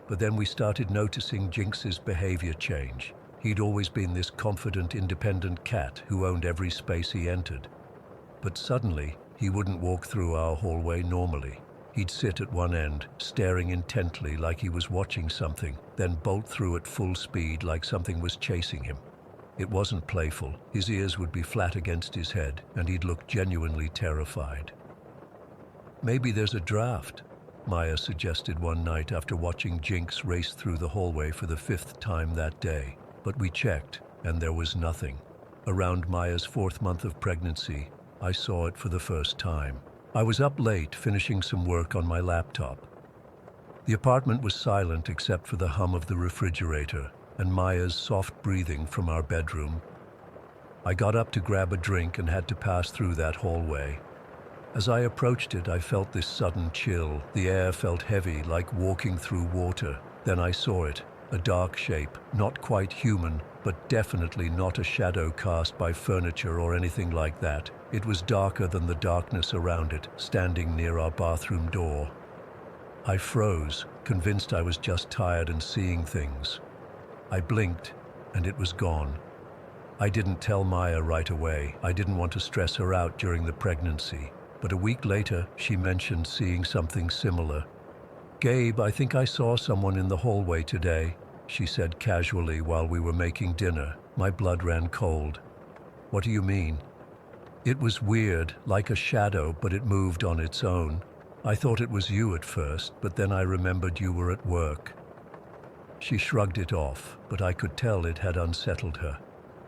But then we started noticing Jinx's behavior change. He'd always been this confident, independent cat who owned every space he entered. But suddenly, he wouldn't walk through our hallway normally. He'd sit at one end, staring intently like he was watching something, then bolt through at full speed like something was chasing him. It wasn't playful. His ears would be flat against his head, and he'd look genuinely terrified. "Maybe there's a draft," Maya suggested one night after watching Jinx race through the hallway for the 5th time that day. But we checked, and there was nothing. Around Maya's 4th month of pregnancy, I saw it for the first time. I was up late finishing some work on my laptop. The apartment was silent except for the hum of the refrigerator and Maya's soft breathing from our bedroom. I got up to grab a drink and had to pass through that hallway. As I approached it, I felt this sudden chill. The air felt heavy, like walking through water. Then I saw it, a dark shape, not quite human, but definitely not a shadow cast by furniture or anything like that. It was darker than the darkness around it, standing near our bathroom door. I froze, convinced I was just tired and seeing things. I blinked, and it was gone. I didn't tell Maya right away. I didn't want to stress her out during the pregnancy. But a week later, she mentioned seeing something similar. "Gabe, I think I saw someone in the hallway today," she said casually while we were making dinner. My blood ran cold. "What do you mean?" "It was weird, like a shadow, but it moved on its own. I thought it was you at first, but then I remembered you were at work." She shrugged it off, but I could tell it had unsettled her.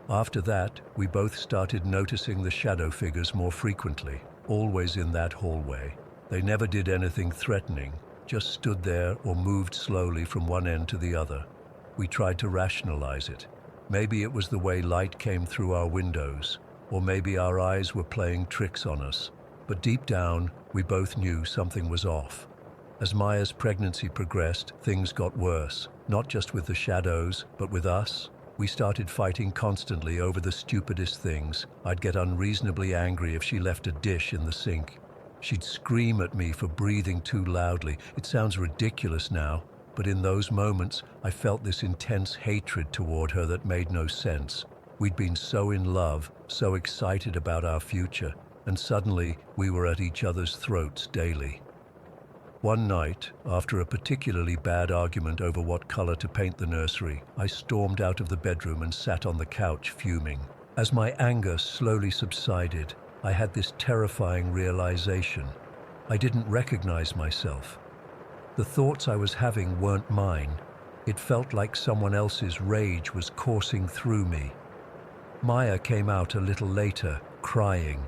After that, we both started noticing the shadow figures more frequently, always in that hallway. They never did anything threatening, just stood there or moved slowly from one end to the other. We tried to rationalize it. Maybe it was the way light came through our windows, or maybe our eyes were playing tricks on us. But deep down, we both knew something was off. As Maya's pregnancy progressed, things got worse, not just with the shadows, but with us. We started fighting constantly over the stupidest things. I'd get unreasonably angry if she left a dish in the sink. She'd scream at me for breathing too loudly. It sounds ridiculous now, but in those moments, I felt this intense hatred toward her that made no sense. We'd been so in love, so excited about our future, and suddenly we were at each other's throats daily. One night, after a particularly bad argument over what color to paint the nursery, I stormed out of the bedroom and sat on the couch fuming. As my anger slowly subsided, I had this terrifying realization. I didn't recognize myself. The thoughts I was having weren't mine. It felt like someone else's rage was coursing through me. Maya came out a little later, crying.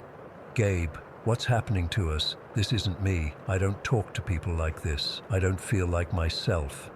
"Gabe, what's happening to us? This isn't me. I don't talk to people like this. I don't feel like myself."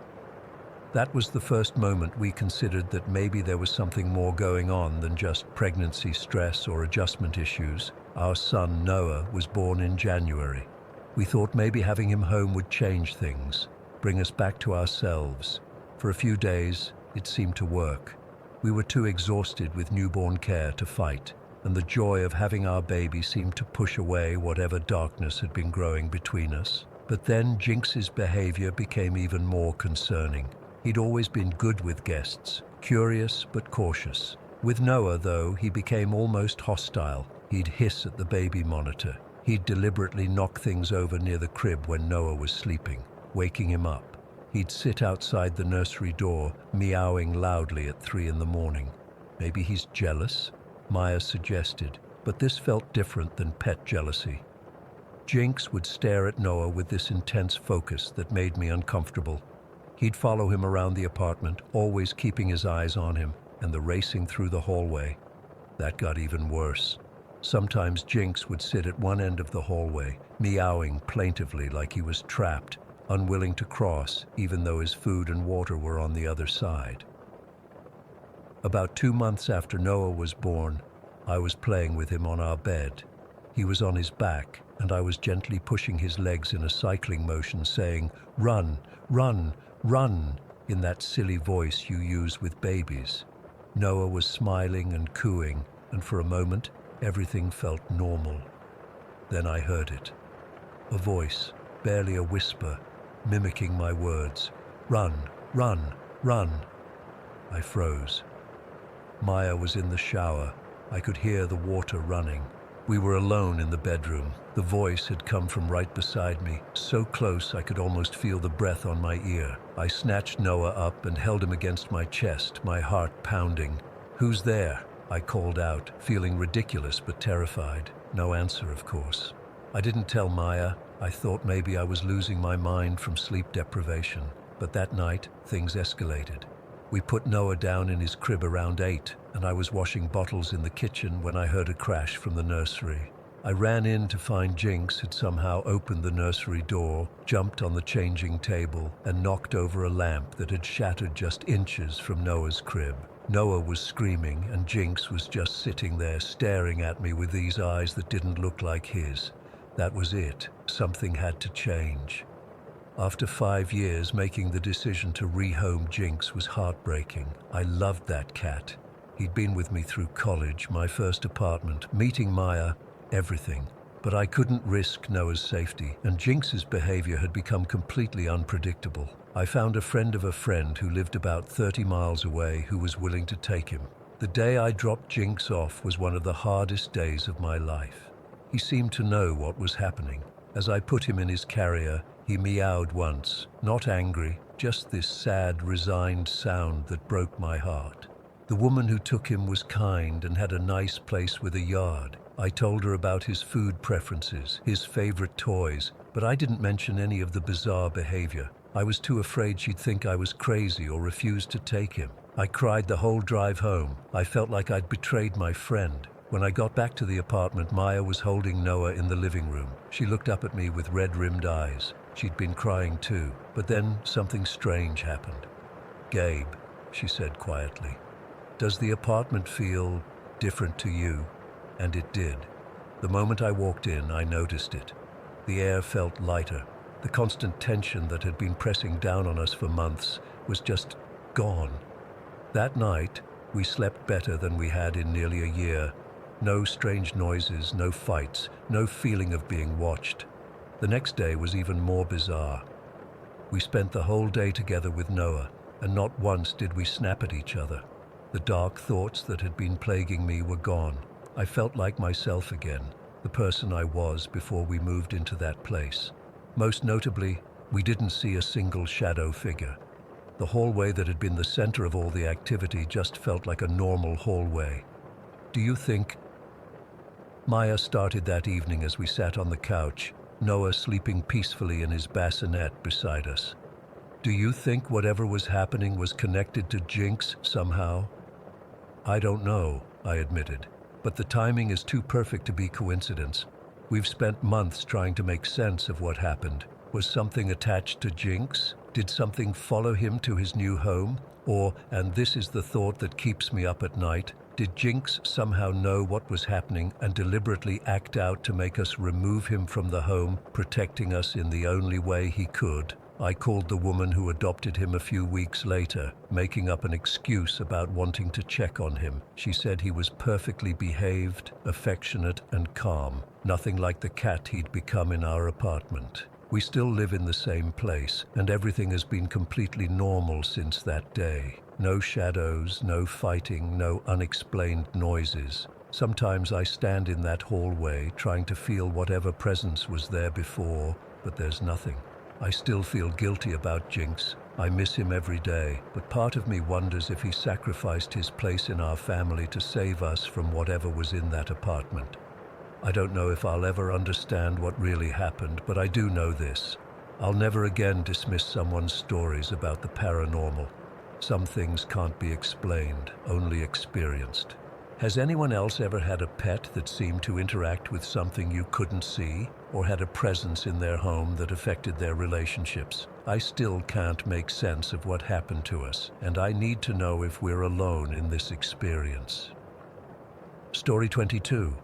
That was the first moment we considered that maybe there was something more going on than just pregnancy stress or adjustment issues. Our son, Noah, was born in January. We thought maybe having him home would change things, bring us back to ourselves. For a few days, it seemed to work. We were too exhausted with newborn care to fight, and the joy of having our baby seemed to push away whatever darkness had been growing between us. But then Jinx's behavior became even more concerning. He'd always been good with guests, curious but cautious. With Noah, though, he became almost hostile. He'd hiss at the baby monitor. He'd deliberately knock things over near the crib when Noah was sleeping, waking him up. He'd sit outside the nursery door, meowing loudly at 3 in the morning. Maybe he's jealous? Maya suggested, but this felt different than pet jealousy. Jinx would stare at Noah with this intense focus that made me uncomfortable. He'd follow him around the apartment, always keeping his eyes on him, and the racing through the hallway. That got even worse. Sometimes Jinx would sit at one end of the hallway, meowing plaintively like he was trapped, unwilling to cross, even though his food and water were on the other side. About 2 months after Noah was born, I was playing with him on our bed. He was on his back, and I was gently pushing his legs in a cycling motion, saying, "Run, run, run," in that silly voice you use with babies. Noah was smiling and cooing, and for a moment, everything felt normal. Then I heard it. A voice, barely a whisper, mimicking my words. "Run, run, run." I froze. Maya was in the shower. I could hear the water running. We were alone in the bedroom. The voice had come from right beside me, so close I could almost feel the breath on my ear. I snatched Noah up and held him against my chest, my heart pounding. "Who's there?" I called out, feeling ridiculous but terrified. No answer, of course. I didn't tell Maya. I thought maybe I was losing my mind from sleep deprivation. But that night, things escalated. We put Noah down in his crib around 8, and I was washing bottles in the kitchen when I heard a crash from the nursery. I ran in to find Jinx had somehow opened the nursery door, jumped on the changing table, and knocked over a lamp that had shattered just inches from Noah's crib. Noah was screaming, and Jinx was just sitting there staring at me with these eyes that didn't look like his. That was it. Something had to change. After 5 years, making the decision to rehome Jinx was heartbreaking. I loved that cat. He'd been with me through college, my first apartment, meeting Maya, everything. But I couldn't risk Noah's safety, and Jinx's behavior had become completely unpredictable. I found a friend of a friend who lived about 30 miles away who was willing to take him. The day I dropped Jinx off was one of the hardest days of my life. He seemed to know what was happening. As I put him in his carrier, He meowed once, not angry, just this sad, resigned sound that broke my heart. The woman who took him was kind and had a nice place with a yard. I told her about his food preferences, his favorite toys, but I didn't mention any of the bizarre behavior. I was too afraid she'd think I was crazy or refuse to take him. I cried the whole drive home. I felt like I'd betrayed my friend. When I got back to the apartment, Maya was holding Noah in the living room. She looked up at me with red-rimmed eyes. She'd been crying too, but then something strange happened. "Gabe," she said quietly, "does the apartment feel different to you?" And it did. The moment I walked in, I noticed it. The air felt lighter. The constant tension that had been pressing down on us for months was just gone. That night, we slept better than we had in nearly a year. No strange noises, no fights, no feeling of being watched. The next day was even more bizarre. We spent the whole day together with Noah, and not once did we snap at each other. The dark thoughts that had been plaguing me were gone. I felt like myself again, the person I was before we moved into that place. Most notably, we didn't see a single shadow figure. The hallway that had been the center of all the activity just felt like a normal hallway. "Do you think—" Maya started that evening as we sat on the couch, Noah sleeping peacefully in his bassinet beside us. "Do you think whatever was happening was connected to Jinx somehow?" "I don't know," I admitted, "but the timing is too perfect to be coincidence. We've spent months trying to make sense of what happened. Was something attached to Jinx? Did something follow him to his new home? Or, and this is the thought that keeps me up at night, did Jinx somehow know what was happening and deliberately act out to make us remove him from the home, protecting us in the only way he could? I called the woman who adopted him a few weeks later, making up an excuse about wanting to check on him. She said he was perfectly behaved, affectionate, and calm, nothing like the cat he'd become in our apartment. We still live in the same place, and everything has been completely normal since that day. No shadows, no fighting, no unexplained noises. Sometimes I stand in that hallway trying to feel whatever presence was there before, but there's nothing. I still feel guilty about Jinx. I miss him every day, but part of me wonders if he sacrificed his place in our family to save us from whatever was in that apartment. I don't know if I'll ever understand what really happened, but I do know this. I'll never again dismiss someone's stories about the paranormal. Some things can't be explained, only experienced. Has anyone else ever had a pet that seemed to interact with something you couldn't see, or had a presence in their home that affected their relationships? I still can't make sense of what happened to us, and I need to know if we're alone in this experience. Story 22.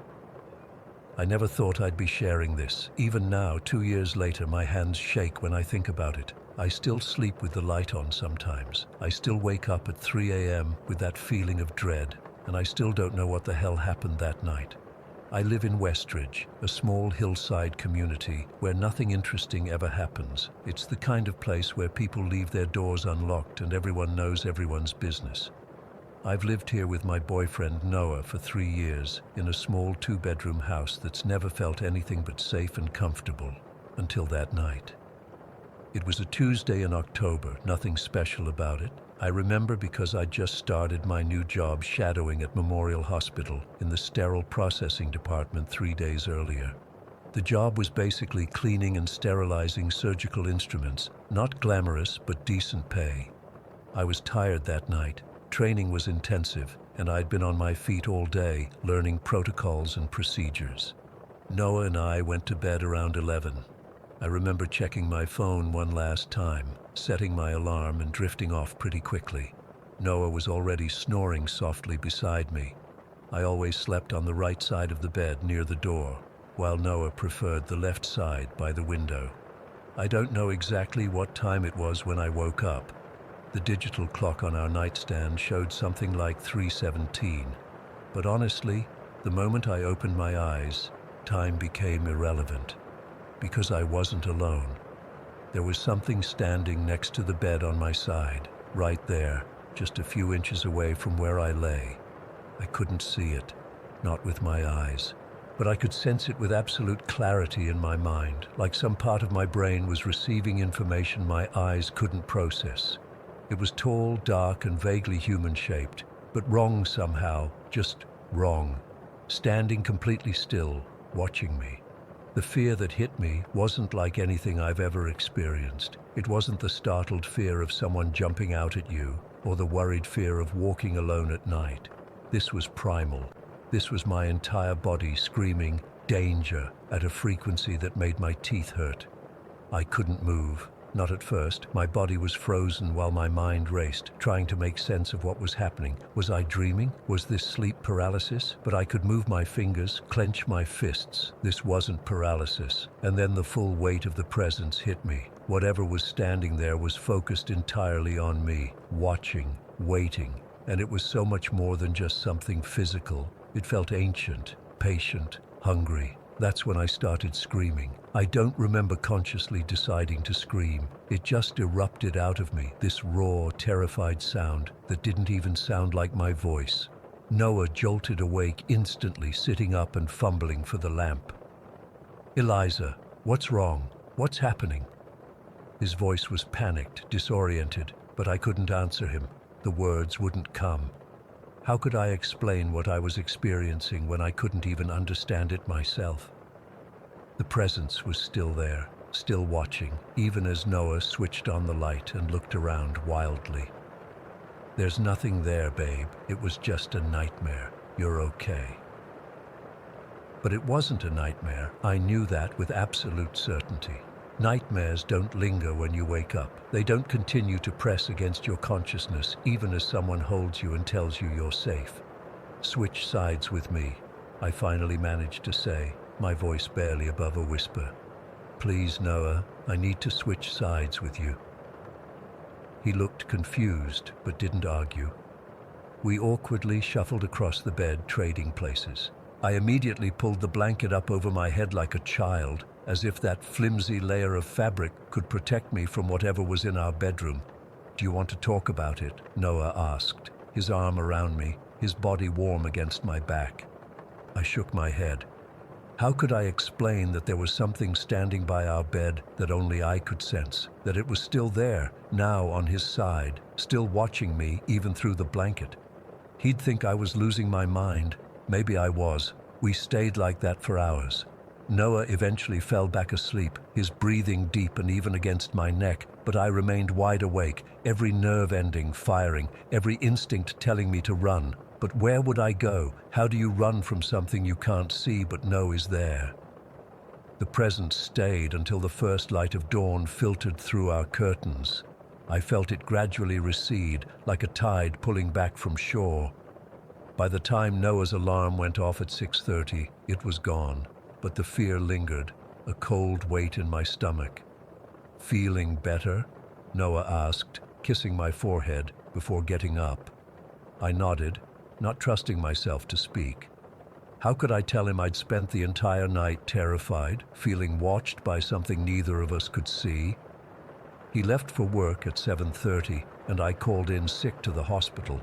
I never thought I'd be sharing this. Even now, 2 years later, my hands shake when I think about it. I still sleep with the light on sometimes. I still wake up at 3 a.m. with that feeling of dread, and I still don't know what the hell happened that night. I live in Westridge, a small hillside community where nothing interesting ever happens. It's the kind of place where people leave their doors unlocked and everyone knows everyone's business. I've lived here with my boyfriend Noah for 3 years in a small 2-bedroom house that's never felt anything but safe and comfortable until that night. It was a Tuesday in October, nothing special about it. I remember because I'd just started my new job shadowing at Memorial Hospital in the sterile processing department 3 days earlier. The job was basically cleaning and sterilizing surgical instruments, not glamorous but decent pay. I was tired that night. Training was intensive, and I'd been on my feet all day, learning protocols and procedures. Noah and I went to bed around 11. I remember checking my phone one last time, setting my alarm and drifting off pretty quickly. Noah was already snoring softly beside me. I always slept on the right side of the bed near the door, while Noah preferred the left side by the window. I don't know exactly what time it was when I woke up. The digital clock on our nightstand showed something like 3:17, but honestly, the moment I opened my eyes, time became irrelevant, because I wasn't alone. There was something standing next to the bed on my side, right there, just a few inches away from where I lay. I couldn't see it, not with my eyes, but I could sense it with absolute clarity in my mind, like some part of my brain was receiving information my eyes couldn't process. It was tall, dark, and vaguely human-shaped, but wrong somehow, just wrong, standing completely still, watching me. The fear that hit me wasn't like anything I've ever experienced. It wasn't the startled fear of someone jumping out at you, or the worried fear of walking alone at night. This was primal. This was my entire body screaming danger at a frequency that made my teeth hurt. I couldn't move. Not at first. My body was frozen while my mind raced, trying to make sense of what was happening. Was I dreaming? Was this sleep paralysis? But I could move my fingers, clench my fists. This wasn't paralysis. And then the full weight of the presence hit me. Whatever was standing there was focused entirely on me, watching, waiting. And it was so much more than just something physical. It felt ancient, patient, hungry. That's when I started screaming. I don't remember consciously deciding to scream. It just erupted out of me, this raw, terrified sound that didn't even sound like my voice. Noah jolted awake instantly, sitting up and fumbling for the lamp. "Eliza, what's wrong? What's happening?" His voice was panicked, disoriented, but I couldn't answer him. The words wouldn't come. How could I explain what I was experiencing when I couldn't even understand it myself? The presence was still there, still watching, even as Noah switched on the light and looked around wildly. "There's nothing there, babe. It was just a nightmare. You're okay." But it wasn't a nightmare. I knew that with absolute certainty. Nightmares don't linger when you wake up. They don't continue to press against your consciousness, even as someone holds you and tells you you're safe. "Switch sides with me," I finally managed to say, my voice barely above a whisper. "Please, Noah, I need to switch sides with you." He looked confused, but didn't argue. We awkwardly shuffled across the bed, trading places. I immediately pulled the blanket up over my head like a child, as if that flimsy layer of fabric could protect me from whatever was in our bedroom. "Do you want to talk about it?" Noah asked, his arm around me, his body warm against my back. I shook my head. How could I explain that there was something standing by our bed that only I could sense, that it was still there, now on his side, still watching me even through the blanket? He'd think I was losing my mind. Maybe I was. We stayed like that for hours. Noah eventually fell back asleep, his breathing deep and even against my neck, but I remained wide awake, every nerve ending firing, every instinct telling me to run. But where would I go? How do you run from something you can't see but know is there? The presence stayed until the first light of dawn filtered through our curtains. I felt it gradually recede, like a tide pulling back from shore. By the time Noah's alarm went off at 6:30, it was gone. But the fear lingered, a cold weight in my stomach. "Feeling better?" Noah asked, kissing my forehead before getting up. I nodded, not trusting myself to speak. How could I tell him I'd spent the entire night terrified, feeling watched by something neither of us could see? He left for work at 7:30, and I called in sick to the hospital.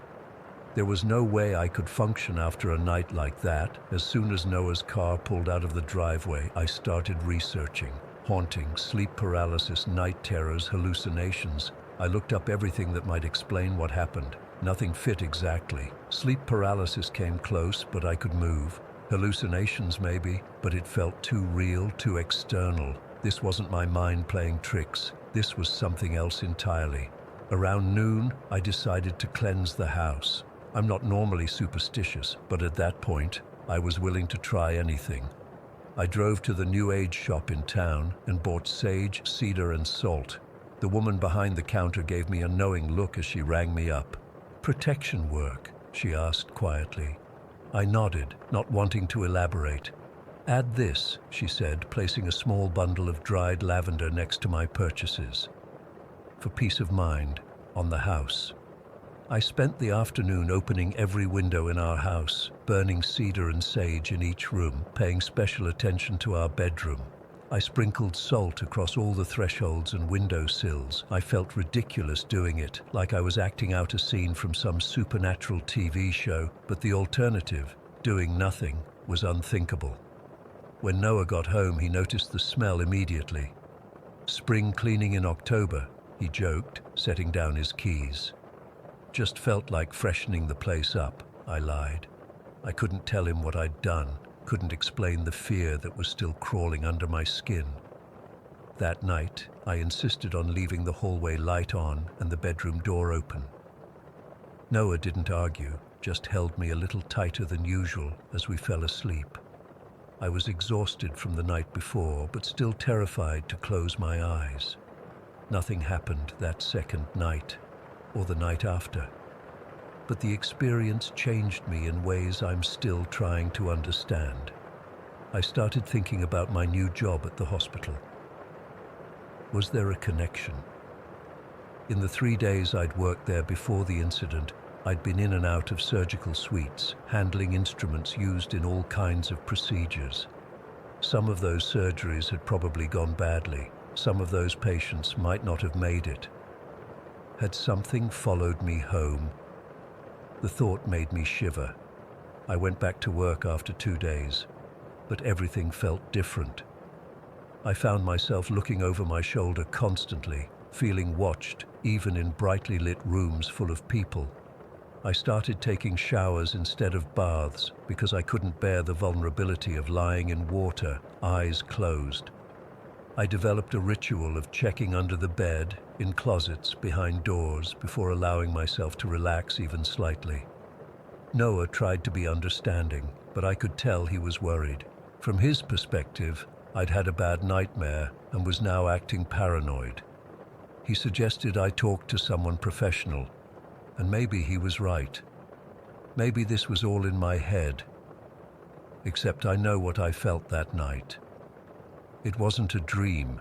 There was no way I could function after a night like that. As soon as Noah's car pulled out of the driveway, I started researching. Haunting, sleep paralysis, night terrors, hallucinations. I looked up everything that might explain what happened. Nothing fit exactly. Sleep paralysis came close, but I could move. Hallucinations maybe, but it felt too real, too external. This wasn't my mind playing tricks. This was something else entirely. Around noon, I decided to cleanse the house. I'm not normally superstitious, but at that point, I was willing to try anything. I drove to the New Age shop in town and bought sage, cedar, and salt. The woman behind the counter gave me a knowing look as she rang me up. "Protection work?" she asked quietly. I nodded, not wanting to elaborate. "Add this," she said, placing a small bundle of dried lavender next to my purchases. "For peace of mind, on the house." I spent the afternoon opening every window in our house, burning cedar and sage in each room, paying special attention to our bedroom. I sprinkled salt across all the thresholds and window sills. I felt ridiculous doing it, like I was acting out a scene from some supernatural TV show, but the alternative, doing nothing, was unthinkable. When Noah got home, he noticed the smell immediately. "Spring cleaning in October," he joked, setting down his keys. "Just felt like freshening the place up," I lied. I couldn't tell him what I'd done, couldn't explain the fear that was still crawling under my skin. That night, I insisted on leaving the hallway light on and the bedroom door open. Noah didn't argue, just held me a little tighter than usual as we fell asleep. I was exhausted from the night before, but still terrified to close my eyes. Nothing happened that second night, or the night after. But the experience changed me in ways I'm still trying to understand. I started thinking about my new job at the hospital. Was there a connection? In the 3 days I'd worked there before the incident, I'd been in and out of surgical suites, handling instruments used in all kinds of procedures. Some of those surgeries had probably gone badly. Some of those patients might not have made it. Had something followed me home? The thought made me shiver. I went back to work after 2 days, but everything felt different. I found myself looking over my shoulder constantly, feeling watched, even in brightly lit rooms full of people. I started taking showers instead of baths because I couldn't bear the vulnerability of lying in water, eyes closed. I developed a ritual of checking under the bed, in closets, behind doors, before allowing myself to relax even slightly. Noah tried to be understanding, but I could tell he was worried. From his perspective, I'd had a bad nightmare and was now acting paranoid. He suggested I talk to someone professional, and maybe he was right. Maybe this was all in my head. Except I know what I felt that night. It wasn't a dream.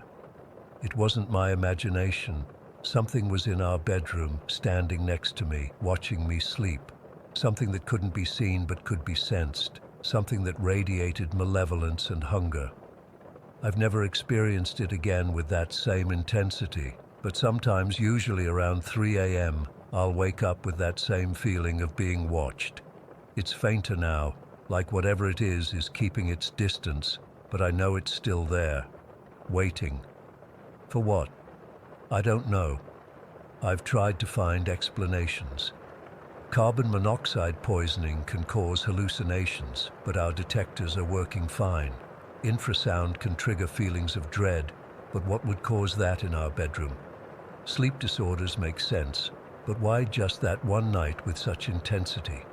It wasn't my imagination. Something was in our bedroom, standing next to me, watching me sleep. Something that couldn't be seen but could be sensed. Something that radiated malevolence and hunger. I've never experienced it again with that same intensity, but sometimes, usually around 3 a.m., I'll wake up with that same feeling of being watched. It's fainter now, like whatever it is keeping its distance, but I know it's still there, waiting. For what? I don't know. I've tried to find explanations. Carbon monoxide poisoning can cause hallucinations, but our detectors are working fine. Infrasound can trigger feelings of dread, but what would cause that in our bedroom? Sleep disorders make sense, but why just that one night with such intensity?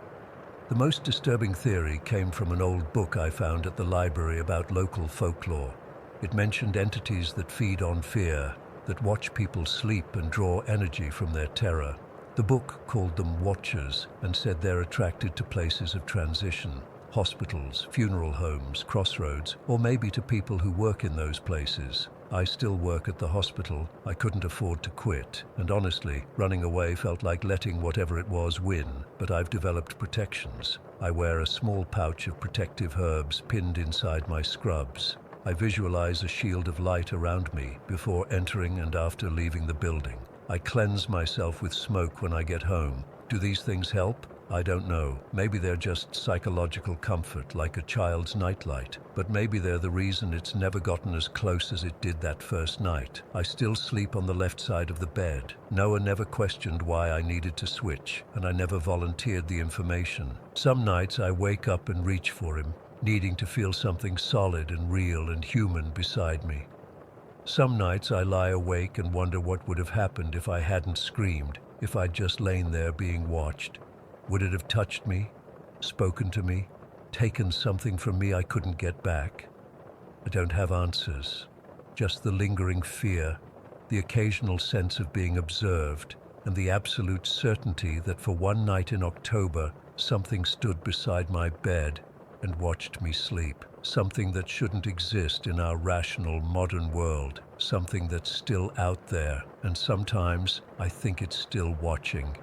The most disturbing theory came from an old book I found at the library about local folklore. It mentioned entities that feed on fear, that watch people sleep and draw energy from their terror. The book called them watchers and said they're attracted to places of transition, hospitals, funeral homes, crossroads, or maybe to people who work in those places. I still work at the hospital. I couldn't afford to quit, and honestly, running away felt like letting whatever it was win, but I've developed protections. I wear a small pouch of protective herbs pinned inside my scrubs. I visualize a shield of light around me before entering and after leaving the building. I cleanse myself with smoke when I get home. Do these things help? I don't know. Maybe they're just psychological comfort, like a child's nightlight. But maybe they're the reason it's never gotten as close as it did that first night. I still sleep on the left side of the bed. Noah never questioned why I needed to switch, and I never volunteered the information. Some nights I wake up and reach for him, needing to feel something solid and real and human beside me. Some nights I lie awake and wonder what would have happened if I hadn't screamed, if I'd just lain there being watched. Would it have touched me, spoken to me, taken something from me I couldn't get back? I don't have answers, just the lingering fear, the occasional sense of being observed, and the absolute certainty that for one night in October, something stood beside my bed and watched me sleep. Something that shouldn't exist in our rational modern world. Something that's still out there, and sometimes I think it's still watching.